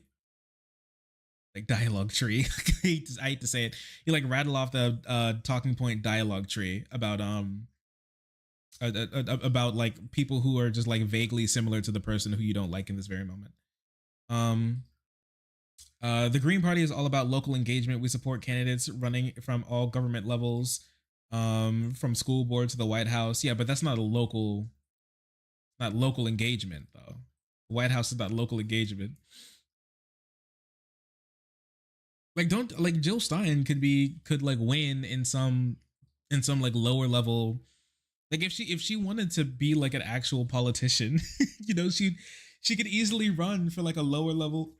like dialogue tree. I hate to say it. You like rattle off the talking point dialogue tree about like people who are just like vaguely similar to the person who you don't like in this very moment. The Green Party is all about local engagement. We support candidates running from all government levels, from school board to the White House. Yeah, but that's not local engagement though. The White House is not local engagement. Like Jill Stein could like win in some like lower level. Like if she wanted to be like an actual politician, you know, she could easily run for like a lower level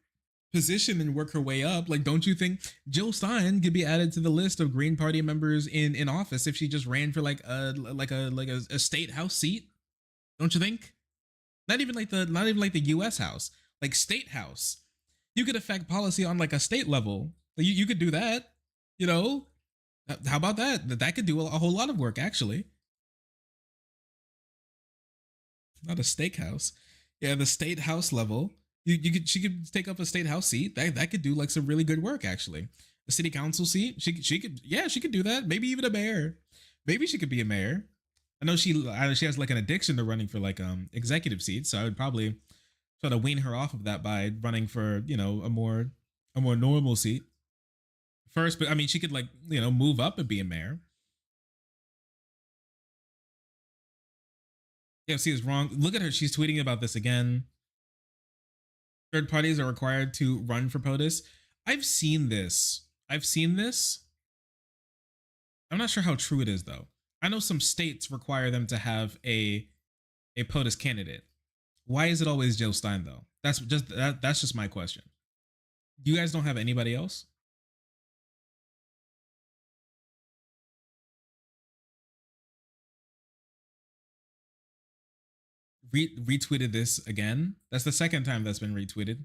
position and work her way up. Like, don't you think Jill Stein could be added to the list of Green Party members in office if she just ran for like a state house seat? Don't you think? Not even like the U.S. House, like state house. You could affect policy on like a state level. You could do that. You know, how about that? That could do a whole lot of work actually. Not a steakhouse. Yeah, the state house level. She could take up a state house seat. That could do like some really good work actually. A city council seat. She could do that. Maybe even a mayor. Maybe she could be a mayor. I know she has like an addiction to running for like executive seats, so I would probably try to wean her off of that by running for, you know, a more normal seat first. But I mean, she could like, you know, move up and be a mayor. AFC is wrong. Look at her. She's tweeting about this again. Third parties are required to run for POTUS. I've seen this. I'm not sure how true it is though. I know some states require them to have a POTUS candidate. Why is it always Jill Stein though? That's just my question. You guys don't have anybody else? Retweeted this again. That's the second time that's been retweeted.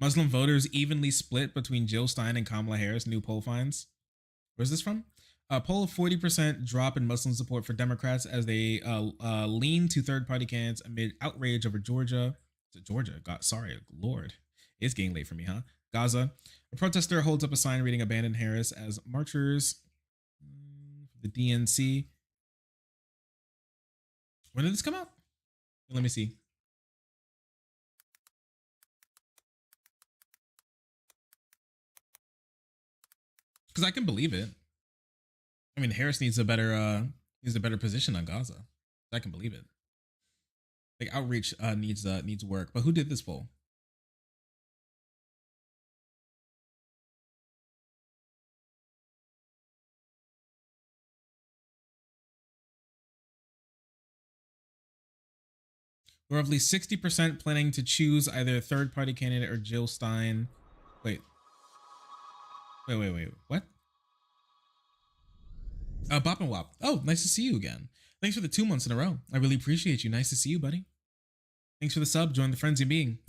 Muslim voters evenly split between Jill Stein and Kamala Harris, new poll finds. Where's this from? A poll of 40% drop in Muslim support for Democrats as they lean to third-party candidates amid outrage over Georgia. Is it Georgia? God, sorry, Lord. It's getting late for me, huh? Gaza. A protester holds up a sign reading "Abandon Harris" as marchers. The DNC. When did this come out? Let me see. Because I can believe it. I mean, Harris needs a better position on Gaza. I can believe it. Like outreach needs work. But who did this poll? Roughly 60% planning to choose either a third-party candidate or Jill Stein. Wait. What? Bop and Wop. Oh, nice to see you again. Thanks for the 2 months in a row. I really appreciate you. Nice to see you, buddy. Thanks for the sub. Join the frenzy being.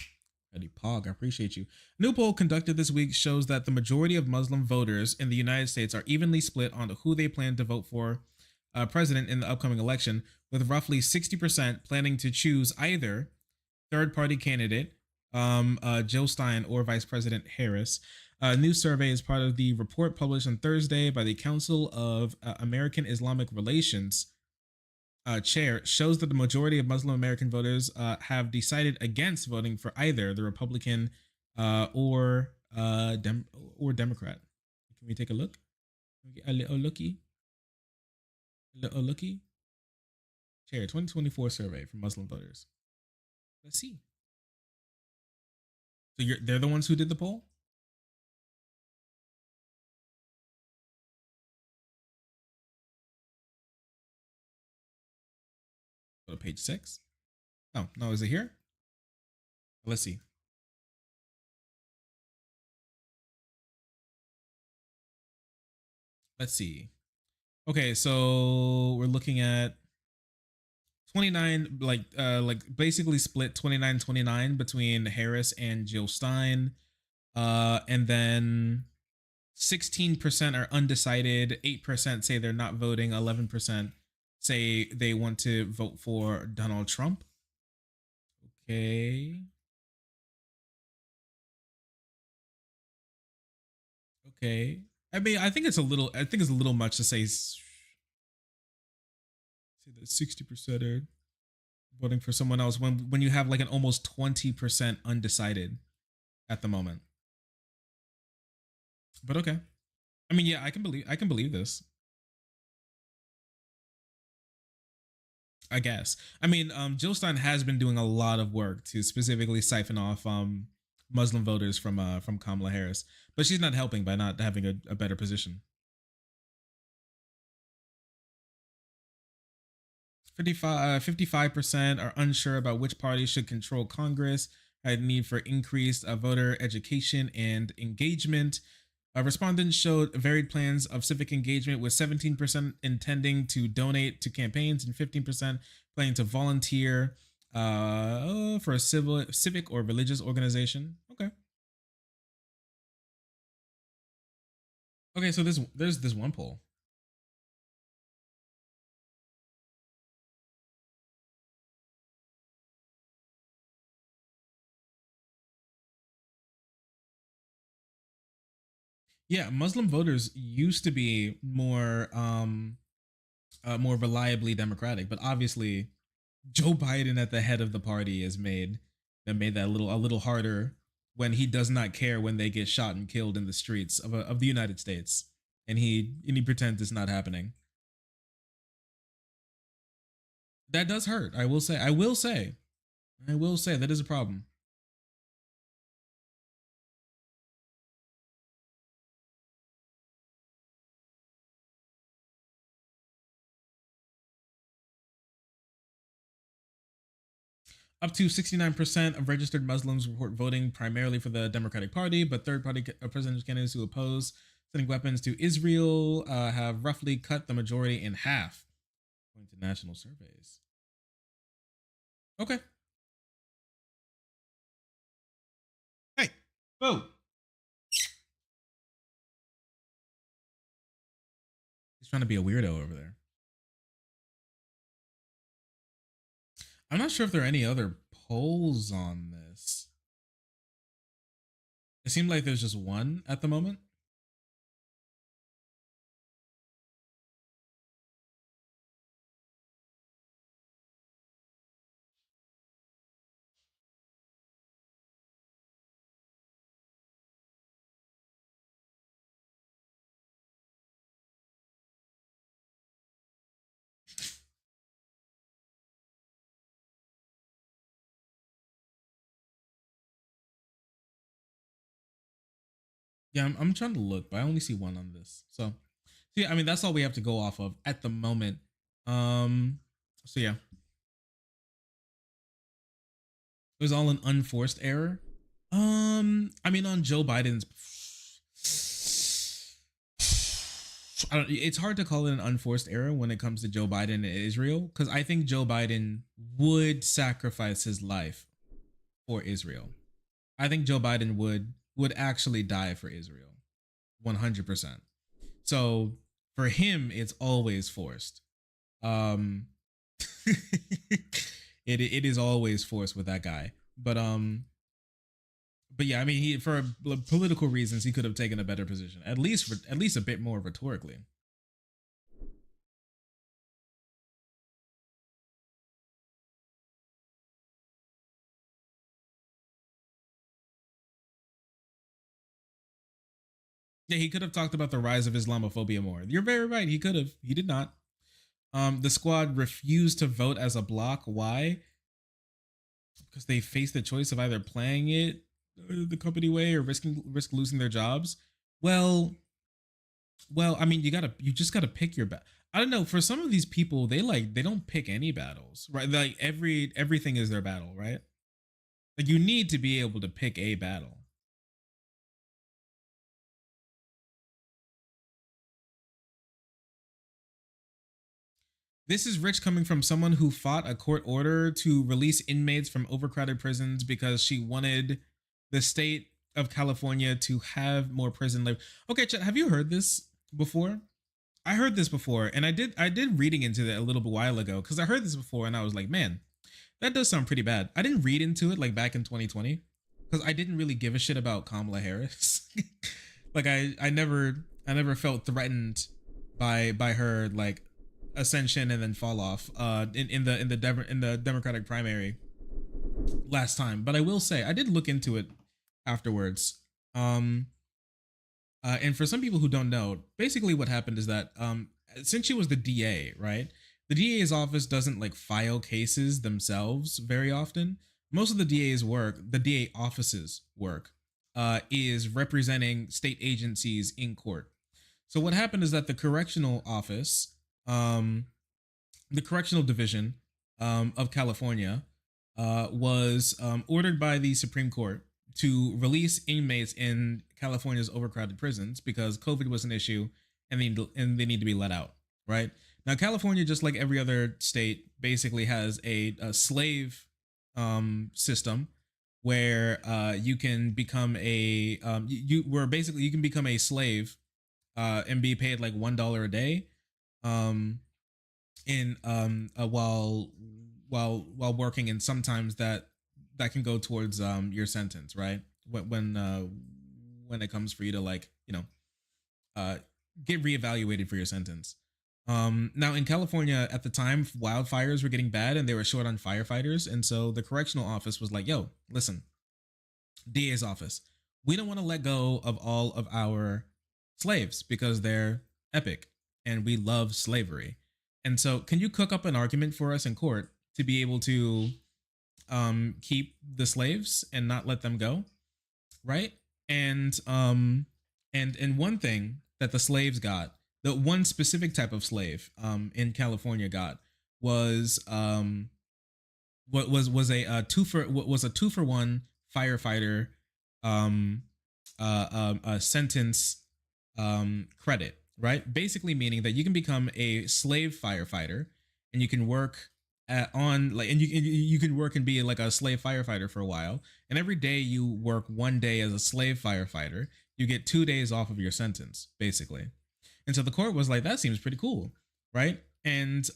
Eddie Pog, I appreciate you. New poll conducted this week shows that the majority of Muslim voters in the United States are evenly split on who they plan to vote for president in the upcoming election, with roughly 60% planning to choose either third-party candidate Jill Stein or Vice President Harris. A new survey is part of the report published on Thursday by the Council of American Islamic Relations chair shows that the majority of Muslim American voters have decided against voting for either the Republican or Democrat. Can we take a look? A little looky. A little looky. Chair 2024 survey for Muslim voters. Let's see. So they're the ones who did the poll? Go to page 6. Oh, no, is it here? Let's see. Let's see. Okay, so we're looking at 29, like basically split 29-29 between Harris and Jill Stein. And then 16% are undecided, 8% say they're not voting, 11% say they want to vote for Donald Trump. Okay. Okay. I mean, I think it's a little much to say that 60% are voting for someone else when you have like an almost 20% undecided at the moment. But okay. I mean, yeah, I can believe this. I guess. I mean, Jill Stein has been doing a lot of work to specifically siphon off Muslim voters from Kamala Harris, but she's not helping by not having a better position. 55% are unsure about which party should control Congress. Had need for increased voter education and engagement. Respondents showed varied plans of civic engagement, with 17% intending to donate to campaigns and 15% planning to volunteer for a civic or religious organization. Okay. Okay, so there's this one poll. Yeah, Muslim voters used to be more more reliably Democratic, but obviously Joe Biden at the head of the party has made that a little harder when he does not care when they get shot and killed in the streets of the United States, and he pretends it's not happening. That does hurt. I will say that is a problem. Up to 69% of registered Muslims report voting primarily for the Democratic Party, but third-party presidential candidates who oppose sending weapons to Israel have roughly cut the majority in half, according to national surveys. Okay. Hey, whoa. He's trying to be a weirdo over there. I'm not sure if there are any other polls on this. It seemed like there's just one at the moment. Yeah, I'm trying to look, but I only see one on this. So yeah, I mean, that's all we have to go off of at the moment. So yeah. It was all an unforced error. I mean, on Joe Biden's, it's hard to call it an unforced error when it comes to Joe Biden and Israel, because I think Joe Biden would sacrifice his life for Israel. I think Joe Biden would actually die for Israel, 100%. So for him, it's always forced. It is always forced with that guy. But yeah, I mean, he, for political reasons, he could have taken a better position, at least a bit more rhetorically. Yeah, he could have talked about the rise of Islamophobia more. You're very right. He could have. He did not. The squad refused to vote as a block. Why? Because they faced the choice of either playing it the company way or risk losing their jobs. Well, I mean, you just gotta pick your battle. I don't know. For some of these people, they don't pick any battles, right? Like everything is their battle, right? Like you need to be able to pick a battle. This is rich coming from someone who fought a court order to release inmates from overcrowded prisons because she wanted the state of California to have more prison labor. Okay, Chet, have you heard this before? I heard this before, and I did reading into it a little bit while ago because I heard this before and I was like, man, that does sound pretty bad. I didn't read into it like back in 2020 because I didn't really give a shit about Kamala Harris. Like I never felt threatened by her like ascension and then fall off in the Democratic primary last time. But I will say I did look into it afterwards. And for some people who don't know, basically what happened is that since she was the DA, right? The DA's office doesn't like file cases themselves very often. Most of the DA office's work is representing state agencies in court. So what happened is that the correctional office, the correctional division of California was ordered by the Supreme Court to release inmates in California's overcrowded prisons because COVID was an issue and they need to be let out, right? Now, California, just like every other state, basically has a slave system where you can become a you can become a slave and be paid like $1 a day while working, and sometimes that can go towards your sentence, right? When it comes for you to like, you know, get reevaluated for your sentence. Now in California at the time, wildfires were getting bad and they were short on firefighters, and so the correctional office was like, yo, listen, DA's office, we don't want to let go of all of our slaves because they're epic and we love slavery. And so can you cook up an argument for us in court to be able to keep the slaves and not let them go, right? And one thing that the slaves got, the one specific type of slave in California got was what was a 2-for-1 firefighter a sentence credit, right? Basically meaning that you can become a slave firefighter and you can work you can work and be like a slave firefighter for a while, and every day you work 1 day as a slave firefighter, you get 2 days off of your sentence, basically. And so the court was like, that seems pretty cool, right? And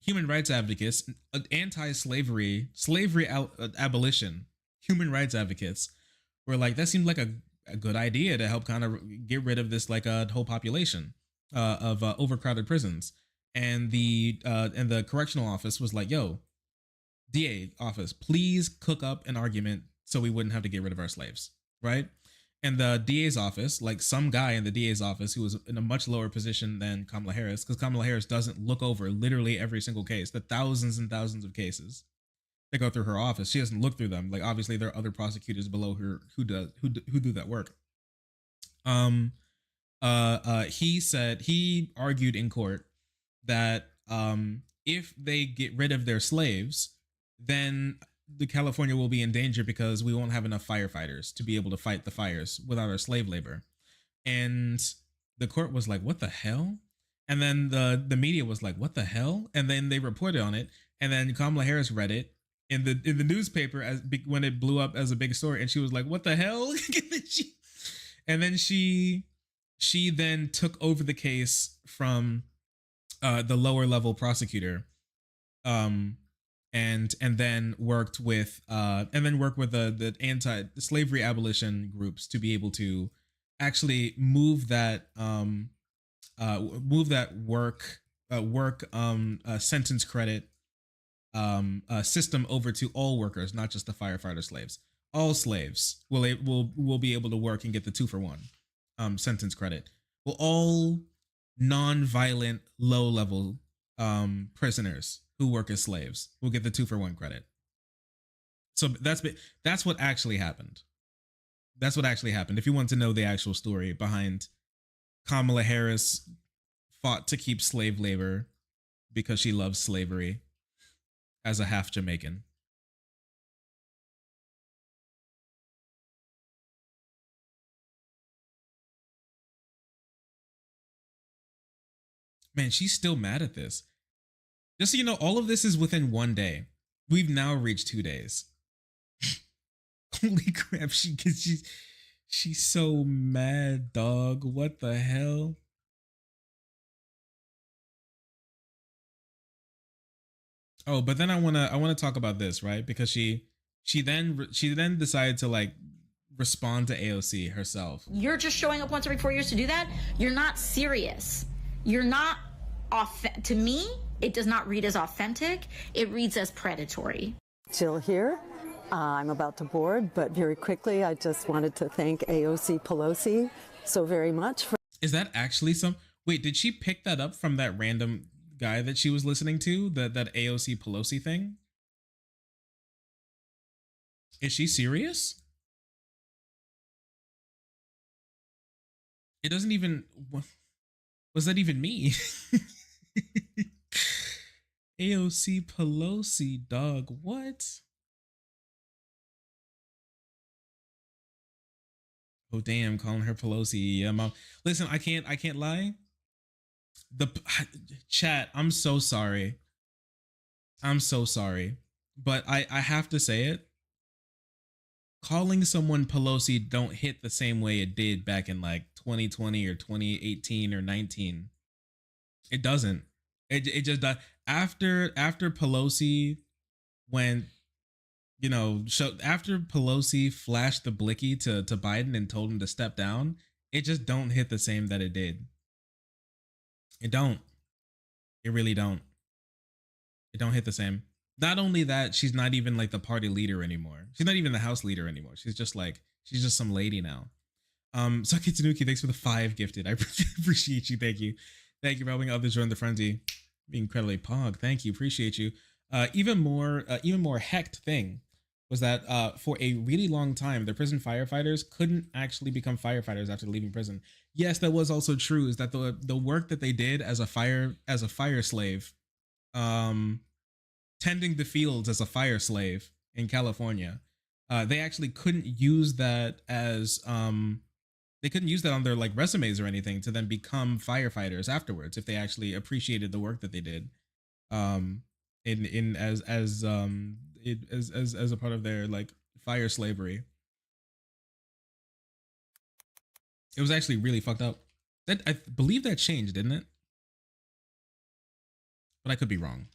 human rights advocates, anti-slavery, abolition, human rights advocates were like, that seemed like a good idea to help kind of get rid of this like a whole population of overcrowded prisons. And the correctional office was like, yo, DA office, please cook up an argument so we wouldn't have to get rid of our slaves, right? And the DA's office, like some guy in the DA's office who was in a much lower position than Kamala Harris, because Kamala Harris doesn't look over literally every single case, the thousands and thousands of cases that go through her office. She doesn't look through them. Like obviously there are other prosecutors below her who do that work. He argued in court that if they get rid of their slaves, then the California will be in danger because we won't have enough firefighters to be able to fight the fires without our slave labor. And the court was like, what the hell? And then the media was like, what the hell? And then they reported on it. And then Kamala Harris read it in the newspaper when it blew up as a big story. And she was like, what the hell? And then she then took over the case from the lower level prosecutor, and then worked with the anti-slavery abolition groups to be able to actually move that sentence credit system over to all workers, not just the firefighter slaves. All slaves will be able to work and get the 2-for-1 sentence credit. Well, all non-violent low-level prisoners who work as slaves will get the 2-for-1 credit. So that's what actually happened. That's what actually happened. If you want to know the actual story behind Kamala Harris fought to keep slave labor because she loves slavery as a half Jamaican. Man, she's still mad at this. Just so you know, all of this is within 1 day. We've now reached 2 days. Holy crap, she's so mad, dog. What the hell? Oh, but then I wanna talk about this, right? Because she then decided to like respond to AOC herself. You're just showing up once every 4 years to do that? You're not serious. You're not to me, it does not read as authentic. It reads as predatory. Jill here. I'm about to board, but very quickly, I just wanted to thank AOC Pelosi so very much for. Is that actually wait, did she pick that up from that random guy that she was listening to? That AOC Pelosi thing? Is she serious? It doesn't even. What does that even mean? AOC Pelosi, dog. What? Oh damn, calling her Pelosi. Yeah, mom. Listen, I can't lie. The chat, I'm so sorry. I'm so sorry. But I have to say it. Calling someone Pelosi don't hit the same way it did back in like 2020 or 2018 or 19. It doesn't. It just does. After Pelosi went, after Pelosi flashed the blicky to Biden and told him to step down, it just don't hit the same that it did. It don't. It really don't. It don't hit the same. Not only that, she's not even like the party leader anymore. She's not even the House leader anymore. She's just some lady now. Saki Tanuki, thanks for the 5 gifted. I appreciate you. Thank you. Thank you for helping others join the frenzy. Being incredibly pog. Thank you. Appreciate you. Even more hecked thing was that for a really long time, the prison firefighters couldn't actually become firefighters after leaving prison. Yes, that was also true. Is that the work that they did as a fire slave, tending the fields as a fire slave in California, they actually couldn't use that as they couldn't use that on their like resumes or anything to then become firefighters afterwards if they actually appreciated the work that they did, as a part of their like fire slavery. It was actually really fucked up. That I believe that changed, didn't it? But I could be wrong.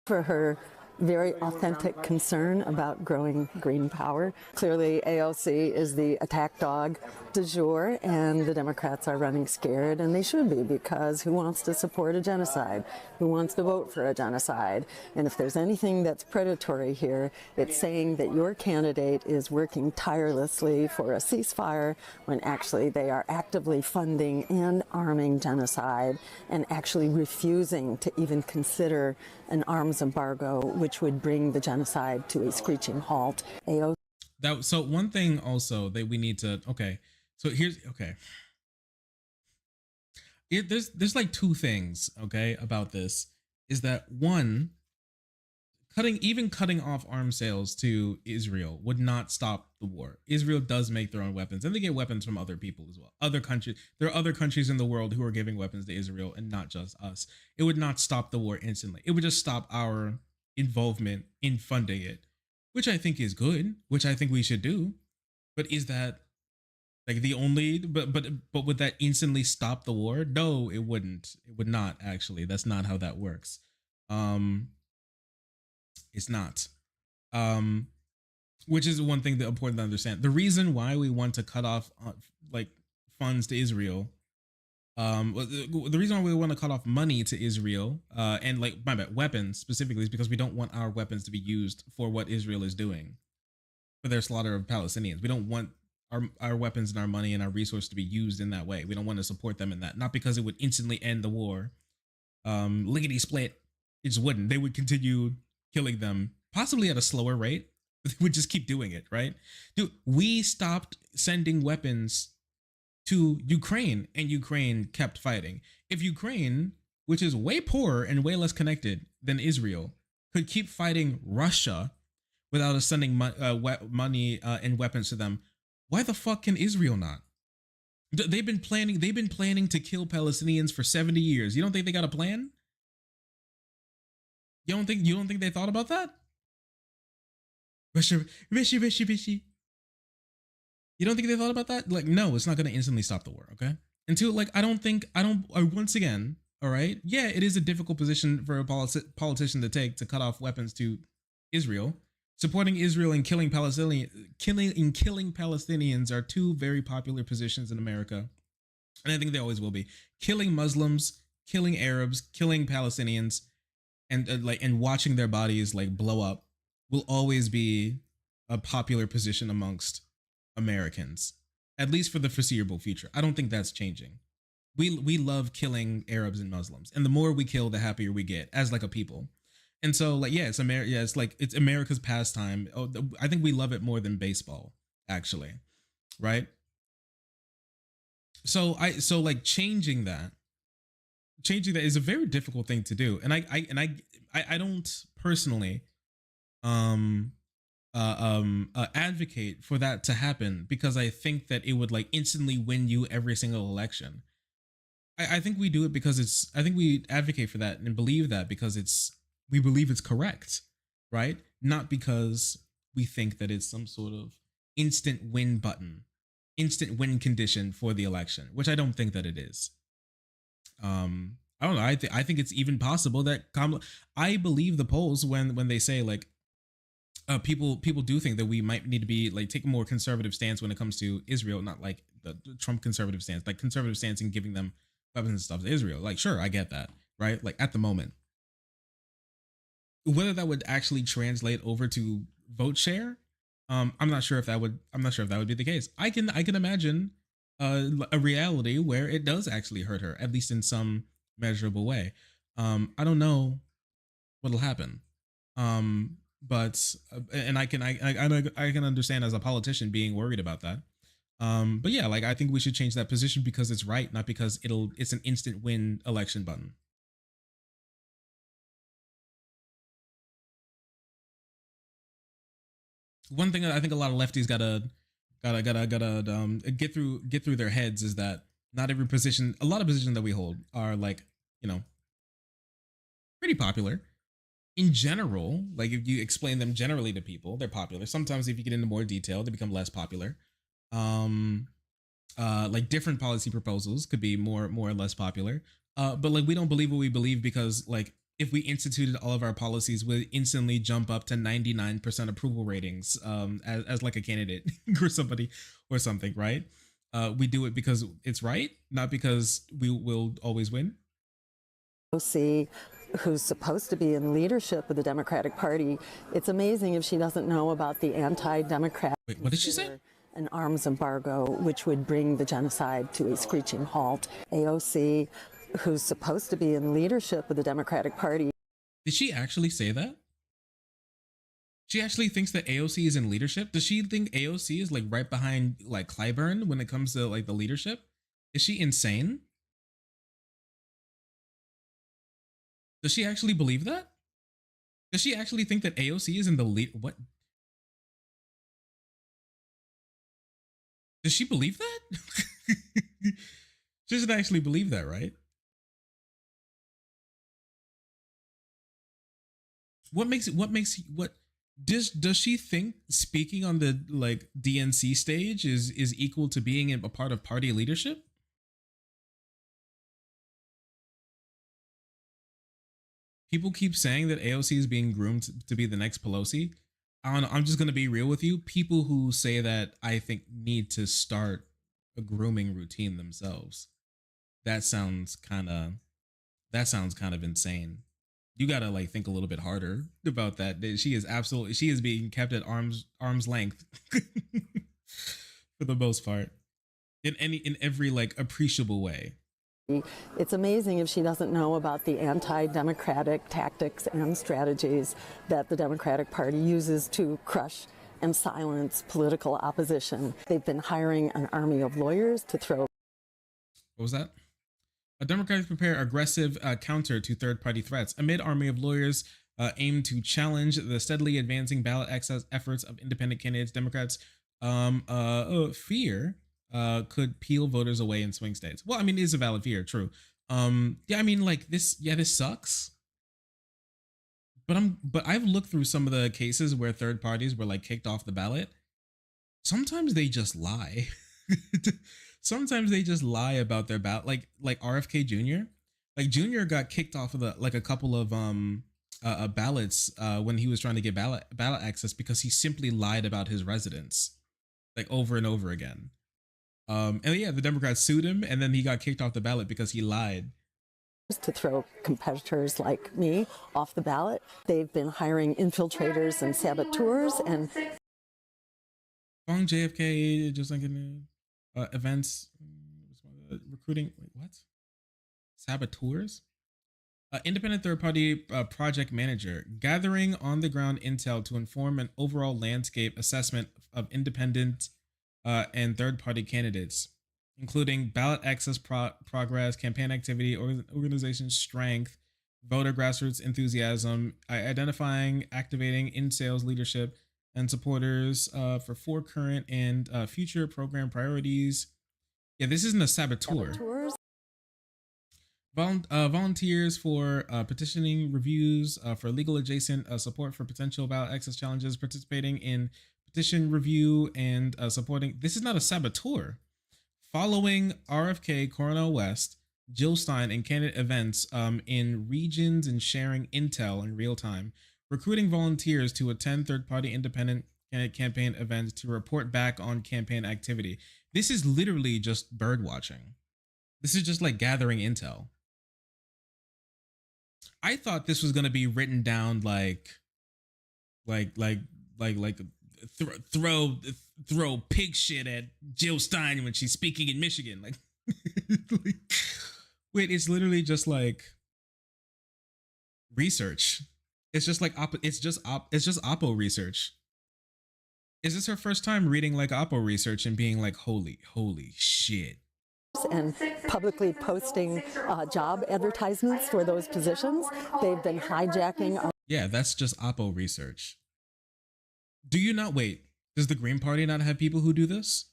For her very authentic concern about growing green power. Clearly, AOC is the attack dog du jour, and the Democrats are running scared, and they should be, because who wants to support a genocide? Who wants to vote for a genocide? And if there's anything that's predatory here, it's saying that your candidate is working tirelessly for a ceasefire when actually they are actively funding and arming genocide and actually refusing to even consider an arms embargo, which would bring the genocide to a screeching halt. So one thing also that we need to, there's like two things, okay, about this, is that one, cutting off arms sales to Israel would not stop the war. Israel does make their own weapons, and they get weapons from other people as well. Other countries, there are other countries in the world who are giving weapons to Israel, and not just us. It would not stop the war instantly. It would just stop our involvement in funding it, which I think is good, which I think we should do. But is that like the only, but would that instantly stop the war? No, it wouldn't. It would not, actually. That's not how that works. It's not. Which is one thing that important to understand. The reason why we want to cut off like funds to Israel, the reason why we want to cut off money to Israel, and like weapons specifically, is because we don't want our weapons to be used for what Israel is doing, for their slaughter of Palestinians. We don't want our weapons and our money and our resources to be used in that way. We don't want to support them in that. Not because it would instantly end the war. Lickety split, it just wouldn't. They would continue killing them, possibly at a slower rate, but they would just keep doing it, right? Dude, we stopped sending weapons to Ukraine, and Ukraine kept fighting. If Ukraine, which is way poorer and way less connected than Israel, could keep fighting Russia without us sending money and weapons to them, why the fuck can Israel not? They've been planning to kill Palestinians for 70 years. You don't think they got a plan? You don't think they thought about that? Rishi. You don't think they thought about that? Like, no, it's not going to instantly stop the war, okay? And two, like, once again, all right? Yeah, it is a difficult position for a politician to take, to cut off weapons to Israel. Supporting Israel and killing Palestinians are two very popular positions in America. And I think they always will be. Killing Muslims, killing Arabs, killing Palestinians, and watching their bodies like blow up will always be a popular position amongst Americans, at least for the foreseeable future. I don't think that's changing. We love killing Arabs and Muslims, and the more we kill, the happier we get as like a people. And so, like, yeah, it's America's pastime. Oh, I think we love it more than baseball, actually, right? So like changing that is a very difficult thing to do, and I don't personally advocate for that to happen, because I think that it would like instantly win you every single election. I think we do it because I think we advocate for that and believe that because we believe it's correct, right? Not because we think that it's some sort of instant win button, instant win condition for the election, which I don't think that it is. I don't know. I think it's even possible that I believe the polls when they say like people do think that we might need to be like take a more conservative stance when it comes to Israel, not like the Trump conservative stance, like conservative stance in giving them weapons and stuff to Israel. Like, sure, I get that, right? Like at the moment. Whether that would actually translate over to vote share, I'm not sure if that would be the case. I can imagine a reality where it does actually hurt her, at least in some measurable way. I don't know what'll happen, but I can understand as a politician being worried about that. But yeah, like I think we should change that position because it's right, not because it's an instant win election button. One thing that I think a lot of lefties gotta get through their heads is that not every position, a lot of positions that we hold are like, you know, pretty popular in general. Like if you explain them generally to people, they're popular. Sometimes if you get into more detail, they become less popular. Like different policy proposals could be more or less popular. But like we don't believe what we believe because like if we instituted all of our policies, would instantly jump up to 99% approval ratings as like a candidate or somebody or something, right? We do it because it's right, not because we will always win. See who's supposed to be in leadership of the Democratic Party. It's amazing if she doesn't know about the anti-democrat. Wait, what did she say? An arms embargo, which would bring the genocide to a screeching halt. AOC, who's supposed to be in leadership of the Democratic Party. Did she actually say that? She actually thinks that AOC is in leadership? Does she think AOC is like right behind like Clyburn when it comes to like the leadership? Is she insane? Does she actually believe that? Does she actually think that AOC is in the lead? What? Does she believe that? She doesn't actually believe that, right? Does she think speaking on the like DNC stage is equal to being a part of party leadership? People keep saying that AOC is being groomed to be the next Pelosi. I don't know. I'm just going to be real with you. People who say that, I think, need to start a grooming routine themselves. That sounds kind of insane. You got to like think a little bit harder about that. She is being kept at arm's length for the most part in every like appreciable way. It's amazing if she doesn't know about the anti-democratic tactics and strategies that the Democratic Party uses to crush and silence political opposition. They've been hiring an army of lawyers to throw. What was that? Democrats prepare aggressive counter to third-party threats. Amid army of lawyers aim to challenge the steadily advancing ballot access efforts of independent candidates. Democrats fear could peel voters away in swing states. Well, I mean, it is a valid fear, true. Yeah, I mean, like this sucks. But I've looked through some of the cases where third parties were like kicked off the ballot. Sometimes they just lie. Sometimes they just lie about their ballot. Like RFK Jr. Like Jr. got kicked off of a couple of ballots when he was trying to get ballot access because he simply lied about his residence, like over and over again. And yeah, the Democrats sued him, and then he got kicked off the ballot because he lied. To throw competitors like me off the ballot. They've been hiring infiltrators and saboteurs and Long JFK, just like events, recruiting. Wait, what? Saboteurs? Independent third-party project manager, gathering on-the-ground intel to inform an overall landscape assessment of independent and third-party candidates, including ballot access progress, campaign activity, organization strength, voter grassroots enthusiasm, identifying, activating in-sales leadership and supporters for 4 current and future program priorities. Yeah, this isn't a saboteur. Volunteers for petitioning reviews for legal adjacent support for potential ballot access challenges, participating in petition review and supporting. This is not a saboteur. Following RFK, Cornell West, Jill Stein, and candidate events in regions and sharing intel in real time, recruiting volunteers to attend third-party independent candidate campaign events to report back on campaign activity. This is literally just bird watching. This is just like gathering intel. I thought this was going to be written down like throw pig shit at Jill Stein when she's speaking in Michigan. Like, wait, it's literally just like research. It's just like it's just Oppo research. Is this her first time reading like Oppo research and being like, holy shit? And publicly posting job advertisements for those positions. They've been hijacking. Yeah, that's just Oppo research. Do you not wait? Does the Green Party not have people who do this?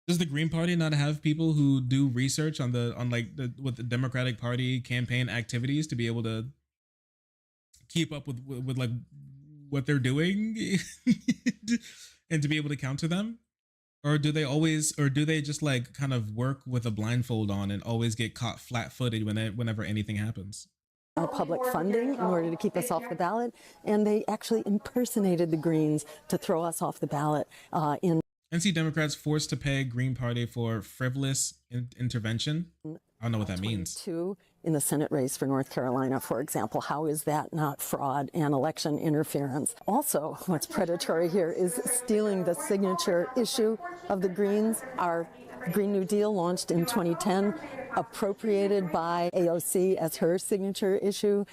Does the Green Party not have people who do research on with the Democratic Party campaign activities to be able to keep up with like what they're doing and to be able to counter them? Or do they just like kind of work with a blindfold on and always get caught flat-footed whenever anything happens? our public funding in order to keep us off the ballot, and they actually impersonated the Greens to throw us off the ballot in NC Democrats forced to pay Green Party for frivolous intervention. I don't know what that means. In the Senate race for North Carolina, for example. How is that not fraud and election interference? Also, what's predatory here is stealing the signature issue of the Greens. Our Green New Deal launched in 2010, appropriated by AOC as her signature issue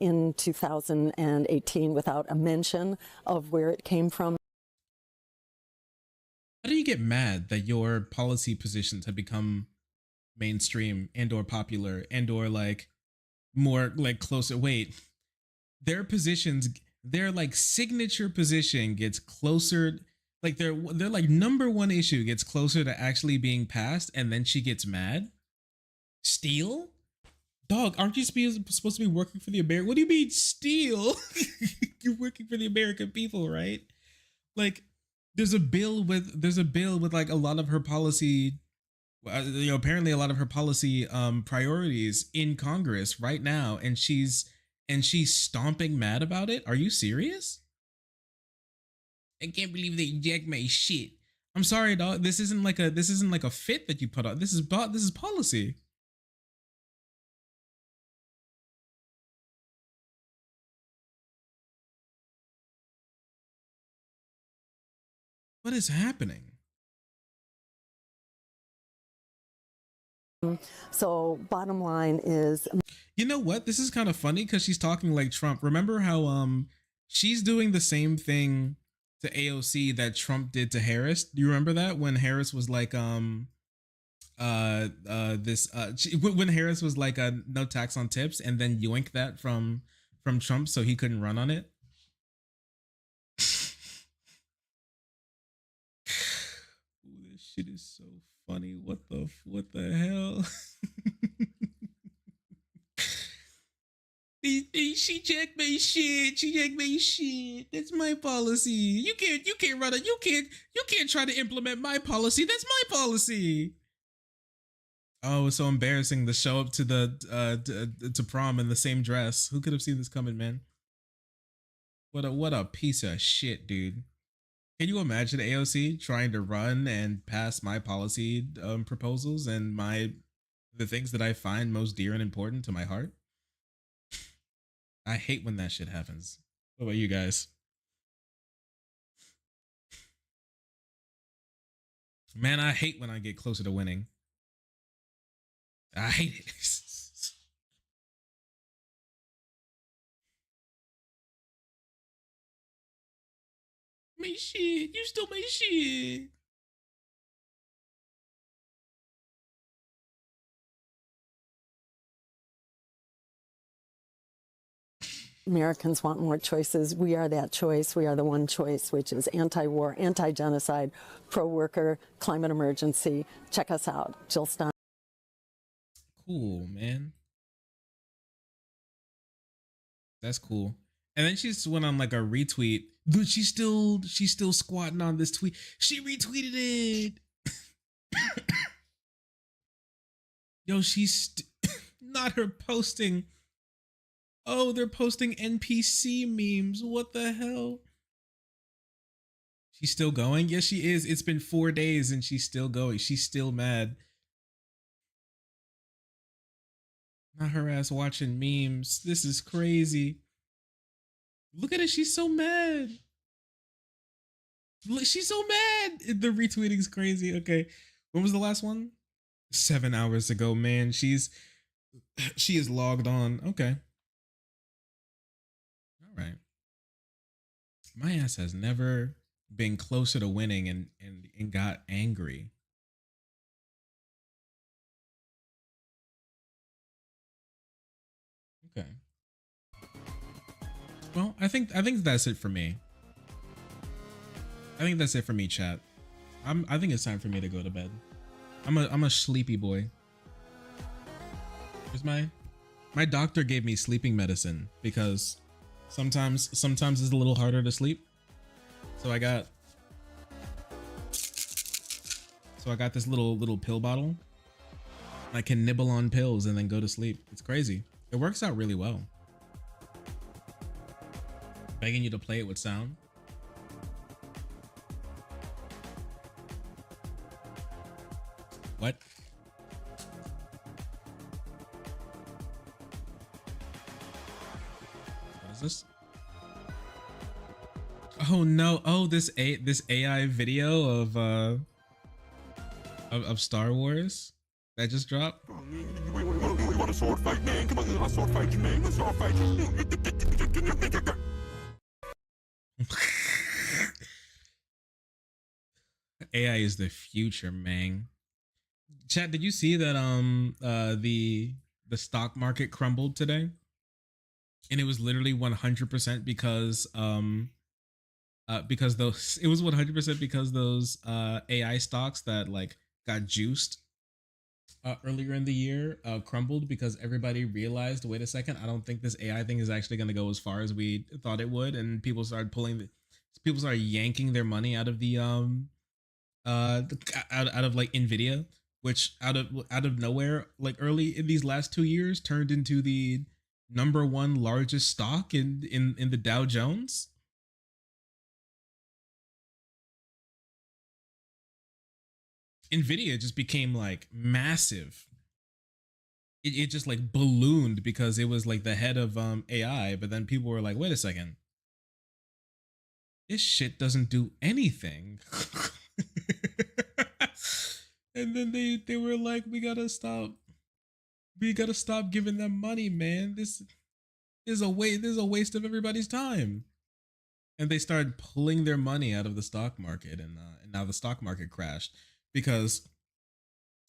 in 2018 without a mention of where it came from. How do you get mad that your policy positions have become mainstream and or popular and or like more like closer? Wait, their positions, their like signature position gets closer, like their like number one issue gets closer to actually being passed, and then she gets mad? Steal? Dog, aren't you supposed to be working for the American? What do you mean steal? You're working for the American people, right? Like there's a bill with like a lot of her policy, apparently a lot of her policy priorities in Congress right now, and she's stomping mad about it. Are you serious? I can't believe they jacked my shit. I'm sorry, dog. This isn't like a fit that you put on. This is policy. What is happening? So bottom line is, you know what? This is kind of funny because she's talking like Trump. Remember how she's doing the same thing to AOC that Trump did to Harris? Do you remember that when Harris was like when Harris was like no tax on tips, and then yoinked that from Trump so he couldn't run on it? Shit is so funny. What the hell? She jacked my shit. She jacked my shit. That's my policy. You can't run it. You can't try to implement my policy. That's my policy. Oh, it's so embarrassing to show up to the to prom in the same dress. Who could have seen this coming, man? What a piece of shit, dude. Can you imagine AOC trying to run and pass my policy proposals and the things that I find most dear and important to my heart? I hate when that shit happens. What about you guys? Man, I hate when I get closer to winning. I hate it. My shit. You stole my shit. Americans want more choices. We are that choice. We are the one choice, which is anti-war, anti-genocide, pro-worker, climate emergency. Check us out. Jill Stein. Cool, man. That's cool. And then she just went on like a retweet. Dude, she's still squatting on this tweet. She retweeted it. Yo, she's not her posting. Oh, they're posting NPC memes. What the hell? She's still going? Yes, she is. It's been 4 days and she's still going. She's still mad. Not her ass watching memes. This is crazy. Look at it. She's so mad. She's so mad. The retweeting's crazy. Okay. When was the last one? 7 hours ago, man. She is logged on. Okay. All right. My ass has never been closer to winning and got angry. Okay. Well, I think that's it for me. I think that's it for me, chat. I think it's time for me to go to bed. I'm a sleepy boy. Here's my doctor gave me sleeping medicine because sometimes it's a little harder to sleep. So I got this little pill bottle. I can nibble on pills and then go to sleep. It's crazy. It works out really well. Begging you to play it with sound. What? What is this? Oh no! Oh, this AI video of Star Wars that just dropped. You want a sword fight, man? Come on, I'll sword fight you, man. Let's sword fight you. AI is the future, man. Chat, did you see that the stock market crumbled today? And it was literally 100% because those it was 100% because those AI stocks that like got juiced earlier in the year crumbled because everybody realized, wait a second, I don't think this AI thing is actually going to go as far as we thought it would, and people started yanking their money out of the out of like Nvidia, which out of nowhere, like early in these last 2 years, turned into the #1 largest stock in the Dow Jones. Nvidia just became like massive. It just like ballooned because it was like the head of AI, but then people were like, wait a second, this shit doesn't do anything. And then they were like, we gotta stop giving them money, man. This is a waste of everybody's time. And they started pulling their money out of the stock market, and now the stock market crashed because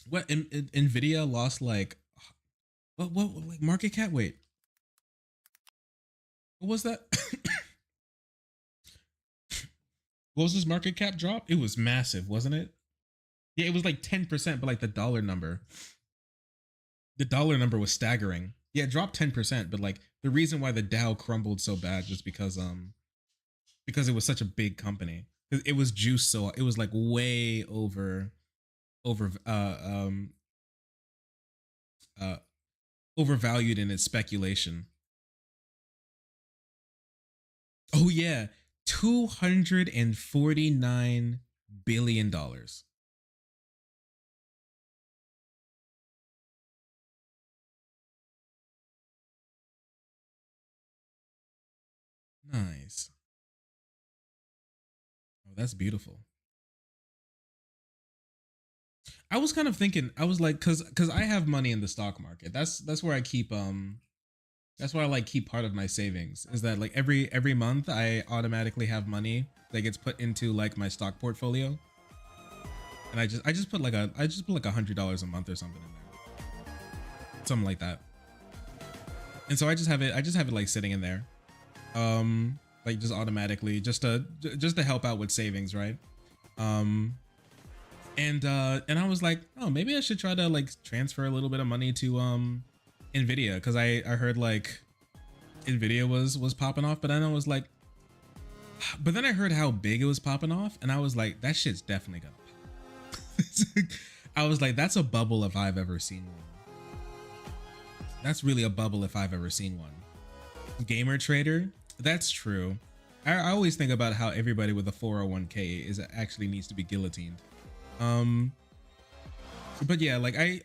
what Nvidia lost like what like market cap? Wait, what was that? What was this market cap drop? It was massive, wasn't it? Yeah, it was like 10%, but like the dollar number was staggering. Yeah, it dropped 10%, but like the reason why the Dow crumbled so bad was because it was such a big company. It was juiced, so it was like way overvalued in its speculation. Oh yeah, $249 billion. Nice. Oh, that's beautiful. I was kind of thinking, I was like, cause I have money in the stock market. That's where I keep that's where I like keep part of my savings. Is that like every month I automatically have money that gets put into like my stock portfolio, and I just put like $100 a month or something in there, something like that. And so I just have it like sitting in there, like just automatically, just to help out with savings, right? And I was like, oh, maybe I should try to like transfer a little bit of money to Nvidia, because I heard like Nvidia was popping off, but then I was like, but then I heard how big it was popping off, and I was like, that shit's definitely gonna pop. I was like, that's a bubble if I've ever seen one. That's really a bubble if I've ever seen one. Gamer trader, that's true. I always think about how everybody with a 401k actually needs to be guillotined. But yeah, like I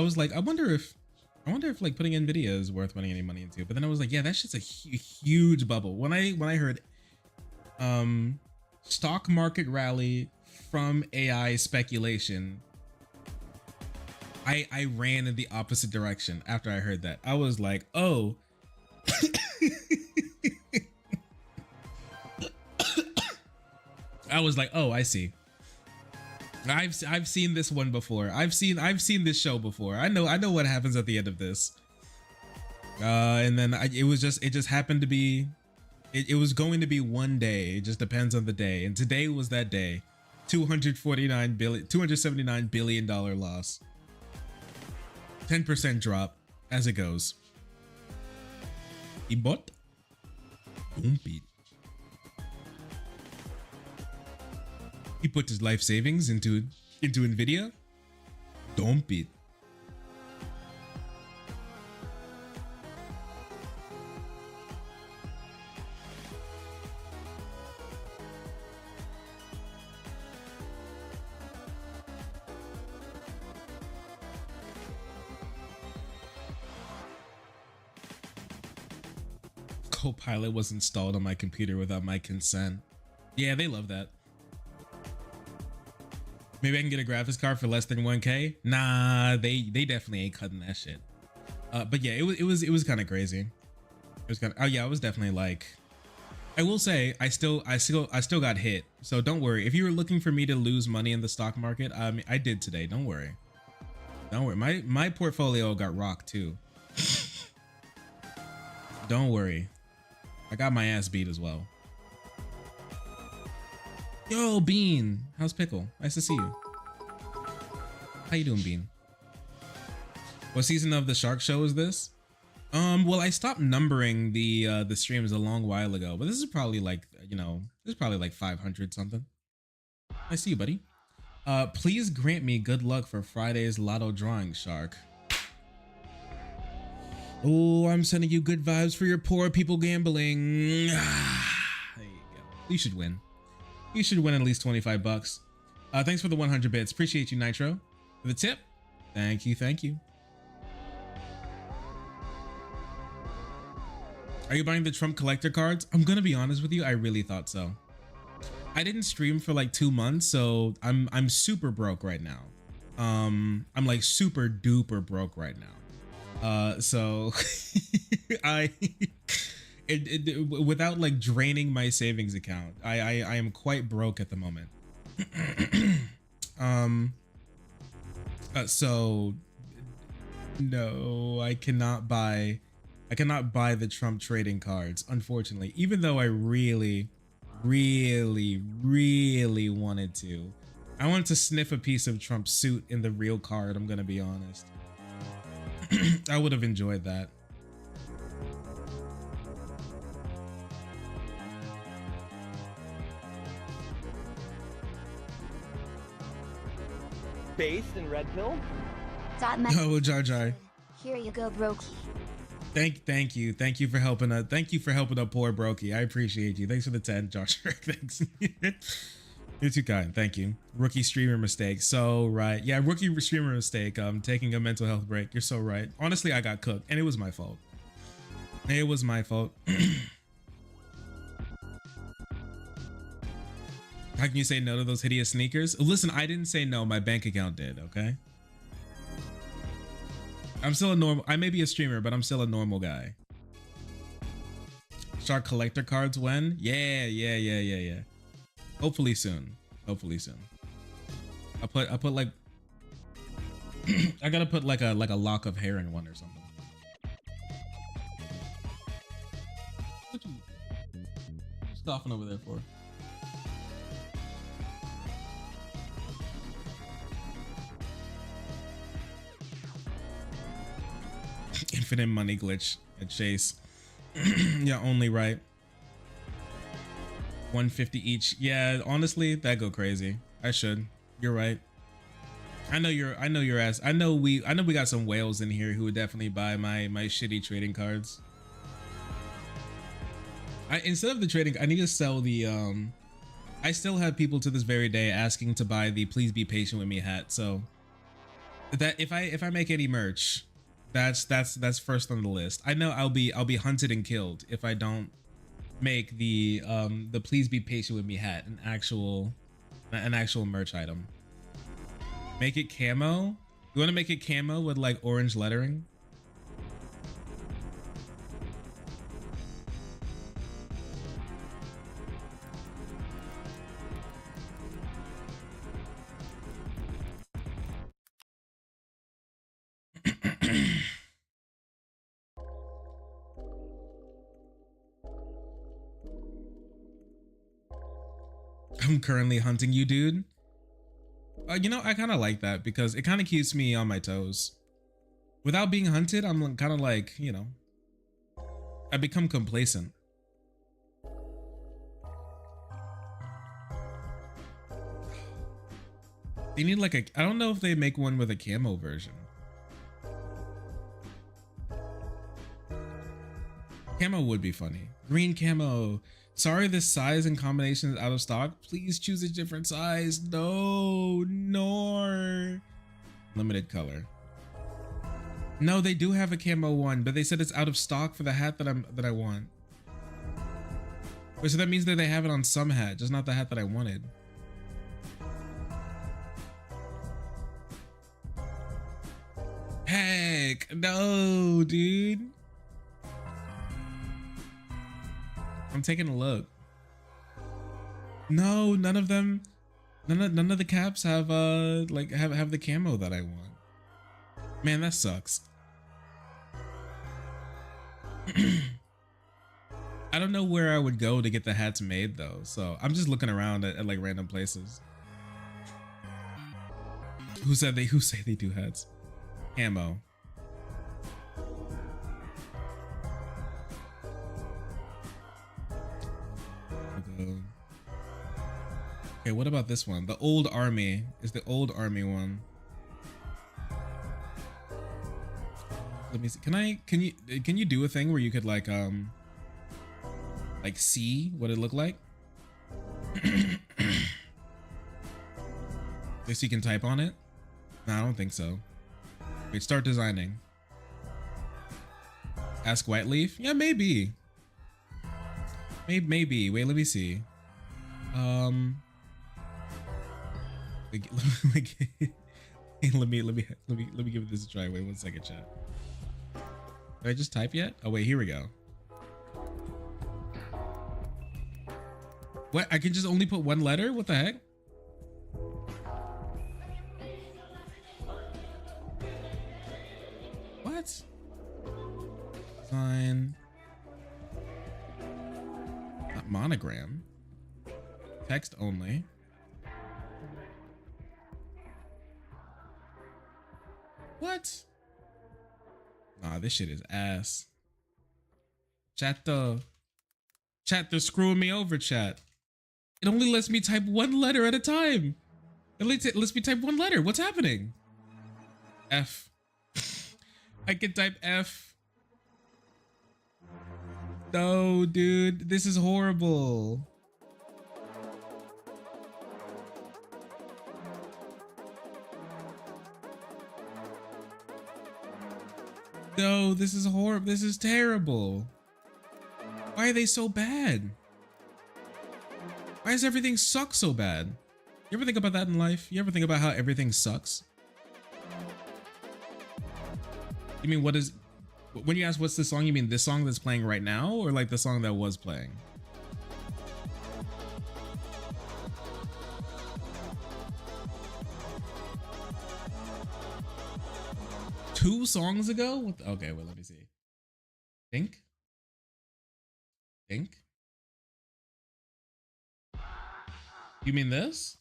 was like, I wonder if like putting Nvidia is worth putting any money into. But then I was like, yeah, that's just a huge bubble. When I heard stock market rally from AI speculation, I ran in the opposite direction after I heard that. I was like, oh. I was like, oh, I see. I've seen this one before. I've seen this show before. I know what happens at the end of this. And then it just happened to be, it was going to be one day. It just depends on the day. And today was that day. $279 billion loss. 10% drop as it goes. He bought. Don't beat. He put his life savings into Nvidia. Don't beat. Copilot was installed on my computer without my consent. Yeah, they love that. Maybe I can get a graphics card for less than 1K. Nah, they definitely ain't cutting that shit. But yeah, it was kind of crazy. It was kind of, oh yeah, I was definitely like, I will say I still got hit. So don't worry. If you were looking for me to lose money in the stock market, I did today. Don't worry. Don't worry. My portfolio got rocked too. Don't worry. I got my ass beat as well. Yo, Bean. How's Pickle? Nice to see you. How you doing, Bean? What season of the Shark Show is this? Well, I stopped numbering the streams a long while ago, but this is probably like, you know, this is probably like 500 something. I see you, buddy. Please grant me good luck for Friday's lotto drawing, Shark. Oh, I'm sending you good vibes for your poor people gambling. There you go. You should win. You should win at least 25 bucks. Thanks for the 100 bits. Appreciate you, Nitro. For the tip. Thank you. Thank you. Are you buying the Trump collector cards? I'm gonna be honest with you. I really thought so. I didn't stream for like 2 months, so I'm super broke right now. I'm like super duper broke right now. So without like draining my savings account, I am quite broke at the moment. So no, I cannot buy the Trump trading cards, unfortunately, even though I really wanted to. I wanted to sniff a piece of Trump's suit in the real card, I'm gonna be honest. I would have enjoyed that. Based in Red Pill? Oh, Jar Jar. Here you go, Brokey. Thank you for helping us. Thank you for helping out poor Brokey. I appreciate you. Thanks for the 10, Josh. Thanks. You're too kind. Thank you. Rookie streamer mistake. So right. Yeah, rookie streamer mistake. Taking a mental health break. You're so right. Honestly, I got cooked and it was my fault. It was my fault. How can you say no to those hideous sneakers? Listen, I didn't say no. My bank account did, okay? I'm still a normal. I may be a streamer, but I'm still a normal guy. Shark collector cards when? Yeah. Hopefully soon. I put like I gotta put like a lock of hair in one or something. What you scoffing over there for? Infinite money glitch at Chase. Yeah, only right. 150 each. Yeah, honestly, that go crazy. I should. You're right. I know your ass. I know we got some whales in here who would definitely buy my shitty trading cards. Instead of the trading, I need to sell the I still have people to this very day asking to buy the "Please be patient with me" hat. So that if I make any merch, that's first on the list. I know I'll be hunted and killed if I don't make the "Please be patient with me" hat an actual merch item. Make it camo. You want to make it camo with like orange lettering? I'm currently hunting you, dude. You know, I kind of like that because it kind of keeps me on my toes. Without being hunted, I'm kind of like, you know, I become complacent. They need like I don't know if they make one with a camo version. Camo would be funny. Green camo. Sorry, this size and combination is out of stock. Please choose a different size. No. Limited color. No, they do have a camo one, but they said it's out of stock for the hat that I want. Wait, so that means that they have it on some hat, just not the hat that I wanted. Heck, no, dude. I'm taking a look. No, none of them, none of the caps have like have the camo that I want. Man, that sucks. I don't know where I would go to get the hats made though, so I'm just looking around at like random places. Who say they do hats? Camo. Okay, what about this one? The old army is the old army one. Let me see. Can you do a thing where you could like see what it looked like? So you can type on it? No, I don't think so. Wait, start designing. Ask Whiteleaf? Yeah, maybe. Maybe. Wait, let me see. Let me give this a try. Wait 1 second, chat. Did I just type yet? Oh wait, here we go. What? I can just only put one letter? What the heck? What? Sign. Not monogram. Text only. What? Nah, this shit is ass. Chat, they're screwing me over, chat. It only lets me type one letter at a time. It lets me type one letter. What's happening? F. I can type F. No, dude, this is horrible. No, this is horrible. This is terrible. Why are they so bad? Why does everything suck so bad? You ever think about that in life? You ever think about how everything sucks? You mean, when you ask what's the song, you mean this song that's playing right now or like the song that was playing? Two songs ago? What the, okay, well, let me see. Think? You mean this?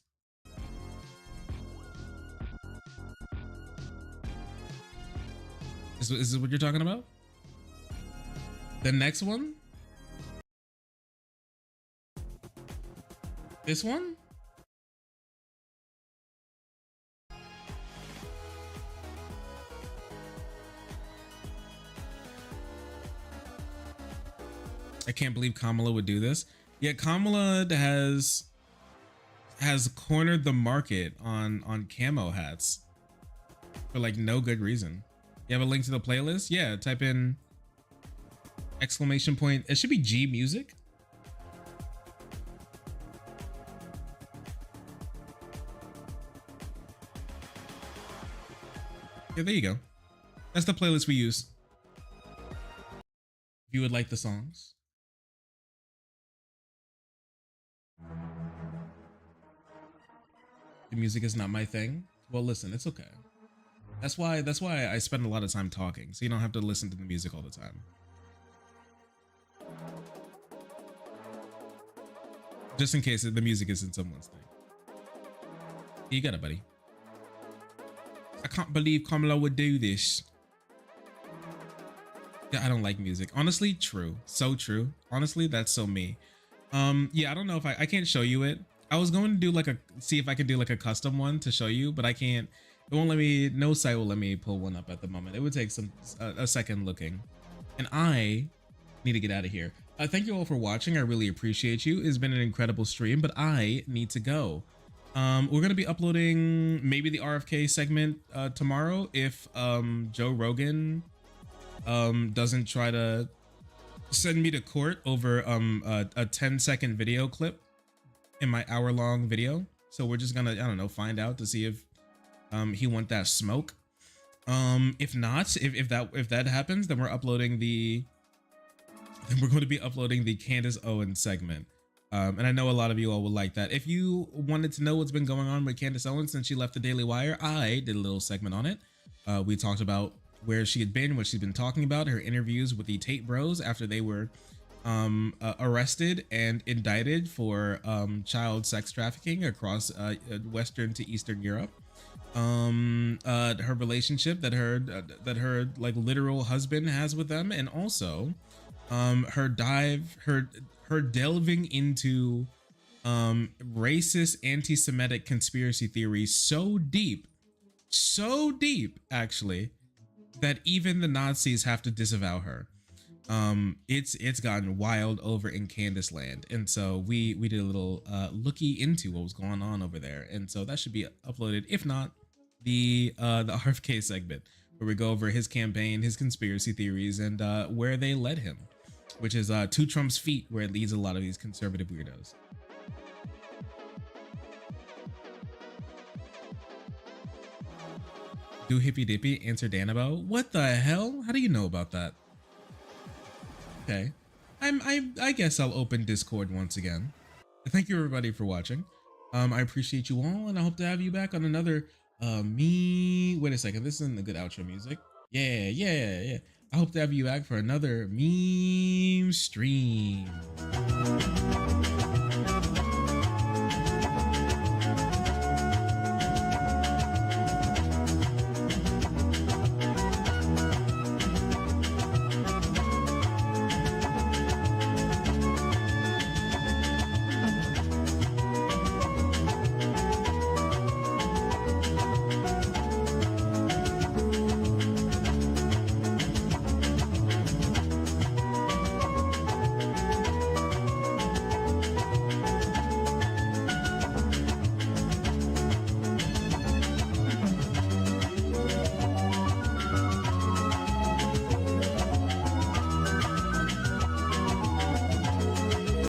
Is this what you're talking about? The next one? This one? I can't believe Kamala would do this. Yeah, Kamala has cornered the market on camo hats for like no good reason. You have a link to the playlist? Yeah, type in exclamation point. It should be G music. Yeah, there you go. That's the playlist we use. If you would like the songs. The music is not my thing. Well, listen, it's okay. That's why I spend a lot of time talking, so you don't have to listen to the music all the time. Just in case the music isn't someone's thing. You got it, buddy. I can't believe Kamala would do this. Yeah, I don't like music. Honestly, true. So true. Honestly, that's so me. Yeah, I don't know if I can't show you it. I was going to do like see if I could do like a custom one to show you, but I can't. It won't let me. No site will let me pull one up at the moment. It would take a second looking, and I need to get out of here. Thank you all for watching. I really appreciate you. It's been an incredible stream, but I need to go. We're gonna be uploading maybe the RFK segment tomorrow if Joe Rogan doesn't try to send me to court over a 10-second video clip in my hour-long video. So we're just gonna, I don't know, find out to see if he want that smoke. If not, if that happens, then we're going to be uploading the Candace Owens segment. And I know a lot of you all will like that. If you wanted to know what's been going on with Candace Owens since she left the Daily Wire, I did a little segment on it. We talked about where she had been, what she'd been talking about, her interviews with the Tate Bros after they were arrested and indicted for child sex trafficking across Western to Eastern Europe. Her relationship that her like literal husband has with them, and also her delving into racist anti-Semitic conspiracy theories so deep actually, that even the Nazis have to disavow her. It's gotten wild over in Candace land, and so we did a little looky into what was going on over there, and so that should be uploaded. If not, the RFK segment where we go over his campaign, his conspiracy theories, and where they led him, which is to Trump's feet, where it leads a lot of these conservative weirdos. Do hippy dippy, answer Danabo. What the hell? How do you know about that? Okay, I guess I'll open Discord once again. Thank you everybody for watching. I appreciate you all, and I hope to have you back on another wait a second, this isn't a good outro music. Yeah. I hope to have you back for another meme stream.